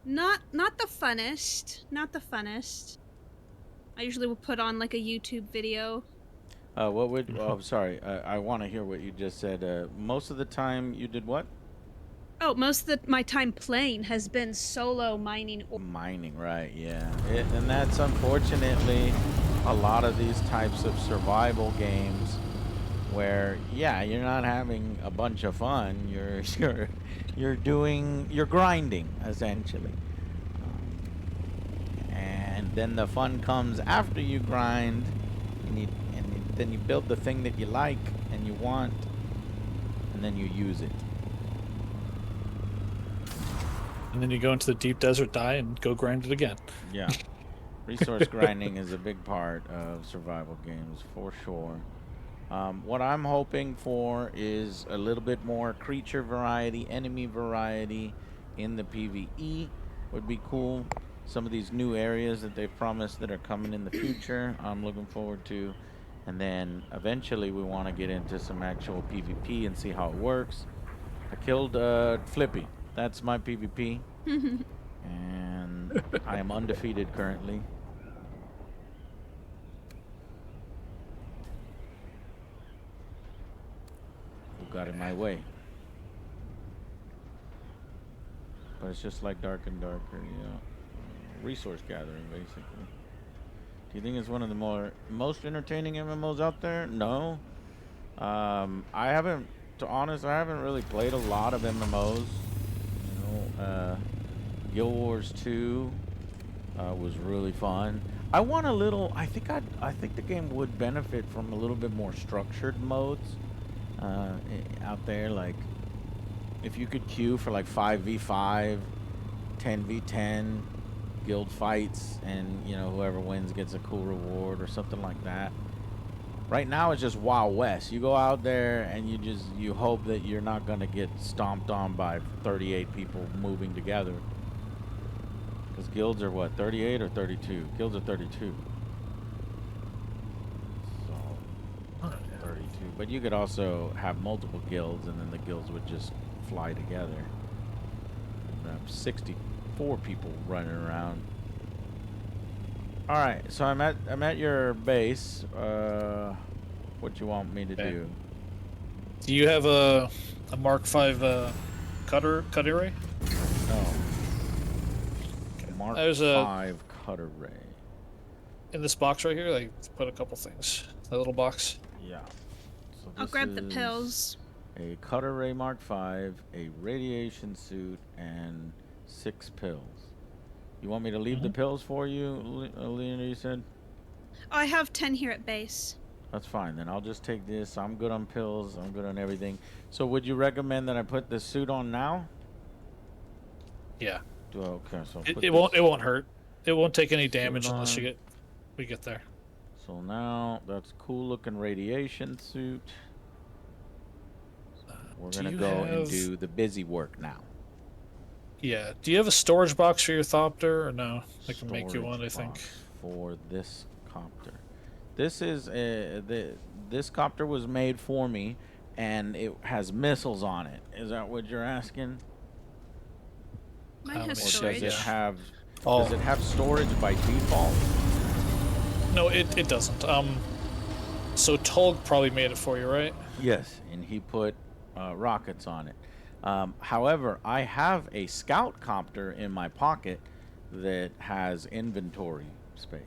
Not the funnest. Not the funnest. I usually will put on like a YouTube video. What would? Oh, sorry. I want to hear what you just said. Most of the time, you did what? Oh, most of my time playing has been solo mining ore. Mining, right? Yeah. And that's unfortunately a lot of these types of survival games, where you're not having a bunch of fun. You're grinding essentially, and then the fun comes after you grind, and then you build the thing that you like and you want, and then you use it. And then you go into the deep desert, die, and go grind it again. Yeah. Resource grinding is a big part of survival games, for sure. What I'm hoping for is a little bit more creature variety, enemy variety in the PvE would be cool. Some of these new areas that they've promised that are coming in the future, I'm looking forward to. And then eventually we want to get into some actual PvP and see how it works. I killed Flippy. That's my PvP. And I am undefeated currently. Who got in my way? But it's just like Dark and Darker, resource gathering, basically. Do you think it's one of the most entertaining MMOs out there? No. I haven't really played a lot of MMOs. Guild Wars 2 was really fun. I want a little. I think the game would benefit from a little bit more structured modes out there. Like, if you could queue for like 5v5, 10v10 guild fights, and whoever wins gets a cool reward or something like that. Right now it's just Wild West. You go out there and you hope that you're not gonna get stomped on by 38 people moving together. Because guilds are what, 38 or 32? Guilds are 32. So 32. But you could also have multiple guilds, and then the guilds would just fly together. You have 64 people running around. All right, so I'm at your base. What you want me to do? Do you have a Mark V cutter ray? No. Mark There's V cutter ray. In this box right here, like put a couple things. That little box. Yeah. So I'll grab the pills. A cutter ray Mark V, a radiation suit, and 6 pills. You want me to leave the pills for you, Leona, you said? I have 10 here at base. That's fine. Then I'll just take this. I'm good on pills. I'm good on everything. So would you recommend that I put this suit on now? Yeah. Okay, so it won't hurt. It won't take any damage unless we get there. So now that's cool looking radiation suit. We're gonna go and do the busy work now. Yeah. Do you have a storage box for your Thopter, or no? I can make you one, I think. For this copter. This is this copter was made for me, and it has missiles on it. Is that what you're asking? Mine has or storage. does it have storage by default? No, it doesn't. So Tolg probably made it for you, right? Yes, and he put rockets on it. However, I have a scout copter in my pocket that has inventory space.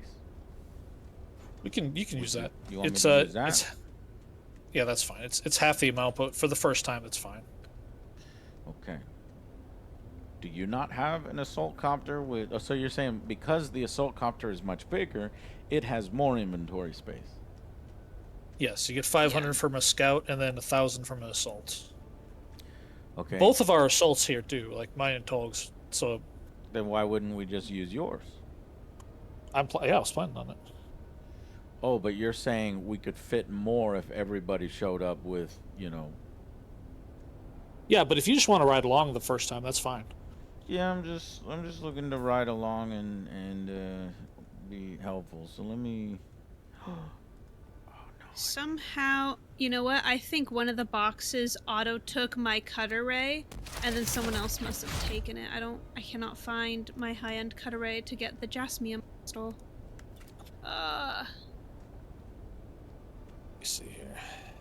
You can use that. You want me to use that? Yeah, that's fine. It's half the amount, but for the first time, that's fine. Okay. Do you not have an assault copter with? Oh, so you're saying because the assault copter is much bigger, it has more inventory space? Yes, you get 500 from a scout and then 1,000 from an assault. Okay. Both of our assaults here do, like mine and Tolg's. So then why wouldn't we just use yours? I was planning on it. Oh, but you're saying we could fit more if everybody showed up with, Yeah, but if you just want to ride along the first time, that's fine. Yeah, I'm just looking to ride along and be helpful. So let me. Somehow, you know what? I think one of the boxes auto took my cutter ray, and then someone else must have taken it. I cannot find my high-end cutter ray to get the jasmium crystal. Let me see here.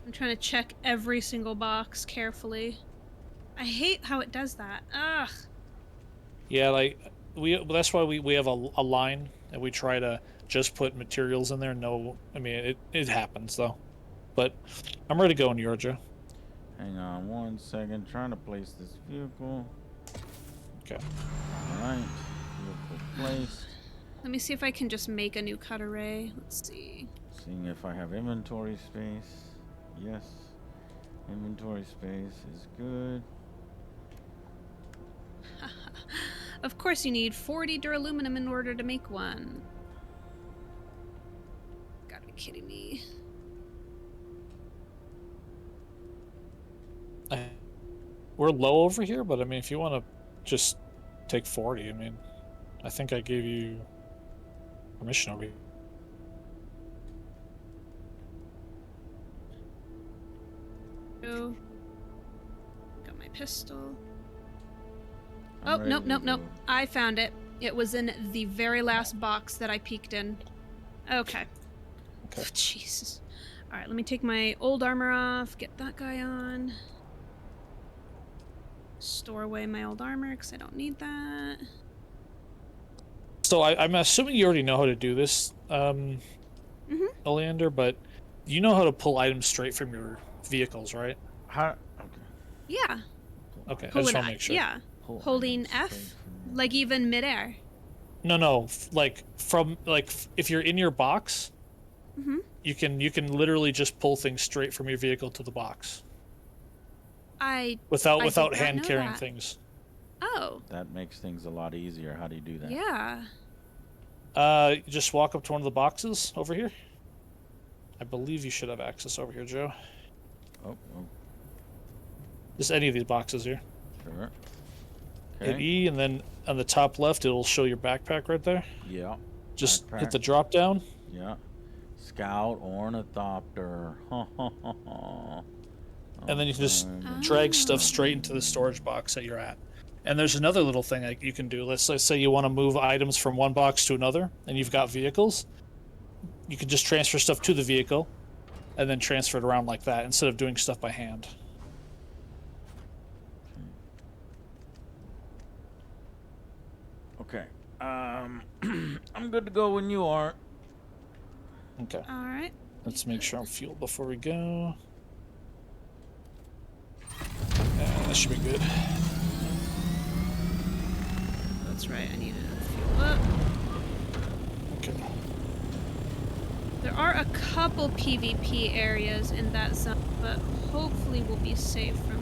I'm trying to check every single box carefully. I hate how it does that. Ugh. Yeah, like that's why we have a line and we try to just put materials in there. No, I mean it happens though. But I'm ready to go in Georgia. Hang on 1 second. Trying to place this vehicle. Okay. All right. Vehicle placed. Let me see if I can just make a new cutter ray. Let's see. Seeing if I have inventory space. Yes. Inventory space is good. Of course you need 40 duraluminum in order to make one. Gotta be kidding me. We're low over here, but I mean, if you want to just take 40, I mean, I think I gave you permission over here. Got my pistol. Oh, nope. I found it. It was in the very last box that I peeked in. Okay. Oh, Jesus. Alright, let me take my old armor off, get that guy on. Store away my old armor, because I don't need that. So I'm assuming you already know how to do this, Oleander, but you know how to pull items straight from your vehicles, right? How? Yeah. Okay, I just want to make sure. Yeah. Holding F, like even midair. No. Like if you're in your box, Mm-hmm. you can literally just pull things straight from your vehicle to the box I without did not hand know carrying that. things. Oh. That makes things a lot easier. How do you do that? Yeah. You just walk up to one of the boxes over here. I believe you should have access over here, Joe. Oh. Just any of these boxes here. Sure. Hit Okay. E, and then on the top left, it'll show your backpack right there. Yeah. Just Backpack. hit the drop down. Yeah. Scout Ornithopter. And then you can just drag stuff straight into the storage box that you're at. And there's another little thing that you can do. Let's say you want to move items from one box to another, and you've got vehicles. You can just transfer stuff to the vehicle, and then transfer it around like that, instead of doing stuff by hand. Okay. I'm good to go when you are. Okay. All right. Let's make sure I'm fueled before we go. That should be good. That's right. I need to fuel up. Okay. There are a couple PvP areas in that zone, but hopefully we'll be safe from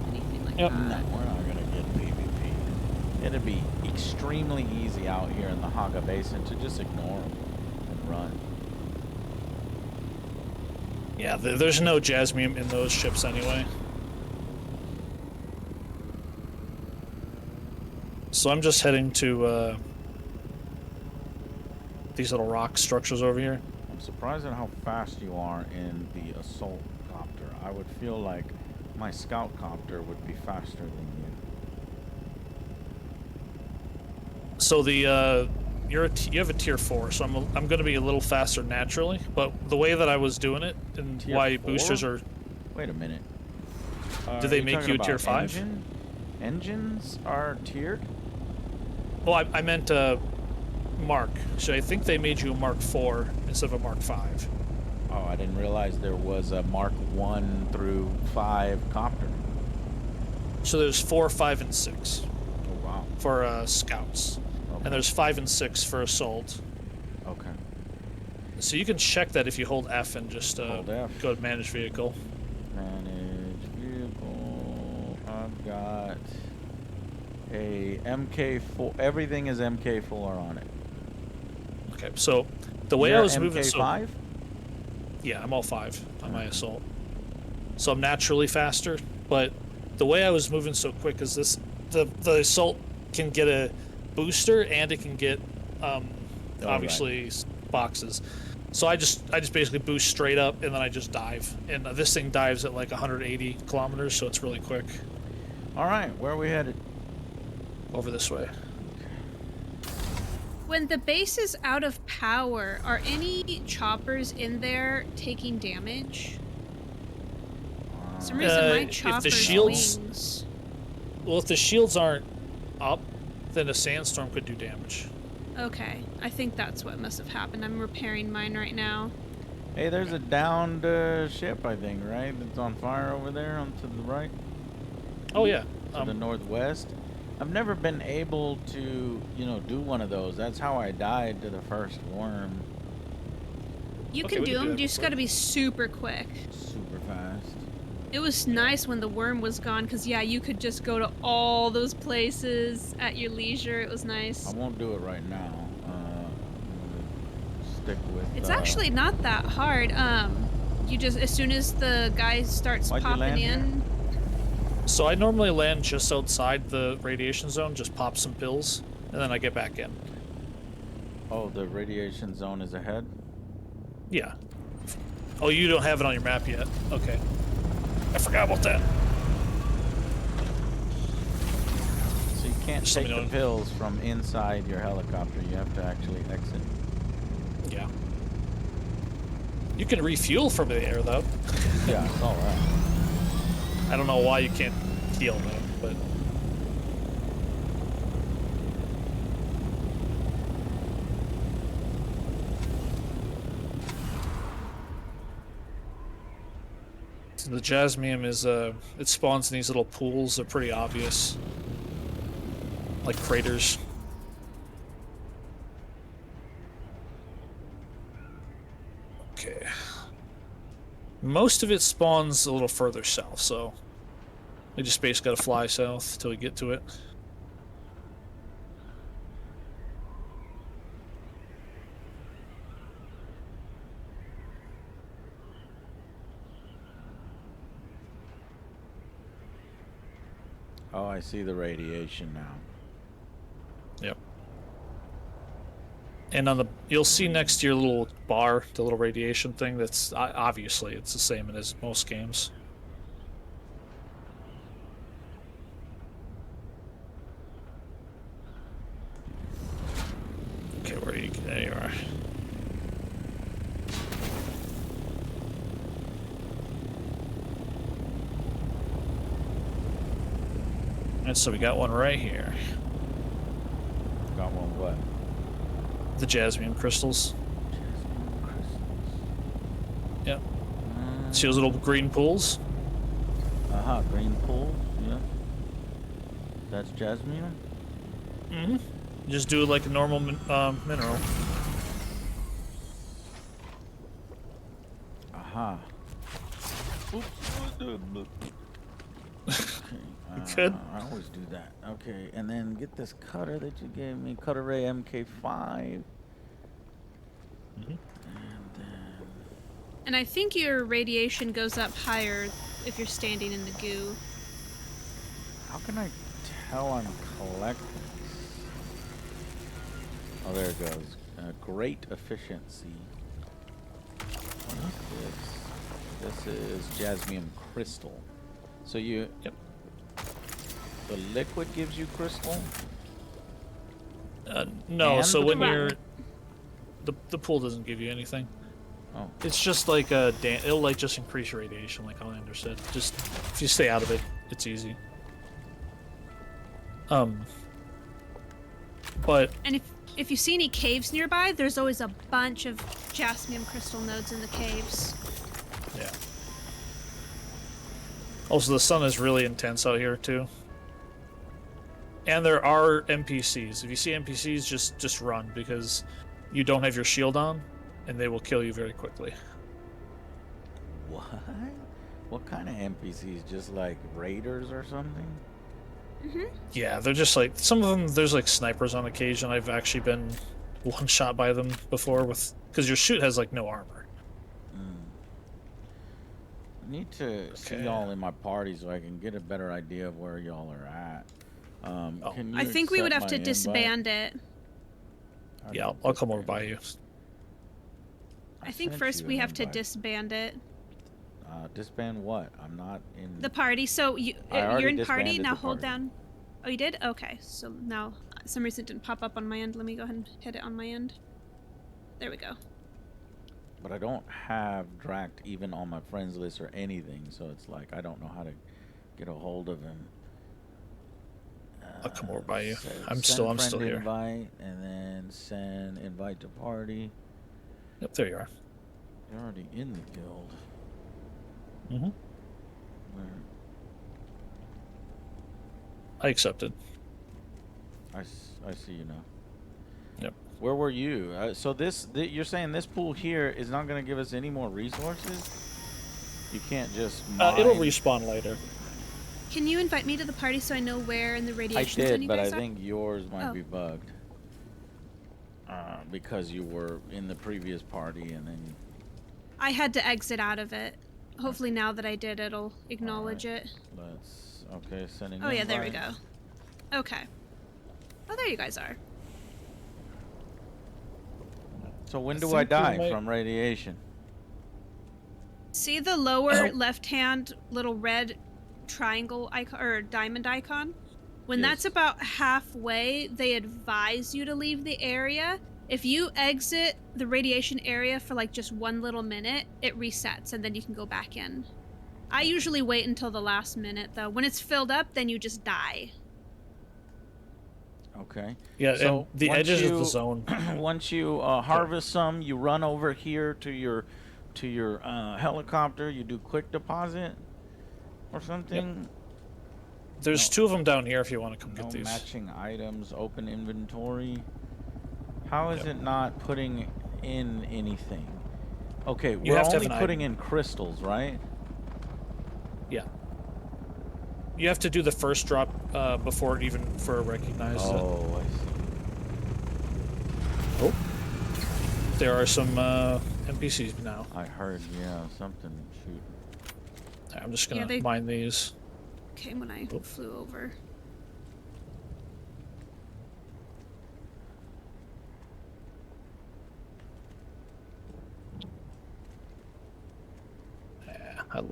anything like that. No, we're not gonna get PvP. It'd be extremely easy out here in the Haga Basin to just ignore them and run. Yeah, there's no Jasmine in those ships anyway. So I'm just heading to these little rock structures over here. I'm surprised at how fast you are in the assault copter. I would feel like my scout copter would be faster than you. So the you have a tier 4, so I'm going to be a little faster naturally. But the way that I was doing it, and Tier why 4? boosters are. Wait a minute. Did they make you a tier 5? Engines are tiered? Well, I meant Mark. So I think they made you a Mark 4 instead of a Mark 5. Oh, I didn't realize there was a Mark 1 through 5 copter. So there's 4, 5, and 6. Oh, wow. For scouts. Okay. And there's 5 and 6 for assault. Okay. So you can check that if you hold F and just hold F. Go to manage vehicle. Manage vehicle. I've got a MK4. Everything is MK4 on it. Okay, so the way I was moving, MK5? Yeah, I'm all 5 on my assault. So I'm naturally faster, but the way I was moving so quick is this: the assault can get a booster and it can get obviously boxes. So I just basically boost straight up and then I just dive, and this thing dives at like 180 kilometers, so it's really quick. All right, where are we headed? Over this way. When the base is out of power, are any choppers in there taking damage? For some reason, my chopper's if the shields, wings. Well, if the shields aren't up, then a sandstorm could do damage. Okay, I think that's what must have happened. I'm repairing mine right now. Hey, there's a downed ship, I think, right? That's on fire over there, on to the right. Oh yeah. To the northwest. I've never been able to, do one of those. That's how I died to the first worm. You can do them. You just got to be super quick. Super fast. It was nice when the worm was gone, because, yeah, you could just go to all those places at your leisure. It was nice. I won't do it right now. Stick with... It's actually not that hard. You just, as soon as the guy starts popping in... So I normally land just outside the radiation zone, just pop some pills, and then I get back in. Oh, the radiation zone is ahead? Yeah. Oh, you don't have it on your map yet. Okay. I forgot about that. So you can't take the pills from inside your helicopter. You have to actually exit. Yeah. You can refuel from the air, though. Yeah, it's all right. I don't know why you can't heal though, but so the Jasmium is it spawns in these little pools. They're pretty obvious, like craters. Most of it spawns a little further south, so we just basically gotta fly south till we get to it. Oh, I see the radiation now. Yep. And on the, you'll see next to your little bar, the little radiation thing. That's obviously it's the same as most games. Okay, where are you? There you are. And so we got one right here. Got one what? The jasmine crystals. Jasmine crystals. Yep. See those little green pools? Uh-huh, green pools, yeah. That's jasmine? Mm-hmm. Just do it like a normal mineral. Aha. Oops. Okay. Good. I always do that. Okay, and then get this cutter that you gave me, Cutter Ray MK5. Mm-hmm. And I think your radiation goes up higher if you're standing in the goo. How can I tell I'm collecting? Oh, there it goes. Great efficiency. What is this? This is jasmine crystal. So you... Yep. The liquid gives you crystal? No, And so the when pool? you're... The pool doesn't give you anything. Oh. It's just like a... It'll like just increase your radiation, like Highlander said. Just, if you stay out of it, it's easy. But... And if you see any caves nearby, there's always a bunch of jasmine crystal nodes in the caves. Yeah. Also, the sun is really intense out here, too. And there are NPCs. If you see NPCs, just run, because you don't have your shield on, and they will kill you very quickly. What? What kind of NPCs? Just like raiders or something? Mm-hmm. Yeah, they're just like... Some of them, there's like snipers on occasion. I've actually been one-shot by them before, with because your shoot has like no armor. I need to see y'all in my party so I can get a better idea of where y'all are at. Can you I think we would have accept to my disband invite? it. Yeah, I'll come over by you. I think sent first you we an have to invite. disband it. Disband what? I'm not in... The party. So I already you're in party, disbanded now the hold party. down. Oh, you did? Okay, so now some reason it didn't pop up on my end. Let me go ahead and hit it on my end. There we go. But I don't have Dract even on my friends list or anything, so it's like I don't know how to get a hold of him. I'll come over by you. I'm Send still friend here. invite, and then send invite to party. Yep, there you are. You're already in the guild. Mm-hmm. Where? I accepted. I see you now. Yep. Where were you? So you're saying this pool here is not going to give us any more resources? You can't just mine. It'll respawn later. Can you invite me to the party so I know where in the I radiation zone did, you but guys I are? think yours might Oh. be bugged. Because you were in the previous party and then... I had to exit out of it. Hopefully now that I did, it'll acknowledge it. Let's... Okay, sending Oh yeah, there we go. invite. Okay. Oh, there you guys are. So when I do I think we die might- from radiation? See the lower left-hand little red triangle icon or diamond icon? When Yes. that's about halfway, they advise you to leave the area. If you exit the radiation area for like just 1 little minute, it resets and then you can go back in. I usually wait until the last minute though. When it's filled up, then you just die. Okay. Yeah, So and the once edges of the you- zone. Once you harvest some, you run over here to your helicopter. You do quick deposit or something. There's 2 of them down here if you want to come No get these. matching items. Open inventory. How is it not putting in anything? Okay, You we're have to have only an putting item. in crystals, right? Yeah. You have to do the first drop before it even for recognized. Oh, I see. Oh. There are some NPCs now. I heard, yeah, something shooting. I'm just gonna they mine these. came when I flew over. Yeah,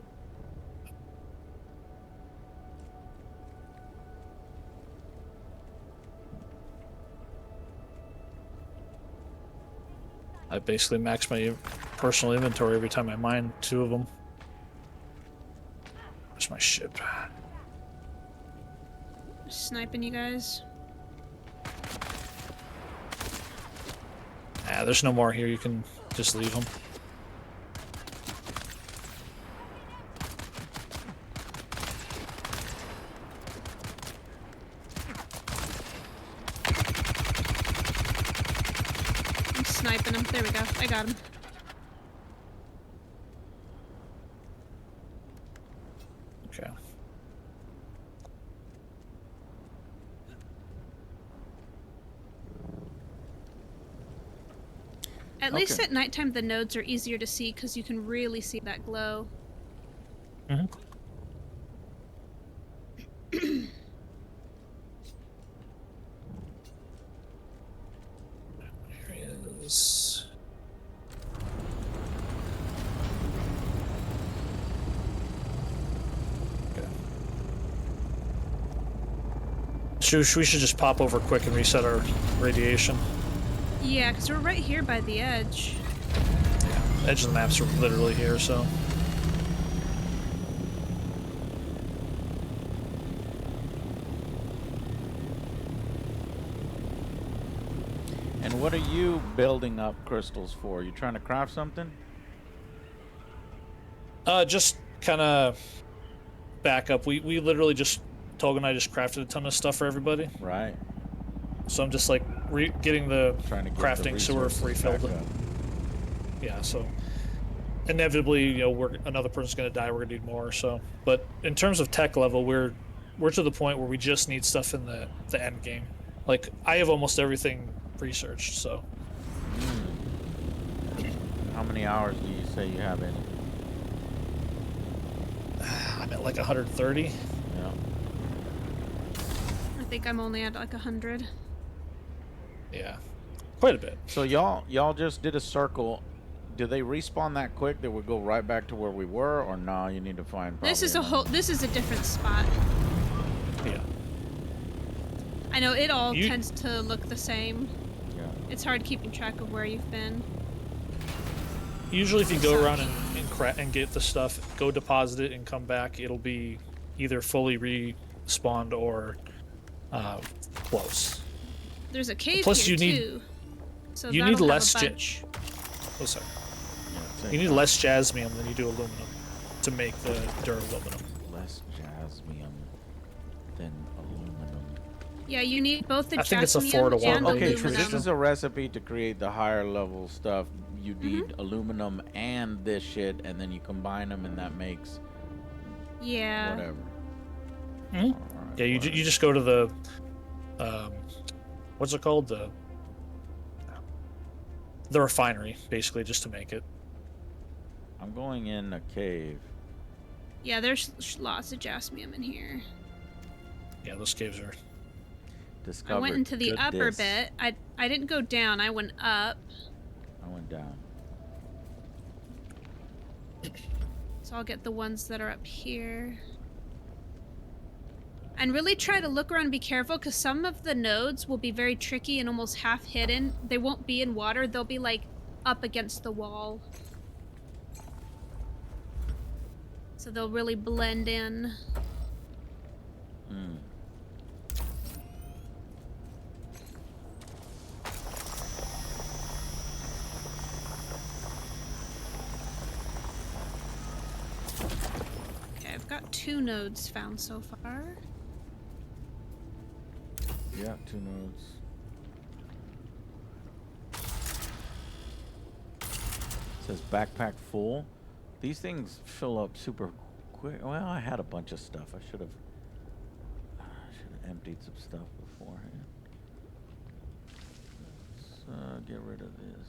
I basically max my personal inventory every time I mine 2 of them. Where's my ship? Sniping you guys. Ah, there's no more here. You can just leave them. I'm sniping him. There we go. I got him. Okay. At least at nighttime, the nodes are easier to see because you can really see that glow. Mm-hmm. Here he is. Okay. We should just pop over quick and reset our radiation. Yeah, because we're right here by the edge. Yeah, edge of the maps are literally here, so. And what are you building up crystals for? You trying to craft something? Just kind of back up. We literally just, Tolga and I just crafted a ton of stuff for everybody. Right. So I'm just like getting the trying to get crafting the so we're resources refilled. back up. Yeah, so inevitably, you know, another person's gonna die. We're gonna need more. So, but in terms of tech level, we're to the point where we just need stuff in the end game. Like I have almost everything researched. So. How many hours do you say you have in it? I'm at like 130. Yeah. I think I'm only at like 100. Yeah, quite a bit. So y'all just did a circle. Do they respawn that quick that we go right back to where we were, or no? You need to find. This is a whole. This is a different spot. Yeah. I know it all tends to look the same. Yeah. It's hard keeping track of where you've been. Usually, if you go around and get the stuff, go deposit it and come back, it'll be either fully respawned or close. There's a cave Plus, here you need too. So you need that'll less have a bunch. Oh, sorry. Yeah, you need less jasmium than you do aluminum to make the duraluminum. Less jasmium than aluminum. Yeah, you need both the I think it's a jasmium 4 to 1. and Okay, aluminum. so this is a recipe to create the higher level stuff. You need aluminum and this shit, and then you combine them, and that makes whatever. Mm-hmm. Right, Yeah, you just go to the what's it called, the refinery, basically, just to make it. I'm going in a cave. Yeah, there's lots of jasmium in here. Yeah, those caves are. Discovered. I went into the upper Goodness. bit. I didn't go down. I went up. I went down. So I'll get the ones that are up here. And really try to look around and be careful, because some of the nodes will be very tricky and almost half hidden. They won't be in water. They'll be like up against the wall. So they'll really blend in. Okay, I've got 2 nodes found so far. Yeah, 2 nodes. says backpack full. These things fill up super quick. Well, I had a bunch of stuff. I should have emptied some stuff beforehand. Let's get rid of this.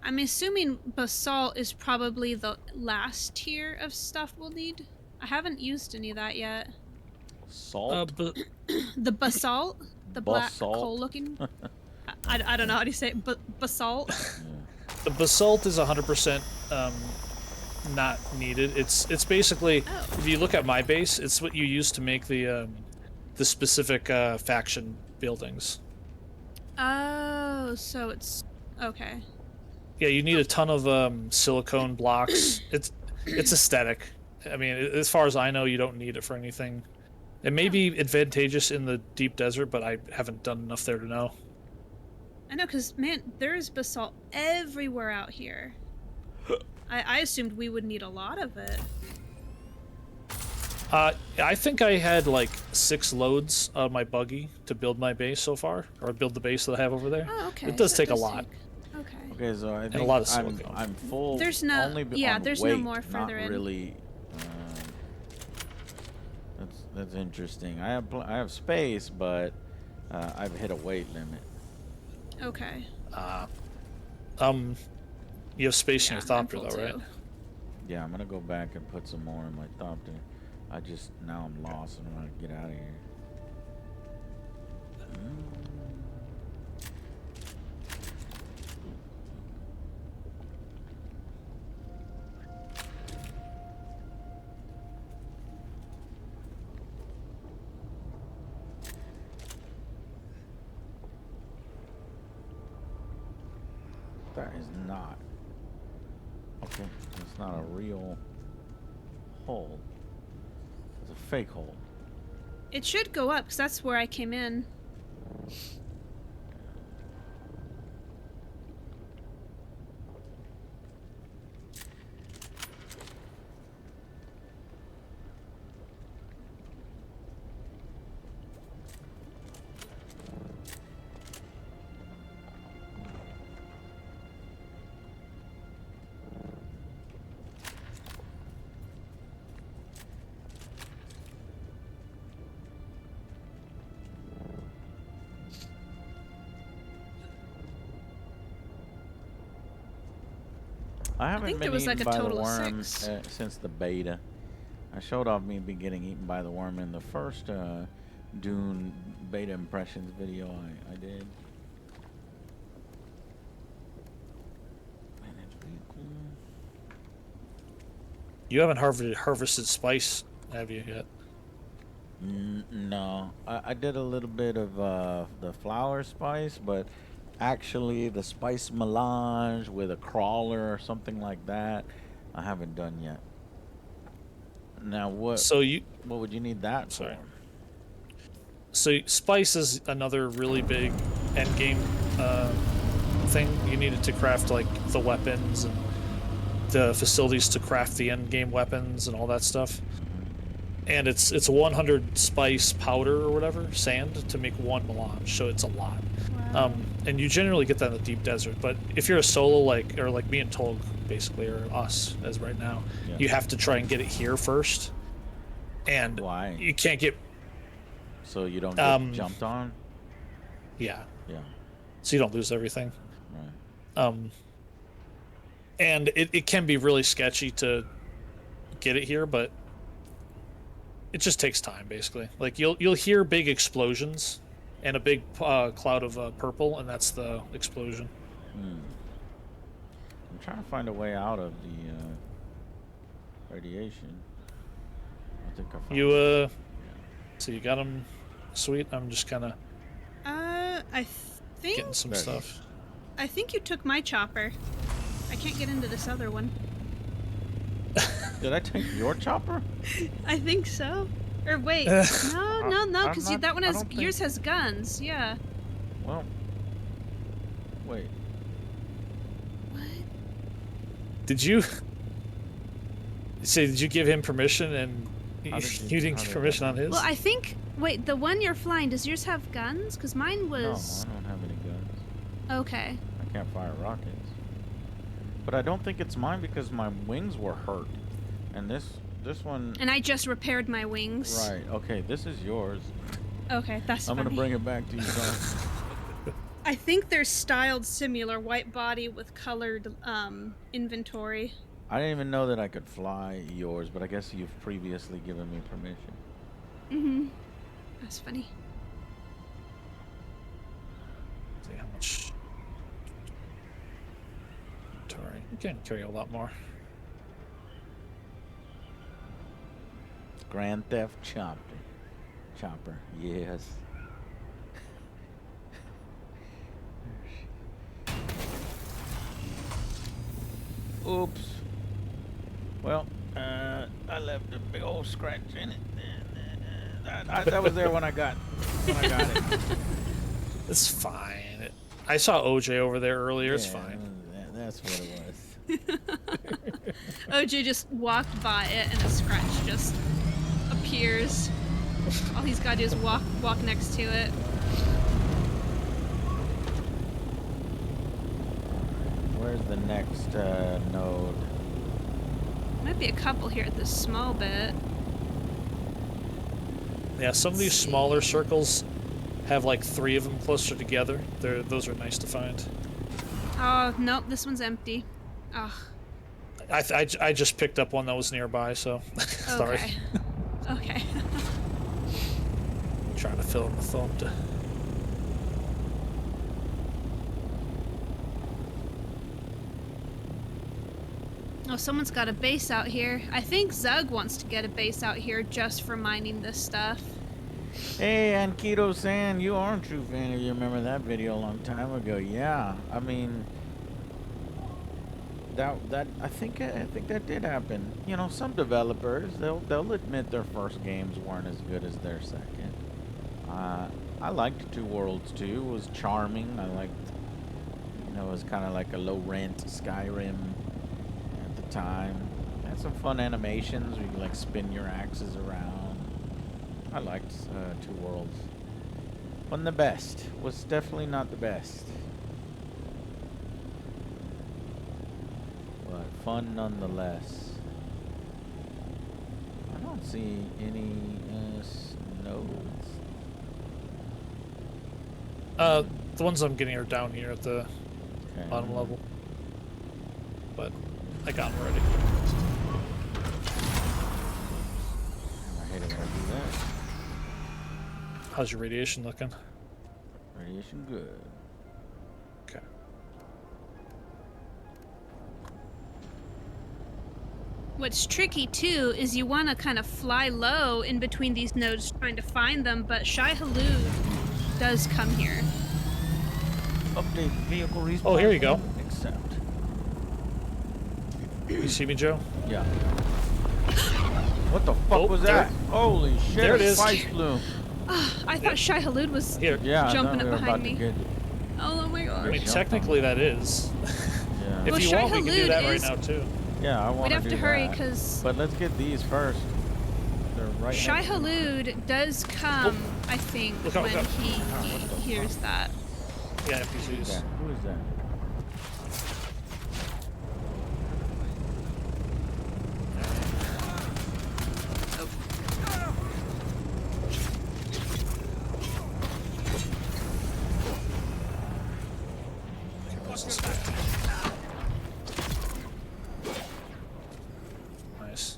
I'm assuming basalt is probably the last tier of stuff we'll need. I haven't used any of that yet. Salt? The basalt? The black Basalt? coal-looking? I don't know how to say it, but basalt? The basalt is 100% not needed. It's basically, if you look at my base, it's what you use to make the specific faction buildings. Oh, so it's... okay. Yeah, you need a ton of silicone blocks. It's aesthetic. I mean, as far as I know, you don't need it for anything. It may be advantageous in the deep desert, but I haven't done enough there to know. I know, because, man, there is basalt everywhere out here. I assumed we would need a lot of it. I think I had like 6 loads of my buggy to build my base so far, or build the base that I have over there. Oh, okay. It does take a lot. Okay. Okay, so I think and a lot of silicone. I'm full. There's no, only yeah, on there's weight, no more further not in. really. That's interesting. I have space, but I've hit a weight limit. Okay. You have space in your I'm thopter full though, right? too. Yeah, I'm gonna go back and put some more in my thopter. Now I'm lost and I want to get out of here. That is not. Okay, it's not a real hole. It's a fake hole. It should go up, because that's where I came in. I haven't think been there was eaten like a by the total of worm 6. since the beta. I showed off me getting eaten by the worm in the first Dune beta impressions video I did. You haven't harvested spice, have you yet? No, I did a little bit of the flower spice, but actually the spice melange with a crawler or something like that, I haven't done yet. Now what? So what would you need that for? So spice is another really big end game thing. You need it to craft like the weapons and the facilities to craft the end game weapons and all that stuff. And it's 100 spice powder or whatever, sand, to make 1 melange, so it's a lot. Wow. And you generally get that in the deep desert, but if you're a solo, like me and Tolg, basically, or us, as right now, you have to try and get it here first. And why? You can't get... So you don't get jumped on? Yeah. Yeah. So you don't lose everything. Right. And it can be really sketchy to get it here, but it just takes time, basically. Like you'll hear big explosions and a big cloud of purple, and that's the explosion. I'm trying to find a way out of the radiation. I think I found You so you got them. Sweet. I'm just kind of I think getting some stuff. I think you took my chopper. I can't get into this other one. Did I take your chopper? I think so. Or wait, no, because that one has yours has guns. Yeah. Well, wait. What? Did you So did you give him permission and How you did didn't how give did permission that on his? Well, I think. Wait, the one you're flying, does yours have guns? Because mine No, was. I don't have any guns. Okay. I can't fire rockets. But I don't think it's mine because my wings were hurt. And this one... And I just repaired my wings. Right, okay, this is yours. Okay, that's I'm funny. gonna bring it back to you, guys. I think they're styled similar, white body with colored inventory. I didn't even know that I could fly yours, but I guess you've previously given me permission. Mm-hmm. That's funny. See how much. Sorry, you can carry a lot more. Grand Theft Chopper, yes. Oops. Well, I left a big old scratch in it. That was there when I got it. It's fine. I saw OJ over there earlier. It's Yeah, fine. That's what it was. OJ just walked by it and a scratch just appears. All he's got to do is walk next to it. Where's the next node? Might be a couple here at this small bit. Yeah, some of these smaller circles have like 3 of them closer together. Those are nice to find. Oh, nope, this one's empty. Ugh. I just picked up one that was nearby, so sorry. Okay. Okay. Trying to fill in the thumb to... Oh, someone's got a base out here. I think Zug wants to get a base out here just for mining this stuff. Hey, Ankido-san, you are a true fan if you remember that video a long time ago. Yeah, I mean, that I think that did happen. You know, some developers they'll admit their first games weren't as good as their second. I liked Two Worlds 2. It was charming. I liked, you know, it was kind of like a low rent Skyrim at the time. It had some fun animations where you could like spin your axes around. I liked Two Worlds. Wasn't the best. Was definitely not the best. But fun nonetheless. I don't see any nodes. The ones I'm getting are down here at the bottom level. But I got them already. I hate it when I do that. How's your radiation looking? Radiation good. Okay. What's tricky too is you want to kind of fly low in between these nodes trying to find them, but Shai Halud does come here. Update vehicle respawn. Oh, here you go. Accept. You see me, Joe? Yeah. What the fuck was that? Holy shit! There it is. Spice bloom. I thought Shai Halud was Here. Yeah, jumping up we were behind about me. to get Oh my gosh. I mean, technically that is. Yeah. If Well, you Shai want, we can do Halud that is- right now too. Yeah, I want We'd to have do to hurry that. because But let's get these first. They're right. Shai next to me. Halud does come, I think, Look out, when look out. he hears that. Yeah, Who's NPCs. that? Who is that? Nice.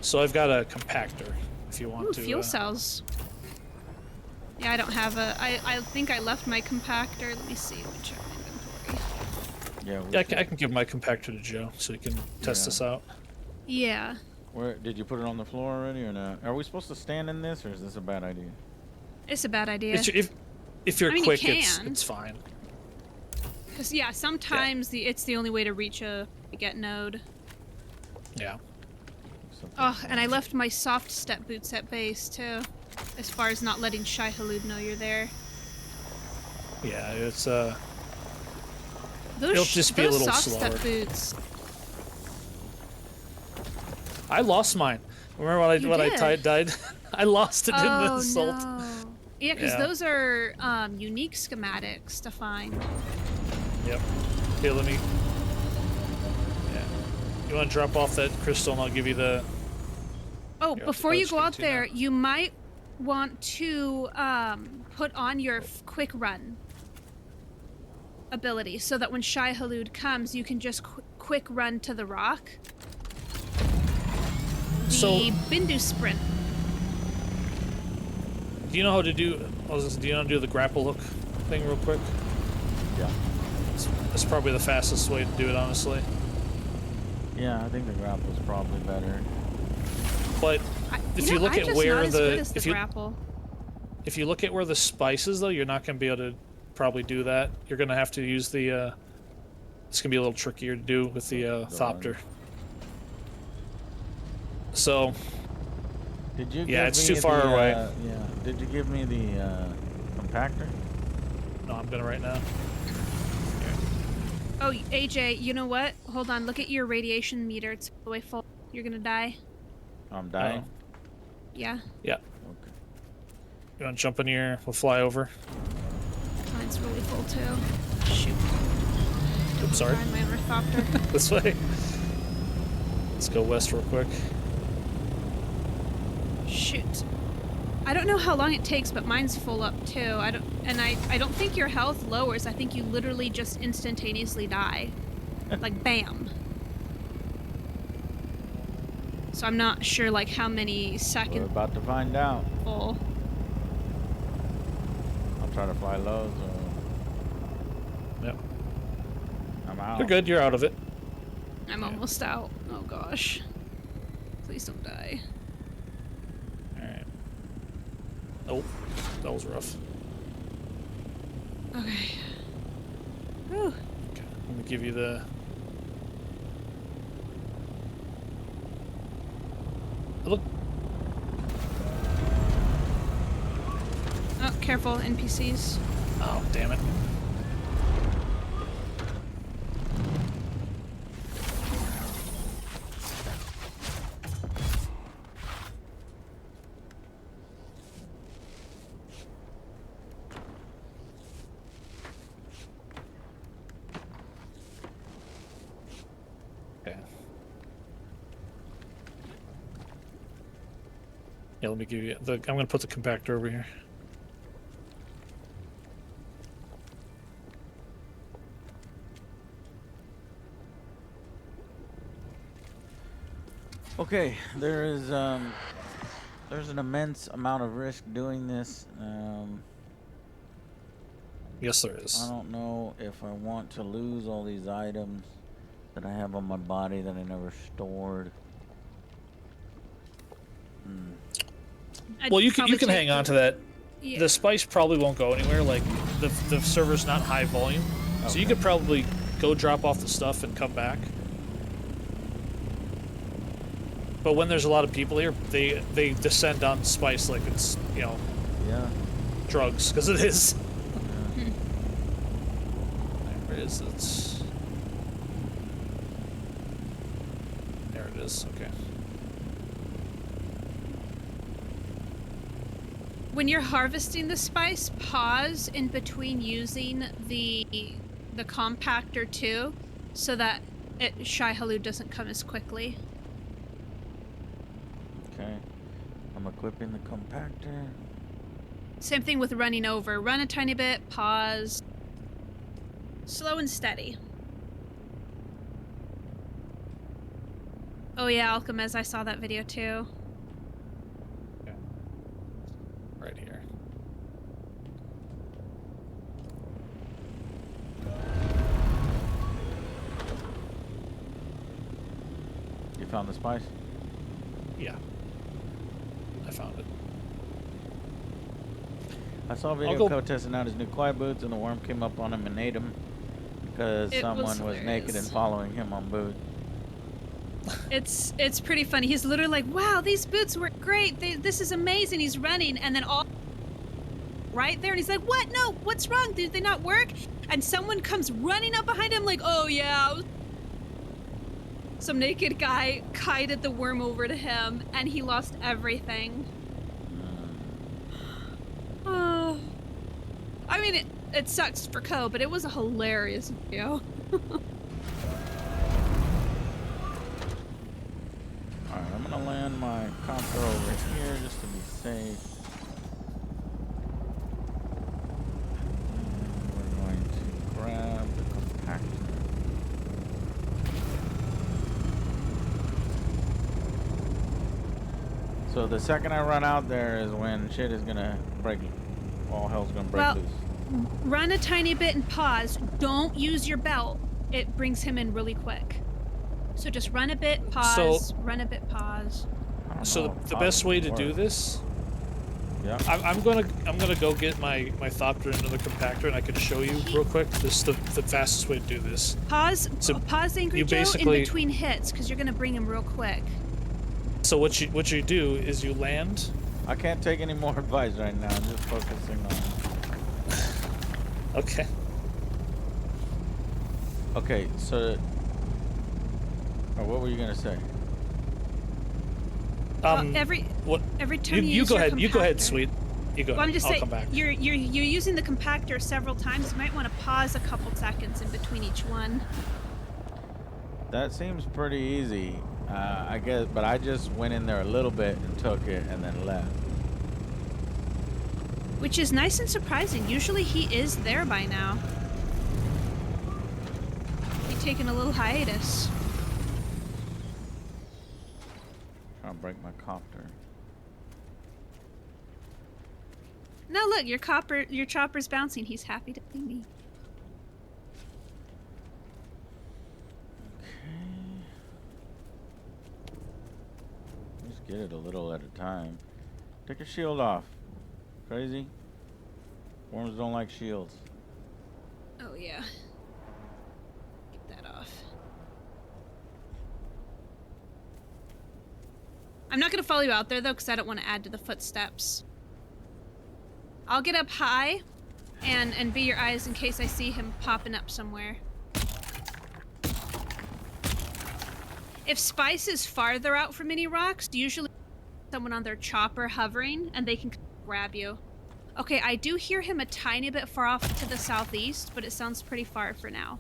So I've got a compactor, if you want Ooh, to. fuel cells. Yeah, I don't have a. I think I left my compactor. Let me see. Let me check my inventory. Yeah. I can give my compactor to Joe so he can test Yeah. this out. Yeah. Where did you put it on the floor already or not? Are we supposed to stand in this, or is this a bad idea? It's a bad idea. If you're I mean, you quick, can. it's fine. Because yeah, sometimes it's the only way to reach a get node. Yeah. Oh, and I left my soft step boots at base too, as far as not letting Shai Halud know you're there. Yeah, it's Those It'll just be a those little soft slower. step boots. I lost mine. Remember when You I did? died? I lost it in the Oh assault. no. Yeah, because Yeah. those are unique schematics to find. Yep. Here, let me. Yeah. You want to drop off that crystal, and I'll give you the. Oh, Here, before I'll you just go give it out to you now. there, you might want to put on your quick run ability so that when Shai Halud comes, you can just quick run to the rock. The So- Bindu sprint. Do you know how to do? Do you know how to do the grapple hook thing real quick? Yeah. That's probably the fastest way to do it, honestly. Yeah, I think the grapple's probably better. But if you look I'm at just where not as the good as the if you grapple. if you look at where the spice is, though, you're not going to be able to probably do that. You're going to have to use the. It's going to be a little trickier to do with the Thopter. So. Did you? Yeah, give it's me too far the, away. Yeah. Did you give me the compactor? No, I'm gonna right now. Oh, AJ, you know what? Hold on. Look at your radiation meter. It's all the way full. You're gonna die. I'm dying. Yeah. Yeah. Okay. You want to jump in here? We'll fly over. Mine's really full too. Shoot. Oops, sorry. Find my orthopter. This way. Let's go west real quick. Shoot. I don't know how long it takes, but mine's full up too. I don't think your health lowers. I think you literally just instantaneously die. Like bam. So I'm not sure like how many We're seconds about to find out. full. I'll try to fly low. So Yep. I'm out. You're good. You're out of it. I'm almost out. Oh gosh. Please don't die. Alright. Oh, that was rough. Okay. Whew. Okay, let me give you the. Look. Oh, careful, NPCs. Oh, damn it. Okay. Yeah, let me give you the. I'm gonna put the compactor over here. Okay, there's an immense amount of risk doing this. Yes, there is. I don't know if I want to lose all these items that I have on my body that I never stored. Well, you can hang on to that. Yeah. The spice probably won't go anywhere. Like the server's not high volume, so you could probably go drop off the stuff and come back. But when there's a lot of people here, they descend on spice like it's drugs, because it is. There it is. It's there. It is. Okay. When you're harvesting the spice, pause in between using the compactor too, so that Shai Halud doesn't come as quickly. Okay, I'm equipping the compactor. Same thing with running over. Run a tiny bit, pause. Slow and steady. Oh yeah, Alchemist, I saw that video too. Right here. You found the spice? Yeah. I found it. I saw a video of Code testing out his new quiet boots, and the worm came up on him and ate him because someone was naked and following him on boot. It's pretty funny. He's literally like, "Wow, these boots work great. This is amazing." He's running, and then all right there, and he's like, "What? No, what's wrong? Did they not work?" And someone comes running up behind him like, "Oh yeah." Some naked guy kited the worm over to him, and he lost everything. I mean, it sucks for Ko, but it was a hilarious video. Alright, I'm gonna land my copter over here just to be safe. And we're going to grab the compactor. So the second I run out there is when shit is gonna break. All hell's gonna break loose. Run a tiny bit and pause. Don't use your belt. It brings him in really quick. So just run a bit, pause, run a bit, pause. So the best way to do this, yeah, I'm gonna go get my thopter into the compactor, and I can show you real quick. This is the fastest way to do this. Pause. So pause, Angry you Joe, in basically- between hits, because you're gonna bring him real quick. So what you do is you land. I can't take any more advice right now. I'm just focusing on. Okay. Okay, so. What were you gonna say? Every time you use go your ahead. You go ahead, compactor- sweet. You go Well, I'm ahead. just I'll saying, come back. you're using the compactor several times. You might want to pause a couple seconds in between each one. That seems pretty easy, I guess. But I just went in there a little bit and took it and then left. Which is nice and surprising. Usually he is there by now. He's taking a little hiatus. Trying to break my copter. Now look, your chopper's bouncing. He's happy to see me. Just get it a little at a time. Take your shield off. Crazy? Worms don't like shields. Oh yeah. Get that off. I'm not gonna follow you out there though, because I don't want to add to the footsteps. I'll get up high and be your eyes in case I see him popping up somewhere. If Spice is farther out from any rocks, usually someone on their chopper hovering and they can grab you. Okay, I do hear him a tiny bit far off to the southeast, but it sounds pretty far for now.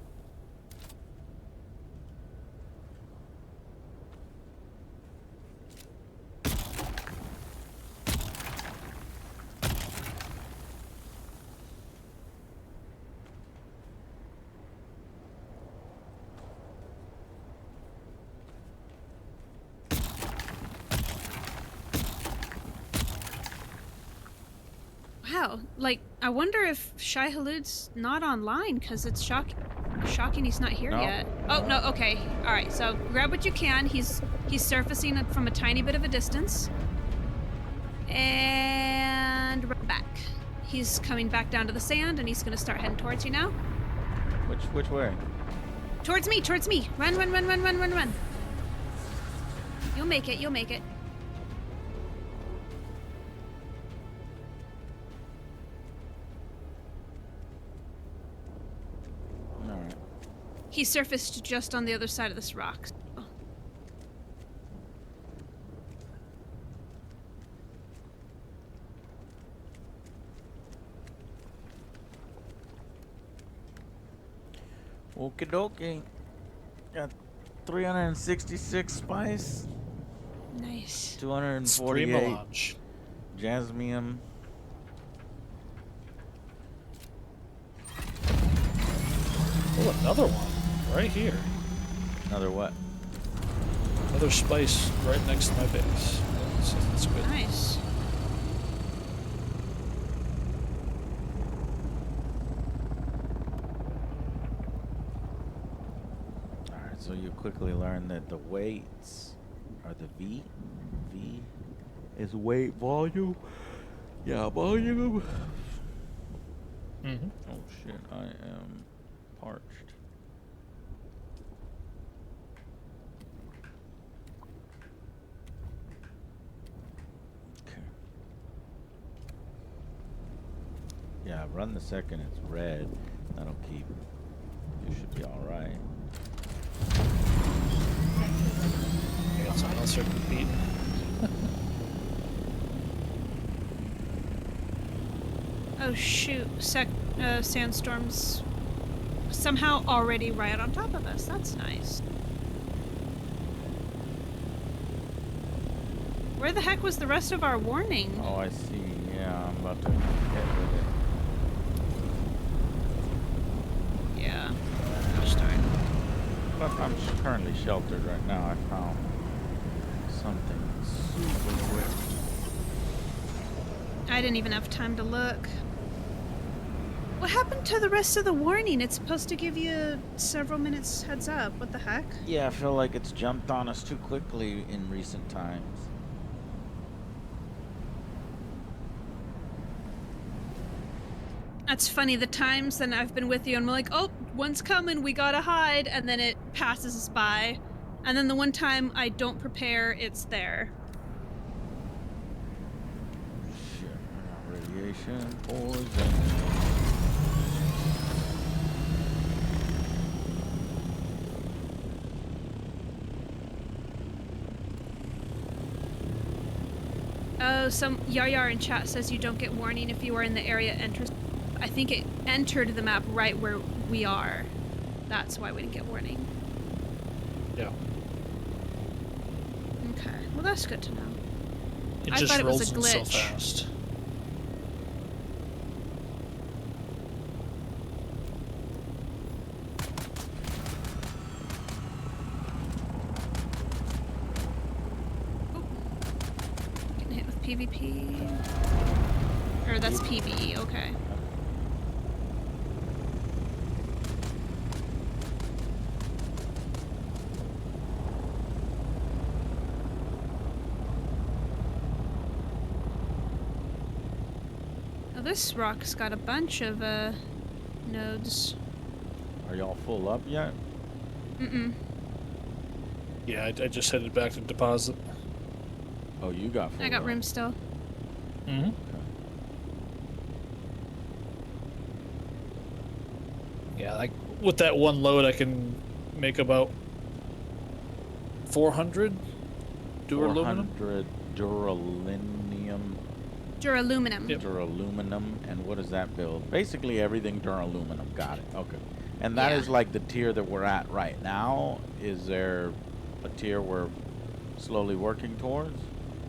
Wow, like, I wonder if Shai Halud's not online, because it's shocking he's not here No. yet. Oh, no, okay. Alright, so grab what you can. He's surfacing from a tiny bit of a distance. And run back. He's coming back down to the sand, and he's going to start heading towards you now. Which way? Towards me, towards me. Run, run, run, run, run, run, run. You'll make it, you'll make it. Alright. He surfaced just on the other side of this rock. Okie dokie. Got 366 spice. Nice. 248 Melange. jasmium. Oh, another one right here. Another what? Another spice right next to my base. That's good. Nice. Alright, so you quickly learn that the weights are the V. V is weight volume. Yeah, volume. Mm-hmm. Oh shit, I am parched. Yeah, run the second it's red. That'll keep. You should be all right. I got someone else here beating. Oh shoot! Sandstorm's somehow already right on top of us. That's nice. Where the heck was the rest of our warning? Oh, I see. Yeah, I'm about to get with it. Yeah. Gosh darn. But I'm currently sheltered right now. I found something super quick. I didn't even have time to look. What happened to the rest of the warning? It's supposed to give you several minutes heads up. What the heck? Yeah, I feel like it's jumped on us too quickly in recent times. That's funny, the times then I've been with you and I'm like, oh, one's coming, we gotta hide, and then it passes us by. And then the one time I don't prepare, it's there. Shit, I got radiation poison. Oh, some Yar in chat says you don't get warning if you are in the area enters. I think it entered the map right where we are. That's why we didn't get warning. Yeah. Okay, well that's good to know. It I just thought it was rolls a in so glitch. fast. Getting hit with PvP. Or that's PvE, okay. Now this rock's got a bunch of nodes. Are y'all full up yet? Mm-mm. Yeah, I just headed back to deposit. Oh, you got full I got up. room still. Mm-hmm. Yeah, like with that one load, I can make about 400 duraluminum. 400 duralinium. Duraluminum. Yep. Duraluminum, and what does that build? Basically everything duraluminum. Got it. Okay. And that Yeah. is like the tier that we're at right now. Is there a tier we're slowly working towards,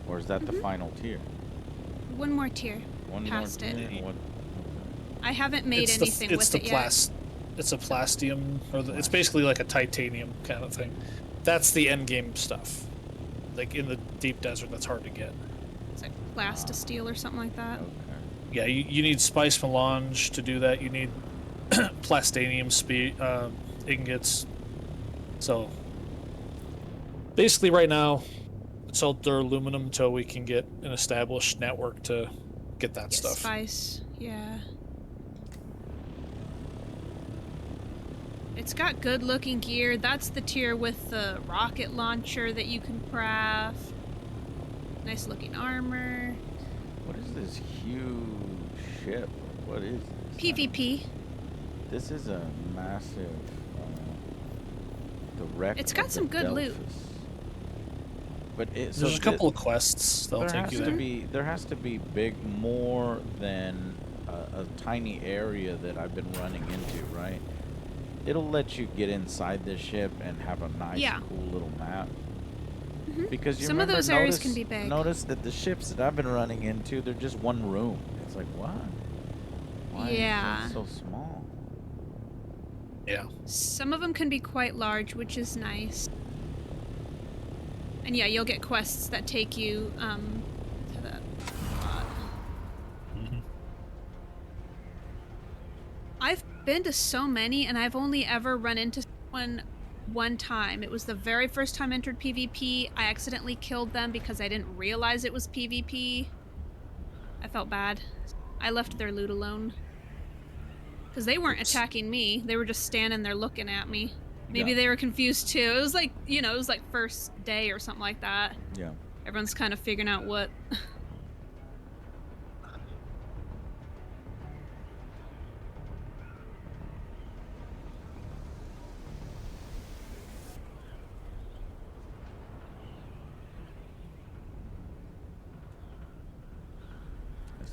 or is that the final tier? One more tier. One Past more it. tier? What? I haven't made anything with it yet. It's a plastium, or it's basically like a titanium kind of thing. That's the end game stuff. Like in the deep desert, that's hard to get. It's like plastisteel or something like that. Yeah, you need spice melange to do that. You need plastanium ingots. So basically, right now, it's all duraluminum until we can get an established network to get that stuff. Spice, yeah. It's got good looking gear. That's the tier with the rocket launcher that you can craft. Nice looking armor. What is this huge ship? What is this? PvP. This is a massive. The wreck. It's got of some the good loot. Delphus. But There's a couple of quests that'll there take you has there. to be there has to be more than a tiny area that I've been running into, right? It'll let you get inside this ship and have a nice, cool little map. Because you Some of remember, those areas can be big. Notice that the ships that I've been running into, they're just one room. It's like, what? Why Yeah. is it so small? Yeah. Some of them can be quite large, which is nice. And yeah, you'll get quests that take you to that spot. I've been to so many, and I've only ever run into one time. It was the very first time I entered PvP. I accidentally killed them because I didn't realize it was PvP. I felt bad. I left their loot alone. Because they weren't attacking me. They were just standing there looking at me. Maybe they were confused too. It was like, you know, it was like first day or something like that. Yeah. Everyone's kind of figuring out what.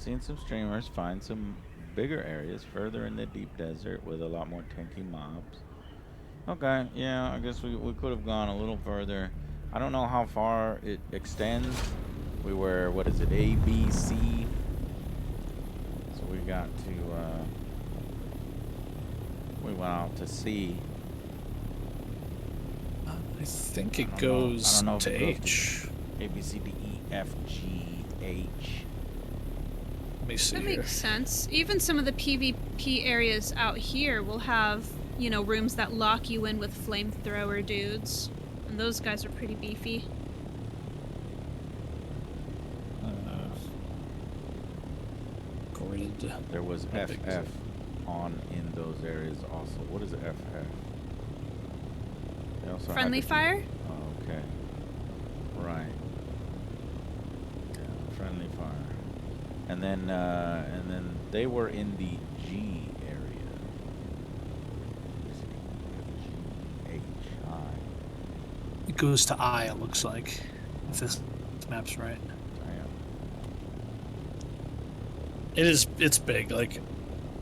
seen some streamers find some bigger areas further in the deep desert with a lot more tanky mobs. Okay, yeah, I guess we could have gone a little further. I don't know how far it extends. We were, what is it, A, B, C? So we got to, we went out to C. I think it goes to H. A, B, C, D, E, F, G, H. Let me see That here. makes sense. Even some of the PvP areas out here will have, you know, rooms that lock you in with flamethrower dudes. And those guys are pretty beefy. Grid. There was FF on in those areas also. What is FF? They also had Friendly to be- fire? Oh, okay. Right. Yeah, friendly fire. And then they were in the G area. G, H, I. It goes to I, it looks like. If this map's right. It's big, like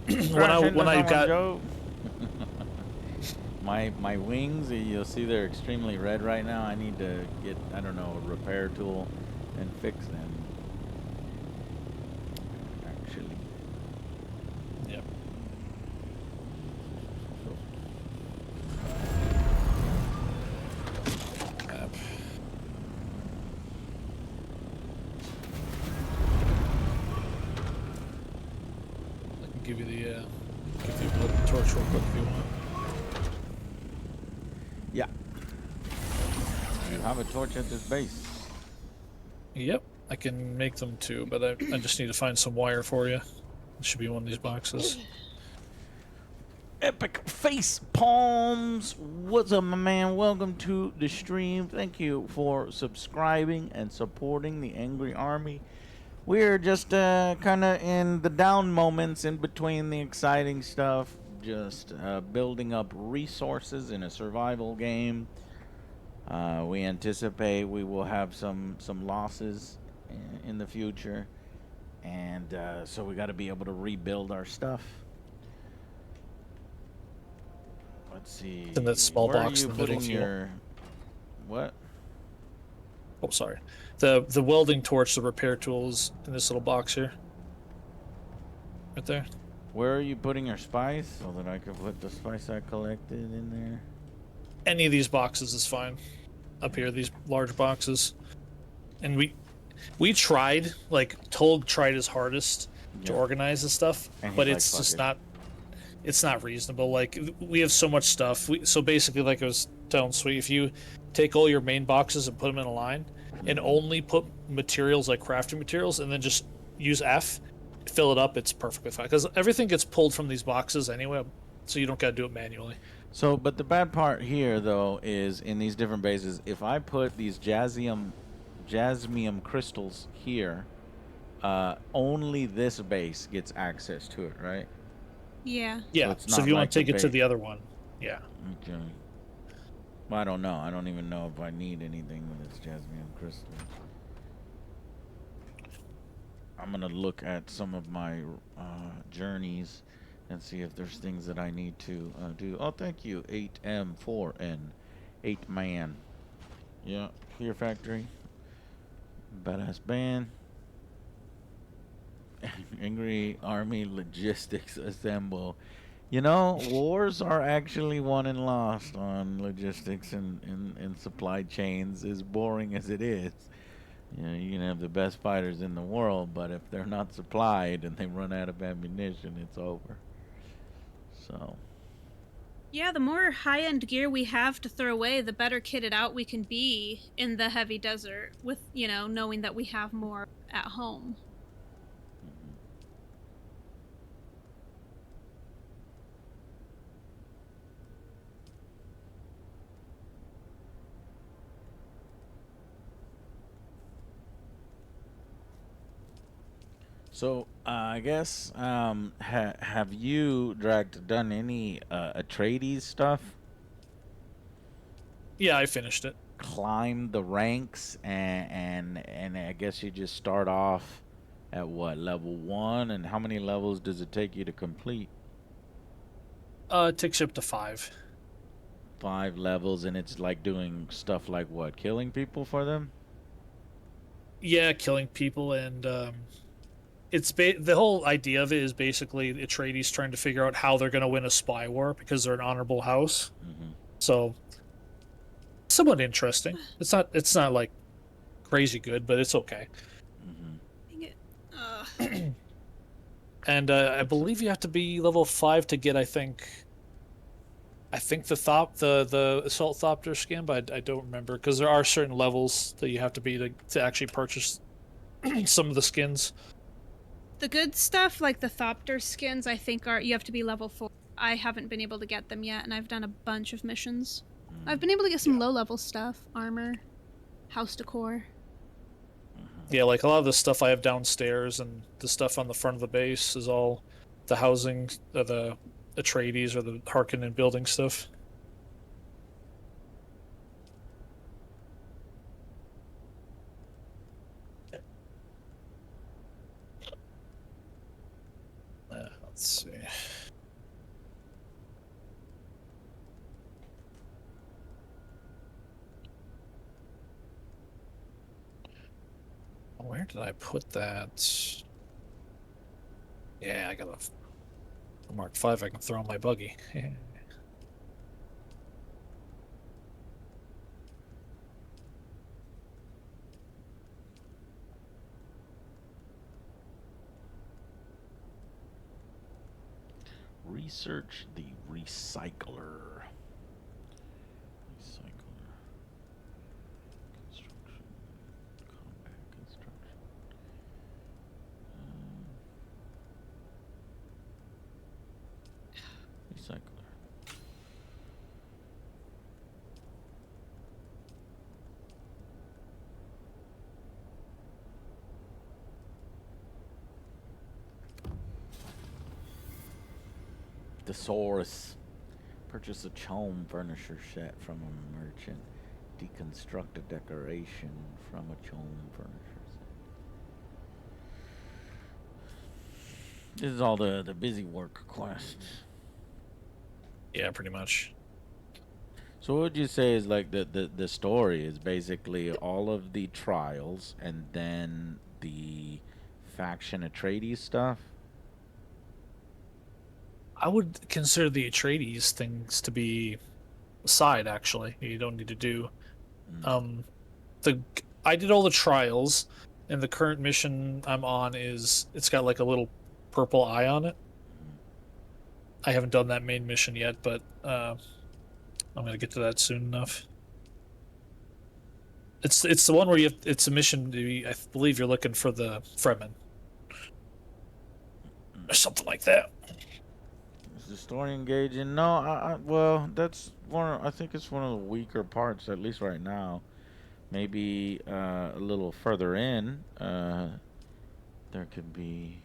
when I got Joe. my wings, you'll see they're extremely red right now. I need to get, I don't know, a repair tool and fix them. Actually. Yep. Map. I can give you the torch real quick if you want. Yeah. You have a torch at this base. Yep, I can make them too, but I just need to find some wire for you. It should be one of these boxes. Epic face palms. What's up, my man? Welcome to the stream. Thank you for subscribing and supporting the Angry Army. We're just kind of in the down moments in between the exciting stuff, just building up resources in a survival game. We anticipate we will have some losses in the future, and so we got to be able to rebuild our stuff. Let's see. In that small Where box are you in the middle, putting if you want. your what? Oh, sorry. The welding torch, the repair tools in this little box here. Right there. Where are you putting your spice so that I can put the spice I collected in there? Any of these boxes is fine. Up here, these large boxes. And we tried, like, Told tried his hardest to organize this stuff, And he's but like, it's "Fuck just it." it's not reasonable. Like, we have so much stuff. So basically, like I was telling Sweet, if you take all your main boxes and put them in a line, and only put materials like crafting materials, and then just use F, fill it up, it's perfectly fine. Because everything gets pulled from these boxes anyway, so you don't got to do it manually. So, but the bad part here, though, is in these different bases, if I put these jasmium crystals here, only this base gets access to it, right? Yeah. Yeah, it's so not if you like want to take the it to base. the other one, yeah. Okay. Well, I don't know. I don't even know if I need anything that's jasmine crystal. I'm gonna look at some of my journeys and see if there's things that I need to do. Oh, thank you, 8M4N, 8 man. Yeah, Fear Factory. Badass band. Angry Army Logistics Assemble. You know, wars are actually won and lost on logistics and supply chains, as boring as it is. You know, you can have the best fighters in the world, but if they're not supplied and they run out of ammunition, it's over. So. Yeah, the more high-end gear we have to throw away, the better kitted out we can be in the heavy desert with, you know, knowing that we have more at home. So, I guess, have you, done any Atreides stuff? Yeah, I finished it. Climb the ranks, and I guess you just start off at what, level 1? And how many levels does it take you to complete? It takes you up to 5. 5 levels, and it's like doing stuff like what? Killing people for them? Yeah, killing people, and the whole idea of it is basically Atreides trying to figure out how they're going to win a spy war because they're an honorable house. So, somewhat interesting. It's not like crazy good, but it's okay. And I believe you have to be level 5 to get, I think the assault thopter skin, but I don't remember because there are certain levels that you have to be to actually purchase some of the skins. The good stuff, like the thopter skins, I think you have to be level 4. I haven't been able to get them yet, and I've done a bunch of missions. I've been able to get some low-level stuff, armor, house decor. Yeah, like a lot of the stuff I have downstairs and the stuff on the front of the base is all the housing, the Atreides or the Harkonnen building stuff. Let's see. Where did I put that? Yeah, I got a Mark 5 I can throw in my buggy. Research the recycler. Construction. Combat construction. Recycler. Thesaurus. Purchase a home furniture set from a merchant. Deconstruct a decoration from a home furniture set. This is all the busy work quests. Yeah, pretty much. So what would you say is like the story is basically all of the trials and then the faction Atreides stuff? I would consider the Atreides things to be side, actually. You don't need to do. I did all the trials, and the current mission I'm on it's got like a little purple eye on it. I haven't done that main mission yet, but I'm gonna get to that soon enough. It's the one where it's a mission. I believe you're looking for the Fremen, or something like that. Is the story engaging? No, well, that's I think it's one of the weaker parts, at least right now. Maybe a little further in, there could be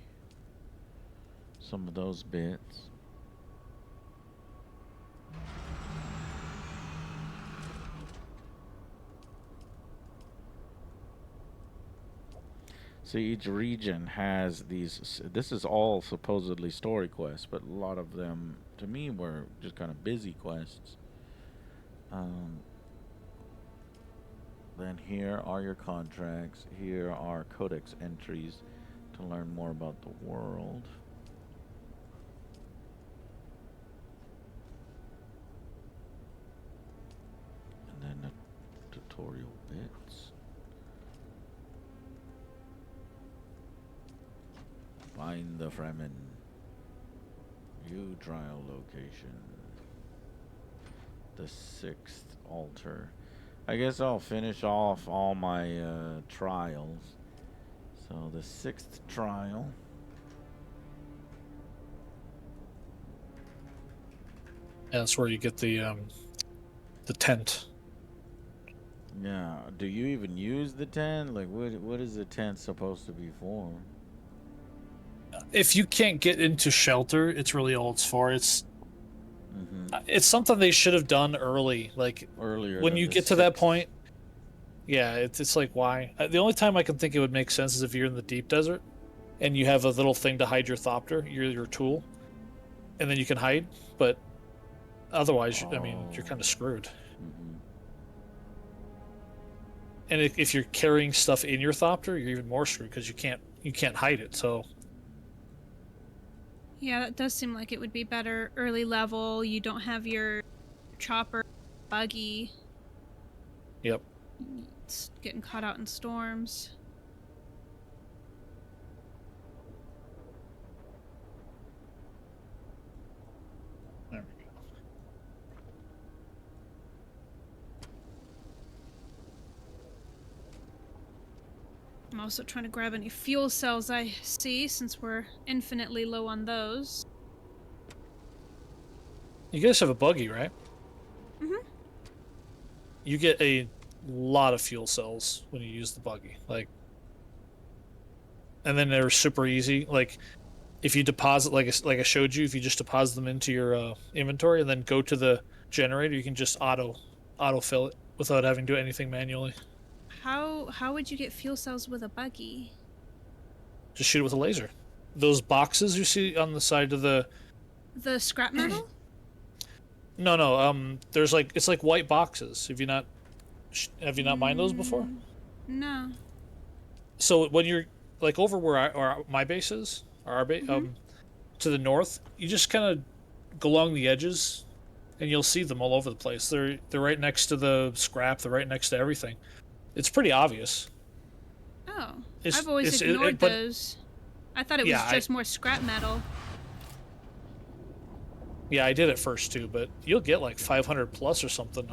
some of those bits. See, each region has these. This is all supposedly story quests, but a lot of them, to me, were just kind of busy quests. Then here are your contracts. Here are codex entries to learn more about the world. And then the tutorial bits. Find the Fremen. View trial location. The 6th altar. I guess I'll finish off all my trials. So the 6th trial. Yeah, that's where you get the tent. Yeah. Do you even use the tent? Like, what is the tent supposed to be for? If you can't get into shelter, it's really all it's for. It's something they should have done early, like earlier. When you get to that point, yeah, it's like why? The only time I can think it would make sense is if you're in the deep desert, and you have a little thing to hide your thopter, your tool, and then you can hide. But otherwise, I mean, you're kind of screwed. And if you're carrying stuff in your thopter, you're even more screwed because you can't hide it. So Yeah, that does seem like it would be better early level. You don't have your chopper, buggy. Yep. It's getting caught out in storms. There we go. I'm also trying to grab any fuel cells I see, since we're infinitely low on those. You guys have a buggy, right? Mm-hmm. You get a lot of fuel cells when you use the buggy, like, and then they're super easy. Like, if you deposit, like I showed you, if you just deposit them into your inventory and then go to the generator, you can just auto fill it without having to do anything manually. How would you get fuel cells with a buggy? Just shoot it with a laser. Those boxes you see on the side of the scrap metal? No. There's it's like white boxes. Have you not mined those before? No. So when you're like over where my base is, or our base, to the north, you just kind of go along the edges, and you'll see them all over the place. They're right next to the scrap. They're right next to everything. It's pretty obvious. Oh, I've always ignored those. I thought it was just more scrap metal. Yeah, I did it first too, but you'll get like 500 plus or something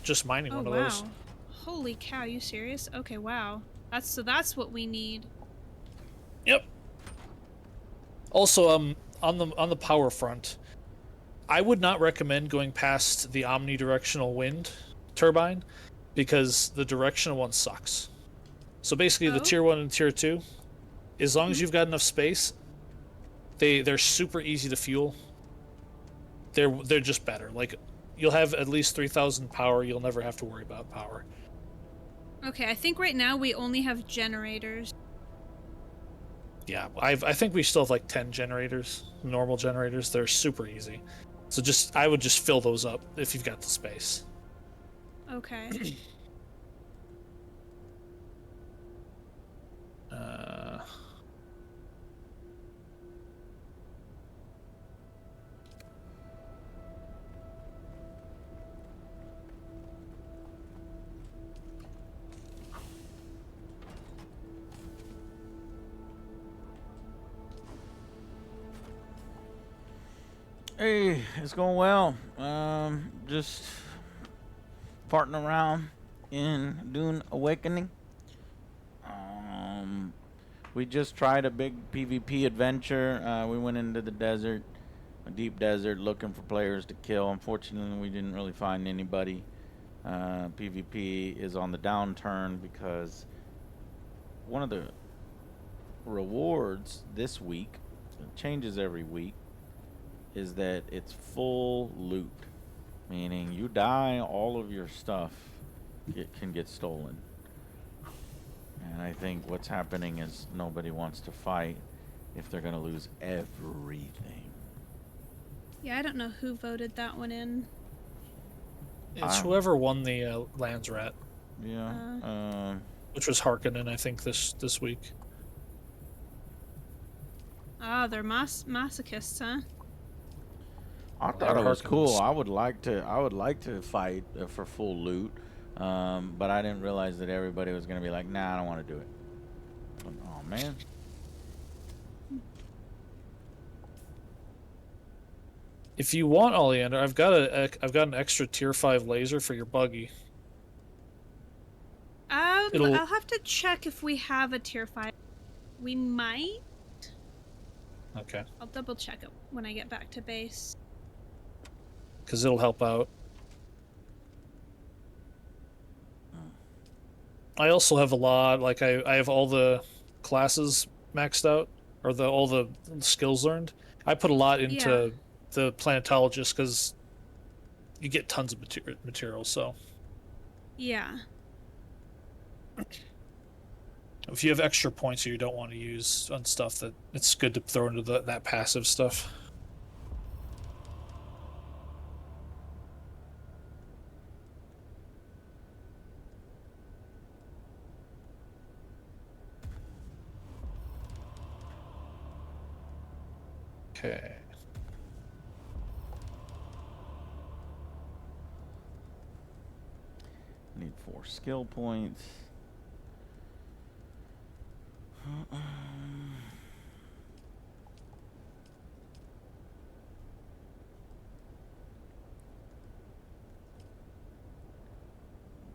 just mining one of those. Holy cow, you serious? Okay, wow. That's what we need. Yep. Also, on the power front, I would not recommend going past the omnidirectional wind turbine because the directional one sucks. So basically, the tier 1 and tier 2, as long as you've got enough space, they're super easy to fuel. They're just better. Like, you'll have at least 3,000 power. You'll never have to worry about power. Okay, I think right now we only have generators. Yeah, I think we still have like 10 generators, normal generators. They're super easy. So I would just fill those up if you've got the space. Okay. Hey, it's going well. Just farting around in Dune Awakening. We just tried a big PvP adventure. We went into the desert, a deep desert, looking for players to kill. Unfortunately, we didn't really find anybody. PvP is on the downturn because one of the rewards this week, it changes every week, is that it's full loot, meaning you die, all of your stuff can get stolen. And I think what's happening is nobody wants to fight if they're going to lose everything. Yeah, I don't know who voted that one in. It's whoever won the Lands Rat. Yeah. Which was Harkonnen, I think, this week. Oh, they're masochists, huh? I thought it was cool. I would like to fight for full loot, but I didn't realize that everybody was gonna be like, "Nah, I don't want to do it." Oh man. If you want, Oleander, I've got an extra tier 5 laser for your buggy. I'll have to check if we have a tier 5. We might. Okay. I'll double check it when I get back to base. Because it'll help out. I also have a lot, like I have all the classes maxed out, or all the skills learned. I put a lot into the planetologist because you get tons of materials, so. Yeah. If you have extra points you don't want to use on stuff, that it's good to throw into that passive stuff. Okay. Need 4 skill points.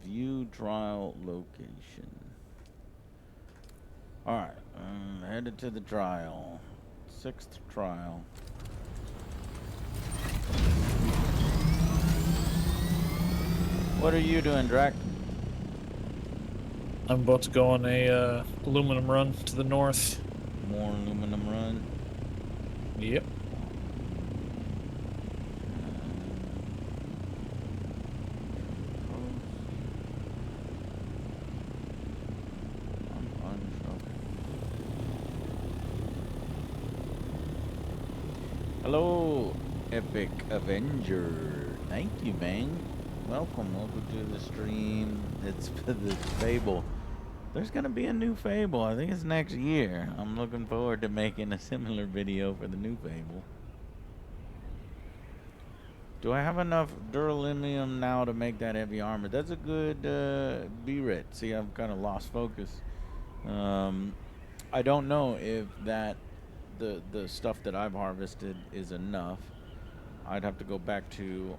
View trial location. Alright, headed to the trial. 6th trial. What are you doing, Drac? I'm about to go on a aluminum run to the north. More aluminum run? Yep. Hello, Epic Avenger. Thank you, man. Welcome to the stream. It's for the Fable. There's gonna be a new Fable. I think it's next year. I'm looking forward to making a similar video for the new Fable. Do I have enough Duralimium now to make that heavy armor? That's a good B-rit. See, I've kind of lost focus. I don't know if that the stuff that I've harvested is enough. I'd have to go back to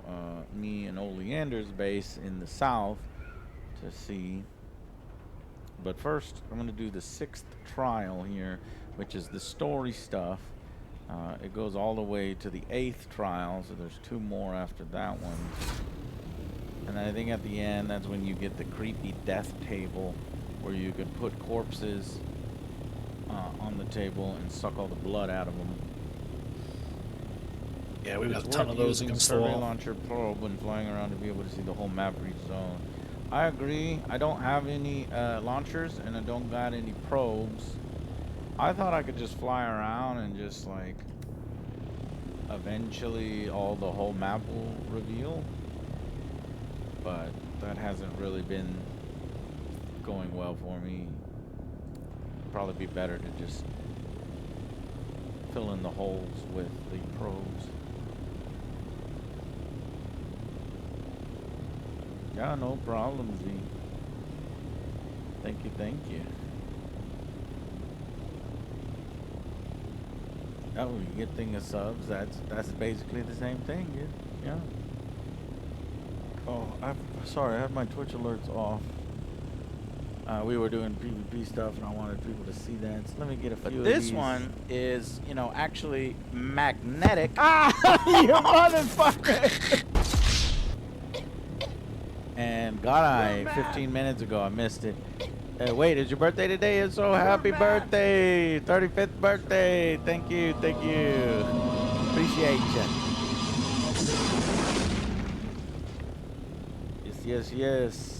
me and Oleander's base in the south to see. But first, I'm going to do the 6th trial here, which is the story stuff. It goes all the way to the 8th trial, so there's 2 more after that one. And I think at the end, that's when you get the creepy death table, where you could put corpses on the table and suck all the blood out of them. Yeah, we've got a ton of those against the survey wall. launcher probe when flying around to be able to see the whole map for each zone. I agree. I don't have any launchers and I don't got any probes. I thought I could just fly around and just like eventually the whole map will reveal, but that hasn't really been going well for me. Probably be better to just fill in the holes with the probes. Yeah, no problem, Z. Thank you, thank you. Oh, you get thing of subs. That's basically the same thing, yeah. Oh, sorry, I had my Twitch alerts off. We were doing PvP stuff, and I wanted people to see that. So let me get a few of these. This one is, you know, actually magnetic. Ah, you motherfucker! And got I 15 minutes ago, I missed it. Wait, is your birthday today? It's so happy birthday! 35th birthday! Thank you, thank you. Appreciate you. Yes, yes, yes.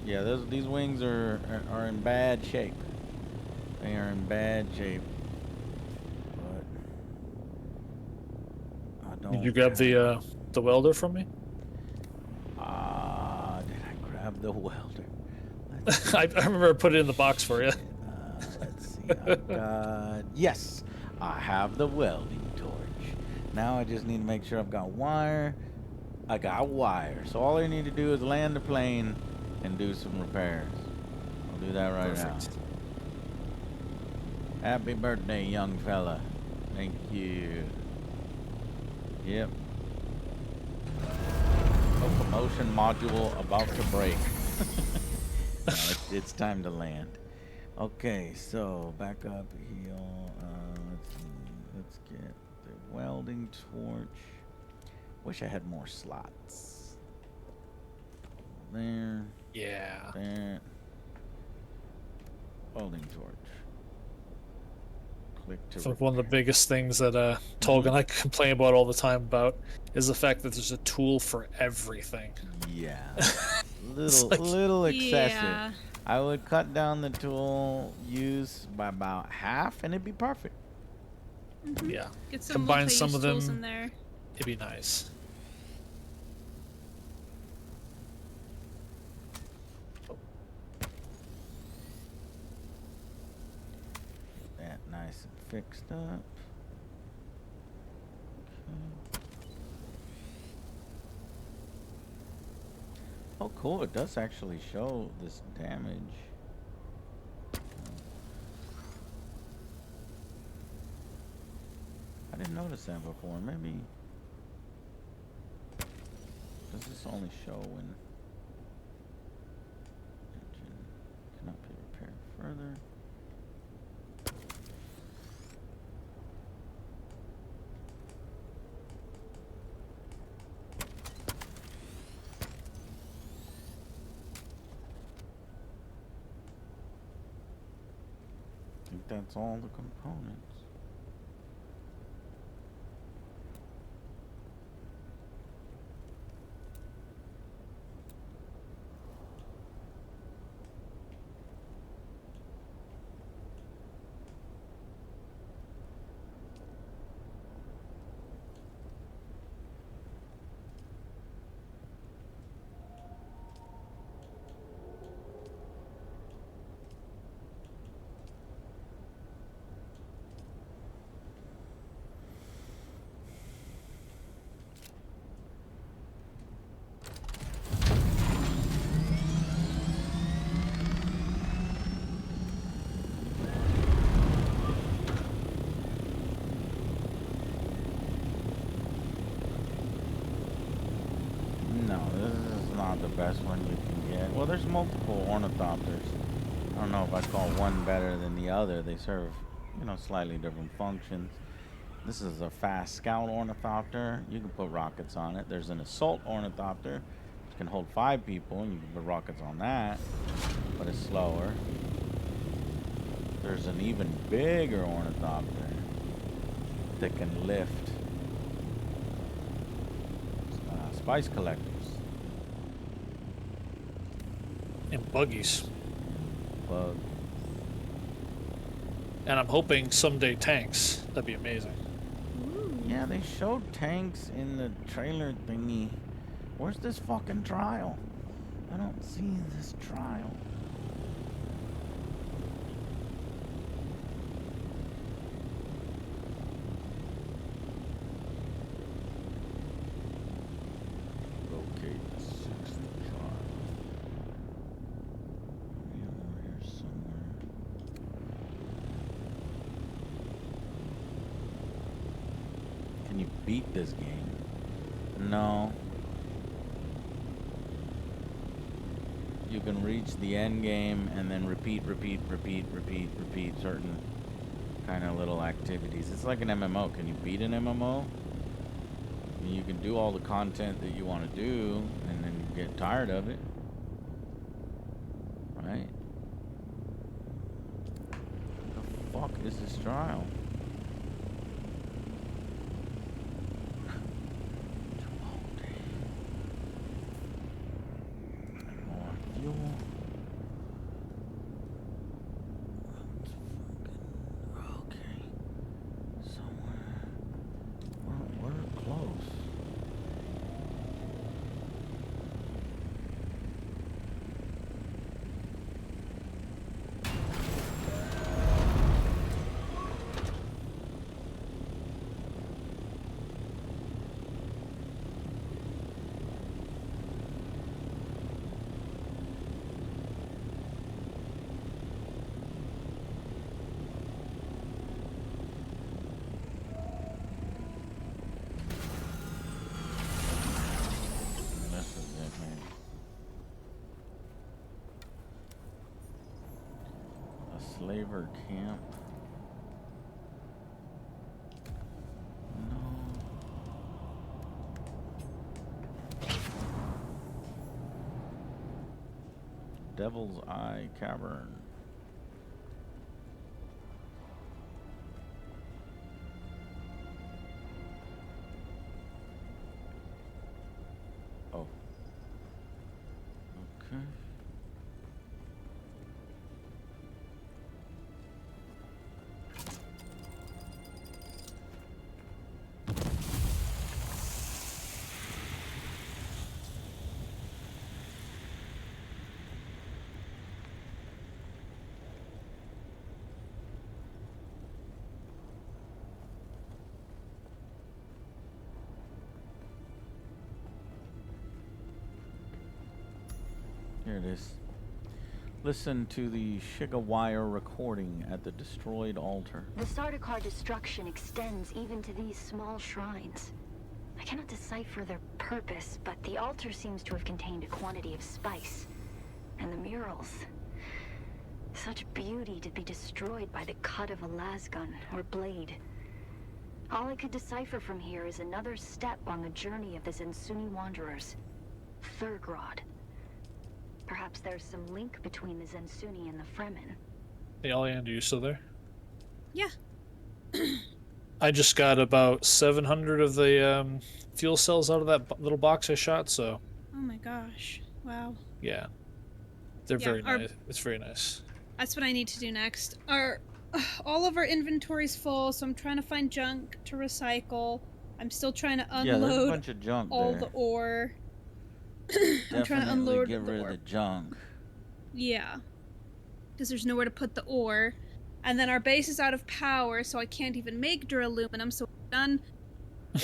Yeah, these wings are in bad shape. They are in bad shape. But I don't. Did you grab the welder from me? Did I grab the welder? I remember I put it in the box for you. Let's see. I've got, yes, I have the welding torch. Now I just need to make sure I've got wire. I got wire. So all I need to do is land the plane and do some repairs. I'll do that right now. Happy birthday, young fella. Thank you. Yep. Locomotion module about to break. No, it's time to land. Okay, so back up here. Let's see. Let's get the welding torch. Wish I had more slots. There. Yeah. There. Welding torch. Click to. I think one of the biggest things that Tolg and I complain about all the time about is the fact that there's a tool for everything. Yeah. Little excessive. Yeah. I would cut down the tool use by about half, and it'd be perfect. Yeah. Get some Combine multi-use some of tools them. in there. It'd be nice. That nice and fixed up. Okay. Oh, cool. It does actually show this damage. I didn't notice that before. Maybe. Does this only show when engine cannot be repaired further? I think that's all the components. No, this is not the best one you can get. Well, there's multiple ornithopters. I don't know if I'd call one better than the other. They serve, you know, slightly different functions. This is a fast scout ornithopter. You can put rockets on it. There's an assault ornithopter, which can hold 5 people, and you can put rockets on that, but it's slower. There's an even bigger ornithopter that can lift spice collectors. And buggies. Bug. And I'm hoping someday tanks. That'd be amazing. Yeah, they showed tanks in the trailer thingy. Where's this fucking trial? I don't see this trial. Locate the 6th trial. Maybe over here somewhere. Can you beat this game? No. You can reach the end game and then repeat certain kind of little activities. It's like an MMO. Can you beat an MMO? I mean, you can do all the content that you want to do and then get tired of it. Right? What the fuck is this trial? Slaver camp. No. Devil's Eye Cavern. Oh. Okay. Here it is. Listen to the Shigawire recording at the destroyed altar. The Sardaukar destruction extends even to these small shrines. I cannot decipher their purpose, but the altar seems to have contained a quantity of spice. And the murals. Such beauty to be destroyed by the cut of a lasgun or blade. All I could decipher from here is another step on the journey of the Zensuni wanderers. Thurgrod. Perhaps there's some link between the Zensuni and the Fremen. Hey, Oleander, you still there? Yeah. I just got about 700 of the fuel cells out of that little box I shot, so... Oh my gosh. Wow. Yeah. They're very nice. It's very nice. That's what I need to do next. All of our inventory's full, so I'm trying to find junk to recycle. I'm still trying to unload there's a bunch of junk all there. the ore. I'm trying to Definitely unload get the rid ore. of the junk. Yeah. Because there's nowhere to put the ore. And then our base is out of power, so I can't even make duraluminum, so I'm done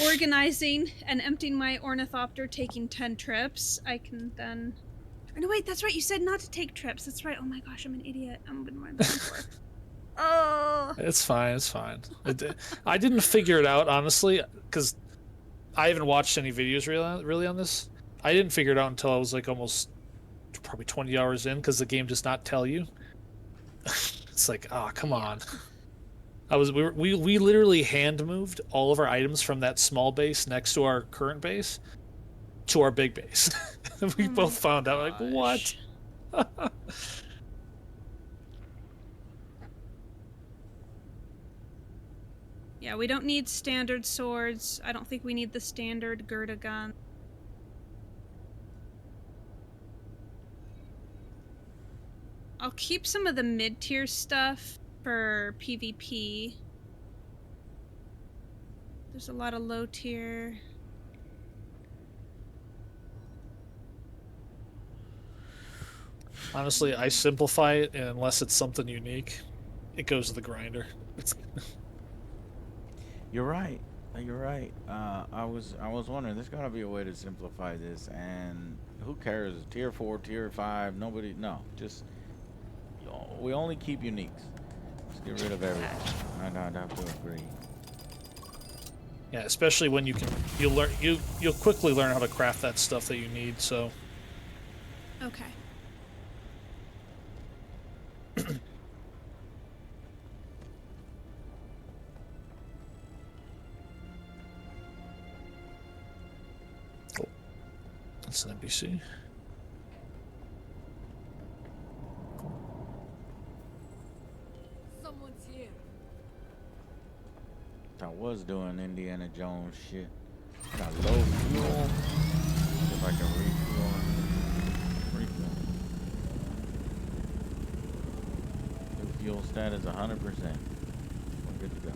organizing and emptying my ornithopter, taking 10 trips. I can then... No, wait, that's right, you said not to take trips. That's right. Oh my gosh, I'm an idiot. I'm gonna run back and forth. Oh! It's fine, it's fine. I didn't figure it out, honestly, because I haven't watched any videos really on this. I didn't figure it out until I was like almost probably 20 hours in, because the game does not tell you. It's like, oh, come on. We literally hand moved all of our items from that small base next to our current base to our big base. We both found out, like, what? Yeah, we don't need standard swords. I don't think we need the standard Gerda gun. I'll keep some of the mid-tier stuff for PvP. There's a lot of low tier. Honestly, I simplify it, and unless it's something unique, it goes to the grinder. You're right. You're right. I was wondering, there's gotta be a way to simplify this, and who cares? Tier 4, tier 5, nobody. No, just we only keep uniques. Just get rid of everything. I'd have to agree. Yeah, especially when you'll quickly learn how to craft that stuff that you need. So. Okay. That's an NPC. Someone's here. I was doing Indiana Jones shit. Got low fuel. See if I can refuel. New fuel status 100%. We're good to go.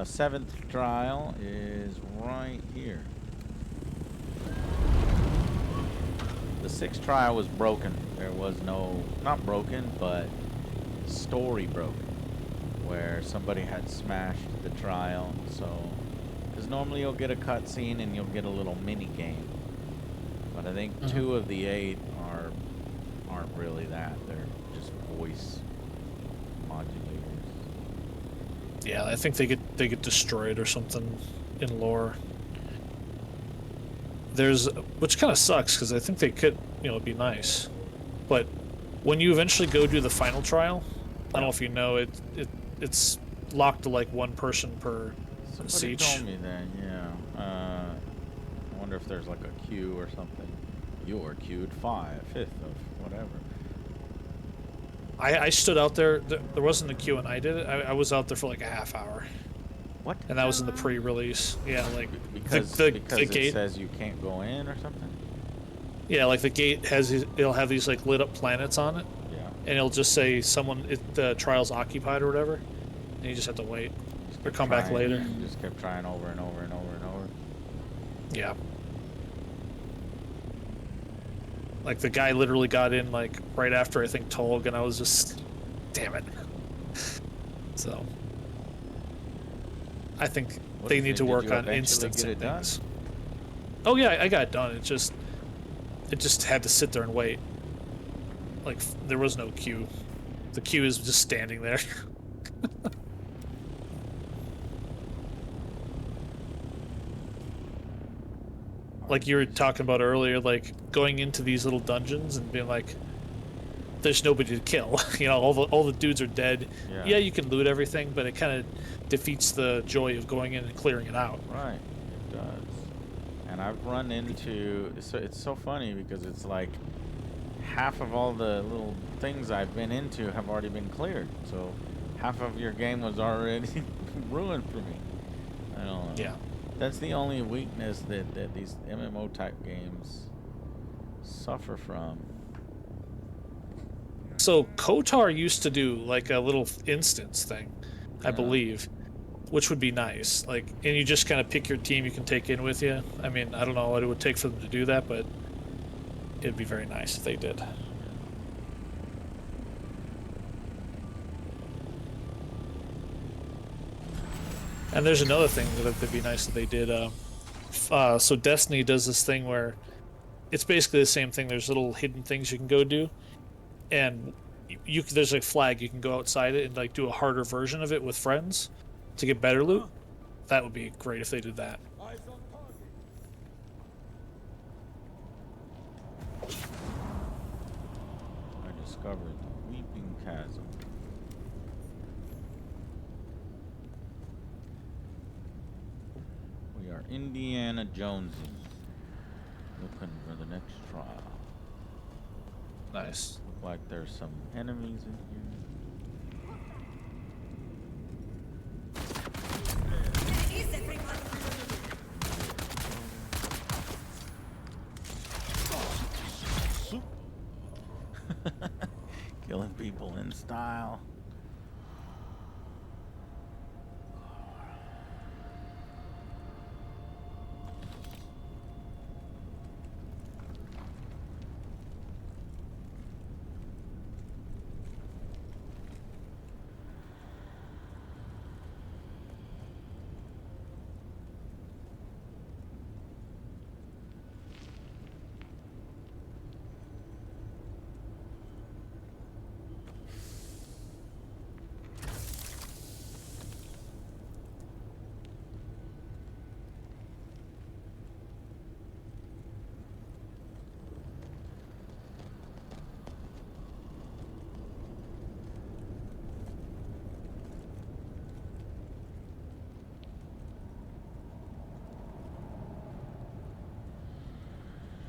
7th trial is right here. The 6th trial was broken. There was no, not broken, but story broken, where somebody had smashed the trial. So, because normally you'll get a cutscene and you'll get a little mini game, but I think 2 of the 8 aren't really that. They're just voice modulators. Yeah, I think they get destroyed or something in lore. Which kind of sucks, because I think they could, be nice. But when you eventually go do the final trial, I don't know if you know, it's locked to like 1 person per Somebody siege. told me that, yeah. I wonder if there's like a queue or something. You're queued 5th of whatever. I stood out there. There wasn't a queue, and I did it. I was out there for like a half hour. What? And that was in the pre-release. Yeah, like Because the it gate says you can't go in or something. Yeah, like the gate it'll have these like lit up planets on it. Yeah. And it'll just say the trial's occupied or whatever, and you just have to wait or come back later. You just kept trying over and over and over and over. Yeah. Like the guy literally got in like right after I think Tolg, and I was just, damn it. So. I think they need to work on instancing things. Oh yeah, I got it done. It's just it just had to sit there and wait. Like, there was no queue. The queue is just standing there. Like you were talking about earlier, like going into these little dungeons and being like, there's nobody to kill. You know, all the dudes are dead. Yeah, you can loot everything, but it kind of defeats the joy of going in and clearing it out. Right, it does. And I've run into, it's so funny because it's like half of all the little things I've been into have already been cleared. So half of your game was already ruined for me. I don't know. Yeah. That's the only weakness that these MMO type games suffer from. So KOTOR used to do like a little instance thing, I believe, which would be nice. Like, and you just kind of pick your team you can take in with you. I mean, I don't know what it would take for them to do that, but it'd be very nice if they did. And there's another thing that would be nice if they did. So Destiny does this thing where it's basically the same thing. There's little hidden things you can go do, and there's a flag you can go outside it and like do a harder version of it with friends to get better loot. That would be great if they did that. I discovered the Weeping Chasm. We are Indiana Jonesing, looking for the next trial. Nice. Look like there's some enemies in here. Killing people in style.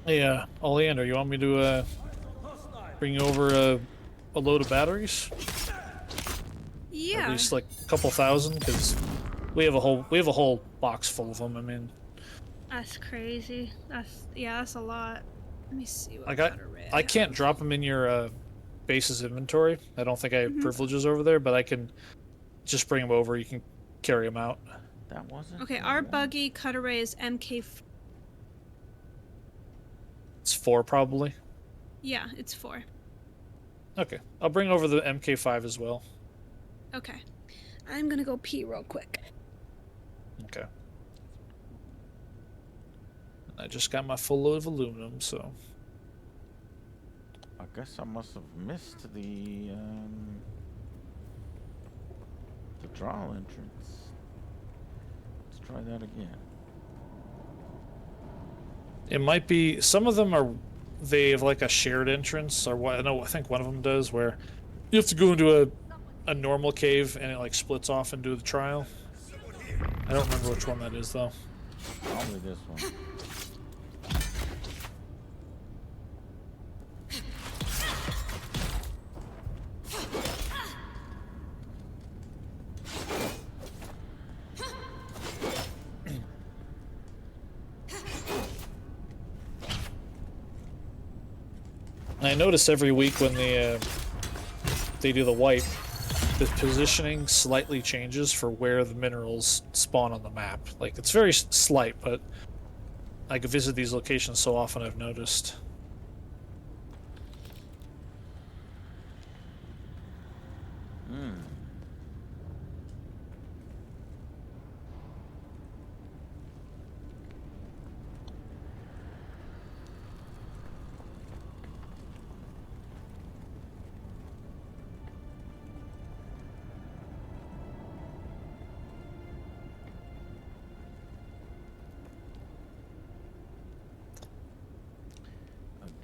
Hey, Oleander, you want me to bring you over a load of batteries? Yeah. At least like a couple thousand, because we have a whole box full of them. I mean, That's crazy. That's a lot. Let me see what like I can't drop them in your base's inventory. I don't think I have privileges over there, but I can just bring them over. You can carry them out. That wasn't. Okay, our buggy cut array is MK. It's 4 probably. Yeah, it's 4. Okay, I'll bring over the MK5 as well. Okay, I'm gonna go pee real quick. Okay. I just got my full load of aluminum, so. I guess I must have missed the draw entrance. Let's try that again. It might be, some of them are, they have like a shared entrance, or what, I think one of them does, where you have to go into a normal cave and it like splits off into the trial. I don't remember which one that is though. Probably this one. I notice every week when they do the wipe, the positioning slightly changes for where the minerals spawn on the map. Like, it's very slight, but I could visit these locations so often I've noticed.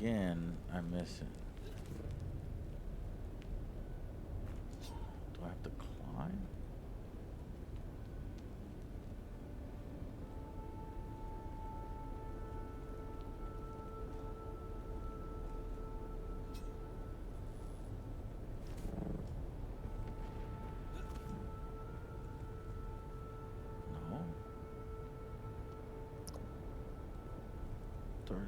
again, I miss it. Do I have to climb? No. 38.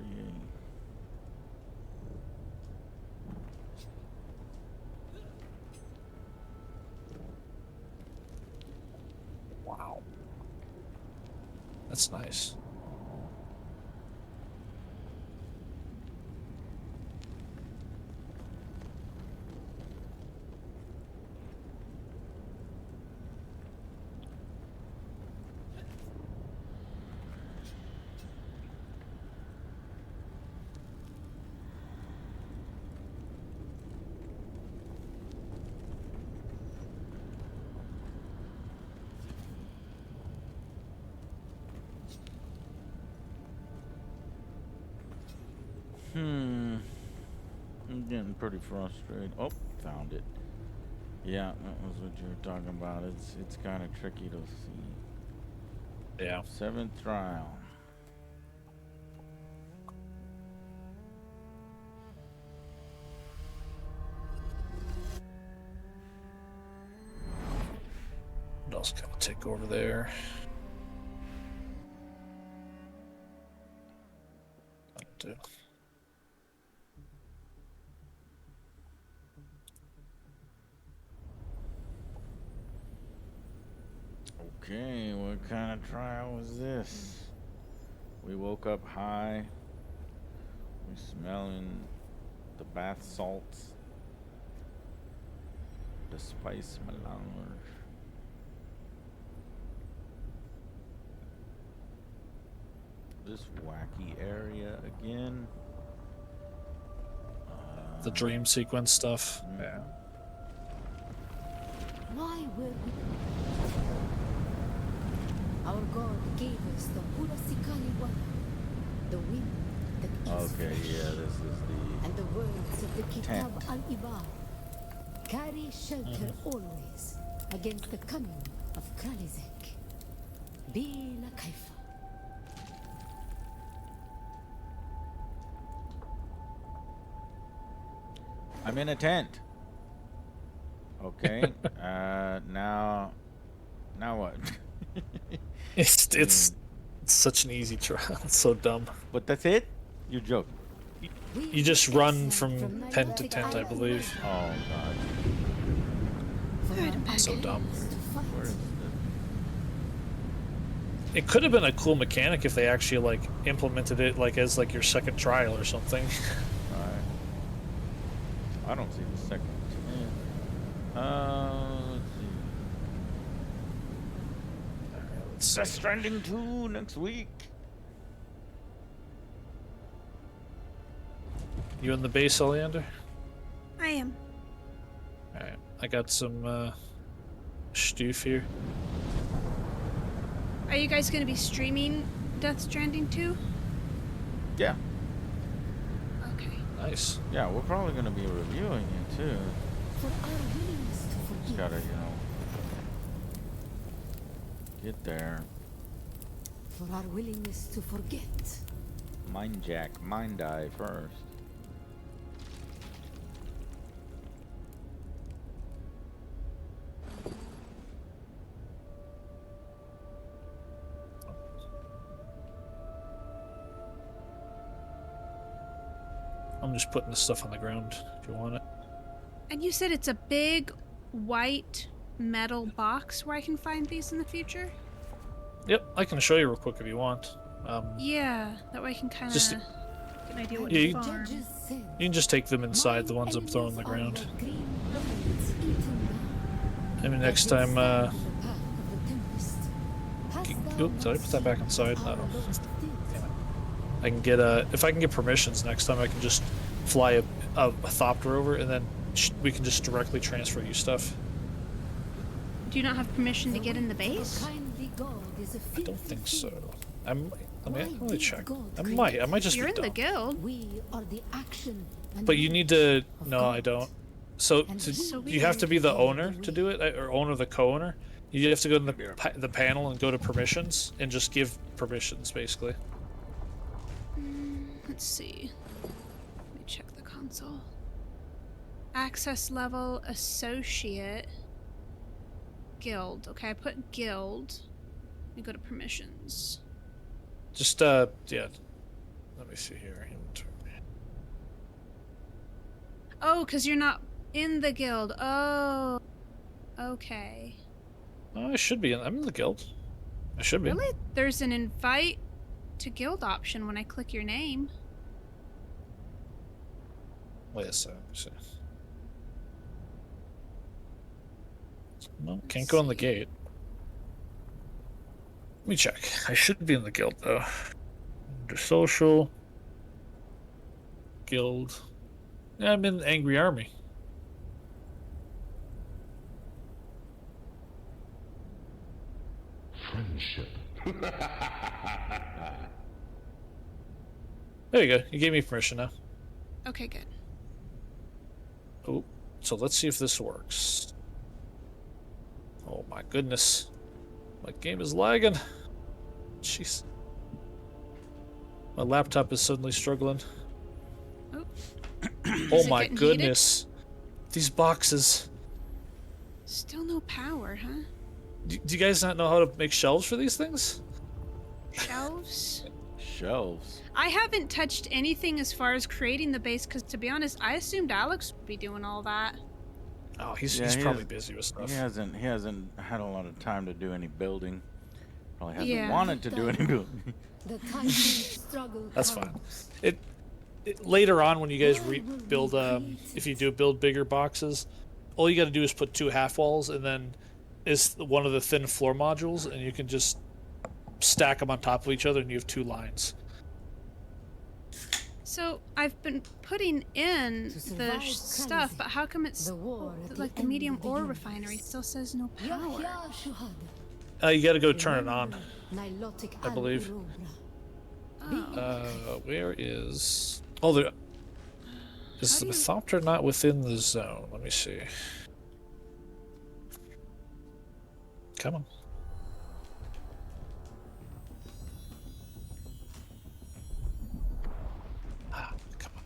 Wow. That's nice. I'm getting pretty frustrated. Oh, found it. Yeah, that was what you were talking about. It's kind of tricky to see. Yeah. 7th trial. What else can I take over there? Do. Okay, what kind of trial was this? We woke up high. We're smelling the bath salts. The spice melange. This wacky area again. The dream sequence stuff. Yeah. Why were we? Our God gave us the Hurasikali water, the wind that gives Okay, fresh, yeah, this is and the words of the Kitab tent. al-Ibar. Carry shelter always against the coming of Kralizek. Bila Kaifa. I'm in a tent. Okay. Now what? It's such an easy trial. It's so dumb. But that's it? You joke. You just run from tent to tent, I believe. Oh god. So dumb. Where is It could have been a cool mechanic if they actually like implemented it like as like your second trial or something. Alright. I don't see the second tent. Let's see. Death Stranding 2 next week. You in the base, Oleander? I am. Alright. I got some stoof here. Are you guys going to be streaming Death Stranding 2? Yeah. Okay. Nice. Yeah, we're probably going to be reviewing it too. For our willingness to Just forgive. gotta, get there. For our willingness to forget. Mind jack, mind die first. I'm just putting this stuff on the ground if you want it. And you said it's a big white metal box where I can find these in the future? Yep, I can show you real quick if you want. Yeah, that way I can kind of Just- get an idea what Yeah, to you- farm. You can just take them inside, the ones I'm throwing on the ground. Maybe next time, Oop, did I put that back inside? No. I can get if I can get permissions next time, I can just fly a thopter over, and then we can just directly transfer you stuff. Do you not have permission to get in the base? I don't think so. Let me check. I might just You're be in the dumb. guild. We are the action. But you need to. No, I don't. So So you have to be the owner to do it, or owner the co-owner. You have to go to the panel and go to permissions and just give permissions, basically. Let's see. Let me check the console. Access level associate. Guild. Okay, I put guild. Let me go to permissions. Just yeah. Let me see here. Oh, because you're not in the guild. Oh. Okay. Oh, I should be in. I'm in the guild. I should be. Really? There's an invite to guild option when I click your name. Wait a second. No, can't go on the gate. Let me check. I should be in the guild though. Under social. Guild. Yeah, I'm in Angry Army. Friendship. There you go. You gave me permission now. Okay, good. Oh, so let's see if this works. Oh my goodness. My game is lagging. Jeez. My laptop is suddenly struggling. Oh, oh my goodness. These boxes. Still no power, huh? Do you guys not know how to make shelves for these things? Shelves? Shelves. I haven't touched anything as far as creating the base because, to be honest, I assumed Alex would be doing all that. Oh, he's probably busy with stuff. He hasn't had a lot of time to do any building. Probably hasn't Yeah. wanted to do any building. The time struggle. That's fine. It later on when you guys rebuild, if you do build bigger boxes, all you got to do is put 2 half walls and then is one of the thin floor modules, and you can just stack them on top of each other, and you have 2 lines. So I've been putting in the stuff, but how come it's like the medium ore refinery still says no power? You got to go turn it on, I believe. Oh. Where is? Oh, there. Is the Mythopter not within the zone? Let me see. Come on. Ah, come on.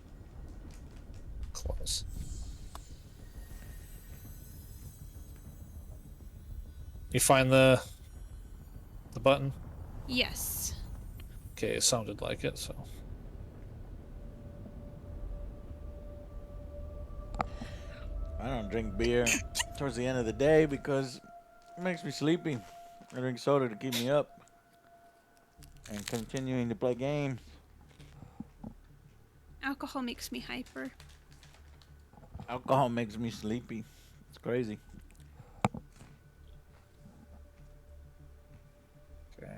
Close. You find the button? Yes. Okay, it sounded like it, so. I don't drink beer towards the end of the day because it makes me sleepy. I drink soda to keep me up and continuing to play games. Alcohol makes me hyper. Alcohol makes me sleepy. It's crazy. Okay.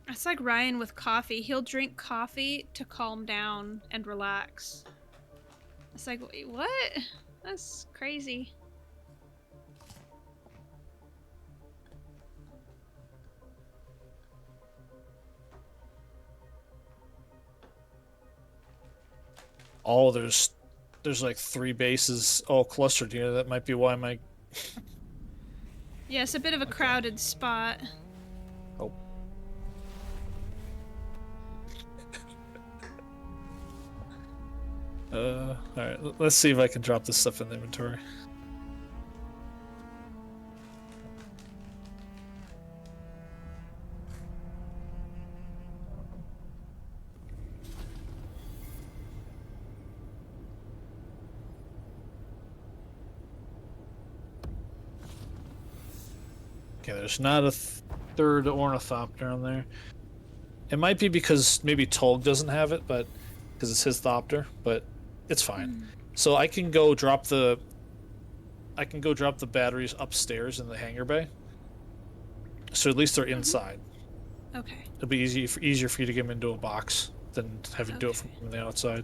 It's like Ryan with coffee. He'll drink coffee to calm down and relax. It's like, wait, what? That's crazy. Oh, there's like 3 bases all clustered here. That might be why my. Yeah, it's a bit of a crowded spot. Oh. Alright, let's see if I can drop this stuff in the inventory. Okay, there's not a third ornithopter on there. It might be because maybe Tolg doesn't have it, but because it's his thopter, but it's fine. So I can go drop the batteries upstairs in the hangar bay. So at least they're inside. Okay. It'll be easier for you to get them into a box than having to do it from the outside.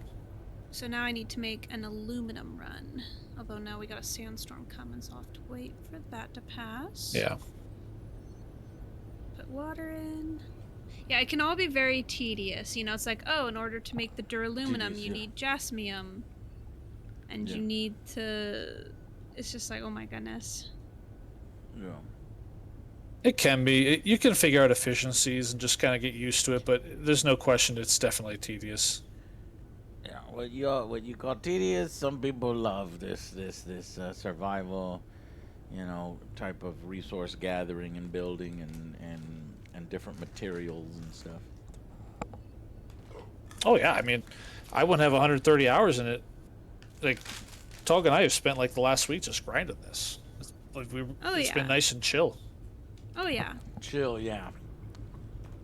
So now I need to make an aluminum run. Although now we got a sandstorm coming, so I'll have to wait for that to pass. Yeah. Put water in. Yeah, it can all be very tedious. You know, it's like, oh, in order to make the duraluminum, Tedious, you yeah. need jasmium. And Yeah. you need to... It's just like, oh my goodness. Yeah. It can be. You can figure out efficiencies and just kind of get used to it, but there's no question it's definitely tedious. Yeah, what you call tedious, some people love this survival, type of resource gathering and building and different materials and stuff. Oh yeah, I mean, I wouldn't have 130 hours in it. Like, Tog and I have spent like the last week just grinding this. It's been nice and chill. Oh yeah. Chill, yeah.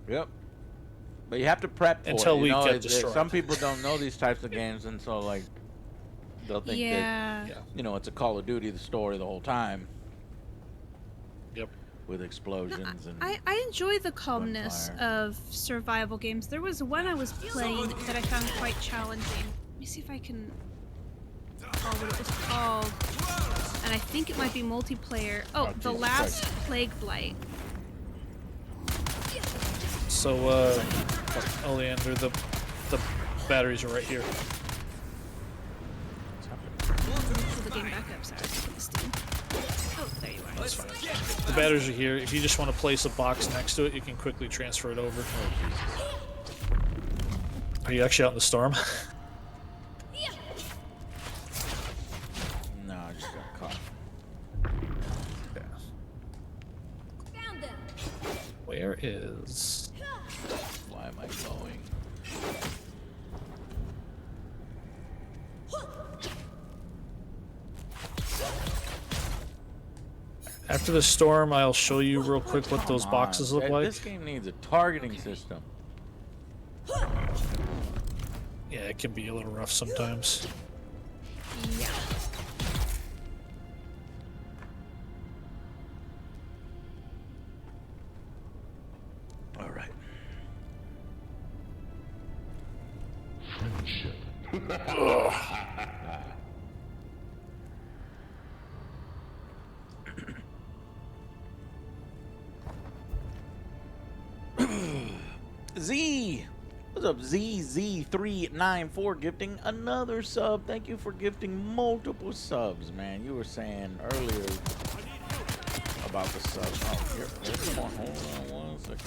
Yep. But you have to prep for Until it. we get destroyed. Some people don't know these types of games, and so like they'll think that it's a Call of Duty, the story the whole time. Yep. With explosions and I enjoy the calmness of survival games. There was one I was playing that I found quite challenging. Let me see if I can recall what it was called. And I think it might be multiplayer. Oh, The Last Plague Blight. So, Oleander, the batteries are right here. Pull the game back up, sorry. Oh, there you are. That's fine. The batteries are here. If you just want to place a box next to it, you can quickly transfer it over. Are you actually out in the storm? No, I just got caught. Yeah. Where is... Why am I going? After the storm, I'll show you real quick what those boxes look like. This game needs a targeting system. Yeah, it can be a little rough sometimes. Yeah. All right. Friendship. Z! What's up, ZZ394 gifting another sub. Thank you for gifting multiple subs, man. You were saying earlier about the subs. Oh, here. Come on, hold on 1 second.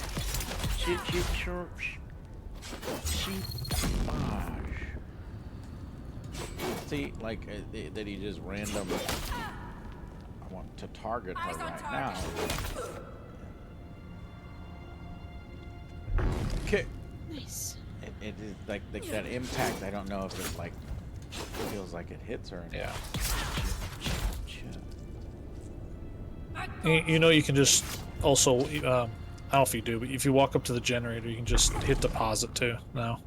Chip, chirp. Sheepage. See, like, that he just random. I want to target her right now. Okay. Nice. It is like that impact. I don't know if it's like feels like it hits her. Yeah. You know, you can just also, I don't know if you do, but if you walk up to the generator, you can just hit deposit too now.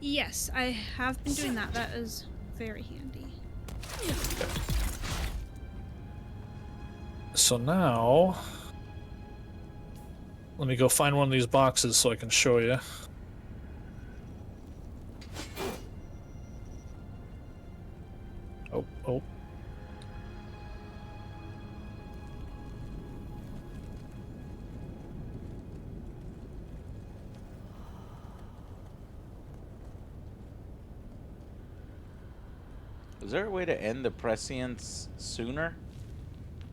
Yes, I have been doing that. That is very handy. So now, let me go find one of these boxes so I can show you. Oh. Is there a way to end the prescience sooner?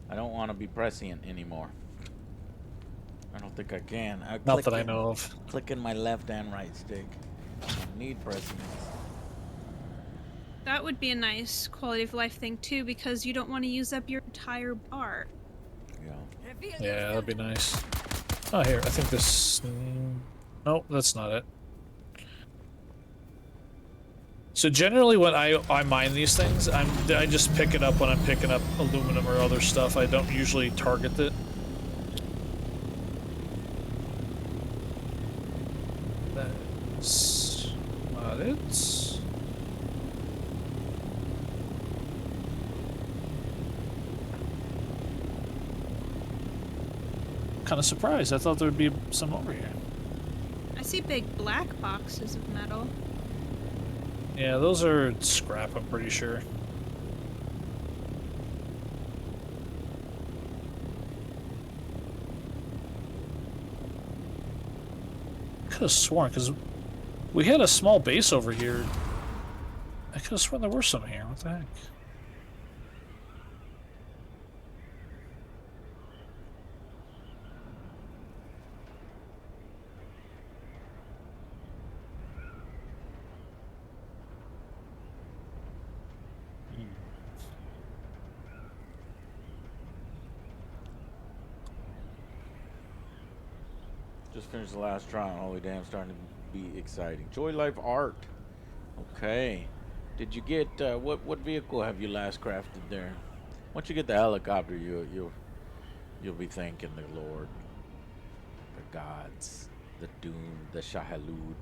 I don't want to be prescient anymore. I don't think I can. Not that I know of. Clicking my left and right stick. I need prescience. That would be a nice quality of life thing too, because you don't want to use up your entire bar. Yeah, that'd be nice. Oh, here, I think this... Nope, that's not it. So generally when I mine these things, I just pick it up when I'm picking up aluminum or other stuff. I don't usually target it. That's not it. Kind of surprised. I thought there would be some over here. I see big black boxes of metal. Yeah, those are scrap, I'm pretty sure. could have sworn, because we had a small base over here. I could have sworn there were some here. What the heck? Just finished the last trial. Holy damn, starting to be exciting. Joy Life Art. Okay. Did you get what vehicle have you last crafted there? Once you get the helicopter, you'll be thanking the Lord, the gods, the Dune, the Shahalud.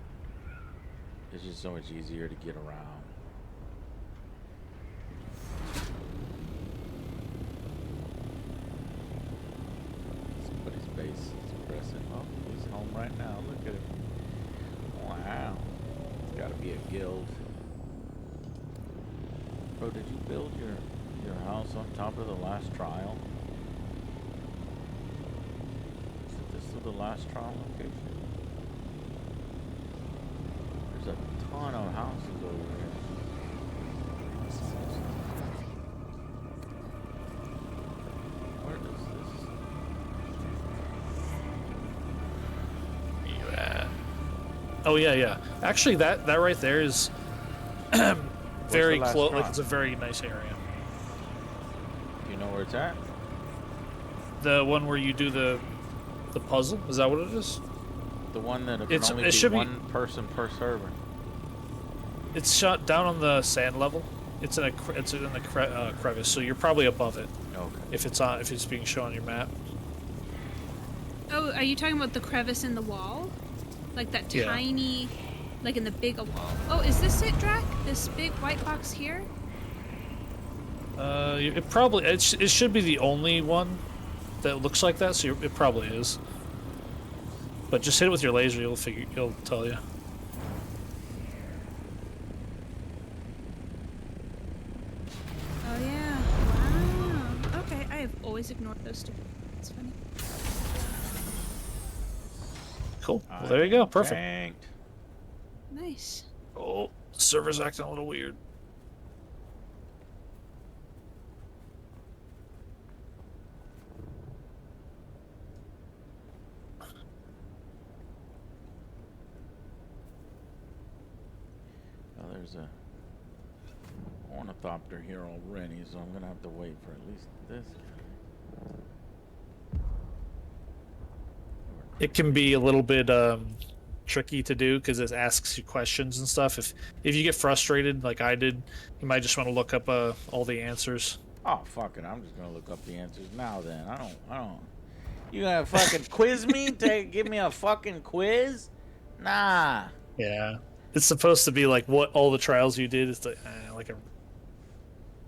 It's just so much easier to get around. Somebody's base is pressing. Oh, he's home right now. Look at him. Wow. It's got to be a guild. Bro, did you build your house on top of the last trial? Is this the last trial location? There's a ton of houses over here. Where does this? You at? Oh yeah. Actually, that right there is very close. Like, it's a very nice area. Do you know where it's at? The one where you do the puzzle? Is that what it is? The one that it can only be one person per server. It's shot down on the sand level. It's in the crevice, so you're probably above it. Okay. If it's being shown on your map. Oh, are you talking about the crevice in the wall? Like that tiny, like in the big wall. Oh, is this it, Drac? This big white box here? It should be the only one that looks like that, so it probably is. But just hit it with your laser, it'll tell you. Oh yeah. Wow. Okay, I have always ignored those two. It's funny. Cool. Well, there you go. Perfect. Tanked. Nice. Oh, the server's acting a little weird. Well, there's a ornithopter here already, so I'm gonna have to wait for at least this guy. It can be a little bit tricky to do because it asks you questions and stuff. If you get frustrated like I did, you might just want to look up all the answers. Oh fuck it! I'm just gonna look up the answers now. Then I don't. You gonna fucking quiz me? Give me a fucking quiz? Nah. Yeah, it's supposed to be like what all the trials you did is like a.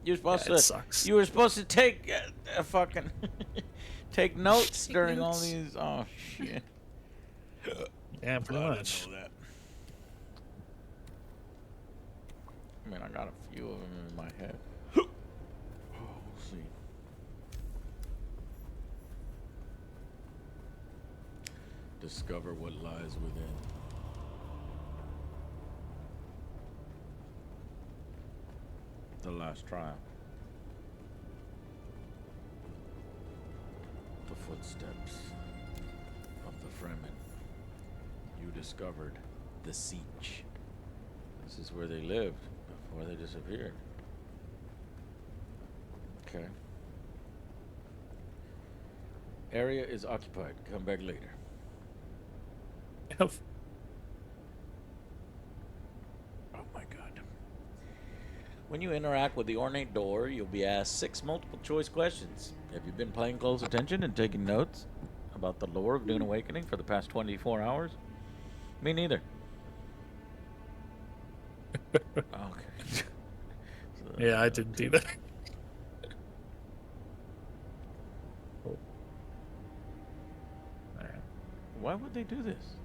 You're supposed to. It sucks. You were supposed to take a fucking take notes during all these. Oh shit. Yeah, pretty much. I didn't know that. I mean, I got a few of them in my head. We'll see. Discover what lies within. The last trial. The footsteps of the Fremen. You discovered the Siege. This is where they lived before they disappeared. Okay. Area is occupied. Come back later. Yep. Oh my god. When you interact with the ornate door, you'll be asked 6 multiple choice questions. Have you been paying close attention and taking notes about the lore of Dune Awakening for the past 24 hours? Me neither. Okay. Yeah, I didn't do that. Why would they do this?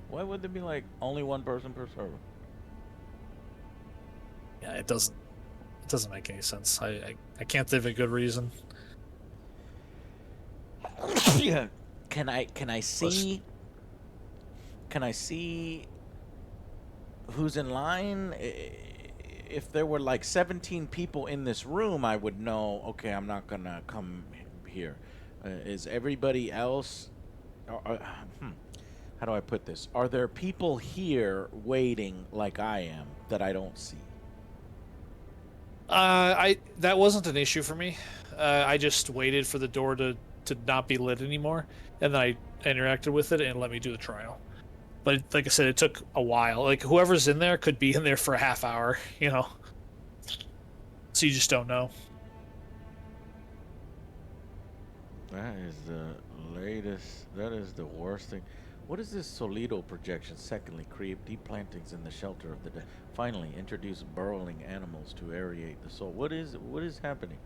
Why would there be like only one person per server? Yeah, it doesn't make any sense. I can't think of a good reason. Yeah. Can I see can I see who's in line? If there were like 17 people in this room, I would know, okay, I'm not gonna come here. Is everybody else? How do I put this? Are there people here waiting like I am that I don't see? That wasn't an issue for me. I just waited for the door to not be lit anymore, and then I interacted with it and let me do the trial. But like I said, it took a while. Like whoever's in there could be in there for a half hour, you know. So you just don't know. That is the latest. That is the worst thing. What is this Solido projection? Secondly, create deep plantings in the shelter of the dead. Finally, introduce burrowing animals to aerate the soul. What is happening?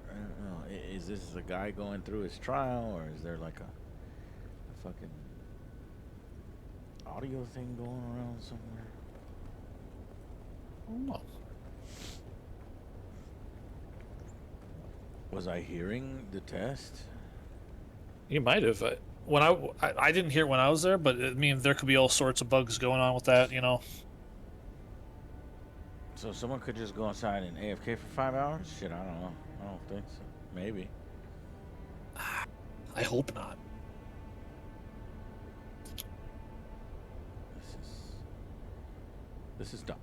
I don't know. Is this a guy going through his trial, or is there like a fucking audio thing going around somewhere? Oh. Was I hearing the test? You might have. When I didn't hear it when I was there, but I mean there could be all sorts of bugs going on with that, you know. So someone could just go inside and AFK for 5 hours? Shit, I don't know. I don't think so. Maybe. I hope not. This is dumb.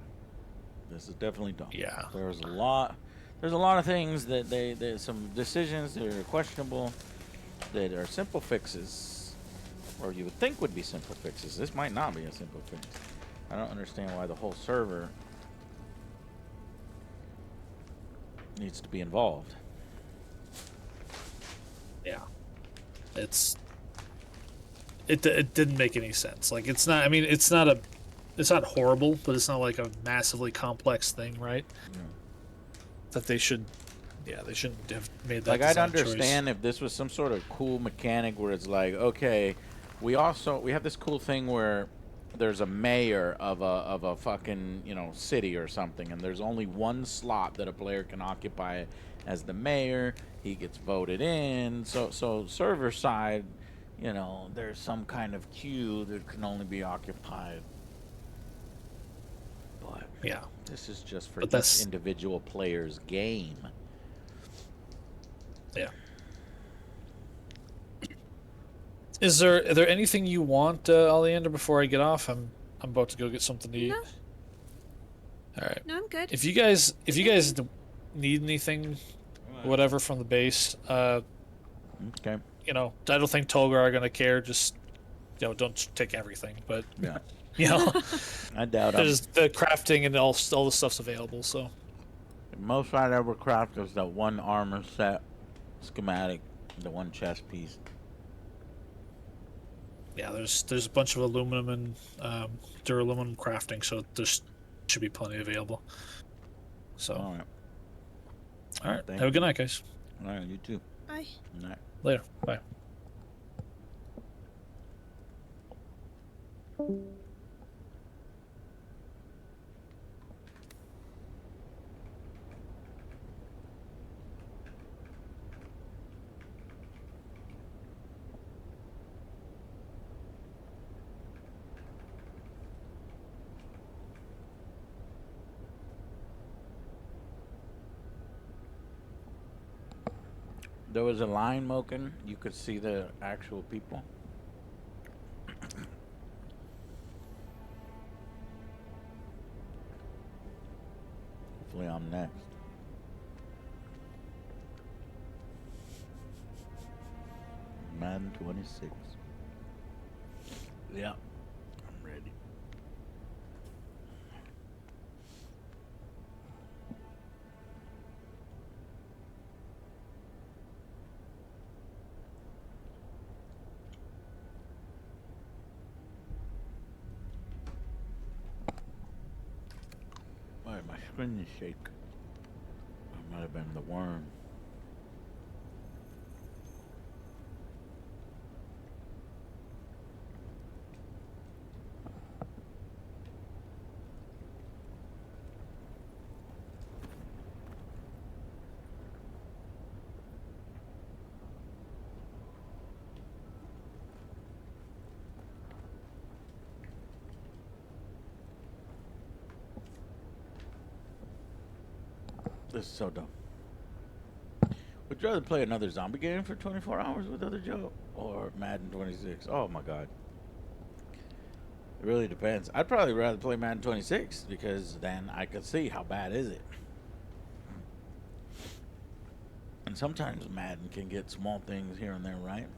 This is definitely dumb. Yeah. There's a lot of things that some decisions that are questionable that are simple fixes, or you would think would be simple fixes. This might not be a simple fix. I don't understand why the whole server needs to be involved. Yeah. It didn't make any sense. Like it's not. I mean, it's not horrible, but it's not like a massively complex thing, right? Yeah. That they shouldn't have made that. Like I'd design understand choice. if this was some sort of cool mechanic where it's like, okay, we have this cool thing where there's a mayor of a fucking, you know, city or something, and there's only one slot that a player can occupy as the mayor. He gets voted in. So server side, you know, there's some kind of queue that can only be occupied. But yeah, this is just for each individual player's game. Yeah. Are there anything you want, Oleander, before I get off? I'm about to go get something to eat. No. All right. No, I'm good. If you guys need anything, whatever from the base, okay. You know, I don't think Tolgar are gonna care. Just, you know, don't take everything, but yeah, you know, I doubt there's the crafting and all the stuff's available. So the most I'd ever craft was that one armor set schematic, the one chest piece. Yeah, there's a bunch of aluminum and duraluminum crafting, so there should be plenty available. So, all right. Have a good night, guys. All right, you too. Bye. Good night. Later. Bye. There was a line, Moken. You could see the actual people. Hopefully I'm next. Man 26. Yeah, I'm ready. Why my screen is shake? It might have been the worm. This is so dumb. Would you rather play another zombie game for 24 hours with other Joe or Madden 26? Oh my god. It really depends. I'd probably rather play Madden 26 because then I could see how bad is it. And sometimes Madden can get small things here and there, right?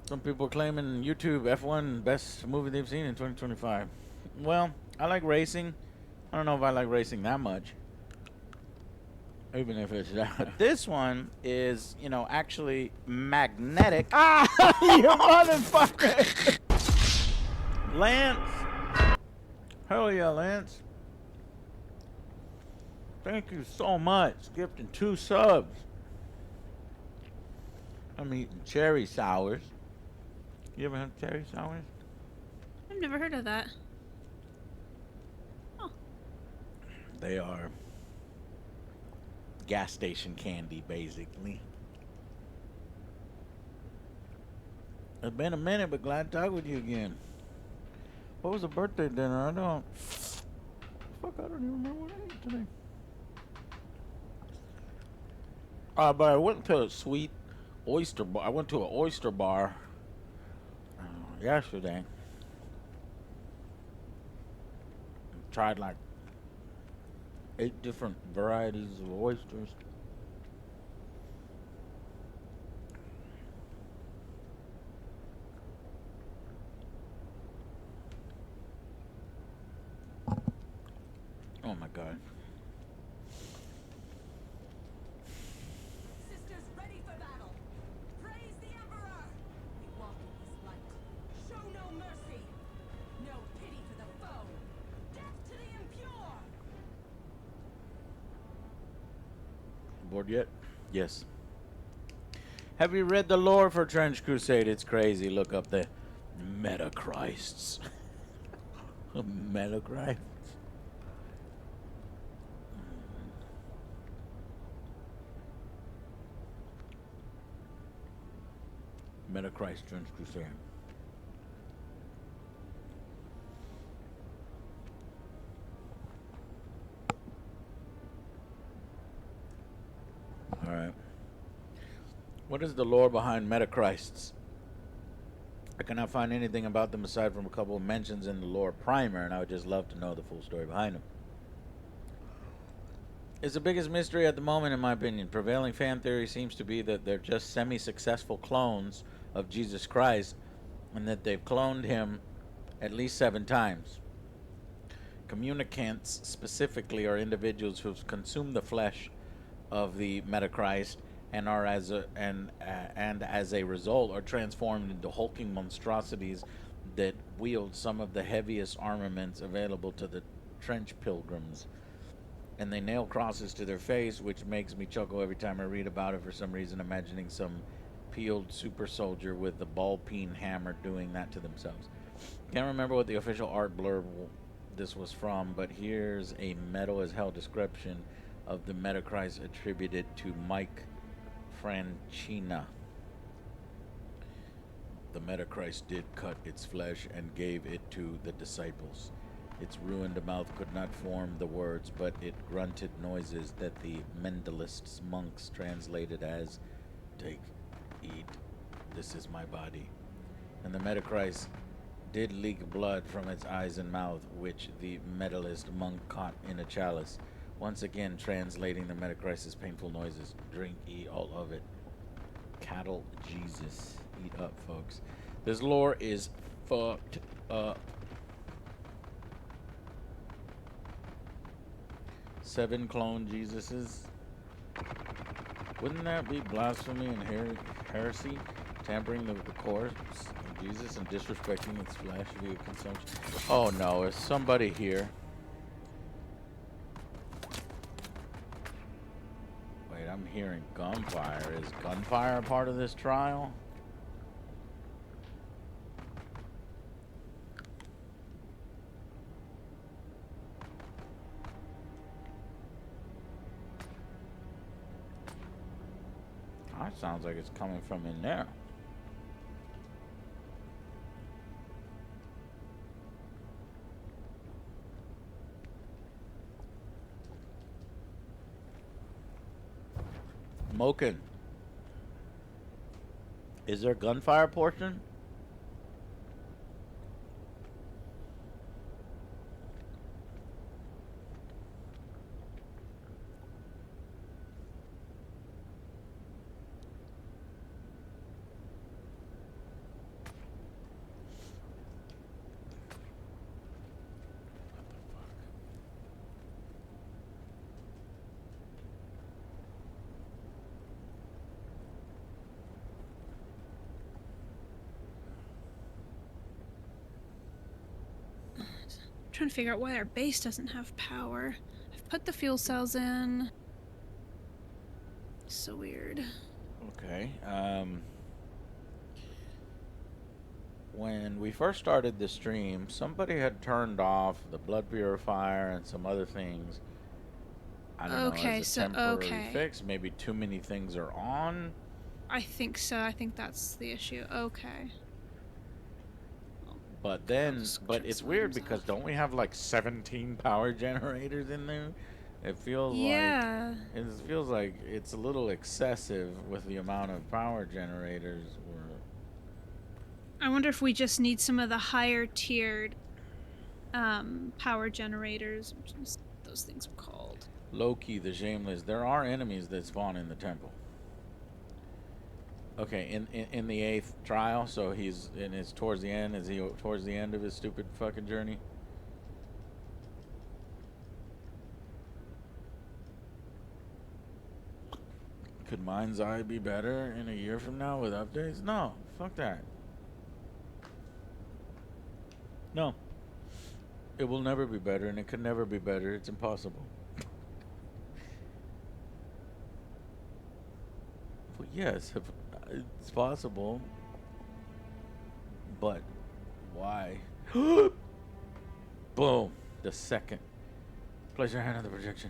Some people are claiming YouTube F1 best movie they've seen in 2025. Well, I like racing. I don't know if I like racing that much. Even if it's that. This one is, you know, actually magnetic. Ah, you motherfucker! Lance! Hell yeah, Lance. Thank you so much. Gifting 2 subs. I'm eating cherry sours. You ever had cherry sours? I've never heard of that. Oh. They are gas station candy, basically. It's been a minute, but glad to talk with you again. What was the birthday dinner? Fuck, I don't even remember what I ate today. But I went to a sweet oyster bar. I went to an oyster bar yesterday. Tried like 8 different varieties of oysters. Oh my god. Sisters ready for battle. Praise the Emperor. We walk in his light. Show no mercy. No pity for the foe. Death to the impure. Bored yet? Yes. Have you read the lore for Trench Crusade? It's crazy. Look up the Metacrists. Metacrists. Metachrist Trench Crusade. Alright. What is the lore behind Metacrists? I cannot find anything about them aside from a couple of mentions in the lore primer, and I would just love to know the full story behind them. It's the biggest mystery at the moment, in my opinion. Prevailing fan theory seems to be that they're just semi-successful clones of Jesus Christ, and that they've cloned him at least 7 times. Communicants specifically are individuals who've consumed the flesh of the Metachrist and are as a result are transformed into hulking monstrosities that wield some of the heaviest armaments available to the trench pilgrims. And they nail crosses to their face, which makes me chuckle every time I read about it for some reason, imagining some peeled super soldier with the ball peen hammer doing that to themselves. Can't remember what the official art blurb this was from, but here's a metal as hell description of the Metachrist attributed to Mike Francina. The Metachrist did cut its flesh and gave it to the disciples. Its ruined mouth could not form the words, but it grunted noises that the Mendelist monks translated as, "Take, eat, this is my body." And the Metachrist did leak blood from its eyes and mouth, which the Mendelist monk caught in a chalice. Once again, translating the Metachrist's painful noises. Drink, eat, all of it. Cattle Jesus. Eat up, folks. This lore is fucked up. 7 clone Jesuses. Wouldn't that be blasphemy and heresy? Tampering with the corpse of Jesus and disrespecting its flesh via consumption. Oh no, is somebody here? Wait, I'm hearing gunfire. Is gunfire a part of this trial? That sounds like it's coming from in there. Smoking. Is there gunfire portion? Trying to figure out why our base doesn't have power. I've put the fuel cells in. So weird. Okay. When we first started the stream, somebody had turned off the blood purifier and some other things. I don't know, as a temporary fix. Maybe too many things are on. I think so. I think that's the issue. Okay. But then, but it's weird because don't we have like 17 power generators in there? It feels like it's a little excessive with the amount of power generators. I wonder if we just need some of the higher tiered power generators, which those things are called. Loki, the Shameless. There are enemies that spawn in the temple. Okay, in the 8th trial, so it's towards the end. Is he towards the end of his stupid fucking journey? Could Mind's Eye be better in a year from now with updates? No, fuck that. No. It will never be better, and it could never be better. It's impossible. Well, yes, it's possible. But why? Boom. The second. Place your hand on the projection.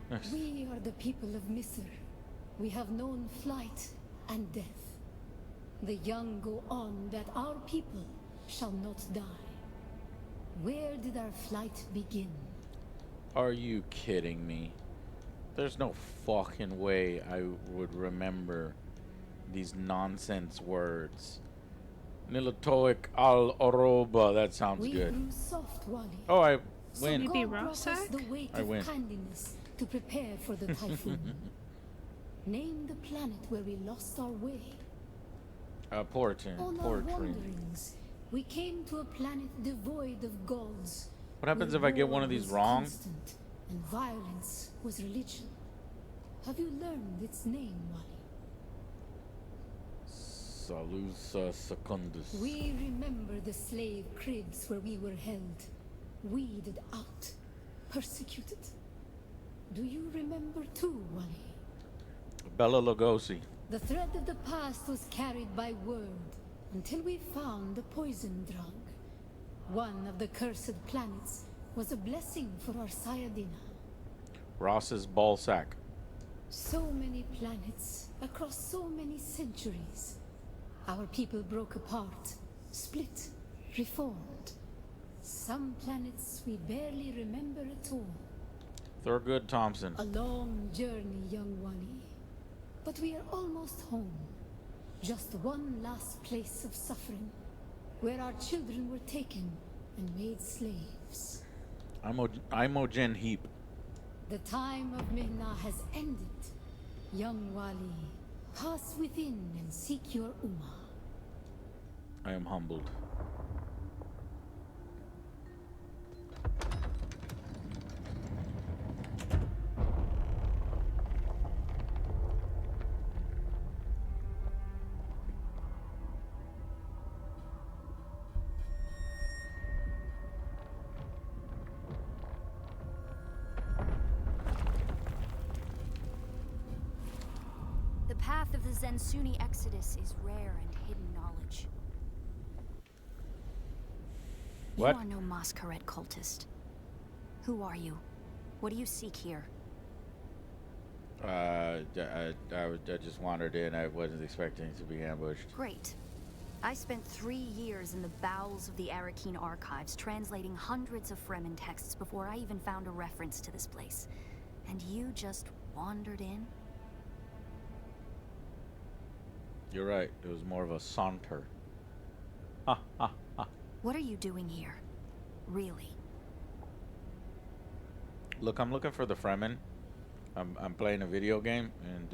Next. We are the people of Misr. We have known flight and death. The young go on that our people shall not die. Where did our flight begin? Are you kidding me? There's no fucking way I would remember these nonsense words. Nilatoic al Oroba. That sounds good. Grew soft, Wally. Oh, I win. So God brought us the weight I win. of kindness to prepare for the typhoon. Name the planet where we lost our way. Portrin. On our wanderings, we came to a planet devoid of gods. What happens if I get one of these wrong? Constant, and violence was religion. Have you learned its name, Wally? Salusa Secundus. We remember the slave cribs where we were held, weeded out, persecuted. Do you remember too, Wally? Bela Lugosi. The thread of the past was carried by word until we found the poison drug. One of the cursed planets was a blessing for our Sayadina. Ross's ballsack. So many planets across so many centuries. Our people broke apart, split, reformed. Some planets we barely remember at all. Thurgood Thompson. A long journey, young Wally. But we are almost home. Just one last place of suffering, where our children were taken and made slaves. Imogen Heap. The time of Mihna has ended. Young Wali, pass within and seek your Ummah. I am humbled. The path of the Zensuni Exodus is rare and hidden knowledge. What? You are no Masquerade cultist. Who are you? What do you seek here? I just wandered in. I wasn't expecting to be ambushed. Great. I spent 3 years in the bowels of the Arakeen archives translating hundreds of Fremen texts before I even found a reference to this place. And you just wandered in? You're right. It was more of a saunter. Ha ha ha. What are you doing here? Really? Look, I'm looking for the Fremen. I'm playing a video game, and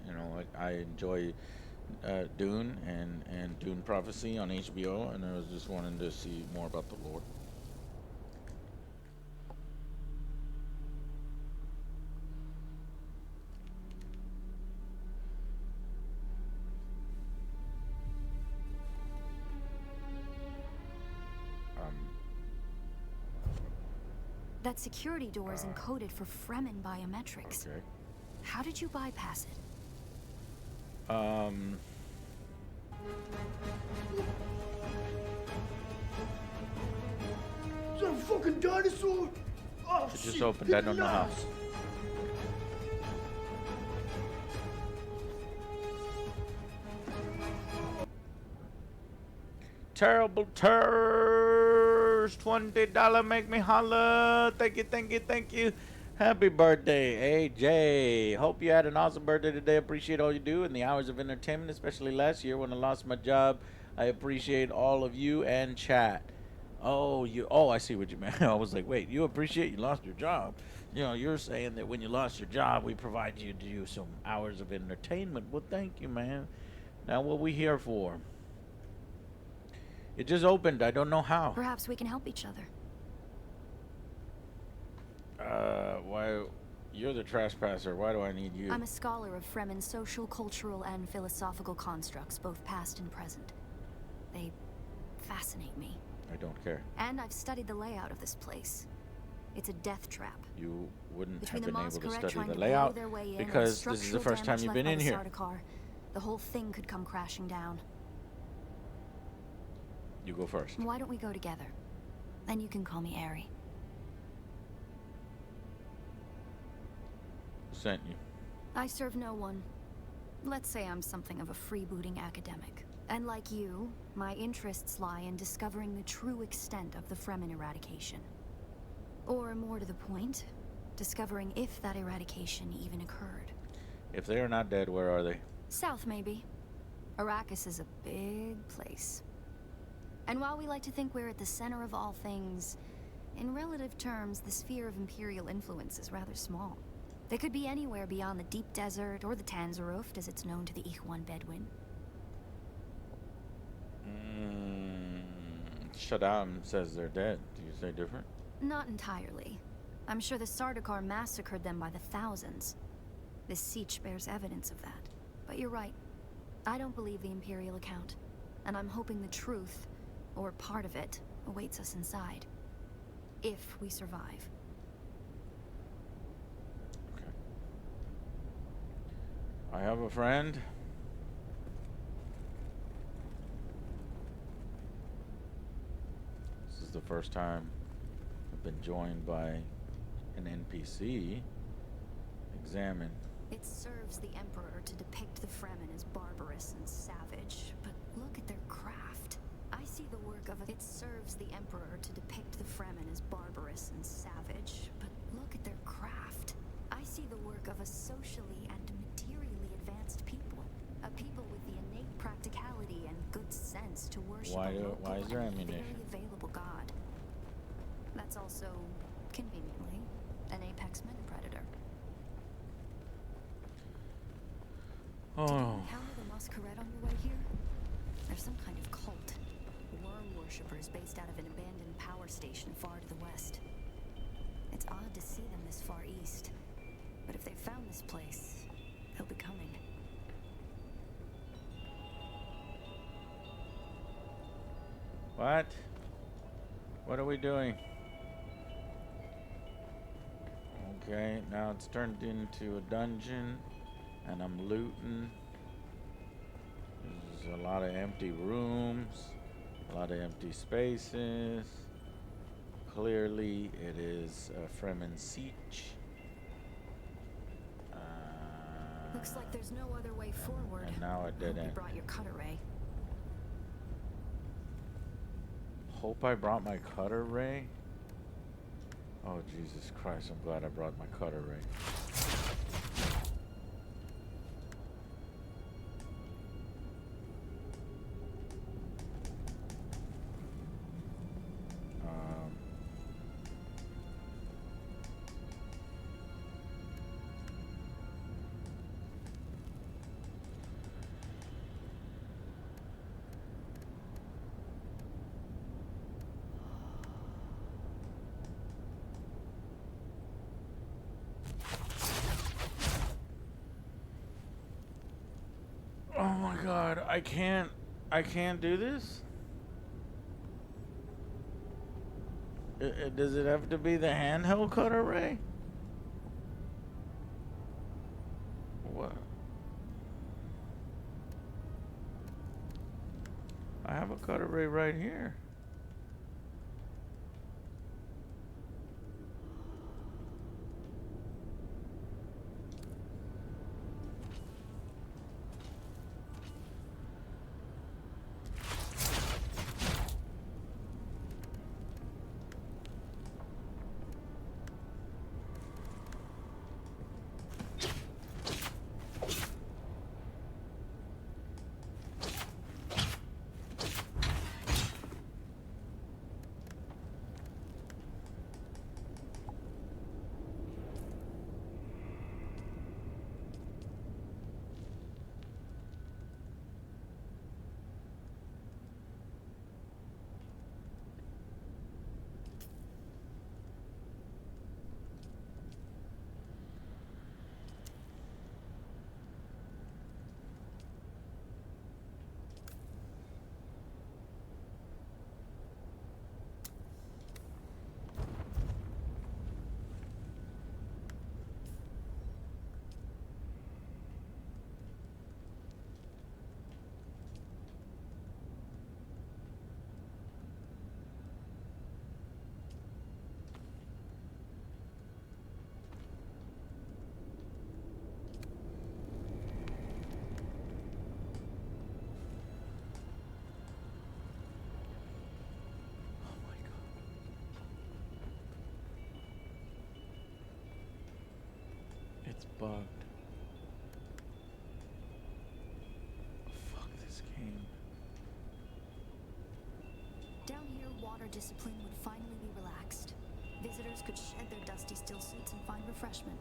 you know, I enjoy Dune and Dune Prophecy on HBO, and I was just wanting to see more about the Lord. That security door is encoded for Fremen biometrics. Okay. How did you bypass it? Is that a fucking dinosaur? Oh, It just opened. I don't know how. Terrible Turs, $20 make me holla. Thank you, thank you, thank you. Happy birthday, AJ. Hope you had an awesome birthday today. Appreciate all you do in the hours of entertainment, especially last year when I lost my job. I appreciate all of you and chat. Oh, I see what you meant. I was like, wait, you appreciate you lost your job. You know, you're saying that when you lost your job, we provide you to do some hours of entertainment. Well, thank you, man. Now what we here for? It just opened. I don't know how. Perhaps we can help each other. Why? You're the trespasser. Why do I need you? I'm a scholar of Fremen's social, cultural, and philosophical constructs, both past and present. They fascinate me. I don't care. And I've studied the layout of this place. It's a death trap. You wouldn't Between have the been able to Mosqueret study trying the to blow layout their way in, because and this is the structural first time damage you've left been in by here. the Sardaukar, the whole thing could come crashing down. You go first. Why don't we go together? Then you can call me Ari. Who sent you? I serve no one. Let's say I'm something of a freebooting academic. And like you, my interests lie in discovering the true extent of the Fremen eradication. Or more to the point, discovering if that eradication even occurred. If they are not dead, where are they? South, maybe. Arrakis is a big place. And while we like to think we're at the center of all things, in relative terms, the sphere of Imperial influence is rather small. They could be anywhere beyond the deep desert or the Tanzaruft, as it's known to the Ikhwan Bedouin. Shaddam says they're dead. Do you say different? Not entirely. I'm sure the Sardaukar massacred them by the thousands. This siege bears evidence of that. But you're right. I don't believe the Imperial account. And I'm hoping the truth, or part of it, awaits us inside. If we survive. Okay. I have a friend. This is the first time I've been joined by an NPC. Examine. It serves the Emperor to depict the Fremen as barbarous and savage, but look at their craft. I see the work of a... It serves the Emperor to depict the Fremen as barbarous and savage, but look at their craft. I see the work of a socially and materially advanced people. A people with the innate practicality and good sense to worship a local Why is there and ammunition? very available god. That's also, conveniently, an apex meta-predator. Oh. Did you encounter the Mosqueret on your way here? They're some kind of cult. Worm worshippers based out of an abandoned power station far to the west. It's odd to see them this far east. But if they've found this place, they'll be coming. What? What are we doing? Okay, now it's turned into a dungeon, and I'm looting. There's a lot of empty rooms, a lot of empty spaces. Clearly, it is a Fremen siege. Looks like there's no other way forward. And now a dead Hope you end. brought your cutter ray. Hope I brought my cutter ray. Oh, Jesus Christ, I'm glad I brought my cutter ray. Oh my god, I can't do this? Does it have to be the handheld cutter ray? What? I have a cutter ray right here. It's bugged. Fuck this game. Down here, water discipline would finally be relaxed. Visitors could shed their dusty still suits and find refreshment.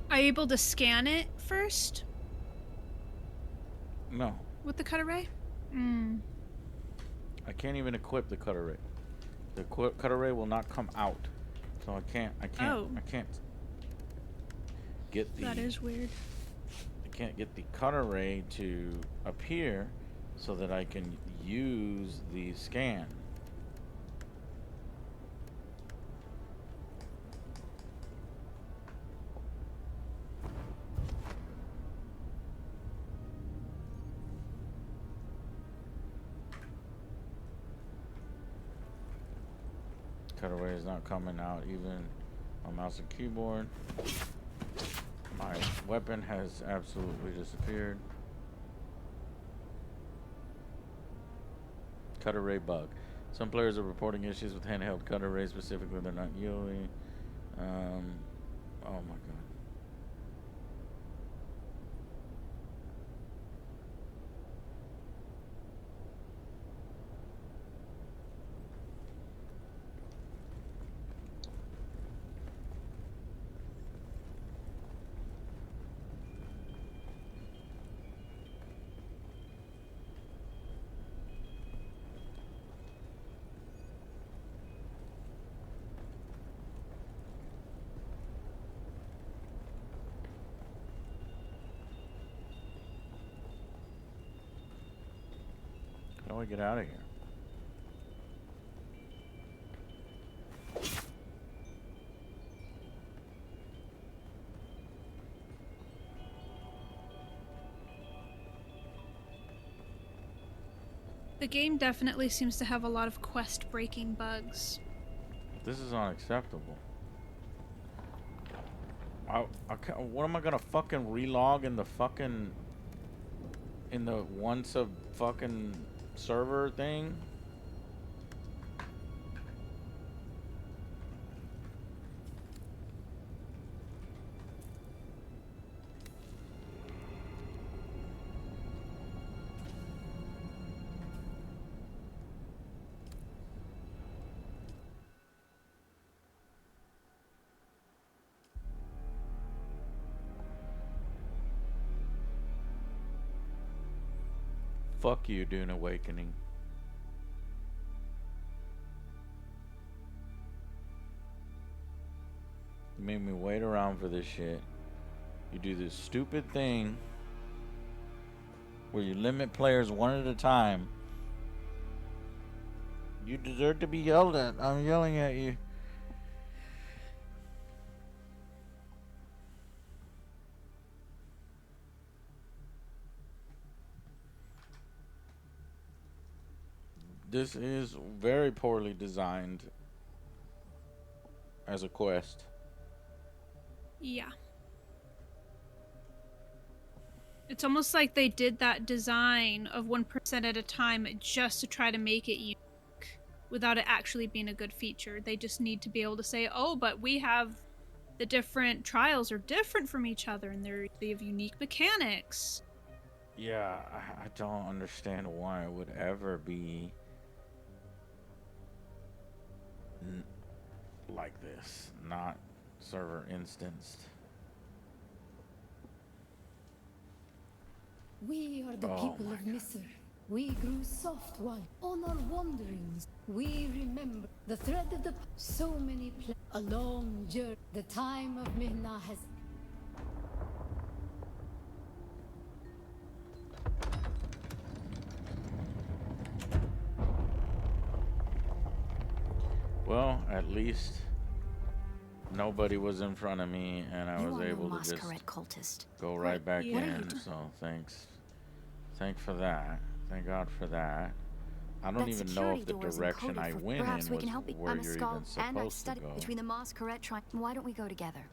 Are you able to scan it first No, with the cutter ray? Mm. I can't even equip the cutter ray. The cutter ray will not come out, so I can't Oh. I can't get the. That is weird. I can't get the cutter ray to appear, so that I can use the scan. Cutaway is not coming out even on mouse and keyboard. My weapon has absolutely disappeared. Cutter ray bug. Some players are reporting issues with handheld cutter rays, specifically they're not yielding. Oh my god. How do I get out of here? The game definitely seems to have a lot of quest-breaking bugs. This is unacceptable. What am I gonna fucking relog in the fucking once a fucking server thing? Fuck you, Dune Awakening. You made me wait around for this shit. You do this stupid thing where you limit players one at a time. You deserve to be yelled at. I'm yelling at you. This is very poorly designed as a quest. Yeah. It's almost like they did that design of 1% at a time just to try to make it unique without it actually being a good feature. They just need to be able to say, oh, but we have the different trials are different from each other and they have unique mechanics. Yeah, I don't understand why it would ever be like this, not server instanced. We are the people of Misr. We grew soft while on our wanderings. We remember the thread of the so many a long journey. The time of Mihna has. Well, at least nobody was in front of me, and I was able to just go right back in. So thanks for that. Thank God for that. I don't even know if the direction I went in was where you're even supposed to go. Between the Masquerade Shrine, why don't we go together?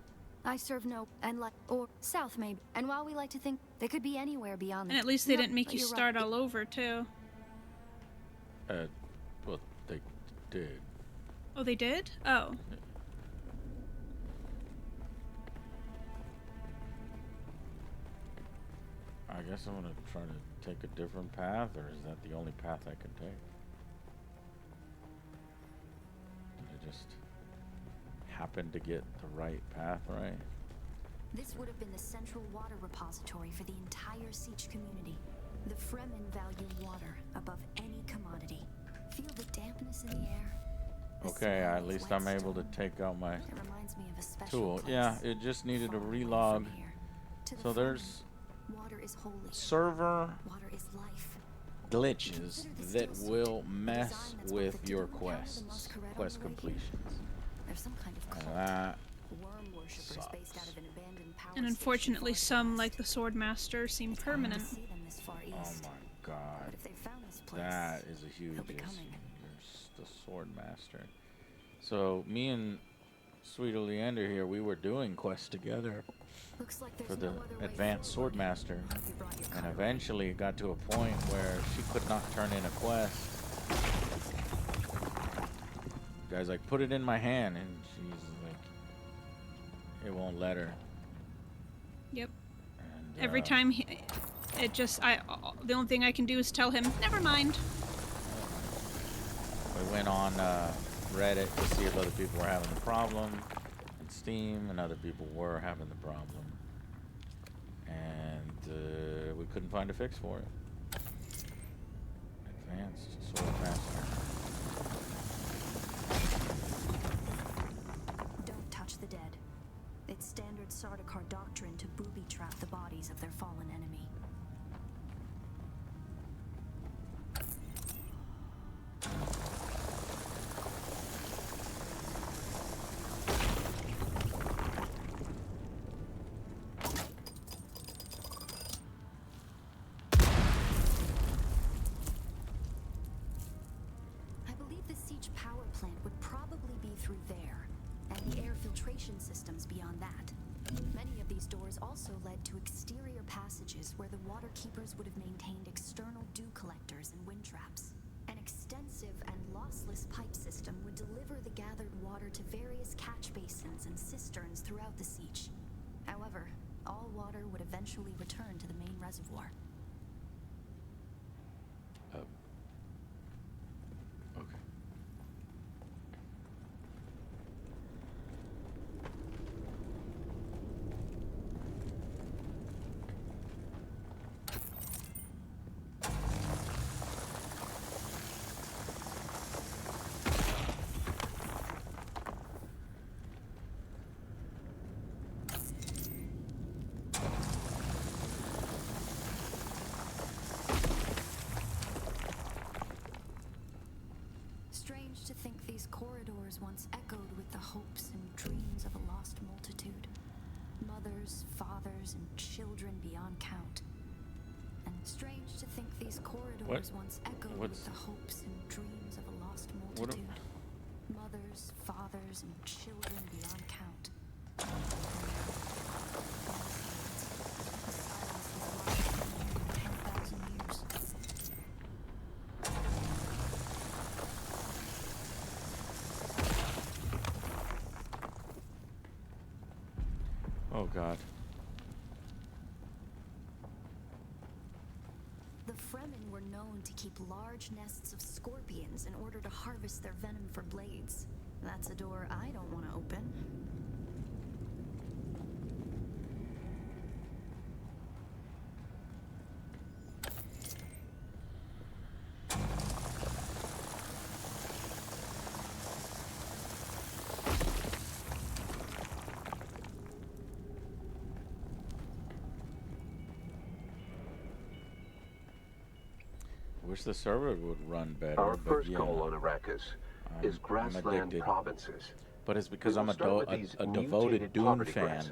I serve no and like or south maybe. And while we like to think they could be anywhere beyond. And at least they didn't make you start all over too. Well, they did. Oh, they did? Oh. I guess I'm gonna try to take a different path, or is that the only path I can take? Did I just happen to get the right path right? This would have been the central water repository for the entire Siege community. The Fremen value water above any commodity. Feel the dampness in the air. Okay, at least I'm able to take out my tool. Yeah, it just needed a relog. So there's server glitches that will mess with your quests, quest completions. And that sucks. And unfortunately, some, like the Swordmaster, seem permanent. Oh my god. That is a huge issue. The Swordmaster. So me and Sweet Oleander here, we were doing quests together for the advanced Swordmaster, and eventually it got to a point where she could not turn in a quest. Guys, like, put it in my hand, and she's like, it won't let her. Yep. And, every time the only thing I can do is tell him, never mind. We went on Reddit to see if other people were having the problem, and Steam, and other people were having the problem, and we couldn't find a fix for it. Advanced Swordmaster. Don't touch the dead. It's standard Sardaukar doctrine to booby trap the bodies of their fallen enemy. Where the water keepers would have maintained external dew collectors and wind traps. An extensive and lossless pipe system would deliver the gathered water to various catch basins and cisterns throughout the Siege. However, all water would eventually return to the main reservoir. Okay. corridors once echoed with the hopes and dreams of a lost multitude. Mothers, fathers, and children beyond count. And strange to think these corridors once echoed with the hopes and dreams of a lost multitude. Mothers, fathers, and children beyond count. Oh God. The Fremen were known to keep large nests of scorpions in order to harvest their venom for blades. That's a door I don't want to open. Wish the server would run better. Our but first yeah, goal on Arrakis is grassland provinces. But it's because I'm a devoted Dune fan.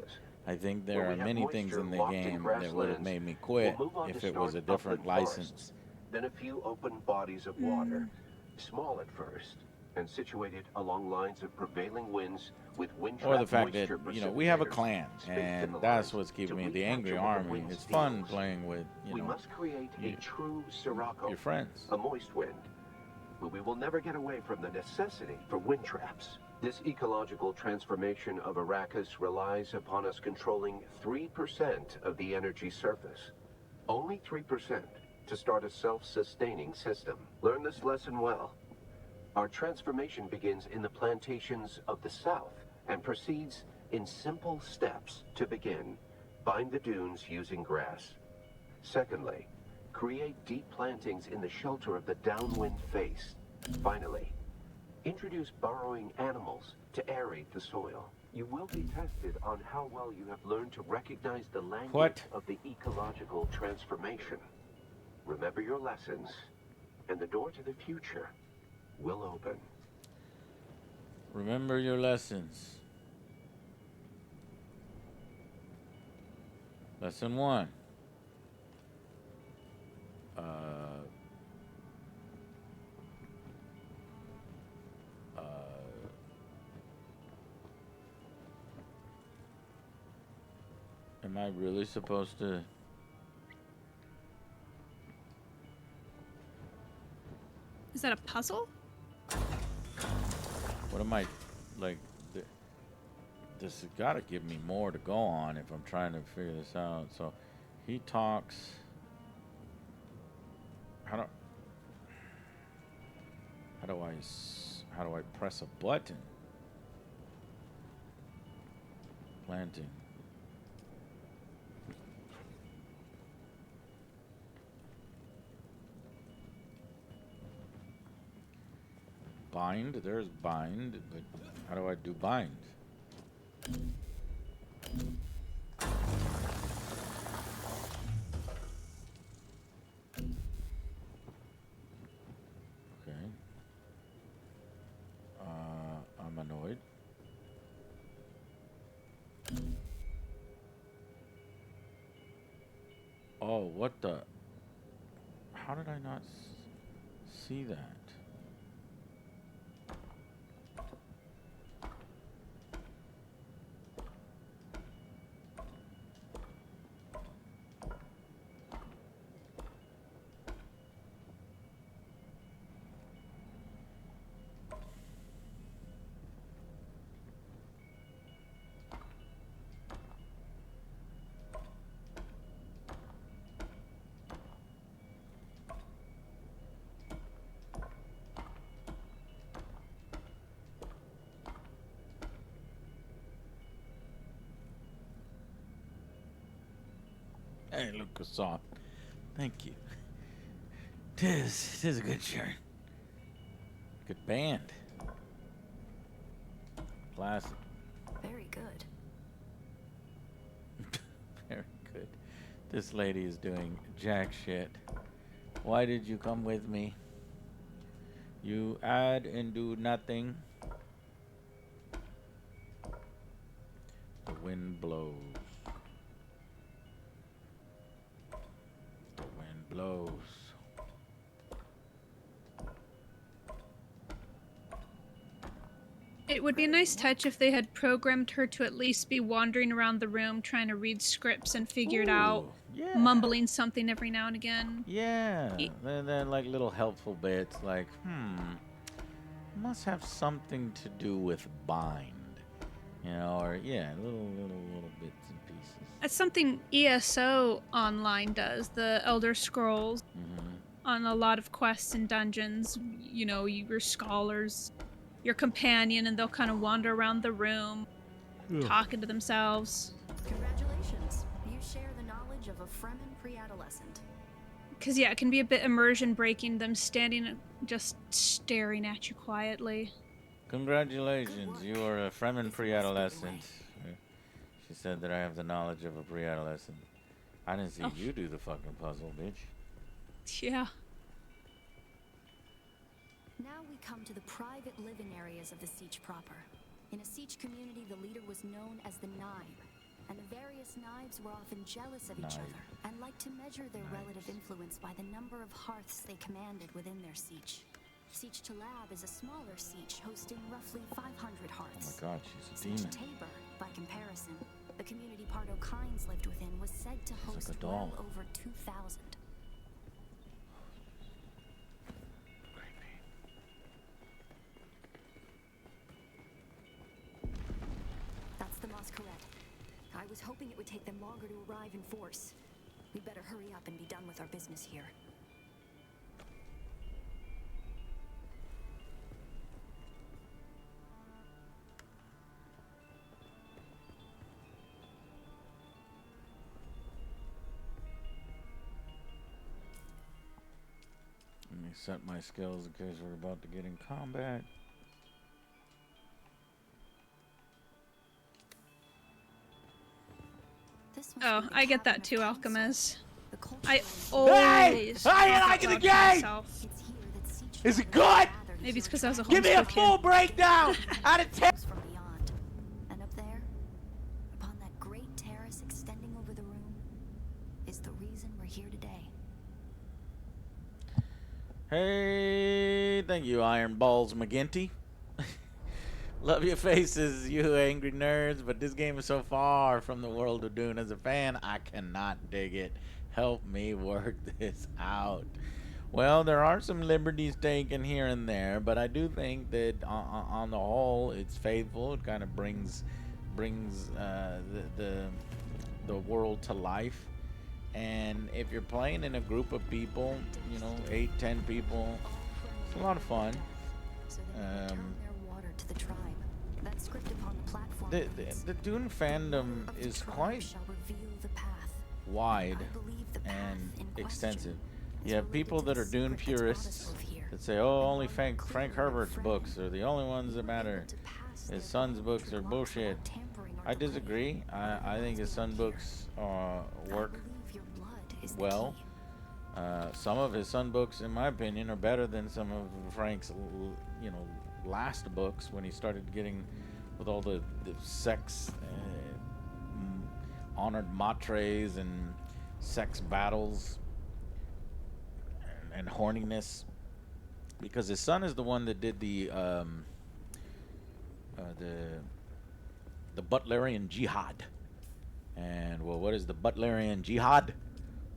I think there are many things in the game that would have made me quit if it was a different license. Then a few open bodies of water, small at first, and situated along lines of prevailing winds with wind Or the fact that, you know, we have a clan, and that's what's keeping me the Angry Army. It's fun playing with, you know, must create a true Sirocco, your friends. a moist wind. But we will never get away from the necessity for wind traps. This ecological transformation of Arrakis relies upon us controlling 3% of the energy surface. Only 3% to start a self-sustaining system. Learn this lesson well. Our transformation begins in the plantations of the south and proceeds in simple steps. To begin, bind the dunes using grass. Secondly, create deep plantings in the shelter of the downwind face. Finally, introduce burrowing animals to aerate the soil. You will be tested on how well you have learned to recognize the language of the ecological transformation. Remember your lessons, and the door to the future will open. Remember your lessons. Lesson 1. Am I really supposed to? Is that a puzzle? What am I, like, this has got to give me more to go on if I'm trying to figure this out. So, he talks. How do I press a button? Planting. Bind, there's bind, but how do I do bind? Okay. I'm annoyed. Oh, what the? How did I not see that? Hey, look, Croissant. Thank you. Tis a good shirt. Good band. Classic. Very good. Very good. This lady is doing jack shit. Why did you come with me? You add and do nothing. wind blows. The wind blows. It would be a nice touch if they had programmed her to at least be wandering around the room trying to read scripts and figure it out, yeah. mumbling something every now and again. Yeah, then like little helpful bits like, must have something to do with bind, you know, or yeah, little bits and pieces. That's something ESO Online does, the Elder Scrolls, on a lot of quests and dungeons. You know, your scholars, your companion, and they'll kind of wander around the room, talking to themselves. Congratulations, you share the knowledge of a Fremen pre-adolescent. Because, yeah, it can be a bit immersion breaking, them standing just staring at you quietly. Congratulations, you are a Fremen pre-adolescent. She said that I have the knowledge of a pre-adolescent. I didn't see you do the fucking puzzle, bitch. Yeah. Now we come to the private living areas of the Siege proper. In a Siege community, the leader was known as the Naib, and the various Naibs were often jealous of each other and liked to measure their relative influence by the number of hearths they commanded within their Siege. Siege Talab is a smaller Siege hosting roughly 500 hearths. Oh my god, she's a Siege demon. Tabor, by comparison, the community Pardo Kynes lived within, was said to host like a doll. well over 2,000. That's the Mosquerette. I was hoping it would take them longer to arrive in force. We'd better hurry up and be done with our business here. Let me set my skills in case we're about to get in combat. Oh, I get that too, Alchemist. I always How you liking the game? Is it good? Maybe it's because I was a homeschool Give me a kid. full breakdown out of 10. From beyond. And up there, upon that great terrace extending over the room, is the reason we're here today. Hey, thank you, Iron Balls McGinty. Love your faces, you angry nerds, but this game is so far from the world of Dune. As a fan, I cannot dig it. Help me work this out. Well, there are some liberties taken here and there, but I do think that on the whole, it's faithful. It kind of brings the world to life. And if you're playing in a group of people, you know, 8-10 people, it's a lot of fun. The Dune fandom is quite wide and extensive. You have people that are Dune purists that say, oh, only Frank Herbert's books are the only ones that matter. His son's books are bullshit. I disagree. I think his son's books work well. Some of his son books, in my opinion, are better than some of Frank's, you know, last books when he started getting with all the sex, honored matres and sex battles and horniness. Because his son is the one that did the Butlerian Jihad. And well, what is the Butlerian Jihad?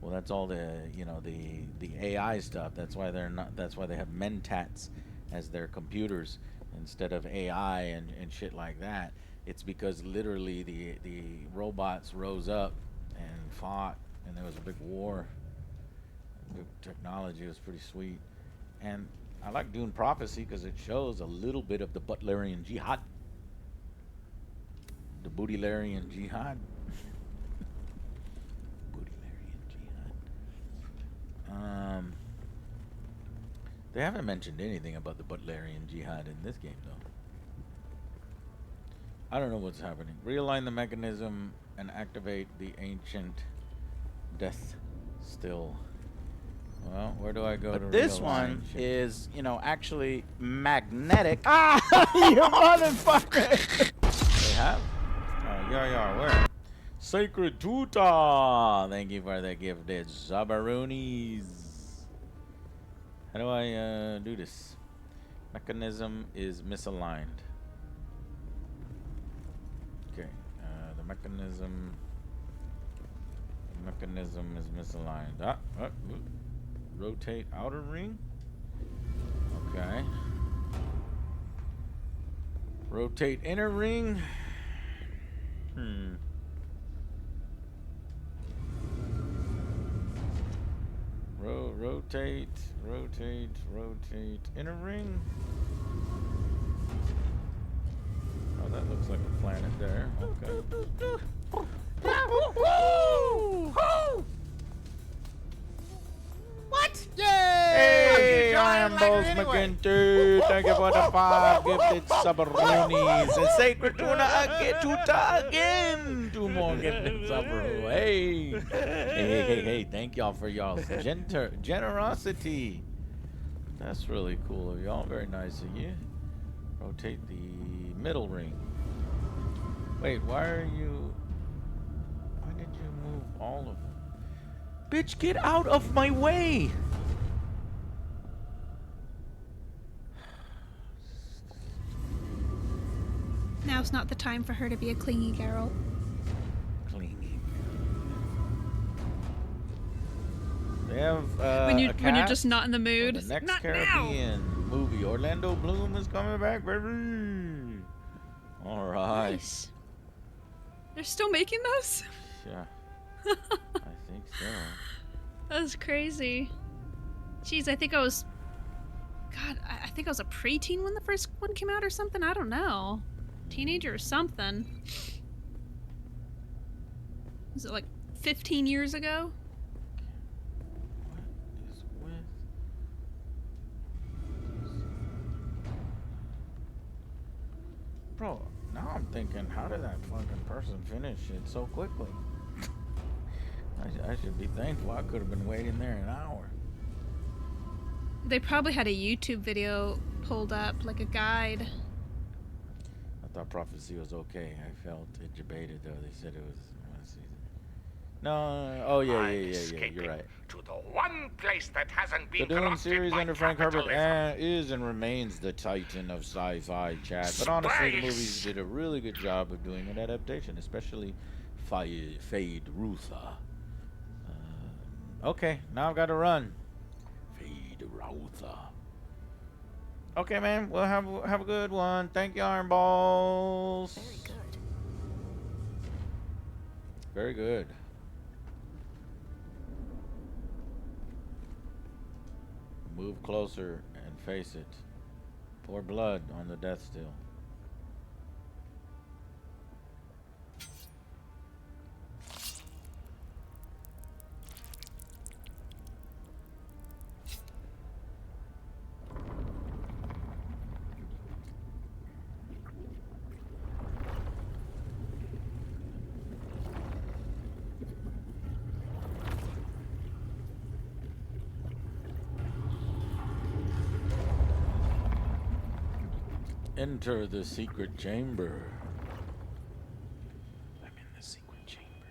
Well, that's all the, you know, the AI stuff. That's why they're not. That's why they have mentats as their computers instead of AI and shit like that. It's because literally the robots rose up and fought, and there was a big war. The technology was pretty sweet, and I like Dune Prophecy because it shows a little bit of the Butlerian Jihad, the Bootylarian Jihad. They haven't mentioned anything about the Butlerian Jihad in this game, though. I don't know what's happening. Realign the mechanism and activate the ancient death still. Well, where do I go to This realign one shit? is, you know, actually magnetic. Ah, you motherfucker! They have? Yeah, where? Sacred Tuta! Thank you for the gifted Zabaroonies. How do I do this? Mechanism is misaligned. Okay, the mechanism is misaligned. Rotate outer ring. Okay. Rotate inner ring. Rotate inner ring. Oh, that looks like a planet there. Okay. What? Yay! Hey, Iron Balls McGinty. Thank you for the 5 gifted Sabaroonies. And Sacred Tuta again. 2 more gifted Sabaroonies. Hey. Thank y'all for y'all's generosity. That's really cool of y'all. Very nice of you. Rotate the middle ring. Wait, why did you move all of them? Bitch, get out of my way! Now's not the time for her to be a clingy girl. Clingy. They have when you're just not in the mood. The next not Caribbean movie, Orlando Bloom is coming back, baby. All right. Nice. They're still making those? Yeah. I think so. That's crazy. Jeez, I think I was a preteen when the first one came out or something. I don't know. Teenager or something. Was it like 15 years ago? What is with... Bro, now I'm thinking, how did that fucking person finish it so quickly? I should be thankful. I could have been waiting there an hour. They probably had a YouTube video pulled up, like a guide. I thought Prophecy was okay. I felt it debated though. They said it was one season. No, oh yeah. You're right. To the one place that hasn't been The Dune corrupted series by under Frank Herbert capitalism. is and remains the titan of sci-fi, Chad. But honestly, the movies did a really good job of doing an adaptation, especially Fade Rutha. Okay, now I've got to run. Fade Rutha. Okay, man. Well, have a good one. Thank you, Iron Balls. Very good. Very good. Move closer and face it. Pour blood on the death still. Enter the secret chamber. I'm in the secret chamber.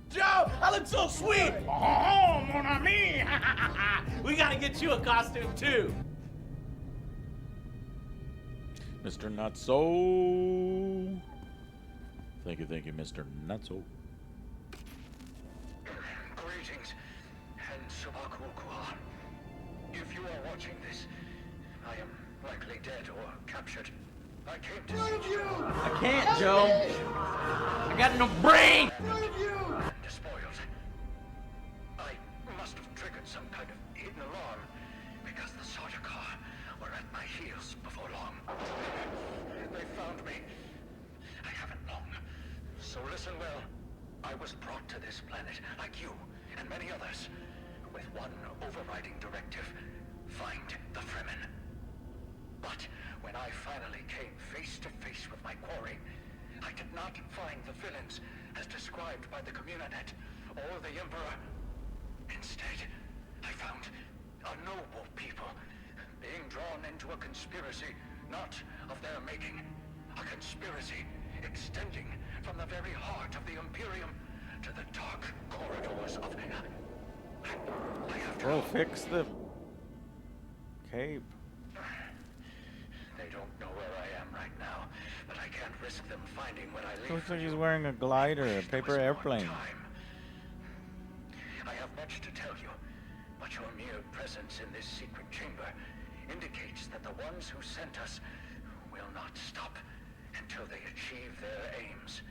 Joe, I look so sweet. Oh, mon ami. We gotta get you a costume too. Mr. Nutso. Thank you, Mr. Nutso. Greetings, and Subakukua. If you are watching this, I am likely dead or captured. I came to see you. I can't, Joe. I got no brain. And despoiled. I must have triggered some kind of hidden alarm because the Sardaukar were at my heels before long. They found me. I haven't long. So listen well. I was brought to this planet, like you and many others, with one overriding directive: find the Fremen. But when I finally came face to face with my quarry, I did not find the villains as described by the Communanet or the Emperor. Instead, I found a noble people, being drawn into a conspiracy not of their making. A conspiracy extending from the very heart of the Imperium to the dark corridors of... I have to Bro, go. fix the cape. They don't know where I am right now, but I can't risk them finding what I leave. Looks like he's wearing a glider, a paper airplane. I have much to tell you, but your mere presence in this secret chamber indicates that the ones who sent us will not stop until they achieve their aims.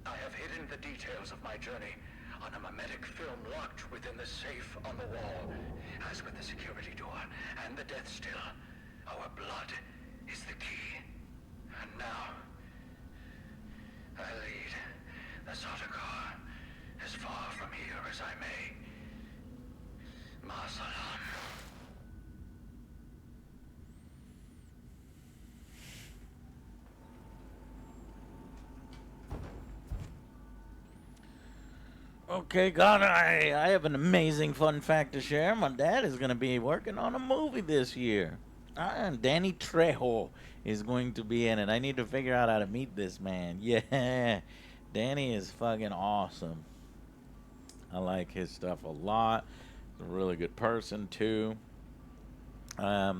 I have hidden the details of my journey on a mimetic film locked within the safe on the wall. As with the security door and the death still, our blood is the key. And now, I lead the Sardaukar as far from here as I may. Ma salam. Okay, God, I have an amazing fun fact to share. My dad is going to be working on a movie this year. And Danny Trejo is going to be in it. I need to figure out how to meet this man. Yeah, Danny is fucking awesome. I like his stuff a lot. He's a really good person, too. I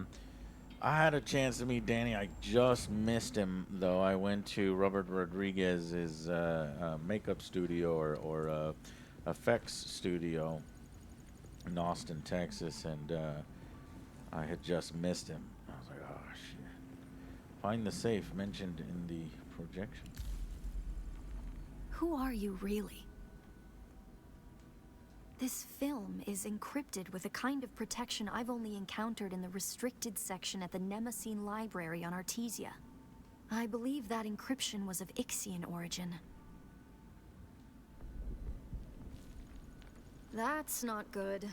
had a chance to meet Danny. I just missed him, though. I went to Robert Rodriguez's makeup studio or effects studio in Austin, Texas, and I had just missed him. I was like, oh, shit. Find the safe mentioned in the projection. Who are you, really? This film is encrypted with a kind of protection I've only encountered in the restricted section at the Nemesine Library on Artesia. I believe that encryption was of Ixian origin. That's not good.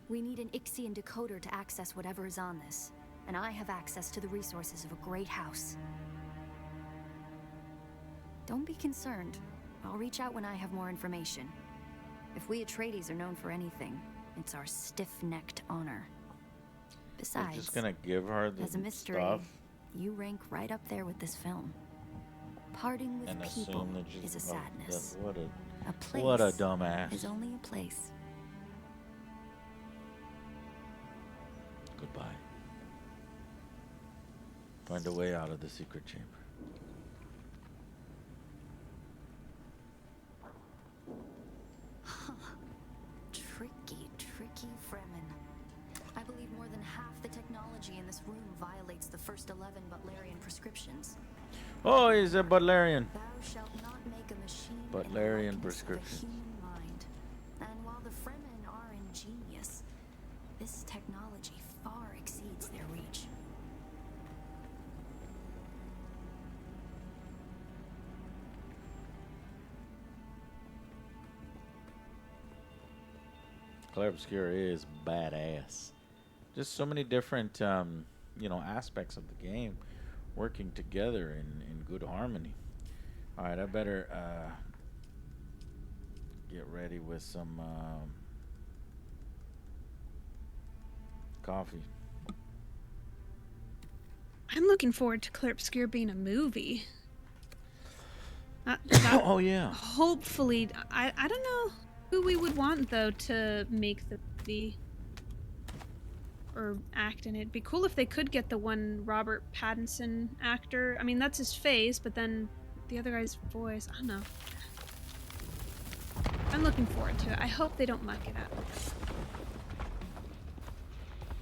We need an Ixian decoder to access whatever is on this, and I have access to the resources of a great house. Don't be concerned. I'll reach out when I have more information. If we Atreides are known for anything, it's our stiff-necked honor. Besides, You're just gonna give her the as a mystery, stuff you rank right up there with this film. Parting with and people assume that she's is a sadness. what A place what a dumbass. is only a place. Goodbye. Find a way out of the secret chamber. Tricky, tricky Fremen. I believe more than half the technology in this room violates the first 11 Butlerian prescriptions. Oh, he's a Butlerian. Thou shalt not make a machine Butlerian in the likeness of the prescription. human mind. And while the Fremen are ingenious, this technology far exceeds their reach. Claire Obscura is badass. Just so many different, aspects of the game working together in good harmony. All right, I better get ready with some coffee. I'm looking forward to Claire Obscure being a movie. Oh, yeah. Hopefully, I don't know who we would want, though, to make the movie or act in it. It'd be cool if they could get the one Robert Pattinson actor. I mean, that's his face, but then the other guy's voice, I don't know. I'm looking forward to it. I hope they don't muck it up.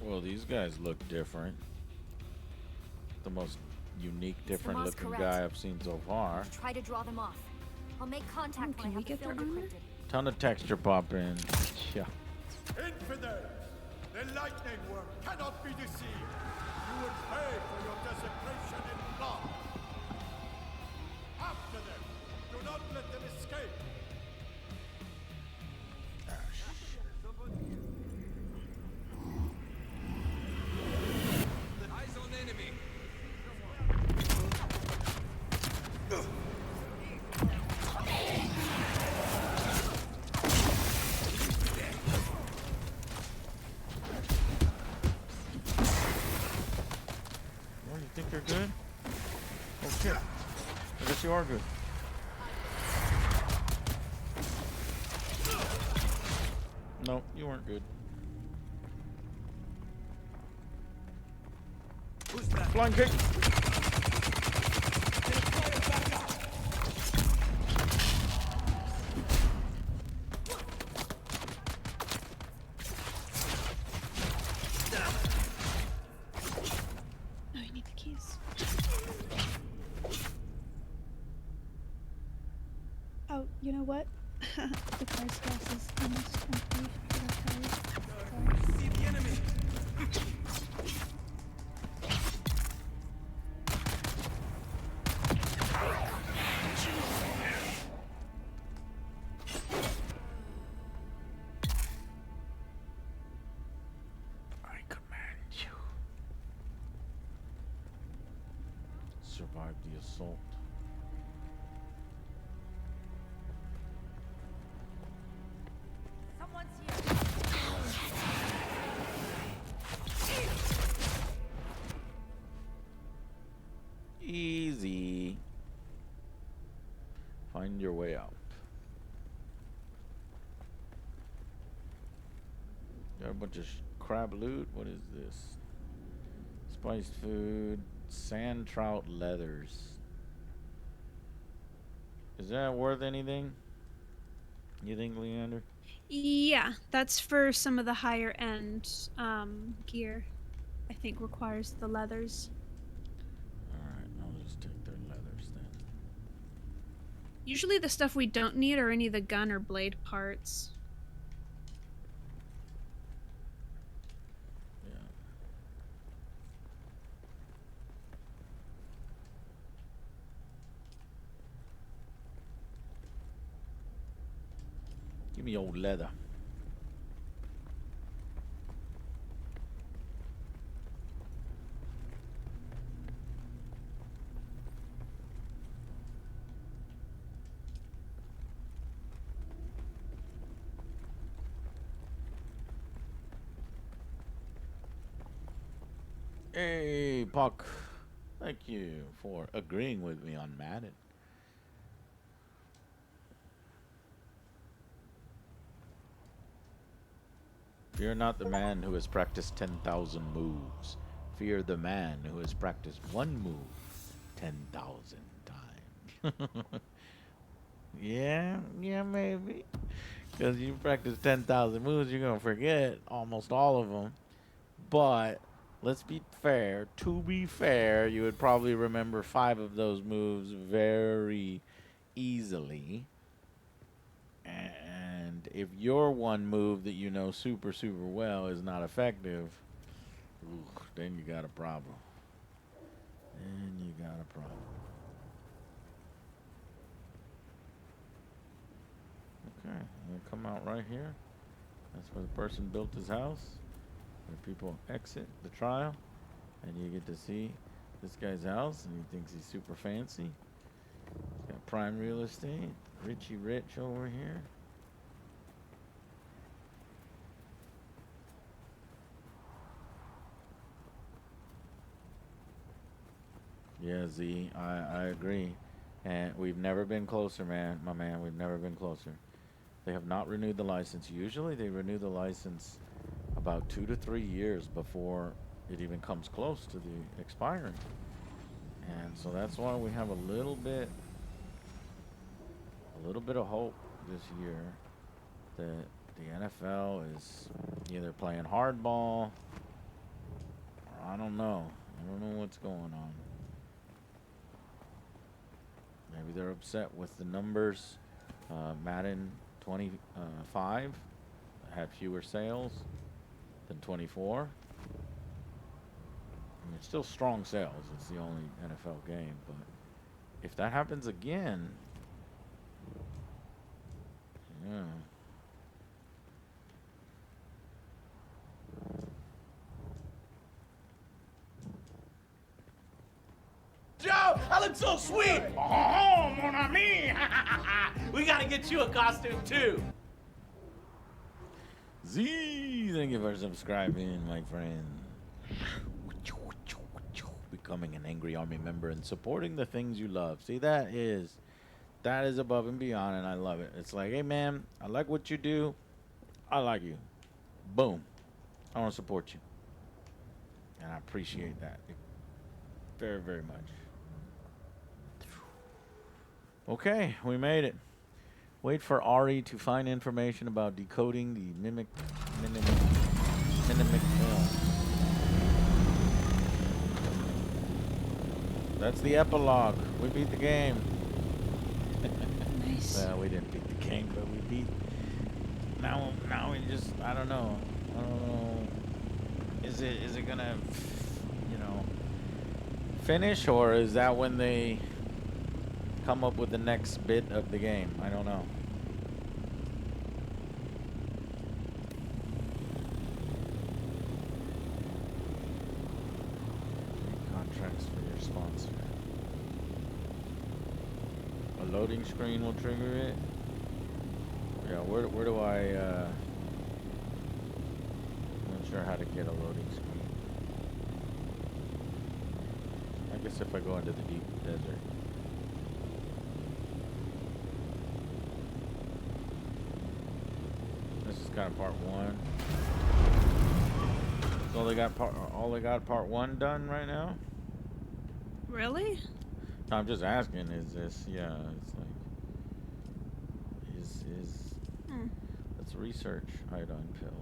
Well, these guys look different. The most unique, different Moss looking correct. guy I've seen so far. Try to draw them off. I'll make contact when I have the film decrypted. Ton of texture pop in. Yeah. Infidels! The lightning worm cannot be deceived! You will pay for your desecration in blood! After them! Do not let them escape! Eyes on enemy. you're good? Oh shit. I guess you are good. No, you weren't good. Who's that? Flying kick. Oh, you need the keys. Oh, you know what? The car's gas is almost empty. I forgot to tell you. See the enemy. I command you. Survive the assault. Someone's here. Easy. Find your way out. Got a bunch of crab loot. What is this? Spiced food. Sand trout leathers. Is that worth anything? You think, Leander? Yeah, that's for some of the higher end gear. I think requires the leathers. Alright, I'll just take their leathers then. Usually the stuff we don't need are any of the gun or blade parts. Yeah. Give me old leather. Hey, Puck. Thank you for agreeing with me on Madden. Fear not the man who has practiced 10,000 moves. Fear the man who has practiced one move 10,000 times. Yeah, maybe. Because you practice 10,000 moves, you're going to forget almost all of them. But let's be fair. To be fair, you would probably remember 5 of those moves very easily. And if your one move that you know super well is not effective, then you got a problem. Okay, I'm gonna come out right here. That's where the person built his house. Where people exit the trial, and you get to see this guy's house, and he thinks he's super fancy. He's got prime real estate, Richie Rich over here. Yeah, Z, I agree. And we've never been closer, man. My man, we've never been closer. They have not renewed the license. Usually they renew the license about 2 to 3 years before it even comes close to the expiring. And so that's why we have a little bit of hope this year that the NFL is either playing hardball, or I don't know. I don't know what's going on. Maybe they're upset with the numbers. Madden 25 had fewer sales than 24. I mean, it's still strong sales. It's the only NFL game. But if that happens again, yeah. Joe, I look so sweet. Oh, mon ami. We gotta get you a costume too. Z, thank you for subscribing, my friend. becoming an angry army member and supporting the things you love. See, that is above and beyond, and I love it. It's like, hey man, I like what you do. I like you. Boom. I want to support you, and I appreciate that very, very much. Okay, we made it. Wait for Ari to find information about decoding the mimic film. That's the epilogue. We beat the game. Nice. Well, we didn't beat the game, but we beat. Now we just. I don't know. Is it gonna, finish, or is that when they come up with the next bit of the game? I don't know. Contracts for your sponsor. A loading screen will trigger it. Yeah, where do I? I'm not sure how to get a loading screen. I guess if I go into the deep desert. This is kind of part one. So all they got part one done right now? Really? No, I'm just asking, is this, yeah, it's like, let's research iodine pills.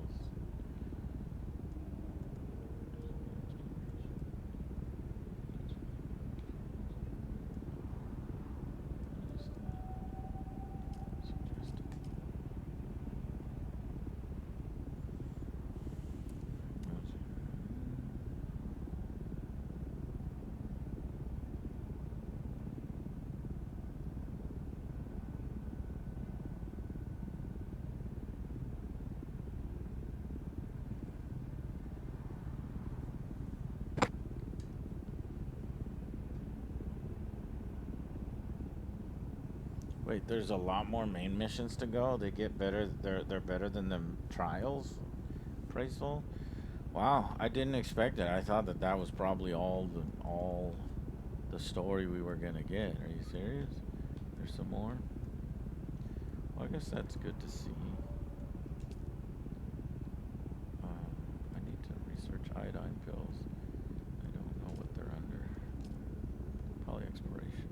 Wait, there's a lot more main missions to go. They get better. They're better than the trials. Appraisal. Wow, I didn't expect it. I thought that was probably all the story we were gonna get. Are you serious? There's some more. Well, I guess that's good to see. I need to research iodine pills. I don't know what they're under. Probably exploration.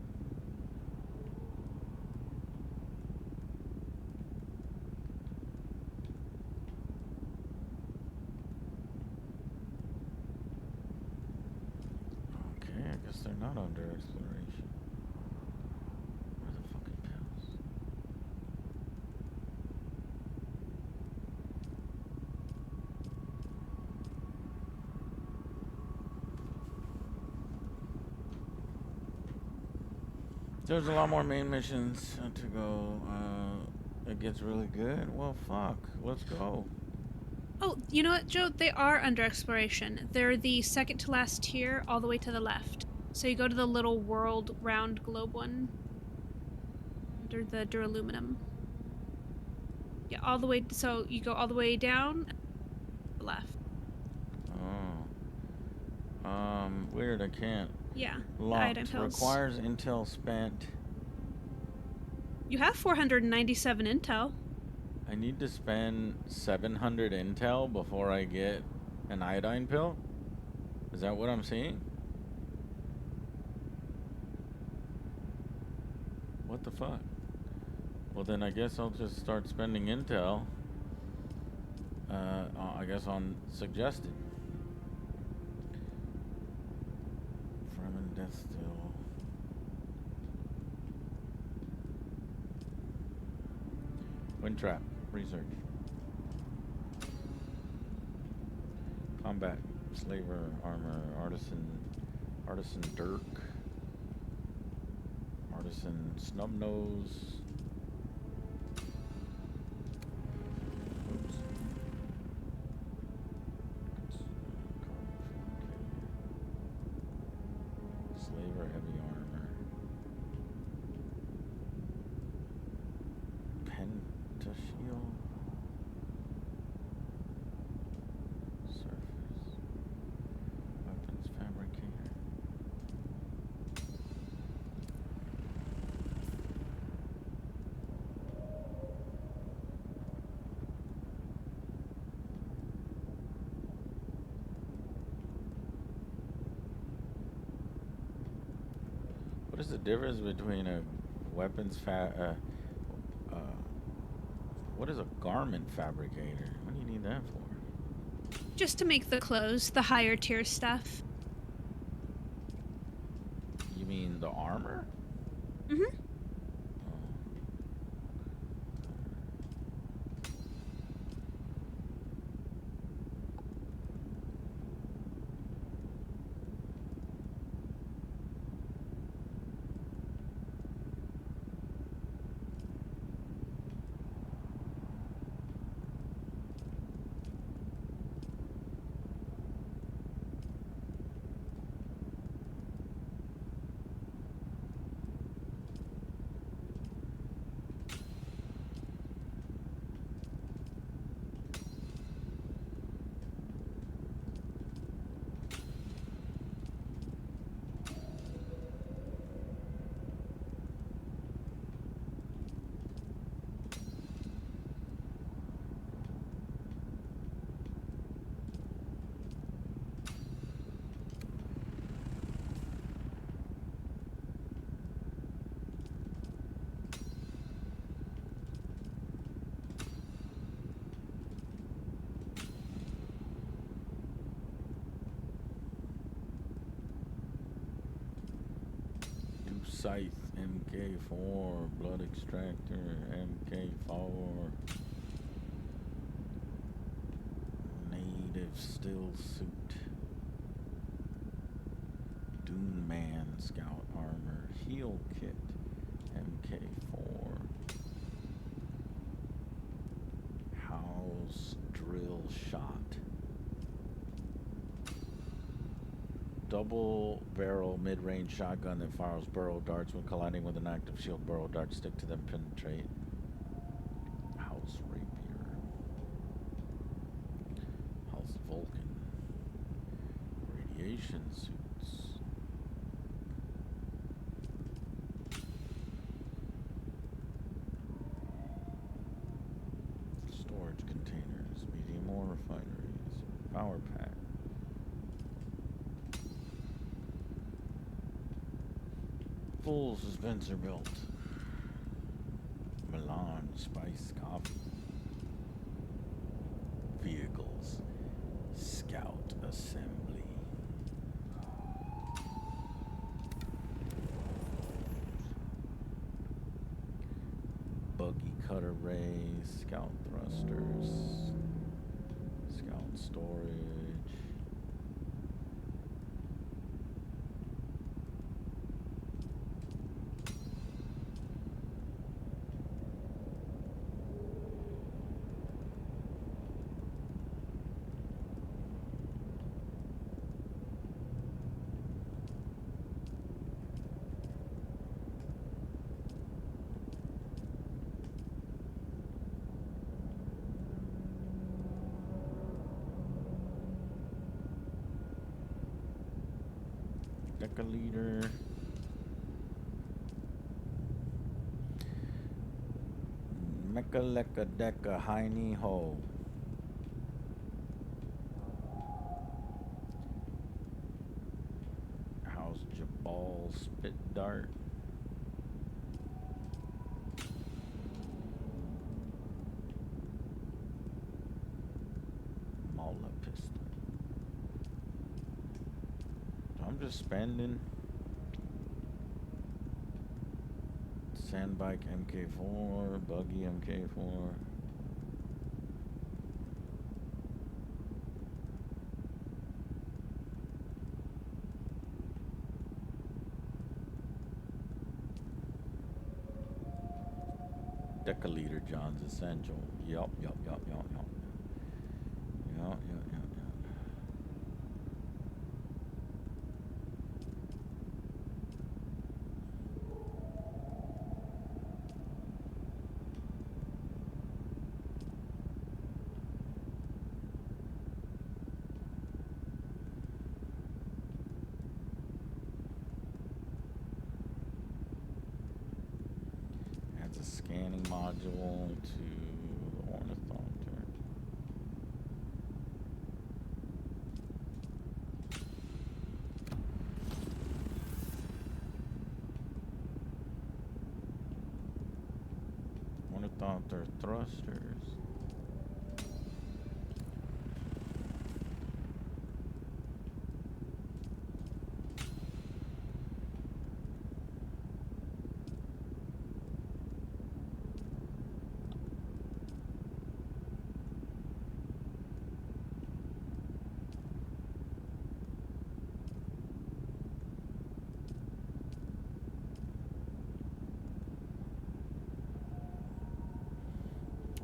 Okay, I guess they're not under exploration. Where are the fucking pills? There's a lot more main missions to go. It gets really good. Well, fuck. Let's go. Oh, you know what, Joe? They are under exploration. They're the second to last tier, all the way to the left. So you go to the little world round globe one. Under the duraluminum. Yeah, all the way. So you go all the way down. Left. Oh. Weird. I can't. Yeah. Locked. Requires intel spent. You have 497 intel. I need to spend 700 intel before I get an iodine pill? Is that what I'm seeing? What the fuck? Well, then I guess I'll just start spending intel. I guess on suggested. Fremen death still. Wind trap. Research. Combat. Slaver. Armor. Artisan Dirk. Artisan Snubnose. Oops. Slaver Heavy Armor. Pentashield. Surface. Weapons Fabricator. What is the difference between a what is a garment fabricator? What do you need that for? Just to make the clothes, the higher tier stuff. You mean the armor? Mm-hmm. Scythe, MK4, Blood Extractor, MK4, Native Still Suit, Dune Man Scout Armor, Heal Kit, MK4, House Drill Shot, double barrel mid-range shotgun that fires burrow darts when colliding with an active shield. Burrow darts stick to them, penetrate. House Rapier, House Vulcan, radiation suits, storage containers, medium ore refineries, power pack. Full suspensor belt. Milan Spice Coffee. Vehicles. Scout Assembly. Buggy cutter rays. Scout thrusters. Scout storage. Decaleader. Mecca lecca decca hiney ho. House Jabal spit dart. Mauler pistol. So I'm just spending. Sandbike MK4, buggy MK4. Decaleader John's Essential. Yup. Yup. Adds a scanning module to the Ornithopter. Reactor thrusters.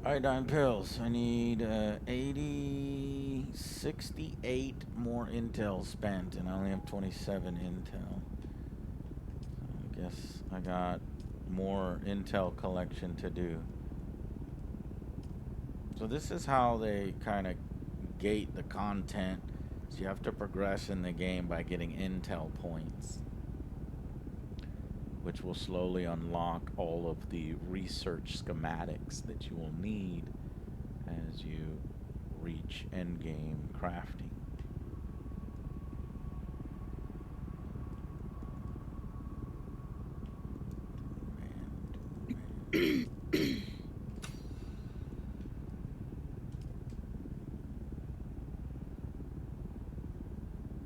Iodine pills. I need 68 more intel spent, and I only have 27 intel. I guess I got more intel collection to do. So this is how they kind of gate the content. So you have to progress in the game by getting intel points, which will slowly unlock all of the research schematics that you will need as you reach endgame crafting.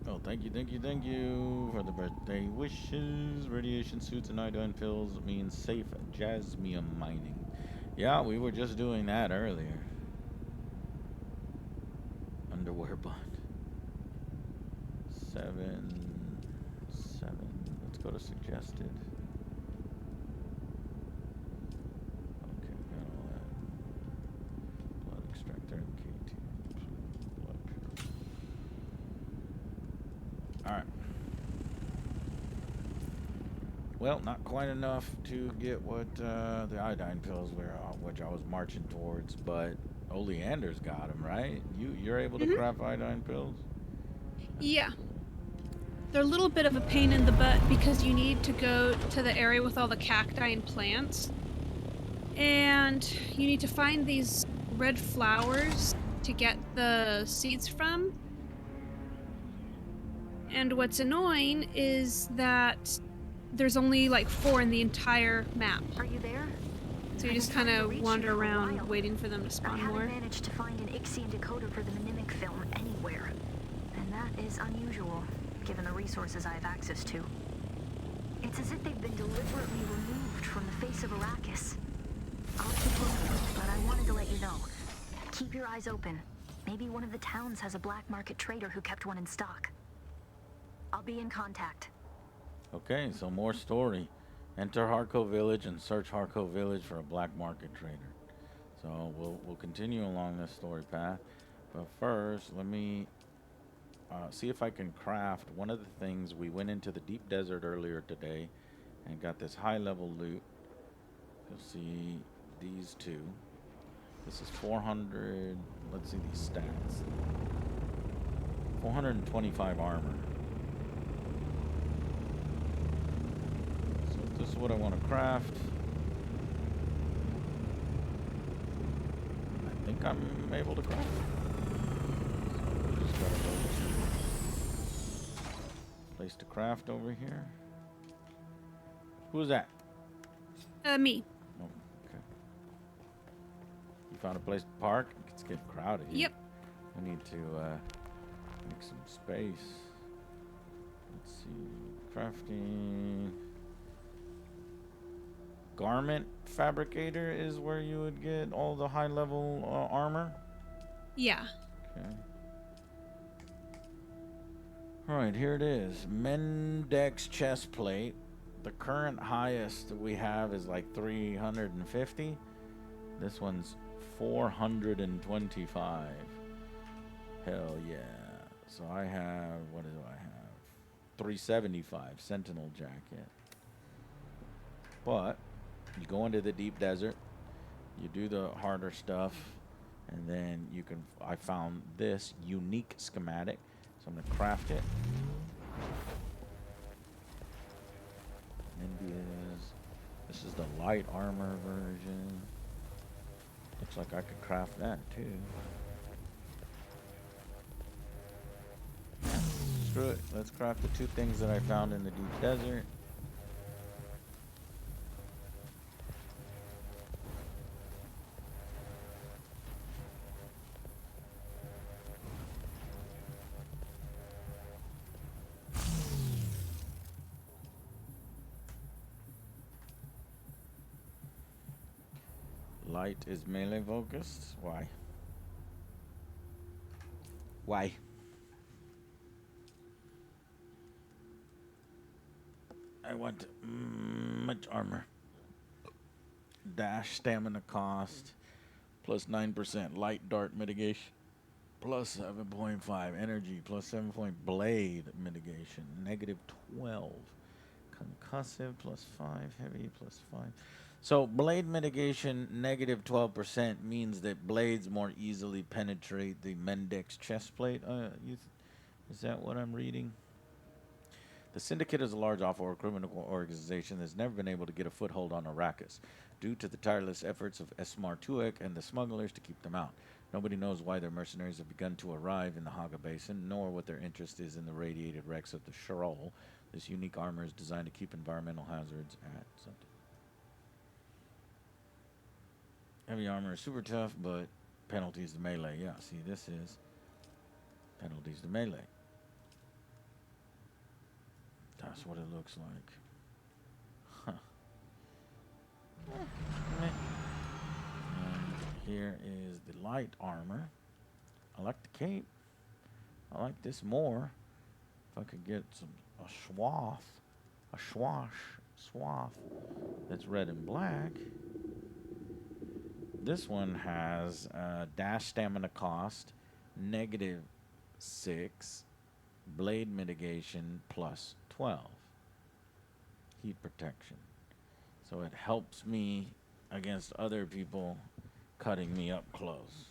Oh, thank you for the birthday wishes. Radiation suits and iodine pills means safe jasmium mining. Yeah, we were just doing that earlier. Underwear bond. 7. Let's go to suggested. Okay, got all that. Blood extractor, MK2. Blood purifier. Alright. Well, not quite enough to get what the iodine pills were, which I was marching towards, but Oleander's got them, right? You're able to craft iodine pills? Yeah. They're a little bit of a pain in the butt because you need to go to the area with all the cacti and plants. And you need to find these red flowers to get the seeds from. And what's annoying is that there's only like 4 in the entire map. Are you there? So you just kind of wander around waiting for them to spawn more. I haven't managed to find an Ixian decoder for the mnemic film anywhere. And that is unusual, given the resources I have access to. It's as if they've been deliberately removed from the face of Arrakis. I'll keep looking, but I wanted to let you know. Keep your eyes open. Maybe one of the towns has a black market trader who kept one in stock. I'll be in contact. Okay, so more story. Enter Harco Village and search Harco Village for a black market trader. So we'll continue along this story path. But first, let me see if I can craft one of the things. We went into the deep desert earlier today and got this high level loot. You'll see these two. This is 400. Let's see these stats. 425 armor. So this is what I want to craft. I think I'm able to craft it. So we just gotta go to place to craft over here. Who's that? Me. Oh, okay. You found a place to park? It's getting crowded here. Yep. We need to make some space. Let's see. Crafting. Garment fabricator is where you would get all the high level armor? Yeah. Okay. Alright, here it is. Mendex chest plate. The current highest we have is like 350. This one's 425. Hell yeah. So I have, what do I have? 375 Sentinel jacket. But you go into the deep desert, you do the harder stuff, and then you can, I found this unique schematic, so I'm gonna craft it. This is the light armor version. Looks like I could craft that too. Screw it, let's craft the 2 things that I found in the deep desert. Light is melee focused. Why? Why? I want much armor. Dash stamina cost plus 9%. Light dart mitigation plus 7.5. Energy plus 7 point. Blade mitigation negative 12. Concussive plus 5. Heavy plus 5. So blade mitigation negative 12% means that blades more easily penetrate the Mendex chest plate. Is that what I'm reading? The Syndicate is a large off-world criminal organization that's never been able to get a foothold on Arrakis, due to the tireless efforts of Esmar Tuek and the smugglers to keep them out. Nobody knows why their mercenaries have begun to arrive in the Haga Basin, nor what their interest is in the radiated wrecks of the Shrol. This unique armor is designed to keep environmental hazards at something. Heavy armor is super tough, but penalties to melee. Yeah, see, this is penalties to melee. That's what it looks like. Huh. And here is the light armor. I like the cape. I like this more. If I could get a swath that's red and black. This one has dash stamina cost negative 6. Blade mitigation plus 12. Heat protection. So it helps me against other people cutting me up close.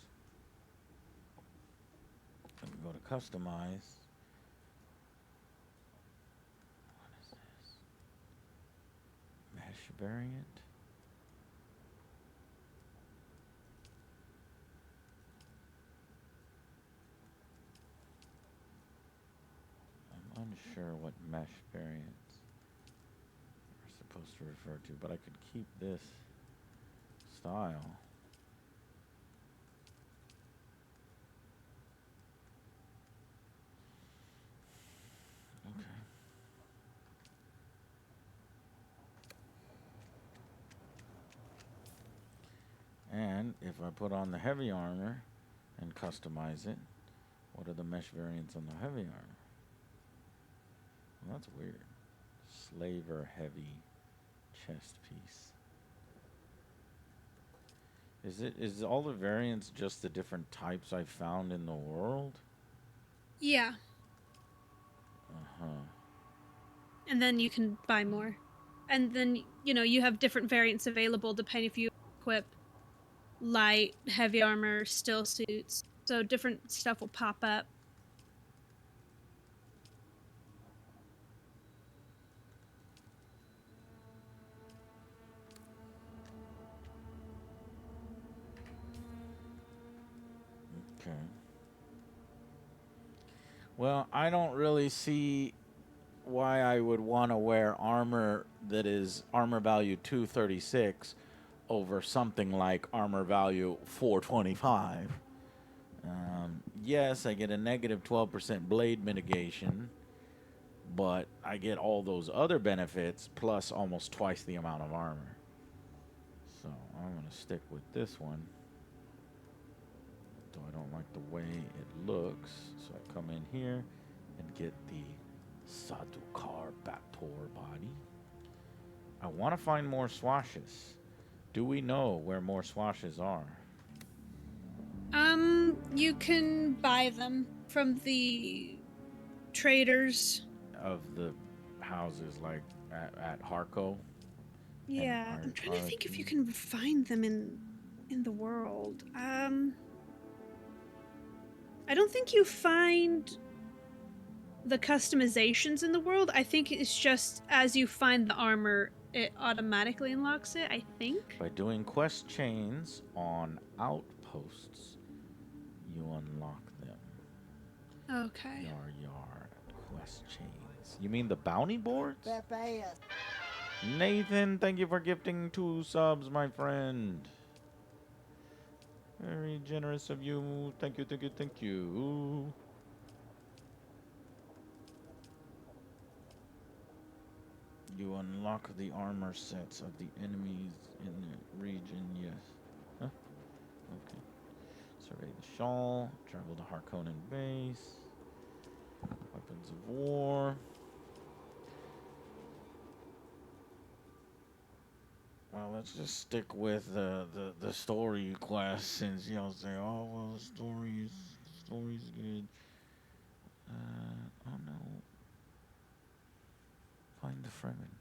Let me go to customize. What is this? Mesh variant. I'm unsure what mesh variants are supposed to refer to, but I could keep this style. Okay. And if I put on the heavy armor and customize it, what are the mesh variants on the heavy armor? Well, that's weird. Slaver heavy chest piece. Is all the variants just the different types I found in the world? Yeah. Uh-huh. And then you can buy more. And then, you have different variants available depending if you equip light, heavy armor, still suits. So different stuff will pop up. Okay. Well, I don't really see why I would want to wear armor that is armor value 236 over something like armor value 425. Yes, I get a negative 12% blade mitigation, but I get all those other benefits plus almost twice the amount of armor. So I'm going to stick with this one. Though I don't like the way it looks. So I come in here and get the Sadukar Bator body. I want to find more swashes. Do we know where more swashes are? You can buy them from the traders. Of the houses, like at Harco? Yeah, I'm trying to think if you can find them in the world. I don't think you find the customizations in the world. I think it's just as you find the armor, it automatically unlocks it, I think. By doing quest chains on outposts, you unlock them. Okay. Yar, quest chains. You mean the bounty boards? Nathan, thank you for gifting 2 subs, my friend. Very generous of you. Thank you, thank you, thank you. You unlock the armor sets of the enemies in the region, yes. Huh? Okay. Survey the shawl. Travel to Harkonnen base. Weapons of war. Well, let's just stick with the story quest since y'all say, oh well, the story's good. Oh no. Find the Fremen.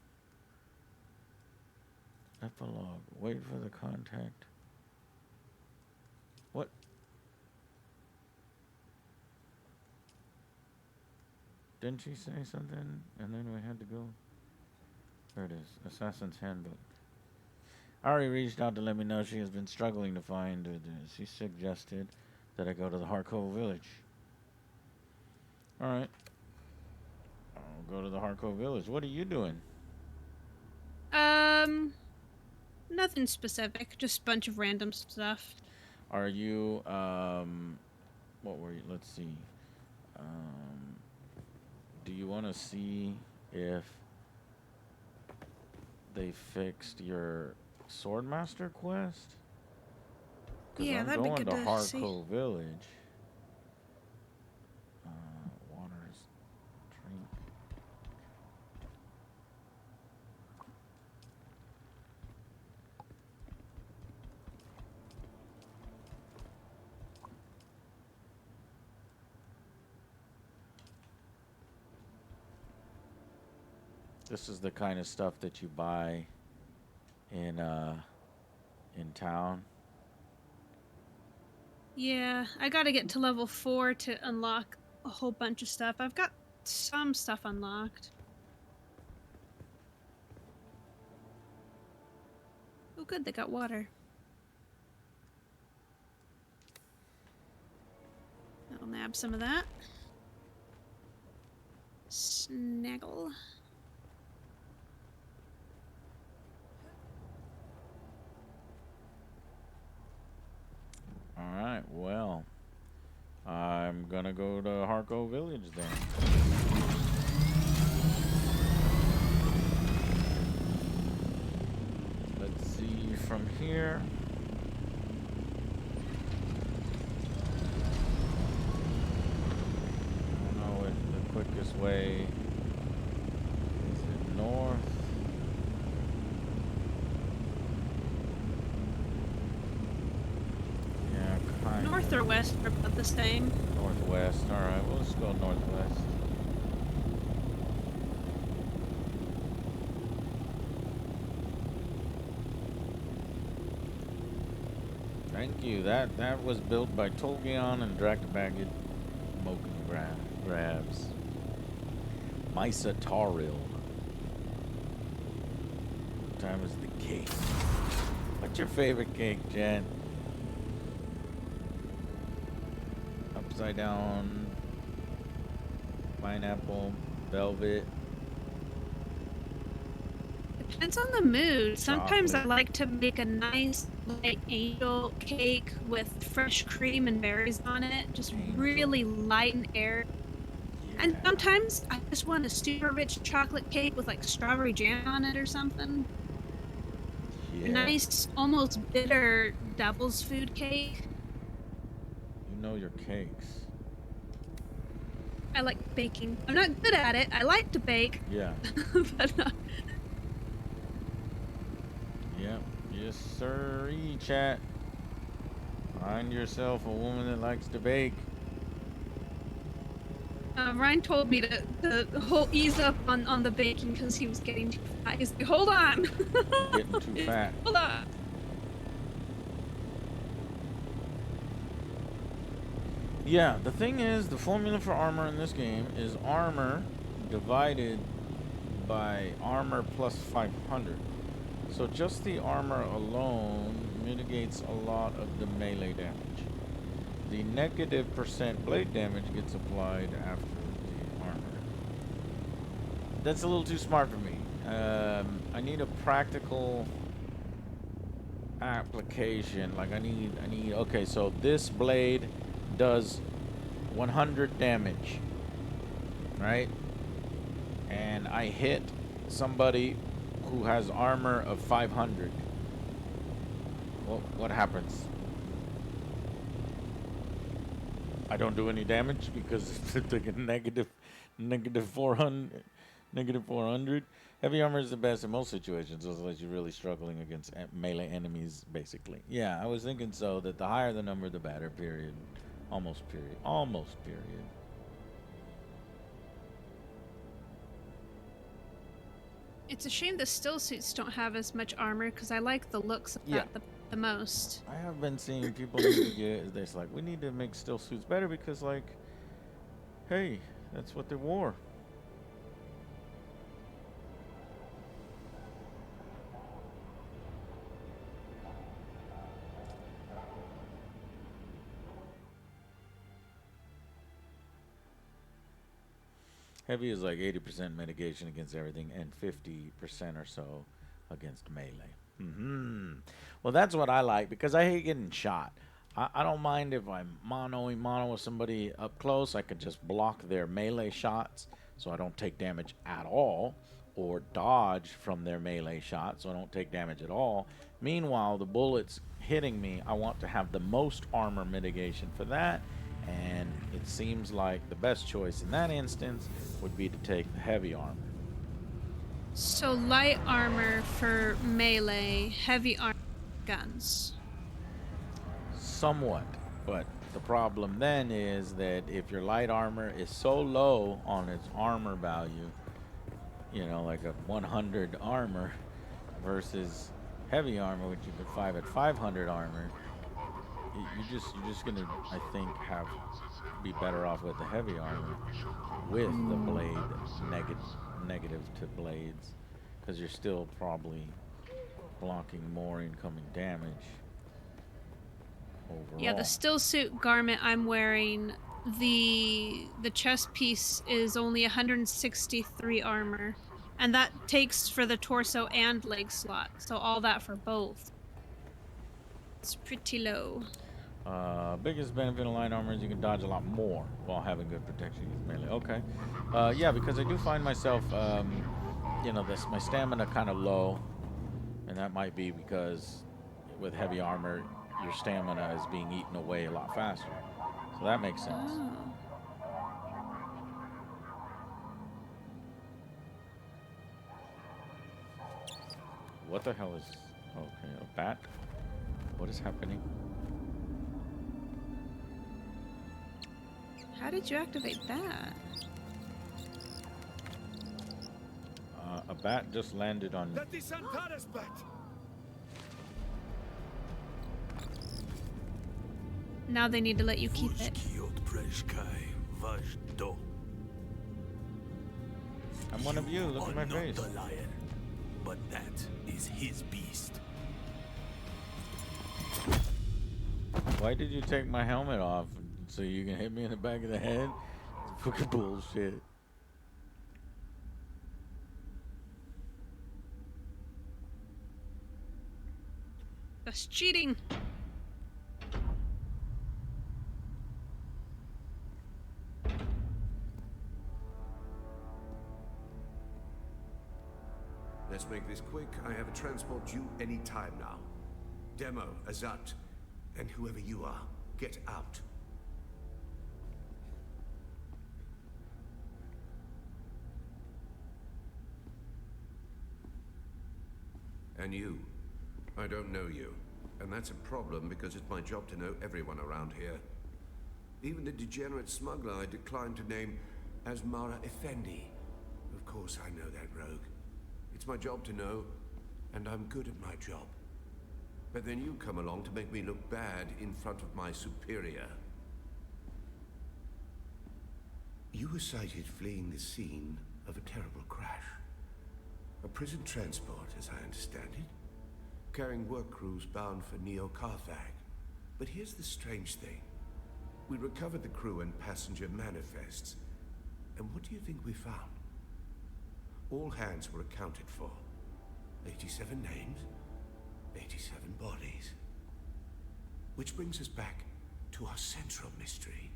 Epilogue. Wait for the contact. What? Didn't she say something? And then we had to go. There it is. Assassin's Handbook. Ari reached out to let me know she has been struggling to find it. She suggested that I go to the Harko village. Alright. I'll go to the Harko village. What are you doing? Nothing specific. Just a bunch of random stuff. Are you, what were you? Let's see. Do you want to see if they fixed your Swordmaster quest? Because Yeah, I'm that'd be going good to to see. Harko village. Waters. Drink. This is the kind of stuff that you buy in town. Yeah, I gotta get to level 4 to unlock a whole bunch of stuff. I've got some stuff unlocked. Oh good, they got water. I'll nab some of that. Snaggle. Alright, well. I'm gonna go to Harko village then. Let's see from here. I don't know if the quickest way is it north. Yeah, kind of. North or west are about the same. Northwest. Alright, well, let's go northwest. Thank you. That was built by Tolgion and Drakabagid Moken Grabs. Misa Taril. What time is the cake? What's your favorite cake, Jen? Upside down, pineapple, velvet. Depends on the mood. Sometimes I Chocolate. like to make a nice light angel cake with fresh cream and berries on it. Just really light and airy. And sometimes I just want a super rich chocolate cake with like strawberry jam on it or something. Yeah. A nice, almost bitter devil's food cake. You know your cakes. I like baking. I'm not good at it. I like to bake. Yeah. But not. Yep. Yes, sir. Chat. Find yourself a woman that likes to bake. Ryan told me to ease up on the baking because he was getting too fat. He's like, hold on. Getting too fat. Hold on. Yeah, the thing is, the formula for armor in this game is armor divided by armor plus 500. So just the armor alone mitigates a lot of the melee damage. The negative % blade damage gets applied after the armor. That's a little too smart for me. I need a practical application. Like I need, okay, so this blade does 100 damage, right? And I hit somebody who has armor of 500. Well, what happens? I don't do any damage because it's like a negative 400, negative 400. Heavy armor is the best in most situations, unless you're really struggling against melee enemies, basically. Yeah, I was thinking so, that the higher the number, the better, period. Almost period. Almost period. It's a shame the still suits don't have as much armor, because I like the looks of Yeah. that the most. I have been seeing people need to get, they're like, we need to make still suits better because, like, hey, that's what they wore. Heavy is like 80% mitigation against everything and 50% or so against melee. Well, that's what I like because I hate getting shot. I don't mind if I'm mono with somebody up close. I could just block their melee shots so I don't take damage at all, or dodge from their melee shot so I don't take damage at all. Meanwhile, the bullets hitting me, I want to have the most armor mitigation for that. And it seems like the best choice in that instance would be to take the heavy armor. So light armor for melee, heavy armor for guns. Somewhat, but the problem then is that if your light armor is so low on its armor value, you know, like a 100 armor versus heavy armor, which you could 5 at 500 armor, you're just gonna, I think, be better off with the heavy armor with the blade negative to blades, because you're still probably blocking more incoming damage overall. Yeah, the still suit garment I'm wearing, the chest piece is only 163 armor, and that takes for the torso and leg slot, so all that for both. It's pretty low. Biggest benefit of light armor is you can dodge a lot more while having good protection against melee. Okay. Yeah, because I do find myself, you know, my stamina kind of low, and that might be because with heavy armor, your stamina is being eaten away a lot faster. So that makes sense. Oh. What the hell is... Okay, a bat? What is happening? How did you activate that? A bat just landed on... That is Antara's bat! Now they need to let you keep it. I'm one of you, look at my face. The lion, but that is his beast. Why did you take my helmet off? So you can hit me in the back of the head? It's fucking bullshit. That's cheating. Let's make this quick. I have a transport due any time now. Demo, Azat, and whoever you are, get out. And you. I don't know you. And that's a problem because it's my job to know everyone around here. Even the degenerate smuggler I declined to name as Mara Effendi. Of course I know that rogue. It's my job to know, and I'm good at my job. But then you come along to make me look bad in front of my superior. You were sighted fleeing the scene of a terrible crash. A prison transport, as I understand it, carrying work crews bound for Neo-Carthag. But here's the strange thing. We recovered the crew and passenger manifests. And what do you think we found? All hands were accounted for. 87 names, 87 bodies. Which brings us back to our central mystery.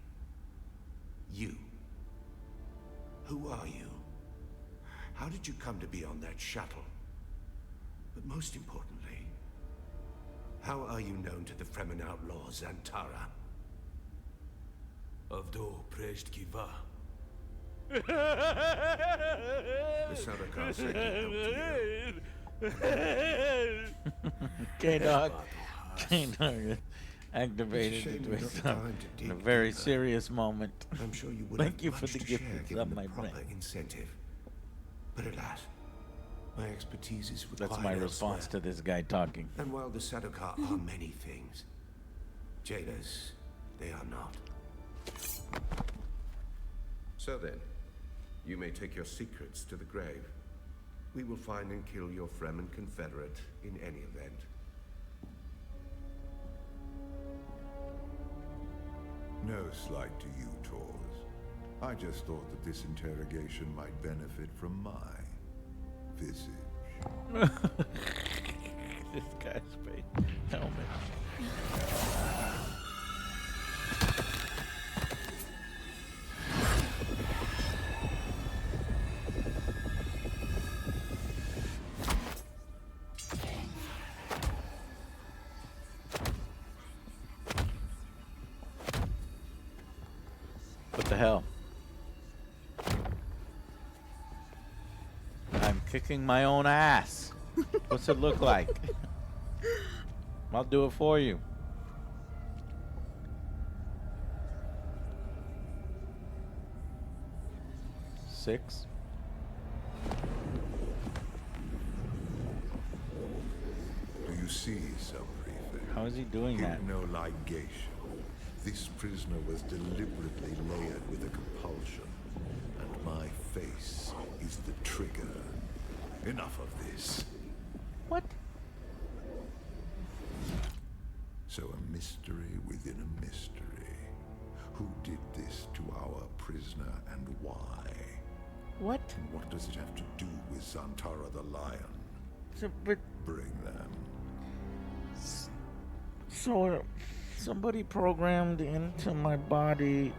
You. Who are you? How did you come to be on that shuttle? But most importantly, how are you known to the Fremen outlaw Zantara? Avdo Prejt Kiva. The Sardaukar said to help K-Dog. K-Dog activated the twist up in a very serious moment. I'm sure you would Thank have you for much the to gift share of given the my proper brain. incentive. But alas, my expertise is required That's my response to this guy talking. And while the Sardaukar are many things, jailers, they are not. So then, you may take your secrets to the grave. We will find and kill your Fremen confederate in any event. No slight to you, Tors. I just thought that this interrogation might benefit from my visage. This guy's face helmet. What the hell? I'm kicking my own ass. What's it look like? I'll do it for you. Six. Do you see, Selbriefer? How is he doing that? Hypnoligation. This prisoner was deliberately layered with a compulsion, and my face is the trigger. Enough of this. What? So a mystery within a mystery. Who did this to our prisoner and why? What? And what does it have to do with Zantara the Lion? So, but bring them. So, somebody programmed into my body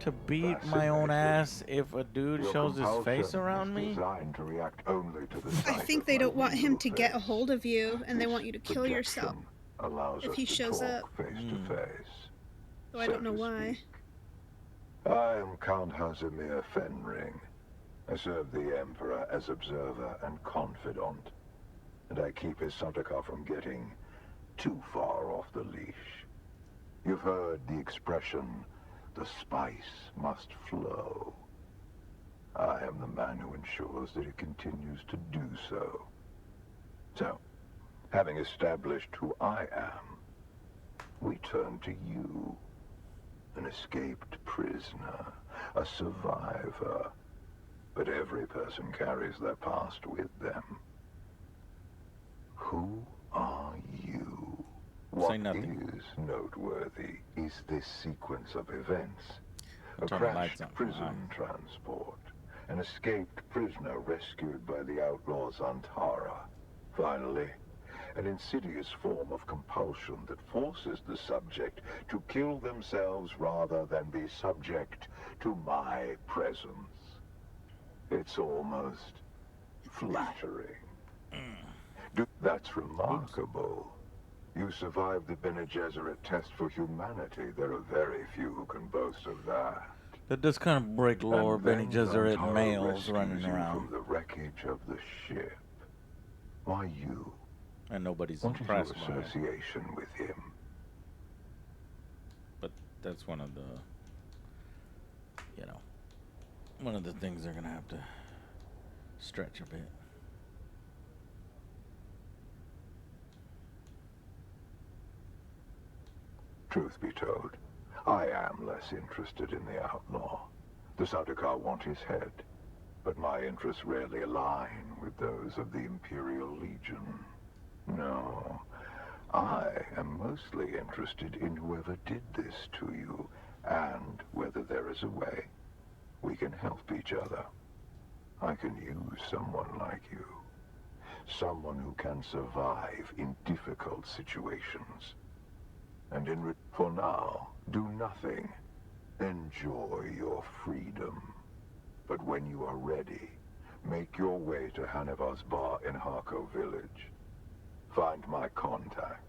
to beat my own ass if a dude shows his face around me? To react only to the I think they don't want him to get a hold of you, and they want you to kill yourself if he shows up. face to face. So I don't know why. I am Count Hazimir Fenring. I serve the Emperor as observer and confidant, and I keep his Sardaukar from getting too far off the leash. You've heard the expression, the spice must flow. I am the man who ensures that it continues to do so. So, having established who I am, we turn to you. An escaped prisoner, a survivor. But every person carries their past with them. Who are you? What is noteworthy is this sequence of events. A crashed prison transport. An escaped prisoner rescued by the outlaws Antara. Finally, an insidious form of compulsion that forces the subject to kill themselves rather than be subject to my presence. It's almost flattering. That's remarkable. You survived the Bene Gesserit test for humanity. There are very few who can boast of that. That does kind of break lore, Bene Gesserit Antara males running rescues you around. from the wreckage of the ship. Why you? And nobody's What is impressed your by it. association with him? But that's one of the, one of the things they're gonna have to stretch a bit. Truth be told, I am less interested in the outlaw. The Sardaukar want his head, but my interests rarely align with those of the Imperial Legion. No, I am mostly interested in whoever did this to you, and whether there is a way we can help each other. I can use someone like you. Someone who can survive in difficult situations. And for now, do nothing. Enjoy your freedom. But when you are ready, make your way to Hanivar's bar in Harko village. Find my contact.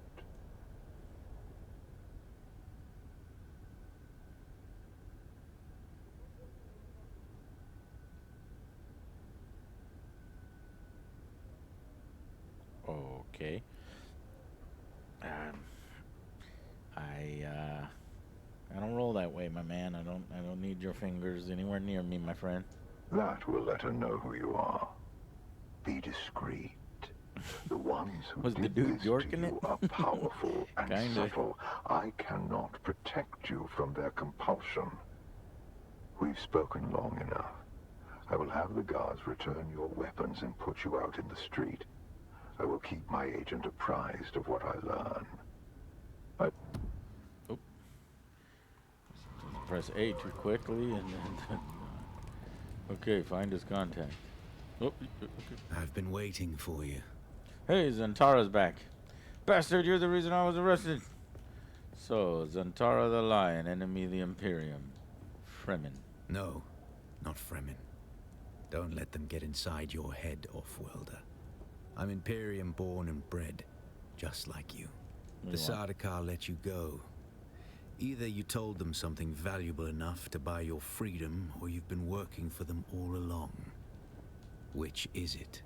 Okay. Um, I don't roll that way, my man. I don't need your fingers anywhere near me, my friend. That will let her know who you are. Be discreet. The ones who Was the did dude this to yorking it? you are powerful and Kinda. subtle. I cannot protect you from their compulsion. We've spoken long enough. I will have the guards return your weapons and put you out in the street. I will keep my agent apprised of what I learn. Press A too quickly, and then okay, find his contact. Oh, okay. I've been waiting for you. Hey, Zantara's back. Bastard, you're the reason I was arrested. So, Zantara the Lion, enemy of the Imperium. Fremen. No, not Fremen. Don't let them get inside your head, Offworlder. I'm Imperium born and bred, just like you. The Sardaukar let you go. Either you told them something valuable enough to buy your freedom, or you've been working for them all along. Which is it?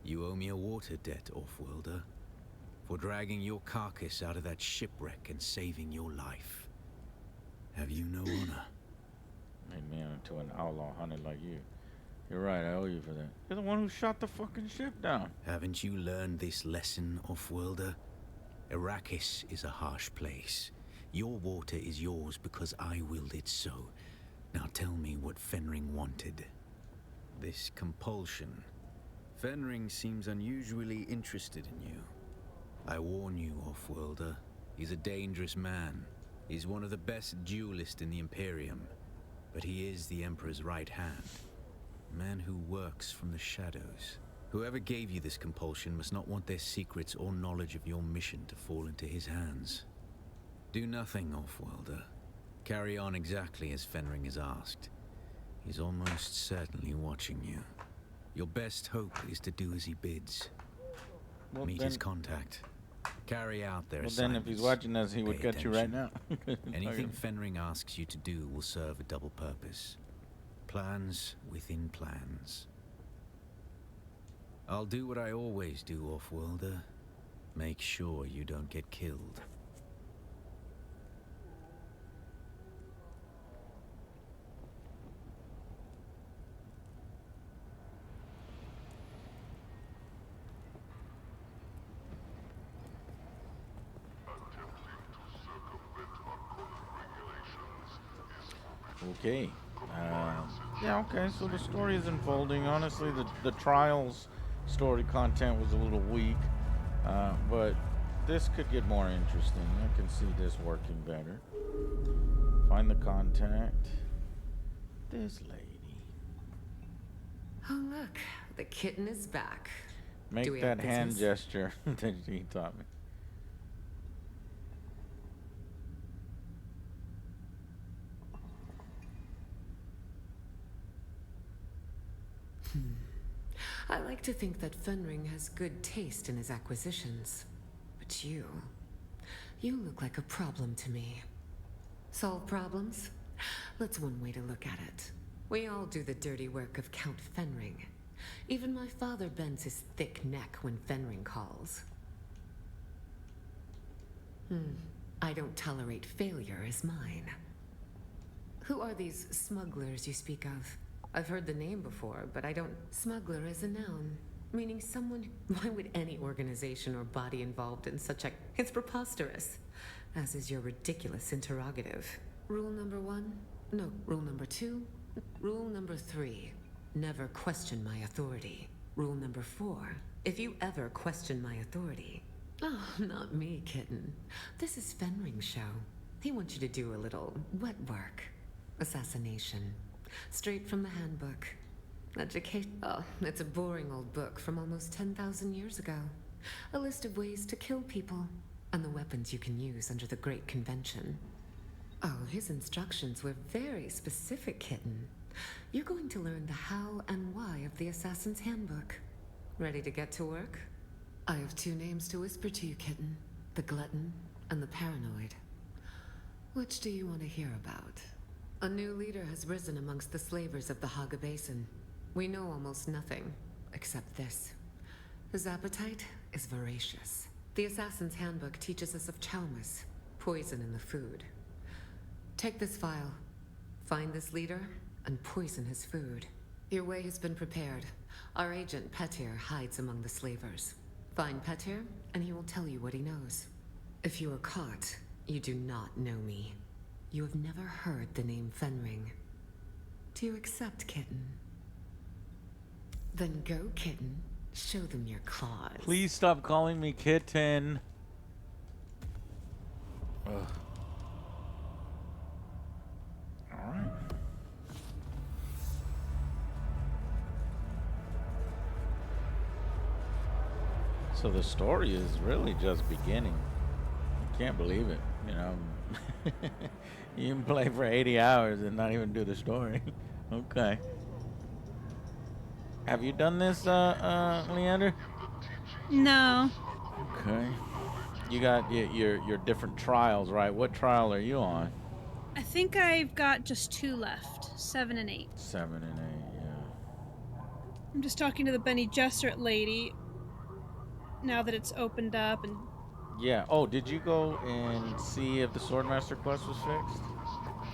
You owe me a water debt, Offworlder, for dragging your carcass out of that shipwreck and saving your life. Have you no honor? Made me into an outlaw hunter like you. You're right, I owe you for that. You're the one who shot the fucking ship down. Haven't you learned this lesson, Offworlder? Arrakis is a harsh place. Your water is yours because I willed it so. Now tell me what Fenring wanted. This compulsion. Fenring seems unusually interested in you. I warn you, Offworlder. He's a dangerous man. He's one of the best duelists in the Imperium. But he is the Emperor's right hand. A man who works from the shadows. Whoever gave you this compulsion must not want their secrets or knowledge of your mission to fall into his hands. Do nothing, Offworlder. Carry on exactly as Fenring has asked. He's almost certainly watching you. Your best hope is to do as he bids. Well, Meet then- his contact. Carry out their Well, then if he's watching us, he would Pay get you right attention. now. Anything Fenring asks you to do will serve a double purpose. Plans within plans. I'll do what I always do, Offworlder. Make sure you don't get killed. Okay. Yeah, okay, so the story is unfolding. Honestly, the trials story content was a little weak, but this could get more interesting. I can see this working better. Find the contact. This lady. Oh, look, the kitten is back. Do Make we that have hand business? gesture that he taught me. I like to think that Fenring has good taste in his acquisitions. But you look like a problem to me. Solve problems? That's one way to look at it. We all do the dirty work of Count Fenring. Even my father bends his thick neck when Fenring calls. I don't tolerate failure as mine. Who are these smugglers you speak of? I've heard the name before, but I don't... Smuggler is a noun, meaning someone... Why would any organization or body involved in such a... It's preposterous, as is your ridiculous interrogative. Rule number 1? No, rule number 2? Rule number 3. Never question my authority. Rule number 4. If you ever question my authority... Oh, not me, kitten. This is Fenring's show. He wants you to do a little wet work. Assassination. Straight from the handbook. Oh, it's a boring old book from almost 10,000 years ago. A list of ways to kill people, and the weapons you can use under the Great Convention. Oh, his instructions were very specific, kitten. You're going to learn the how and why of the Assassin's Handbook. Ready to get to work? I have 2 names to whisper to you, kitten. The Glutton and the Paranoid. Which do you want to hear about? A new leader has risen amongst the slavers of the Haga Basin. We know almost nothing, except this. His appetite is voracious. The Assassin's Handbook teaches us of Chalmers, poison in the food. Take this file, find this leader, and poison his food. Your way has been prepared. Our agent, Petir, hides among the slavers. Find Petir, and he will tell you what he knows. If you are caught, you do not know me. You have never heard the name Fenring. Do you accept, kitten? Then go, kitten. Show them your claws. Please stop calling me kitten. Ugh. Alright. So the story is really just beginning. Can't believe it, you know. You can play for 80 hours and not even do the story. Okay. Have you done this, Leander? No. Okay. You got your different trials, right? What trial are you on? I think I've got just 2 left. 7 and 8. 7 and 8, yeah. I'm just talking to the Benny Gesserit lady now that it's opened up and... Yeah. Oh, did you go and see if the Swordmaster quest was fixed?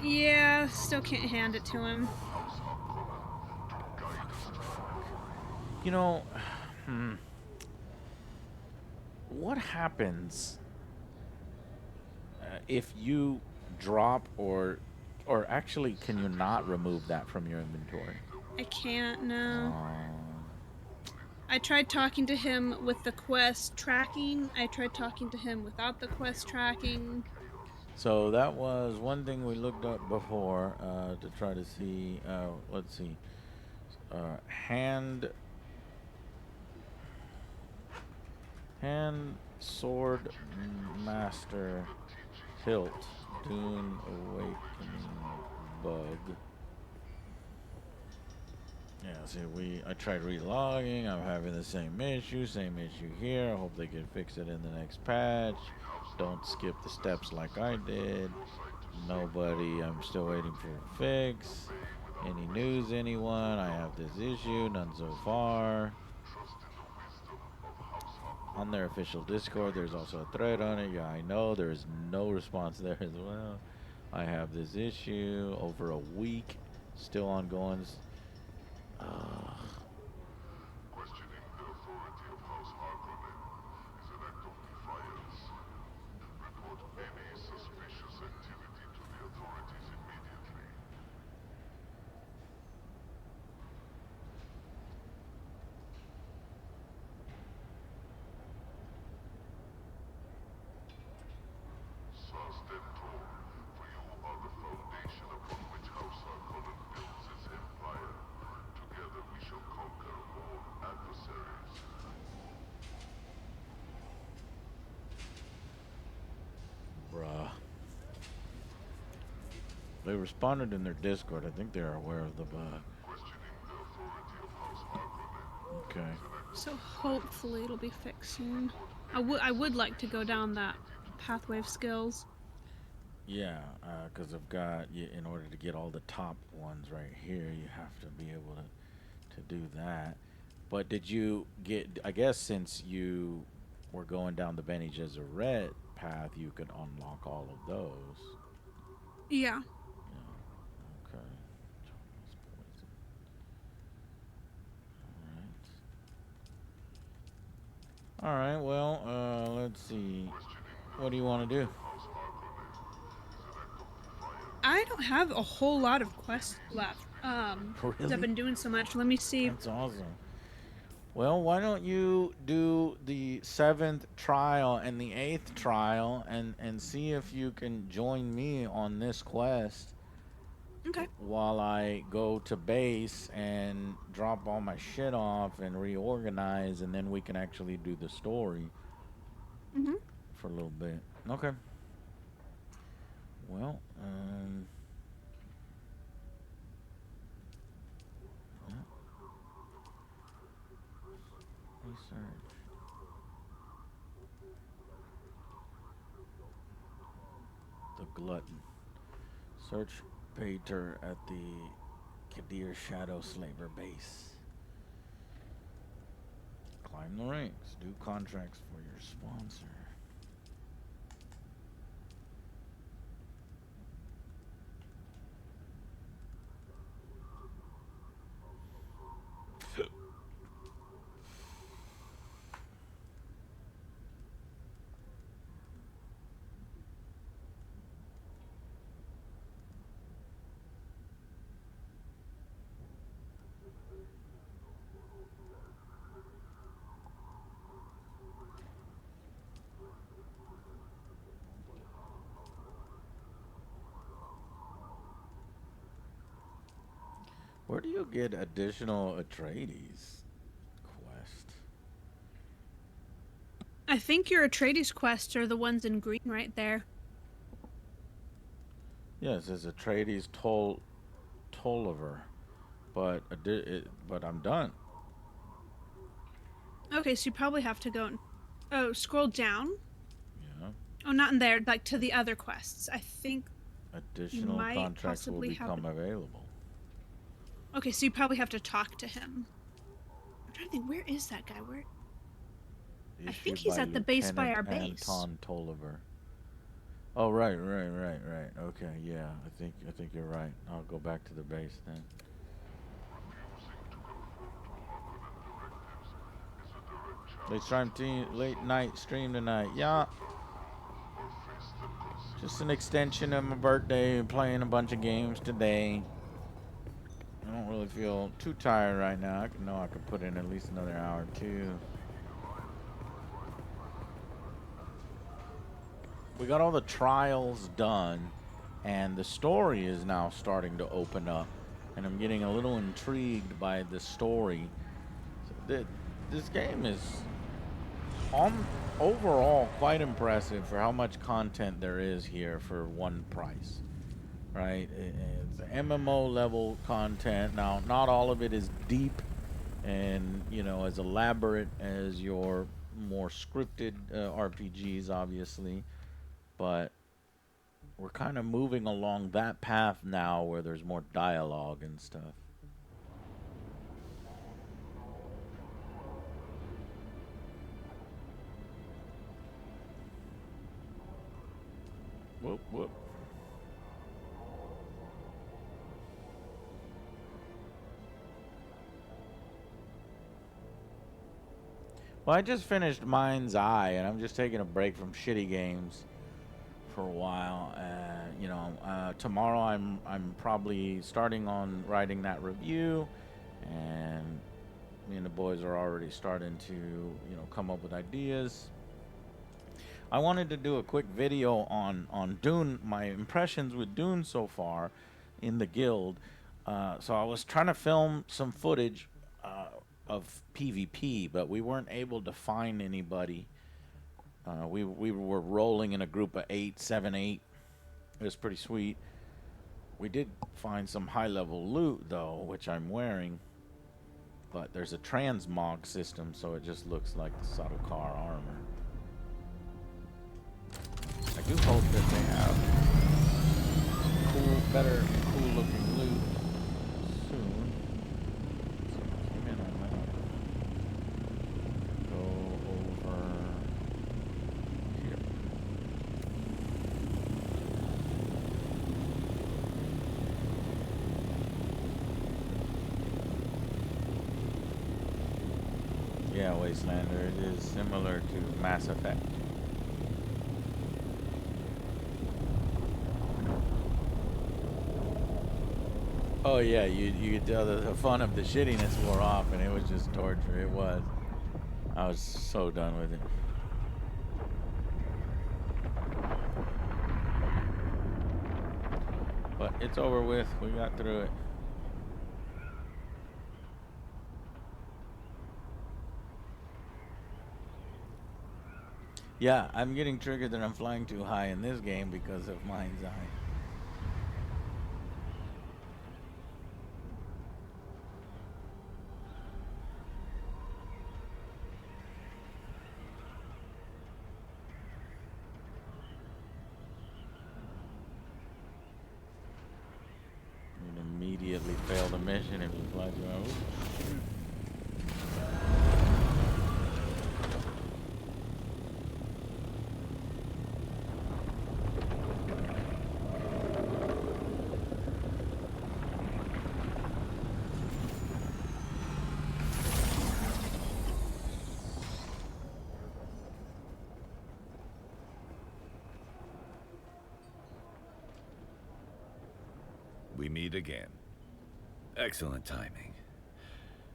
Yeah, still can't hand it to him. You know, what happens if you drop or actually can you not remove that from your inventory? I can't, no. I tried talking to him with the quest tracking. I tried talking to him without the quest tracking. So that was one thing we looked up before to try to see. Let's see. Hand sword master hilt Dune awakening bug. Yeah, see, I tried relogging. I'm having the same issue here. I hope they can fix it in the next patch. Don't skip the steps like I did. Nobody, I'm still waiting for a fix. Any news, anyone? I have this issue, none so far. On their official Discord, there's also a thread on it. Yeah, I know, there's no response there as well. I have this issue over a week, still ongoing. They responded in their Discord. I think they're aware of the bug. Okay. So hopefully it'll be fixed soon. I would like to go down that pathway of skills. Yeah, because I've got, in order to get all the top ones right here, you have to be able to do that. But did you get, I guess since you were going down the Bene Gesserit path, you could unlock all of those. Yeah. Okay. All right, well, let's see. What do you want to do? I don't have a whole lot of quests left. Really? I've been doing so much. Let me see. That's awesome. Well, why don't you do the 7th trial and the 8th trial and see if you can join me on this quest. Okay. While I go to base and drop all my shit off and reorganize, and then we can actually do the story for a little bit. Okay. Well, research. The glutton. Search participator at the Kadir Shadow Slaver base. Climb the ranks. Do contracts for your sponsor. Where do you get additional Atreides quest? I think your Atreides quests are the ones in green right there. Yes, it's Atreides Tolliver, but but I'm done. Okay, so you probably have to go and... Oh, scroll down. Yeah. Oh, not in there, like to the other quests. I think Additional contracts will become available. Okay, so you probably have to talk to him. I'm trying to think, where is that guy? Where? I think he's at the base by our base. Anton Tolliver. Oh, right. Okay, yeah, I think you're right. I'll go back to the base then. Late night stream tonight. Yeah. Just an extension of my birthday, playing a bunch of games today. I don't really feel too tired right now. I know I could put in at least another hour or two. We got all the trials done, and the story is now starting to open up, and I'm getting a little intrigued by the story. So this game is overall quite impressive for how much content there is here for one price. Right? It's MMO level content. Now, not all of it is deep and, you know, as elaborate as your more scripted RPGs, obviously. But we're kind of moving along that path now where there's more dialogue and stuff. Whoop, whoop. Well, I just finished Mind's Eye, and I'm just taking a break from shitty games for a while. You know, tomorrow I'm probably starting on writing that review, and me and the boys are already starting to, you know, come up with ideas. I wanted to do a quick video on Dune, my impressions with Dune so far in the guild. So I was trying to film some footage of PvP, but we weren't able to find anybody. We were rolling in a group of 8, 7, 8. It was pretty sweet. We did find some high-level loot, though, which I'm wearing. But there's a transmog system, so it just looks like the Sardaukar armor. I do hope that they have better, cool-looking loot soon. Zoom in on that. Go over here. Yeah, Wastelander, it is similar to Mass Effect. Oh yeah, you could tell the fun of the shittiness wore off, and it was just torture. It was. I was so done with it. But it's over with. We got through it. Yeah, I'm getting triggered that I'm flying too high in this game because of Mind's Eye. immediately fail the mission if you fly too high. We meet again. Excellent timing.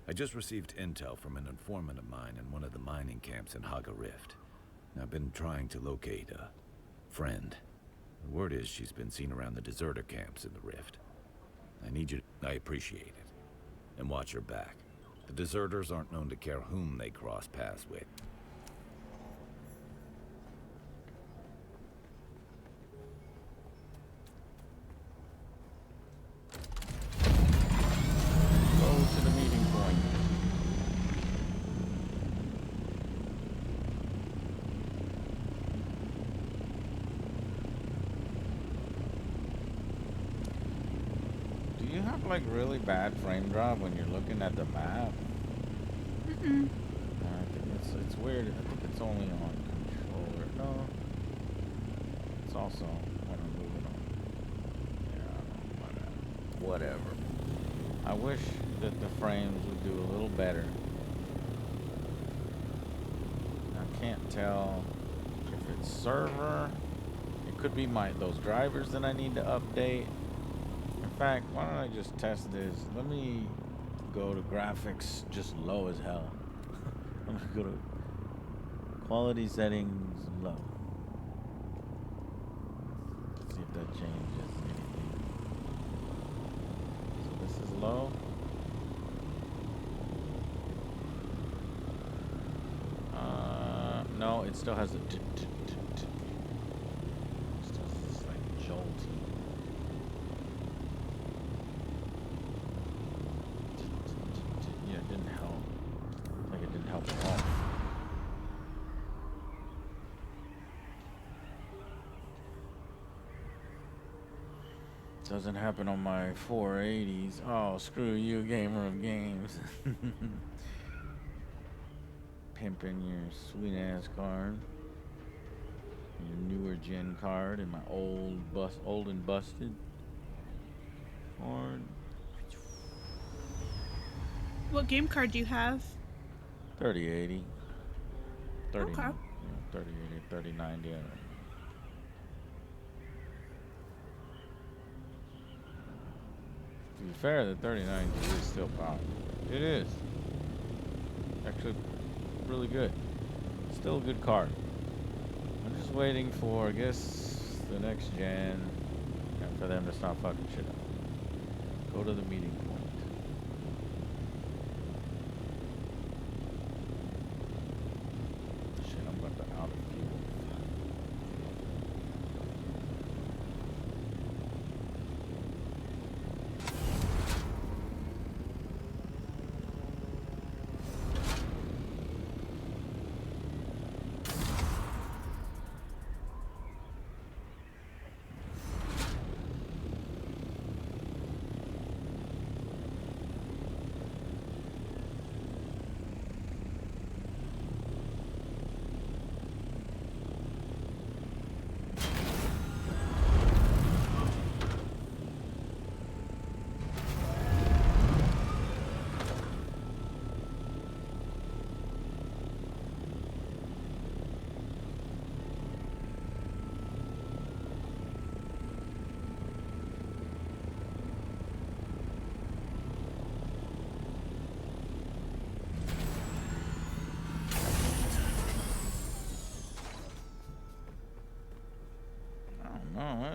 I just received intel from an informant of mine in one of the mining camps in Haga Rift. I've been trying to locate a friend. The word is she's been seen around the deserter camps in the Rift. I need you to... I appreciate it. And watch your back. The deserters aren't known to care whom they cross paths with. Like really bad frame drop when you're looking at the map. Mm-mm. I think it's weird. I think it's only on controller. No, it's also when I'm moving on. Yeah, whatever. I wish that the frames would do a little better. I can't tell if it's server. It could be those drivers that I need to update. In fact, why don't I just test this? Let me go to graphics just low as hell. I'm gonna go to quality settings low. See if that changes anything. So this is low. No, it still has a still has this like jolty. Yeah, it didn't help. Like it didn't help at all. Doesn't happen on my 480s. Oh, screw you, gamer of games. Pimping your sweet ass card. Your newer gen card and my old and busted card. What game card do you have? 3080. 30, Okay. yeah, 3080, 3090. To be fair, the 3090 is still powerful. It is. Actually, really good. Still a good card. I'm just waiting for, I guess, the next gen and for them to stop fucking shit up. Go to the meeting point. Shit, I'm about to out of fuel. No,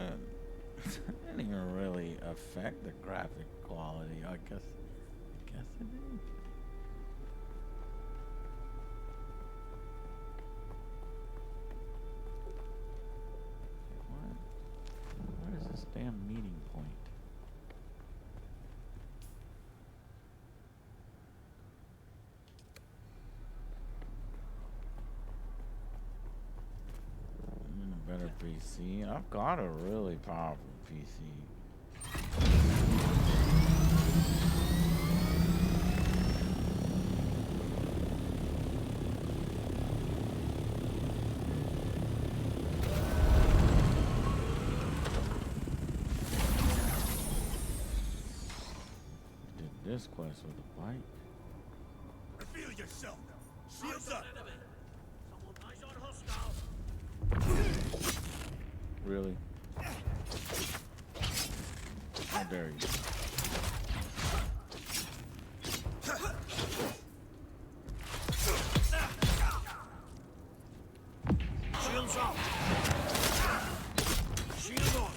it didn't even really affect the graphic quality. I guess it did. What is this damn meeting point? Better PC. I've got a really powerful PC. this quest with a bike. Reveal yourself. Shields up. Really? How dare you? Shields up. Shield on.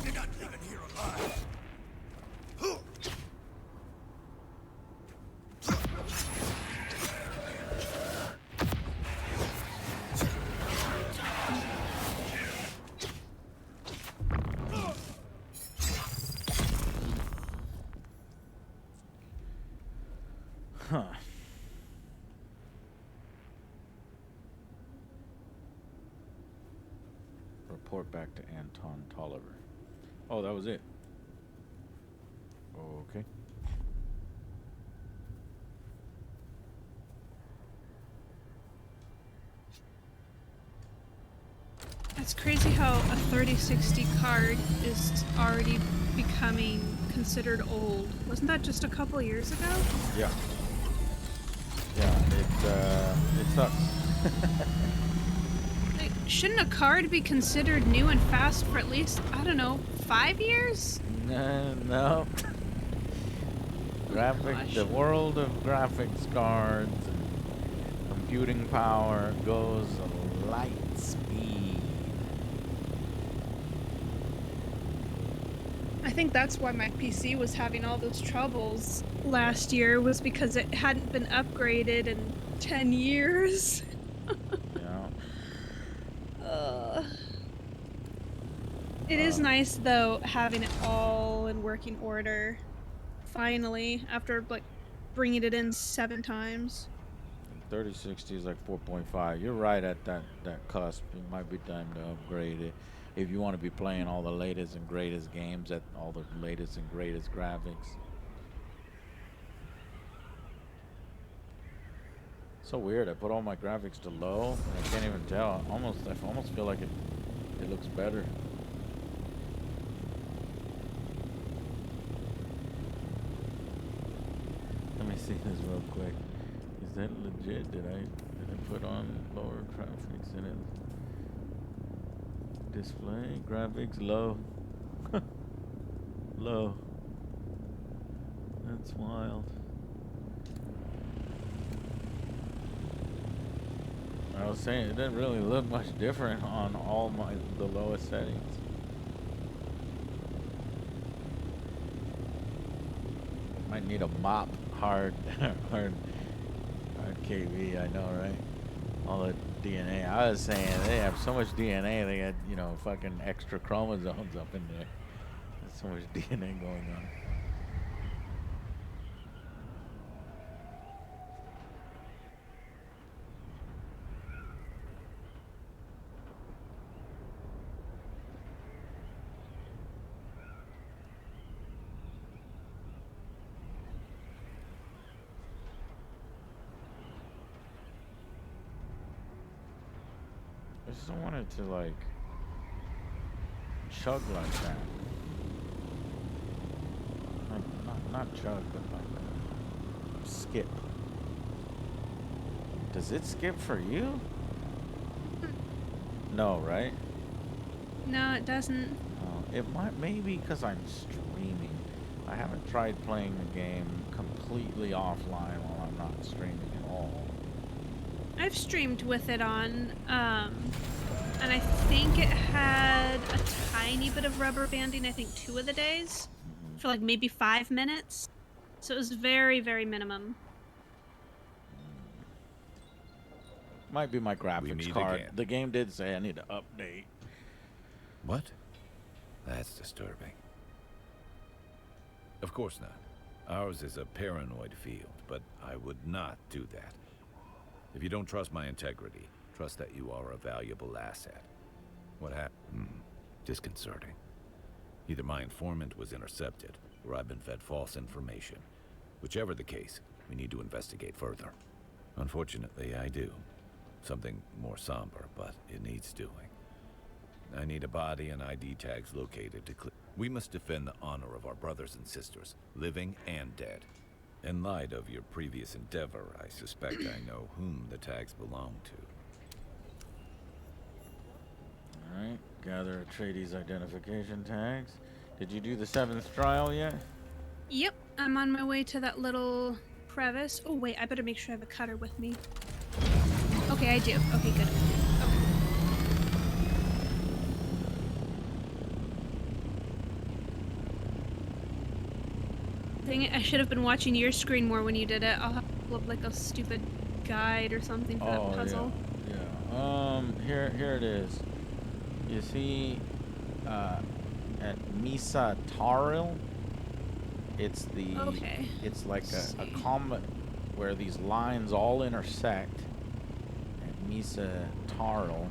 You're not leaving here alive. Huh. Report back to Anton Tolliver. Oh, that was it. Okay. It's crazy how a 3060 card is already becoming considered old. Wasn't that just a couple years ago? Yeah. Yeah, it sucks. Like, shouldn't a card be considered new and fast for at least, I don't know, 5 years? No. The world of graphics cards and computing power goes light speed. I think that's why my PC was having all those troubles last year, was because it hadn't been upgraded in 10 years. Yeah. It is nice, though, having it all in working order. Finally, after, like, bringing it in 7 times. 3060 is like 4.5. You're right at that cusp. It might be time to upgrade it if you want to be playing all the latest and greatest games at all the latest and greatest graphics. So weird. I put all my graphics to low, and I can't even tell. I almost feel like it looks better. Let me see this real quick. Is that legit? Did I put on lower graphics in it? Display graphics low. Low. That's wild. I was saying it didn't really look much different on all the lowest settings. Might need a mop hard KV, I know, right? All the DNA. I was saying they have so much DNA, they got, fucking extra chromosomes up in there. There's so much DNA going on. I just don't want it to, like, chug like that. Like, not chug, but like skip. Does it skip for you? No, right? No, it doesn't. It might, maybe because I'm streaming. I haven't tried playing the game completely offline while I'm not streaming at all. I've streamed with it on, and I think it had a tiny bit of rubber banding, I think 2 of the days, for like maybe 5 minutes. So it was very, very minimum. Might be my graphics card. The game did say I need to update. What? That's disturbing. Of course not. Ours is a paranoid field, but I would not do that. If you don't trust my integrity, trust that you are a valuable asset. What happened? Disconcerting. Either my informant was intercepted, or I've been fed false information. Whichever the case, we need to investigate further. Unfortunately, I do. Something more somber, but it needs doing. I need a body and ID tags located to clear. We must defend the honor of our brothers and sisters, living and dead. In light of your previous endeavor, I suspect I know whom the tags belong to. Alright, gather Atreides identification tags. Did you do the 7th trial yet? Yep, I'm on my way to that little crevice. Oh wait, I better make sure I have a cutter with me. Okay, I do. Okay, good. Dang it, I should have been watching your screen more when you did it. I'll have to pull up like a stupid guide or something for that puzzle. Yeah. Here it is. You see, at Misa Taril, it's the, it's like a combat where these lines all intersect at Misa Taril.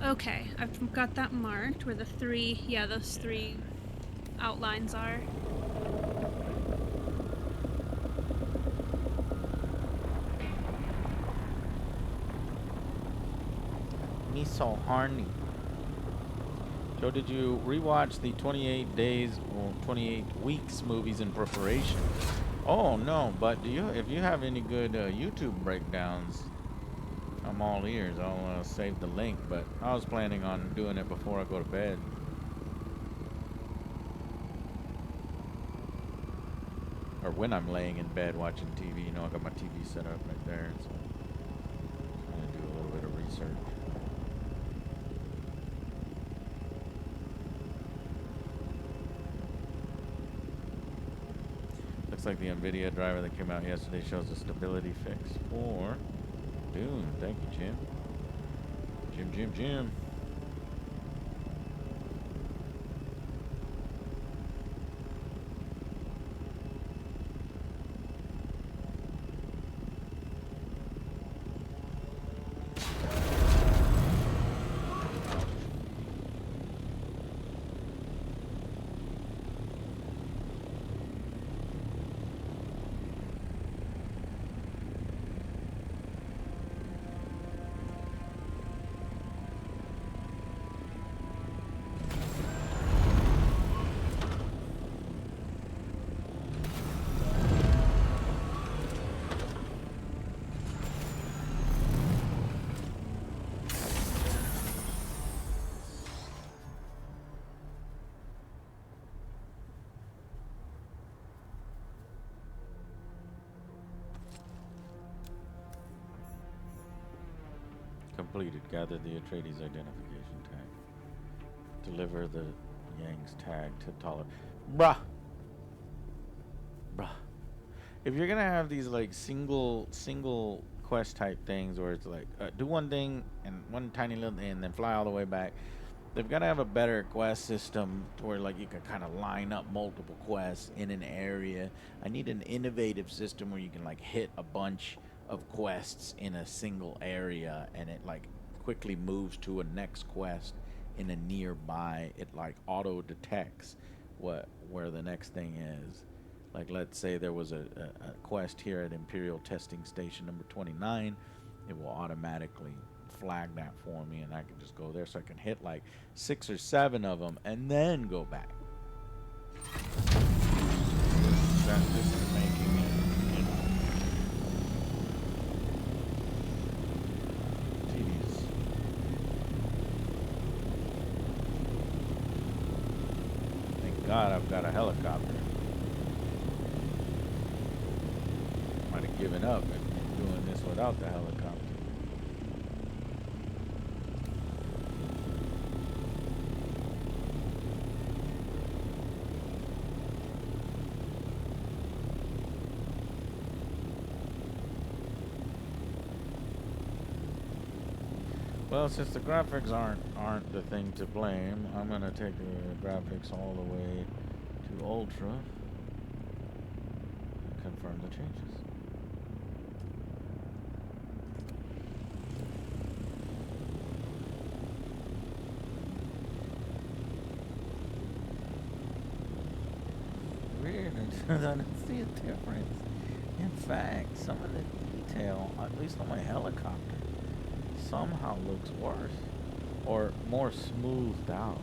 Okay, I've got that marked where the three, those three outlines are. Me so horny. Joe, did you rewatch the 28 days or 28 weeks movies in preparation? Oh no, but do you? If you have any good YouTube breakdowns, I'm all ears. I'll save the link. But I was planning on doing it before I go to bed. Or when I'm laying in bed watching TV. You know, I got my TV set up right there. So I'm gonna do a little bit of research. Looks like the NVIDIA driver that came out yesterday shows a stability fix for Dune. Thank you, Jim. Jim. Completed. Gather the Atreides identification tag. Deliver the Yang's tag to Taller. Bruh. If you're gonna have these like single quest type things where it's like do one thing and one tiny little thing and then fly all the way back, they've got to have a better quest system to where like you can kind of line up multiple quests in an area. I need an innovative system where you can like hit a bunch of quests in a single area and it like quickly moves to a next quest in a nearby. It like auto detects where the next thing is. Like let's say there was a quest here at Imperial Testing Station number 29, it will automatically flag that for me and I can just go there, so I can hit like 6 or 7 of them and then go back. This is making it, you know, tedious. Thank God I've got a helicopter. Might have given up and doing this without the helicopter. Well, since the graphics aren't the thing to blame, I'm gonna take the graphics all the way to Ultra and confirm the changes. I don't see a difference. In fact, some of the detail, at least on my helicopter, somehow looks worse or more smoothed out.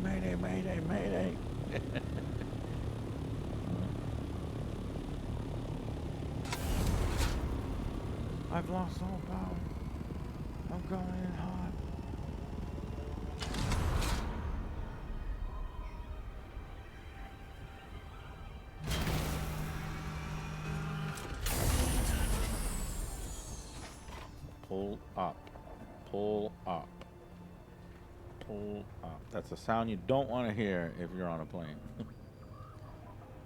Mayday, mayday, mayday. I've lost all power. I'm going in hot. Pull up. Pull up. Pull up. That's a sound you don't want to hear if you're on a plane.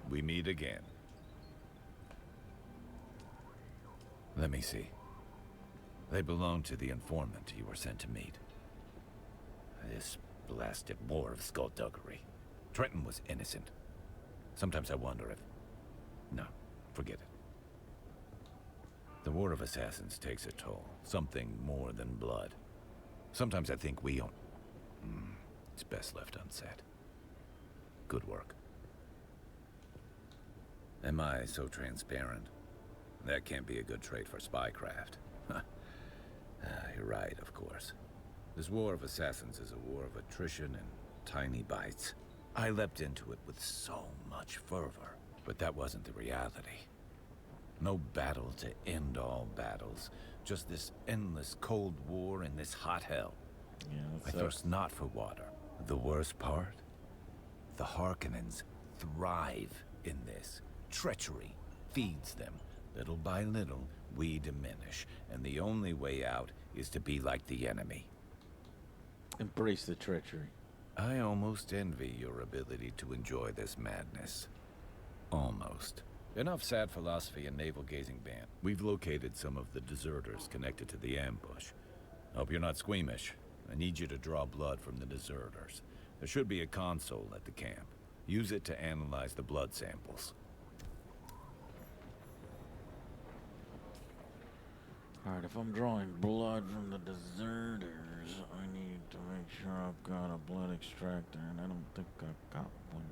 We meet again. Let me see. They belong to the informant you were sent to meet. This blasted war of skullduggery. Trenton was innocent. Sometimes I wonder if... No, forget it. The War of Assassins takes a toll. Something more than blood. Sometimes I think we own... It's best left unsaid. Good work. Am I so transparent? That can't be a good trait for spycraft. You're right, of course. This War of Assassins is a war of attrition and tiny bites. I leapt into it with so much fervor, but that wasn't the reality. No battle to end all battles, just this endless cold war in this hot hell. Yeah, I thirst not for water. The worst part? The Harkonnens thrive in this. Treachery feeds them. Little by little, we diminish, and the only way out is to be like the enemy. Embrace the treachery. I almost envy your ability to enjoy this madness. Almost. Enough sad philosophy and navel-gazing band. We've located some of the deserters connected to the ambush. Hope you're not squeamish. I need you to draw blood from the deserters. There should be a console at the camp. Use it to analyze the blood samples. Alright, if I'm drawing blood from the deserters, I need to make sure I've got a blood extractor, and I don't think I've got one.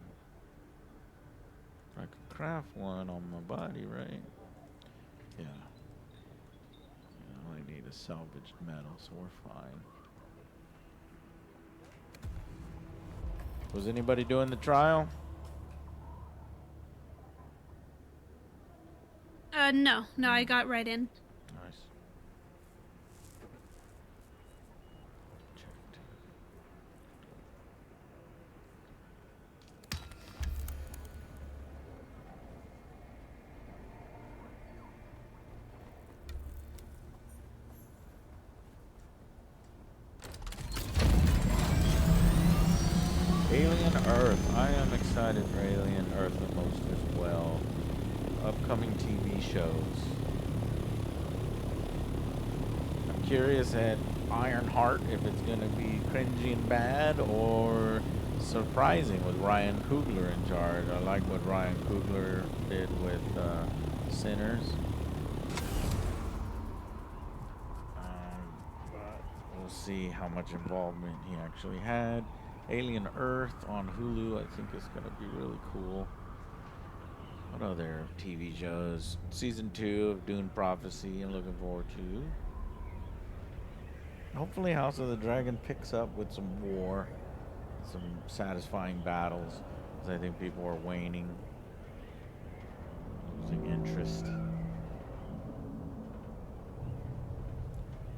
I could craft one on my body, right? Yeah. I only need a salvaged metal, so we're fine. Was anybody doing the trial? No, I got right in. Nice. Alien Earth. I am excited for Alien Earth the most as well. Upcoming TV shows. I'm curious at Ironheart if it's going to be cringy and bad or surprising with Ryan Coogler in charge. I like what Ryan Coogler did with Sinners. But we'll see how much involvement he actually had. Alien Earth on Hulu, I think is going to be really cool. What other TV shows? Season 2 of Dune Prophecy I'm looking forward to. Hopefully House of the Dragon picks up with some war. Some satisfying battles. Because I think people are waning. Losing interest.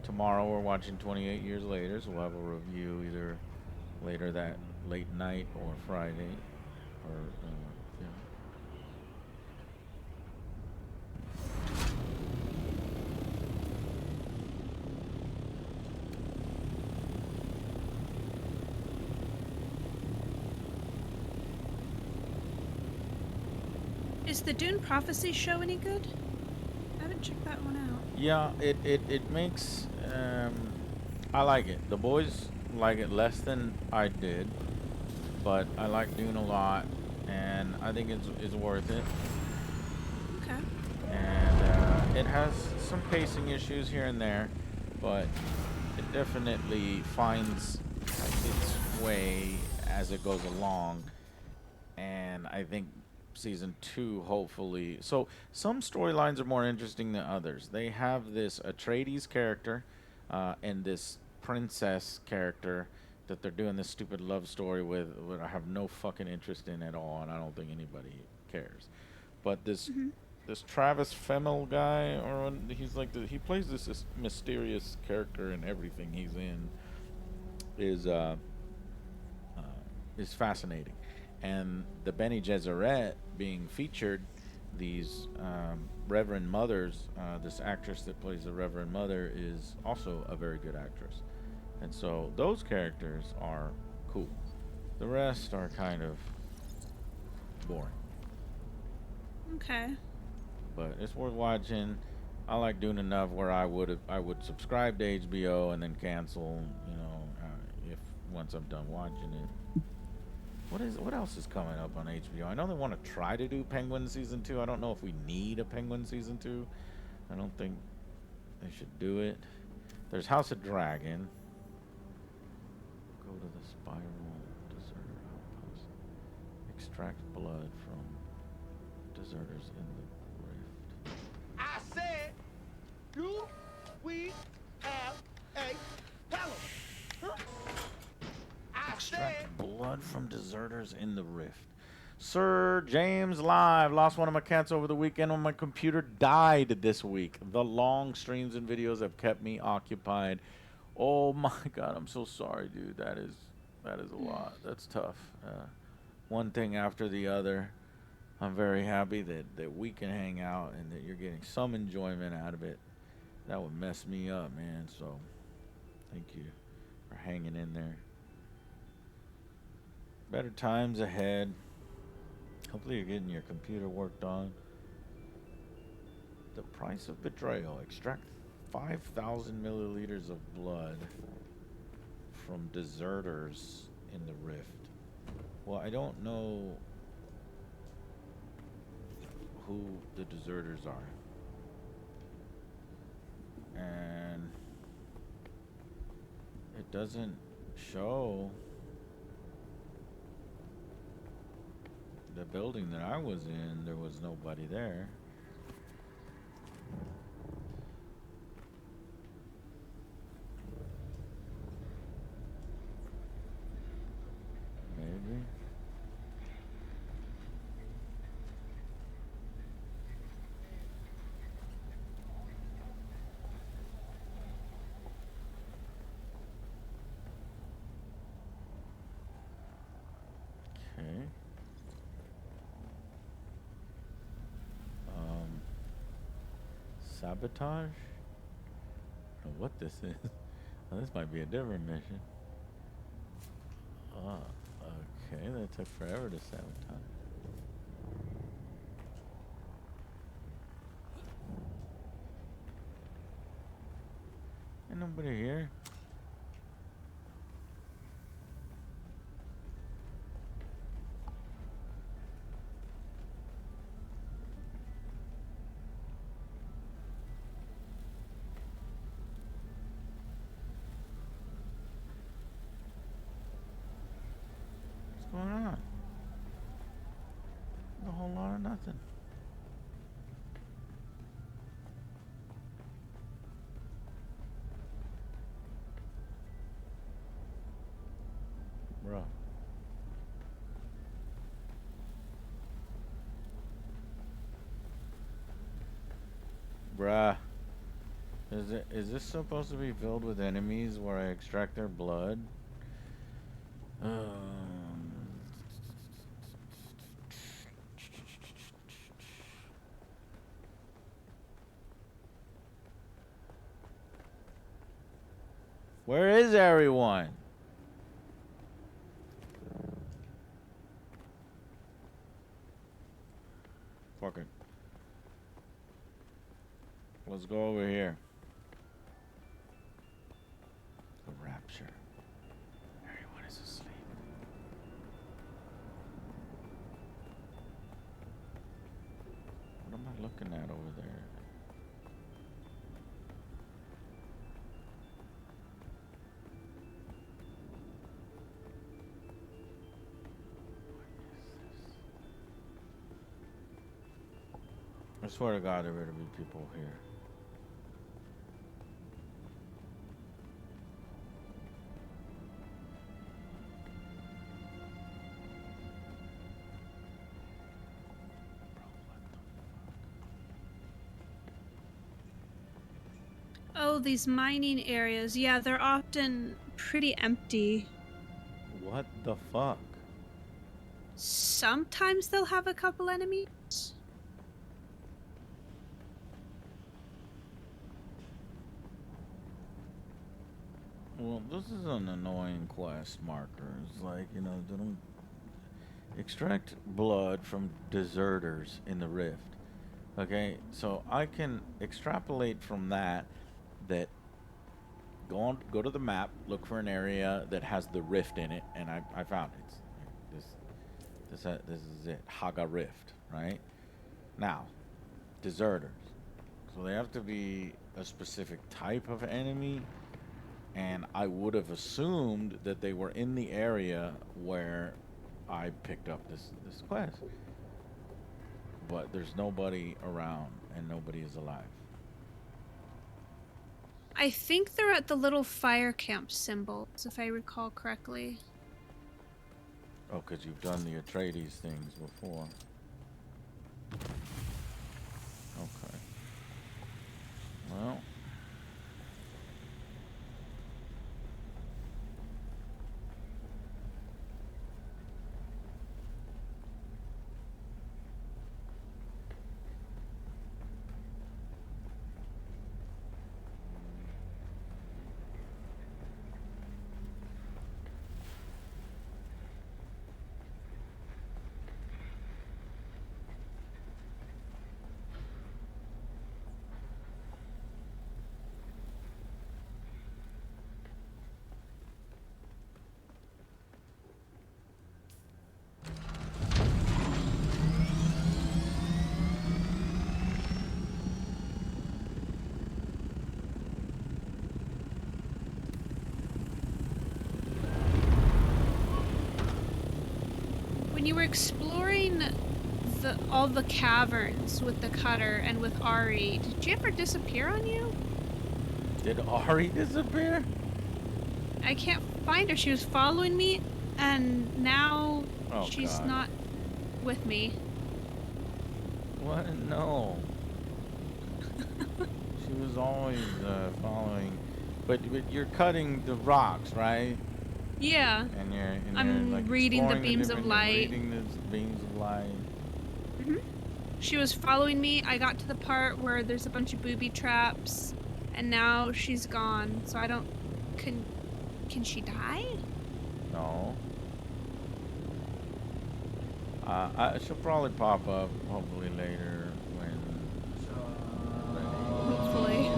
Tomorrow we're watching 28 Years Later, so we'll have a review either later that late night or Friday. Or, yeah. Is the Dune Prophecy show any good? I haven't checked that one out. Yeah, it makes I like it. The boys like it less than I did, but I like Dune a lot, and I think it's worth it. Okay. And it has some pacing issues here and there, but it definitely finds its way as it goes along. And I think season 2 hopefully, so some storylines are more interesting than others. They have this Atreides character and this princess character that they're doing this stupid love story with, what I have no fucking interest in at all, and I don't think anybody cares. But this Travis Fimmel guy, or he's like he plays this mysterious character in everything he's in, is fascinating. And the Bene Gesserit being featured, these Reverend Mothers, this actress that plays the Reverend Mother is also a very good actress. And so those characters are cool. The rest are kind of boring. Okay. But it's worth watching. I like Dune enough where I would subscribe to HBO and then cancel, if once I'm done watching it. What else is coming up on HBO? I know they want to try to do Penguin season 2. I don't know if we need a Penguin season 2. I don't think they should do it. There's House of Dragon. Go to the spiral deserter outpost. Extract blood from deserters in the rift. I said, do we have a palace? Huh? Extract blood from deserters in the rift. Sir James Live. Lost one of my cats over the weekend when my computer died this week. The long streams and videos have kept me occupied. Oh my god, I'm so sorry, dude. That is a lot. That's tough. One thing after the other. I'm very happy that we can hang out and that you're getting some enjoyment out of it. That would mess me up, man. So thank you for hanging in there. Better times ahead. Hopefully you're getting your computer worked on. The price of betrayal. Extract 5,000 milliliters of blood from deserters in the rift. Well, I don't know who the deserters are. And it doesn't show the building that I was in. There was nobody there. Maybe. Okay. Sabotage? I don't know what this is. Oh, this might be a different mission. Oh, okay. That took forever to sabotage. Ain't nobody here. What's going on? A whole lot of nothing. Bro. Bruh. Is this supposed to be filled with enemies where I extract their blood? Where is everyone? For let's go over here. The rapture. Everyone is asleep. What am I looking at over there? I swear to God, there better be people here. Oh, these mining areas. Yeah, they're often pretty empty. What the fuck? Sometimes they'll have a couple enemies. Well, this is an annoying quest marker. It's like, you know, they don't extract blood from deserters in the rift. Okay, so I can extrapolate from that go to the map, look for an area that has the rift in it, and I found it. This is it, Haga Rift, right? Now, deserters. So they have to be a specific type of enemy, and I would have assumed that they were in the area where I picked up this quest. But there's nobody around, and nobody is alive. I think they're at the little fire camp symbols, if I recall correctly. Oh, because you've done the Atreides things before. Okay. Well. When you were exploring all the caverns with the cutter and with Ari, did you ever disappear on you? Did Ari disappear? I can't find her. She was following me, and now she's God. not with me. What? No. She was always following. But you're cutting the rocks, right? Yeah. And you're I'm like reading the exploring beams of different- light. Reading the beams of light. She was following me. I got to the part where there's a bunch of booby traps, and now she's gone. So I don't. Can she die? No. She'll probably pop up hopefully later when. Hopefully.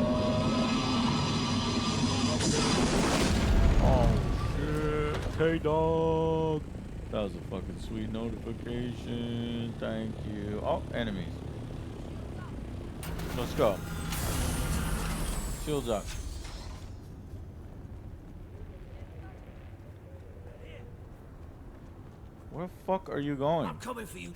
Oh shit! Hey dog. That was a fucking sweet notification. Thank you. Oh, enemies. Let's go. Shields up. Where the fuck are you going? I'm coming for you.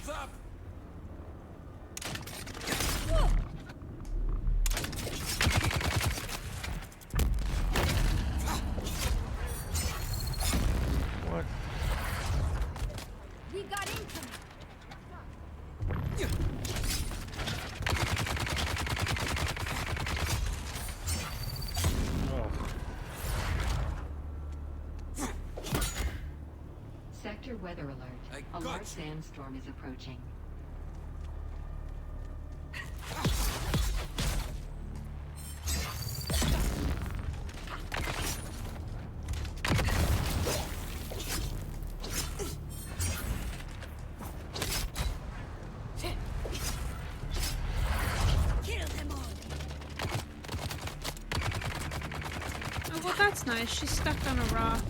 Shields up! What? We got income. Sector weather alert. A large sandstorm is approaching. Kill them all. Oh, well, that's nice. She's stuck on a rock.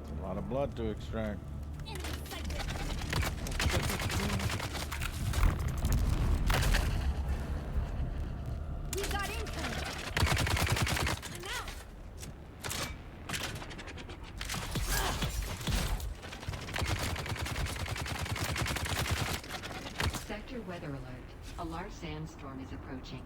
A lot of blood to extract. We got income. I'm out. Sector weather alert. A large sandstorm is approaching.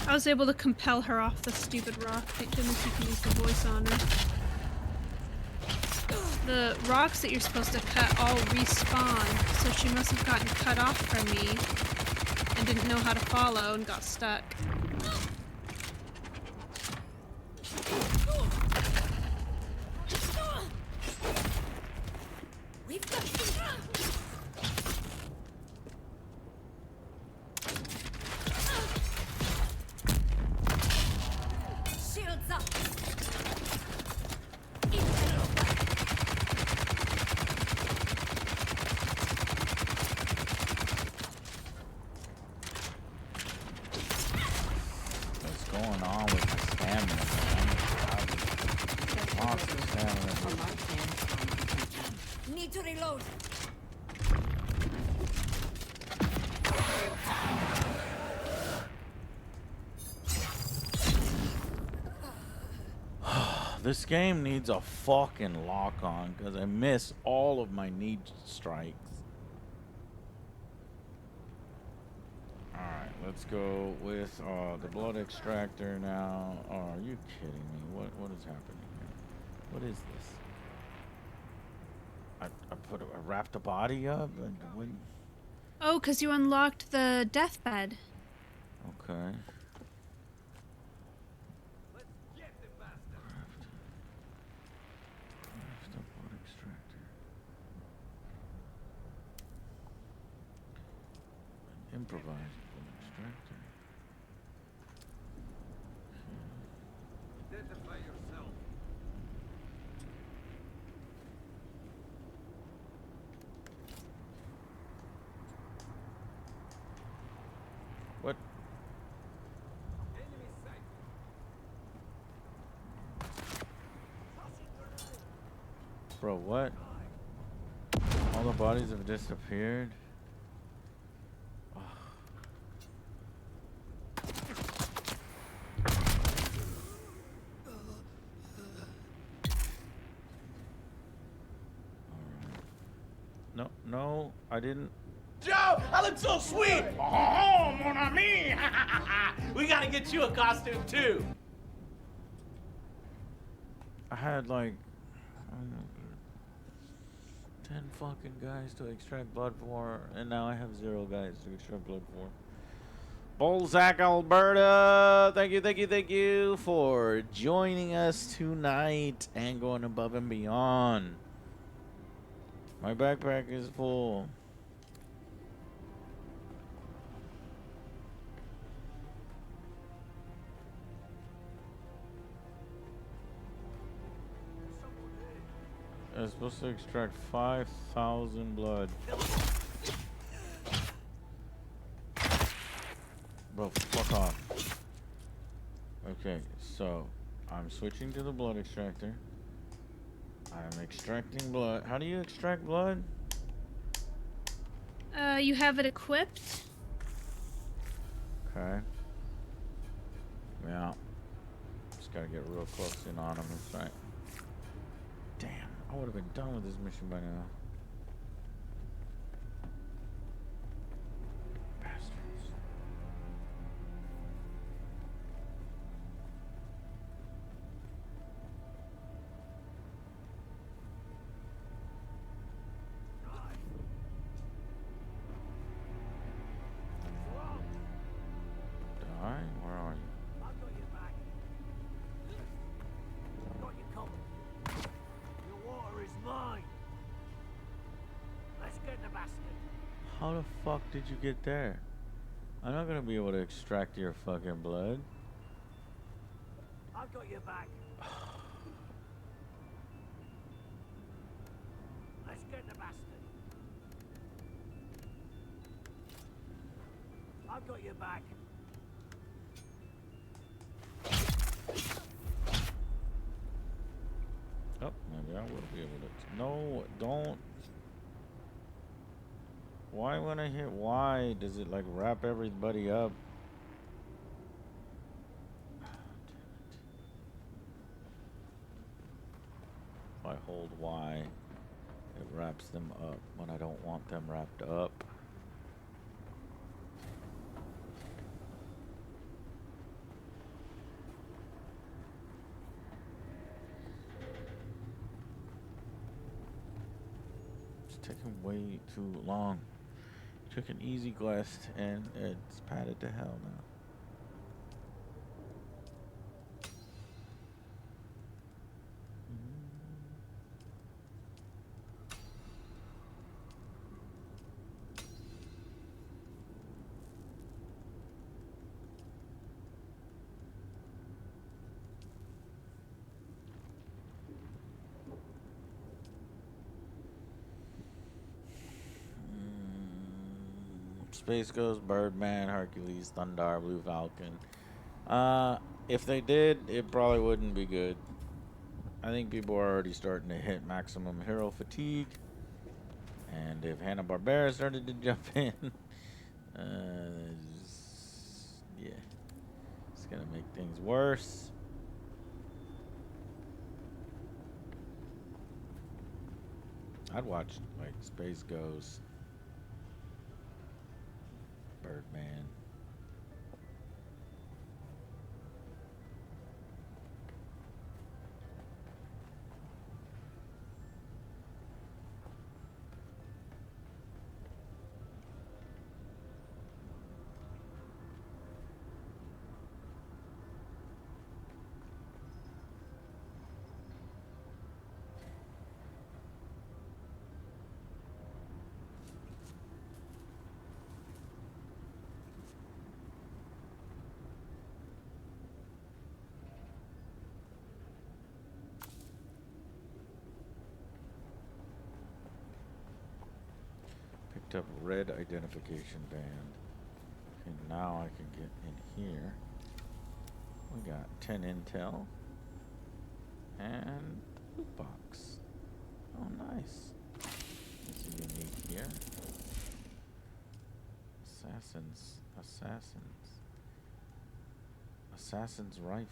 I was able to compel her off the stupid rock. Thank goodness you can use the voice on her. The rocks that you're supposed to cut all respawn, so she must have gotten cut off from me and didn't know how to follow and got stuck. We've got shields up. What's going on with my stamina, man? Lots of stamina. Need to reload. This game needs a fucking lock on because I miss all of my need strikes. Alright, let's go with the blood extractor now. Oh, are you kidding me? What is happening here? What is this? I wrapped the body up and when. Oh, because you unlocked the deathbed. Okay. Improvised blood extractor. Identify yourself. What? Enemy sight. Bro, what? All the bodies have disappeared? No, no, I didn't. Joe, I look so sweet! Oh, mon ami! We gotta get you a costume too! I had like, I don't know, 10 fucking guys to extract blood for, and now I have 0 guys to extract blood for. Balzac, Alberta, thank you for joining us tonight and going above and beyond. My backpack is full. I was supposed to extract 5,000 blood. Bro, fuck off. Okay, so I'm switching to the blood extractor. I'm extracting blood. How do you extract blood? You have it equipped. Okay. Yeah. Just gotta get real close in on him. That's right. Damn, I would have been done with this mission by now. Bastards. Die? Where are you? I've got your back. I've got you covered. Your water is mine. Let's get the bastard. How the fuck did you get there? I'm not gonna be able to extract your fucking blood. I've got your back. Let's get the bastard. I've got your back. Oh, maybe I will be able to. No, don't. Why when I hit Y, does it like wrap everybody up? If I hold Y, it wraps them up when I don't want them wrapped up. It's taking way too long. Took an easy quest and it's padded to hell now. Space Ghost, Birdman, Hercules, Thundar, Blue Falcon. If they did, it probably wouldn't be good. I think people are already starting to hit maximum hero fatigue. And if Hanna-Barbera started to jump in, yeah, it's gonna make things worse. I'd watch like Space Ghost, Birdman. Picked up red identification band. Okay, now I can get in here. We got 10 intel and loot box. Oh, nice. This is unique here. Assassin's rifle.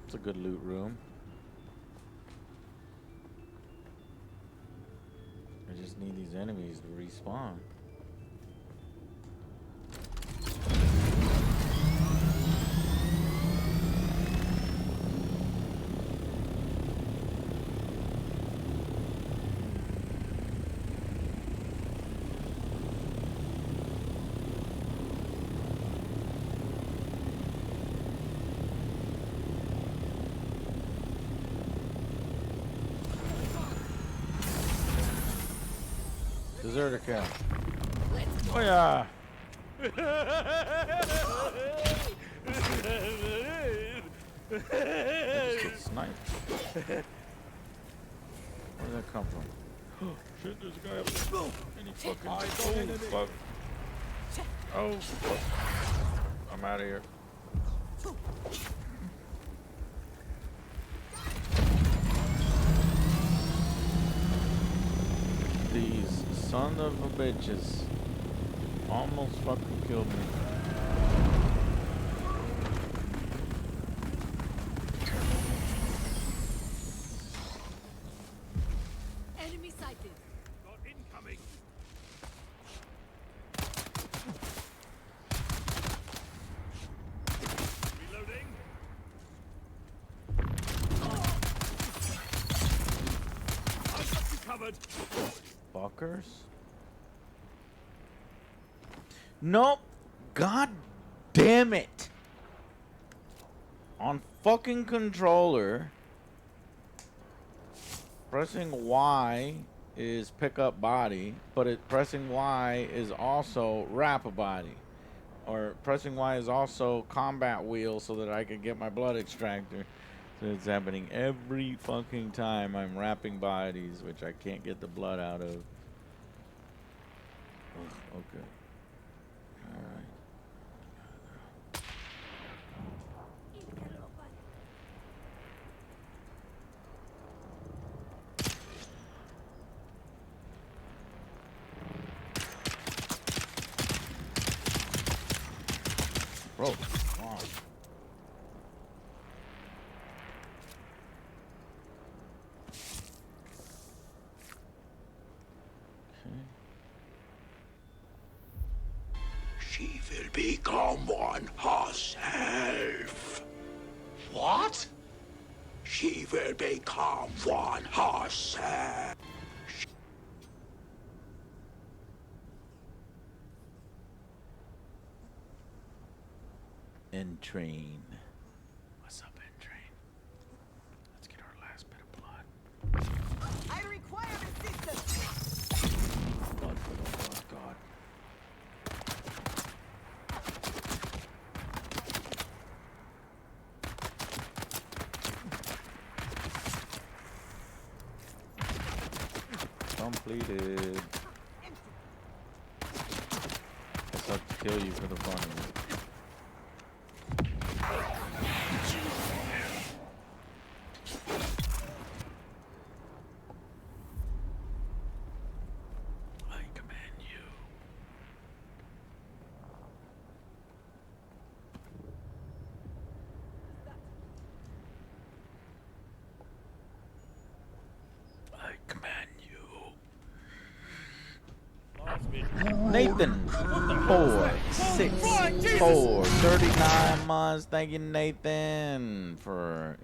It's a good loot room. I just need these enemies to respawn. Deserter camp. Oh yeah. I just get sniped. Where did that come from? Shit, there's a guy up there. And he fucking... Oh, fuck. Oh, fuck. I'm out of here. These son of a bitches almost fucking killed me. Enemy sighted. Got incoming. Reloading. I've got you covered. Fuckers. Nope. God damn it. On fucking controller, pressing Y is pick up body, but pressing Y is also wrap a body. Or pressing Y is also combat wheel so that I can get my blood extractor. So it's happening every fucking time I'm wrapping bodies, which I can't get the blood out of. Ugh, okay. Alright. Bro, come on. She will become one herself. What? She will become one herself. N-Train. What's up, N-Train? Let's get our last bit of blood. I require assistance. Blood for the blood god. Completed. Guess I'll kill you for the fun of it. I command you. I command you. Nathan, 464, 39 months. Thank you, Nathan, for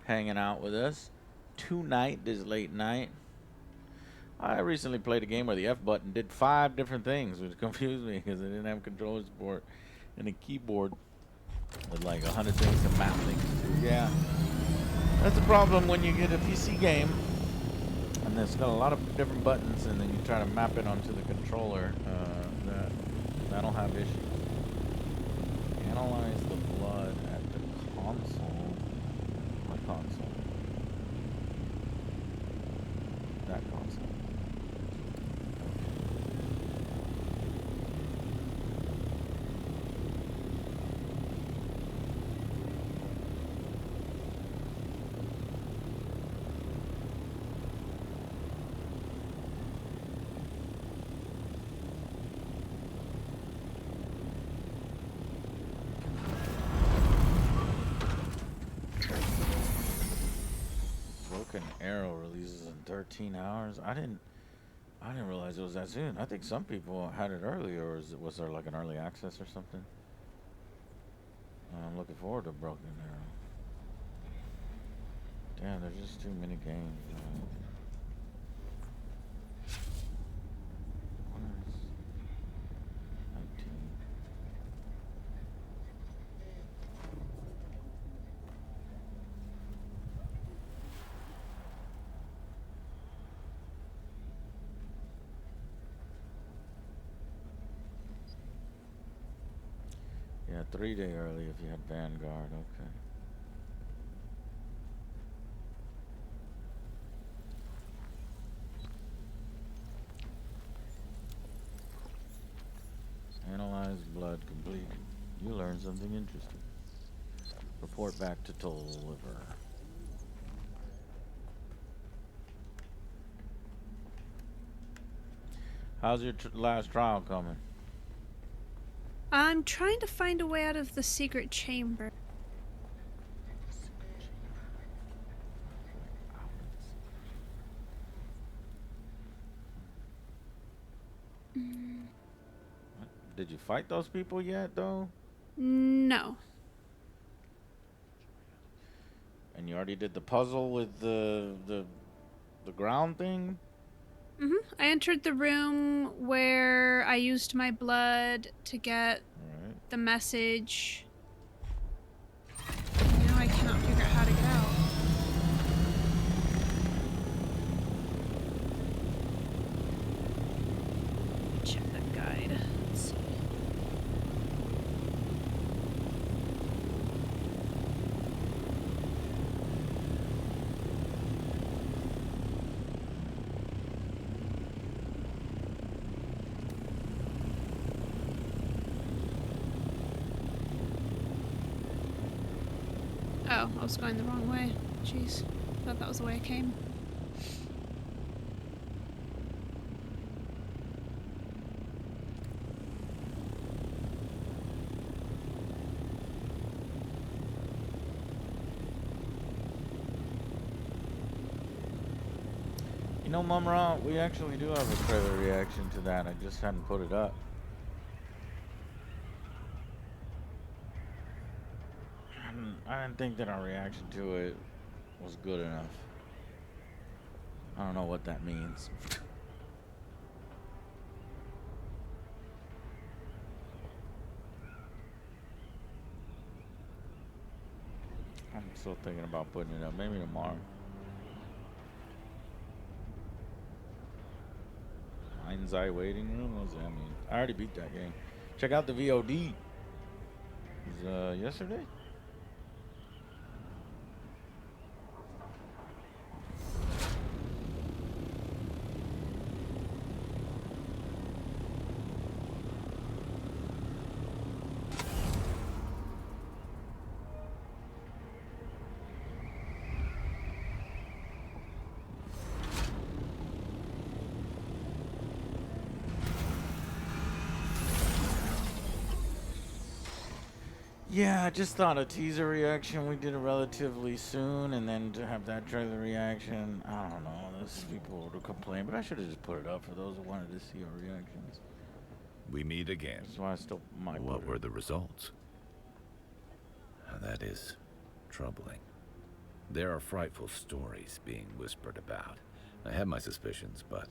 hanging out with us tonight, this late night. I recently played a game where the F button did 5 different things, which confused me because it didn't have controller support and a keyboard with like 100 things to map things to. Yeah, that's the problem when you get a PC game and it's got a lot of different buttons and then you try to map it onto the controller. That'll have issues. Analyze the blood at the console. What console? That console. Broken Arrow releases in 13 hours. I didn't realize it was that soon. I think some people had it earlier, or was there like an early access or something? I'm looking forward to Broken Arrow. Damn, there's just too many games. Where's 19? Yeah, 3-day early if you had Vanguard. Okay. something interesting. Report back to Tolliver. How's your last trial coming? I'm trying to find a way out of the secret chamber. Did you fight those people yet, though? No. And you already did the puzzle with the ground thing? I entered the room where I used my blood to get the message. Now I cannot figure out how to get out. Check that guide. Let's see. Oh, I was going the wrong way. Jeez. Thought that was the way I came. You know, Mumra, we actually do have a trailer reaction to that. I just hadn't put it up. I didn't think that our reaction to it was good enough. I don't know what that means. I'm still thinking about putting it up. Maybe tomorrow. Mind's Eye waiting room? What does that mean? I already beat that game. Check out the VOD. It was yesterday? Yeah, I just thought a teaser reaction we did it relatively soon, and then to have that trailer reaction, I don't know. There's people to complain, but I should have just put it up for those who wanted to see our reactions. We meet again. That's why I still might. What were the results? That is troubling. There are frightful stories being whispered about. I have my suspicions, but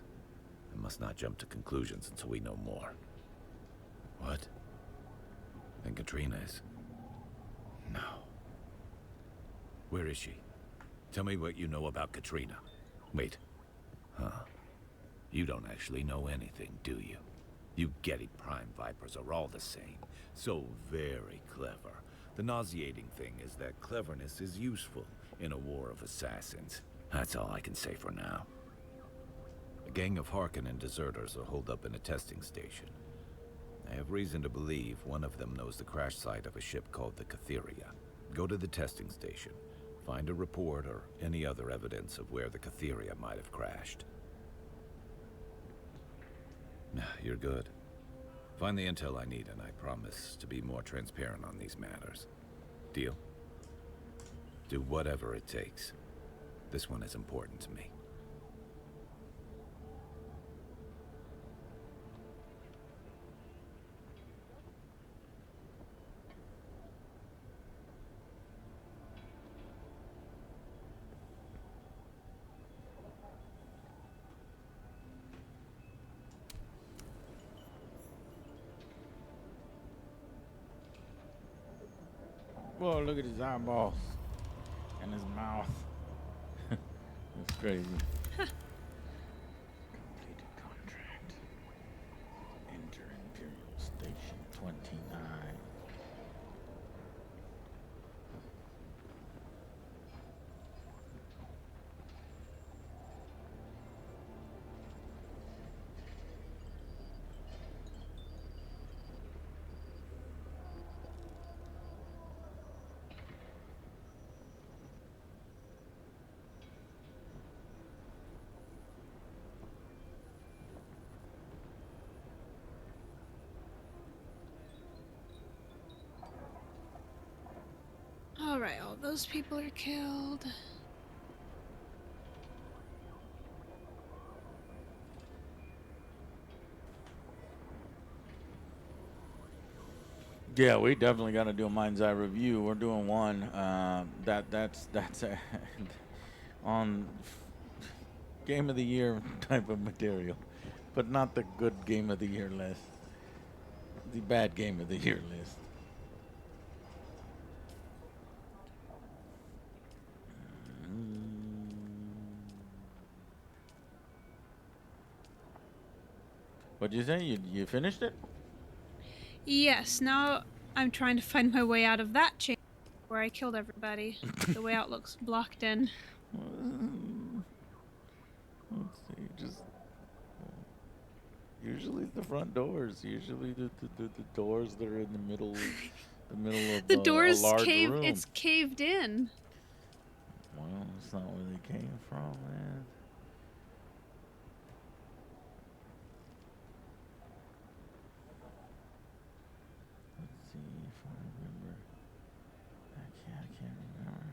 I must not jump to conclusions until we know more. What? And Katrina is... No. Where is she? Tell me what you know about Katrina. Wait. Huh. You don't actually know anything, do you? You Getty Prime Vipers are all the same. So very clever. The nauseating thing is that cleverness is useful in a war of assassins. That's all I can say for now. A gang of Harkonnen deserters are holed up in a testing station. I have reason to believe one of them knows the crash site of a ship called the Catheria. Go to the testing station. Find a report or any other evidence of where the Catheria might have crashed. You're good. Find the intel I need, and I promise to be more transparent on these matters. Deal? Do whatever it takes. This one is important to me. Whoa, look at his eyeballs and his mouth. That's crazy. Completed contract. Enter Imperial Station 29. Alright, all those people are killed. Yeah, we definitely got to do a mind's eye review. We're doing one. That's on game of the year type of material, but not the good game of the year list. The bad game of the year list. What'd you say? You finished it? Yes, now I'm trying to find my way out of that chamber where I killed everybody. The way out looks blocked in. Let's see. Just usually the front doors. Usually the doors that are in the middle of The a door's large caved. room. It's caved in. Well, that's not where they came from, man. Let's see if I remember. I can't remember.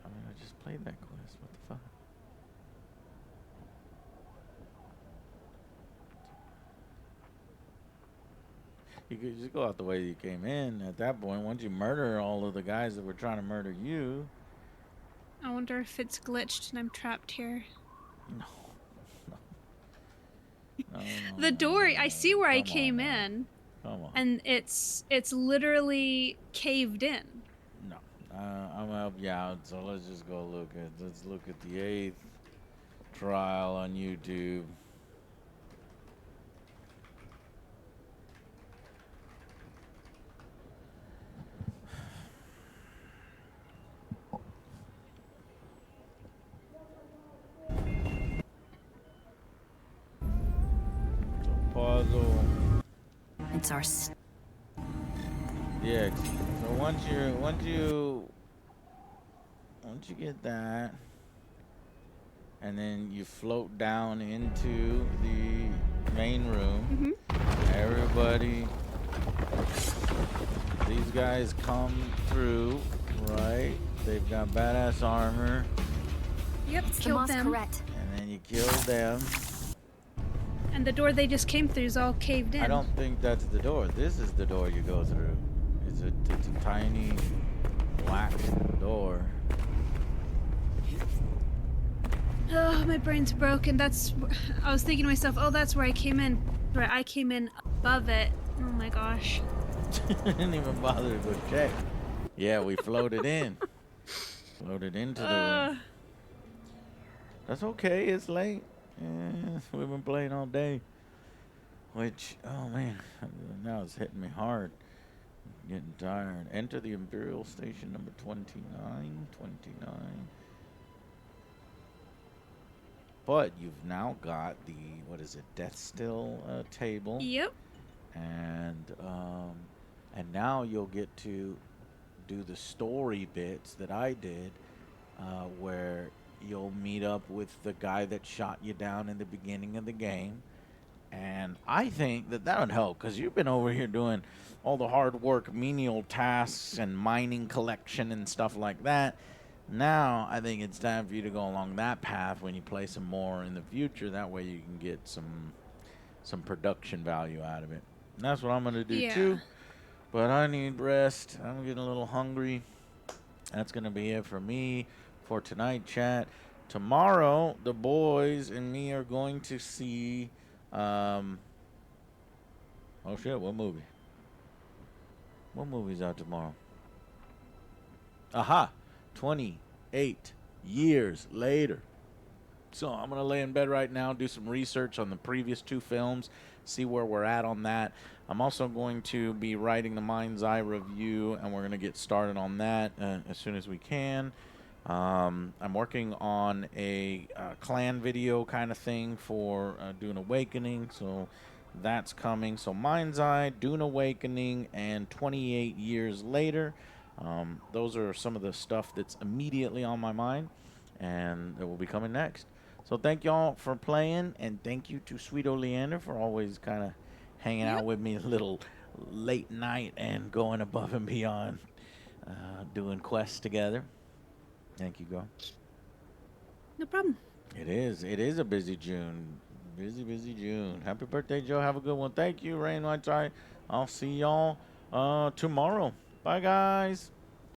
I mean, I just played that quest. What the fuck? You could just go out the way you came in at that point. Once you murder all of the guys that were trying to murder you. I wonder if it's glitched and I'm trapped here. No. The door, I see where I came now. in. Come on. And it's literally caved in. No. I'm gonna help you out, so let's just go let's look at the 8th trial on YouTube. Puzzle. It's our. Yeah. So once you get that, and then you float down into the main room. Everybody, these guys come through, right? They've got badass armor. Yep, It's killed the them. Masquerade. And then you kill them. And the door they just came through is all caved in. I don't think that's the door. This is the door you go through. It's a tiny black door. Oh, my brain's broken. I was thinking to myself, oh, that's where I came in. Right, I came in above it. Oh my gosh. Didn't even bother to go check. Yeah, we floated in. Floated into the room. That's okay. It's late. Yeah, we've been playing all day. Which, oh man, now it's hitting me hard. I'm getting tired. Enter the Imperial Station number 29. 29. But you've now got the, what is it, Death Still table. Yep. And now you'll get to do the story bits that I did, where you'll meet up with the guy that shot you down in the beginning of the game. And I think that would help, because you've been over here doing all the hard work, menial tasks and mining collection and stuff like that. Now I think it's time for you to go along that path when you play some more in the future. That way you can get some production value out of it. And that's what I'm going to do too. But I need rest. I'm getting a little hungry. That's going to be it for me for tonight, chat. Tomorrow, the boys and me are going to see... oh, shit. What movie? What movie's out tomorrow? Aha! 28 years later. So I'm going to lay in bed right now, do some research on the previous 2 films, see where we're at on that. I'm also going to be writing the Mind's Eye review, and we're going to get started on that as soon as we can. I'm working on a clan video kind of thing for Dune Awakening, so that's coming. So Mind's Eye, Dune Awakening, and 28 years later. Those are some of the stuff that's immediately on my mind, and that will be coming next. So thank y'all for playing, and thank you to Sweet Oleander for always kind of hanging out with me a little late night and going above and beyond. doing quests together. Thank you, girl. No problem. It is. It is a busy June. Busy June. Happy birthday, Joe. Have a good one. Thank you, Rain White Tie. I'll see y'all tomorrow. Bye, guys.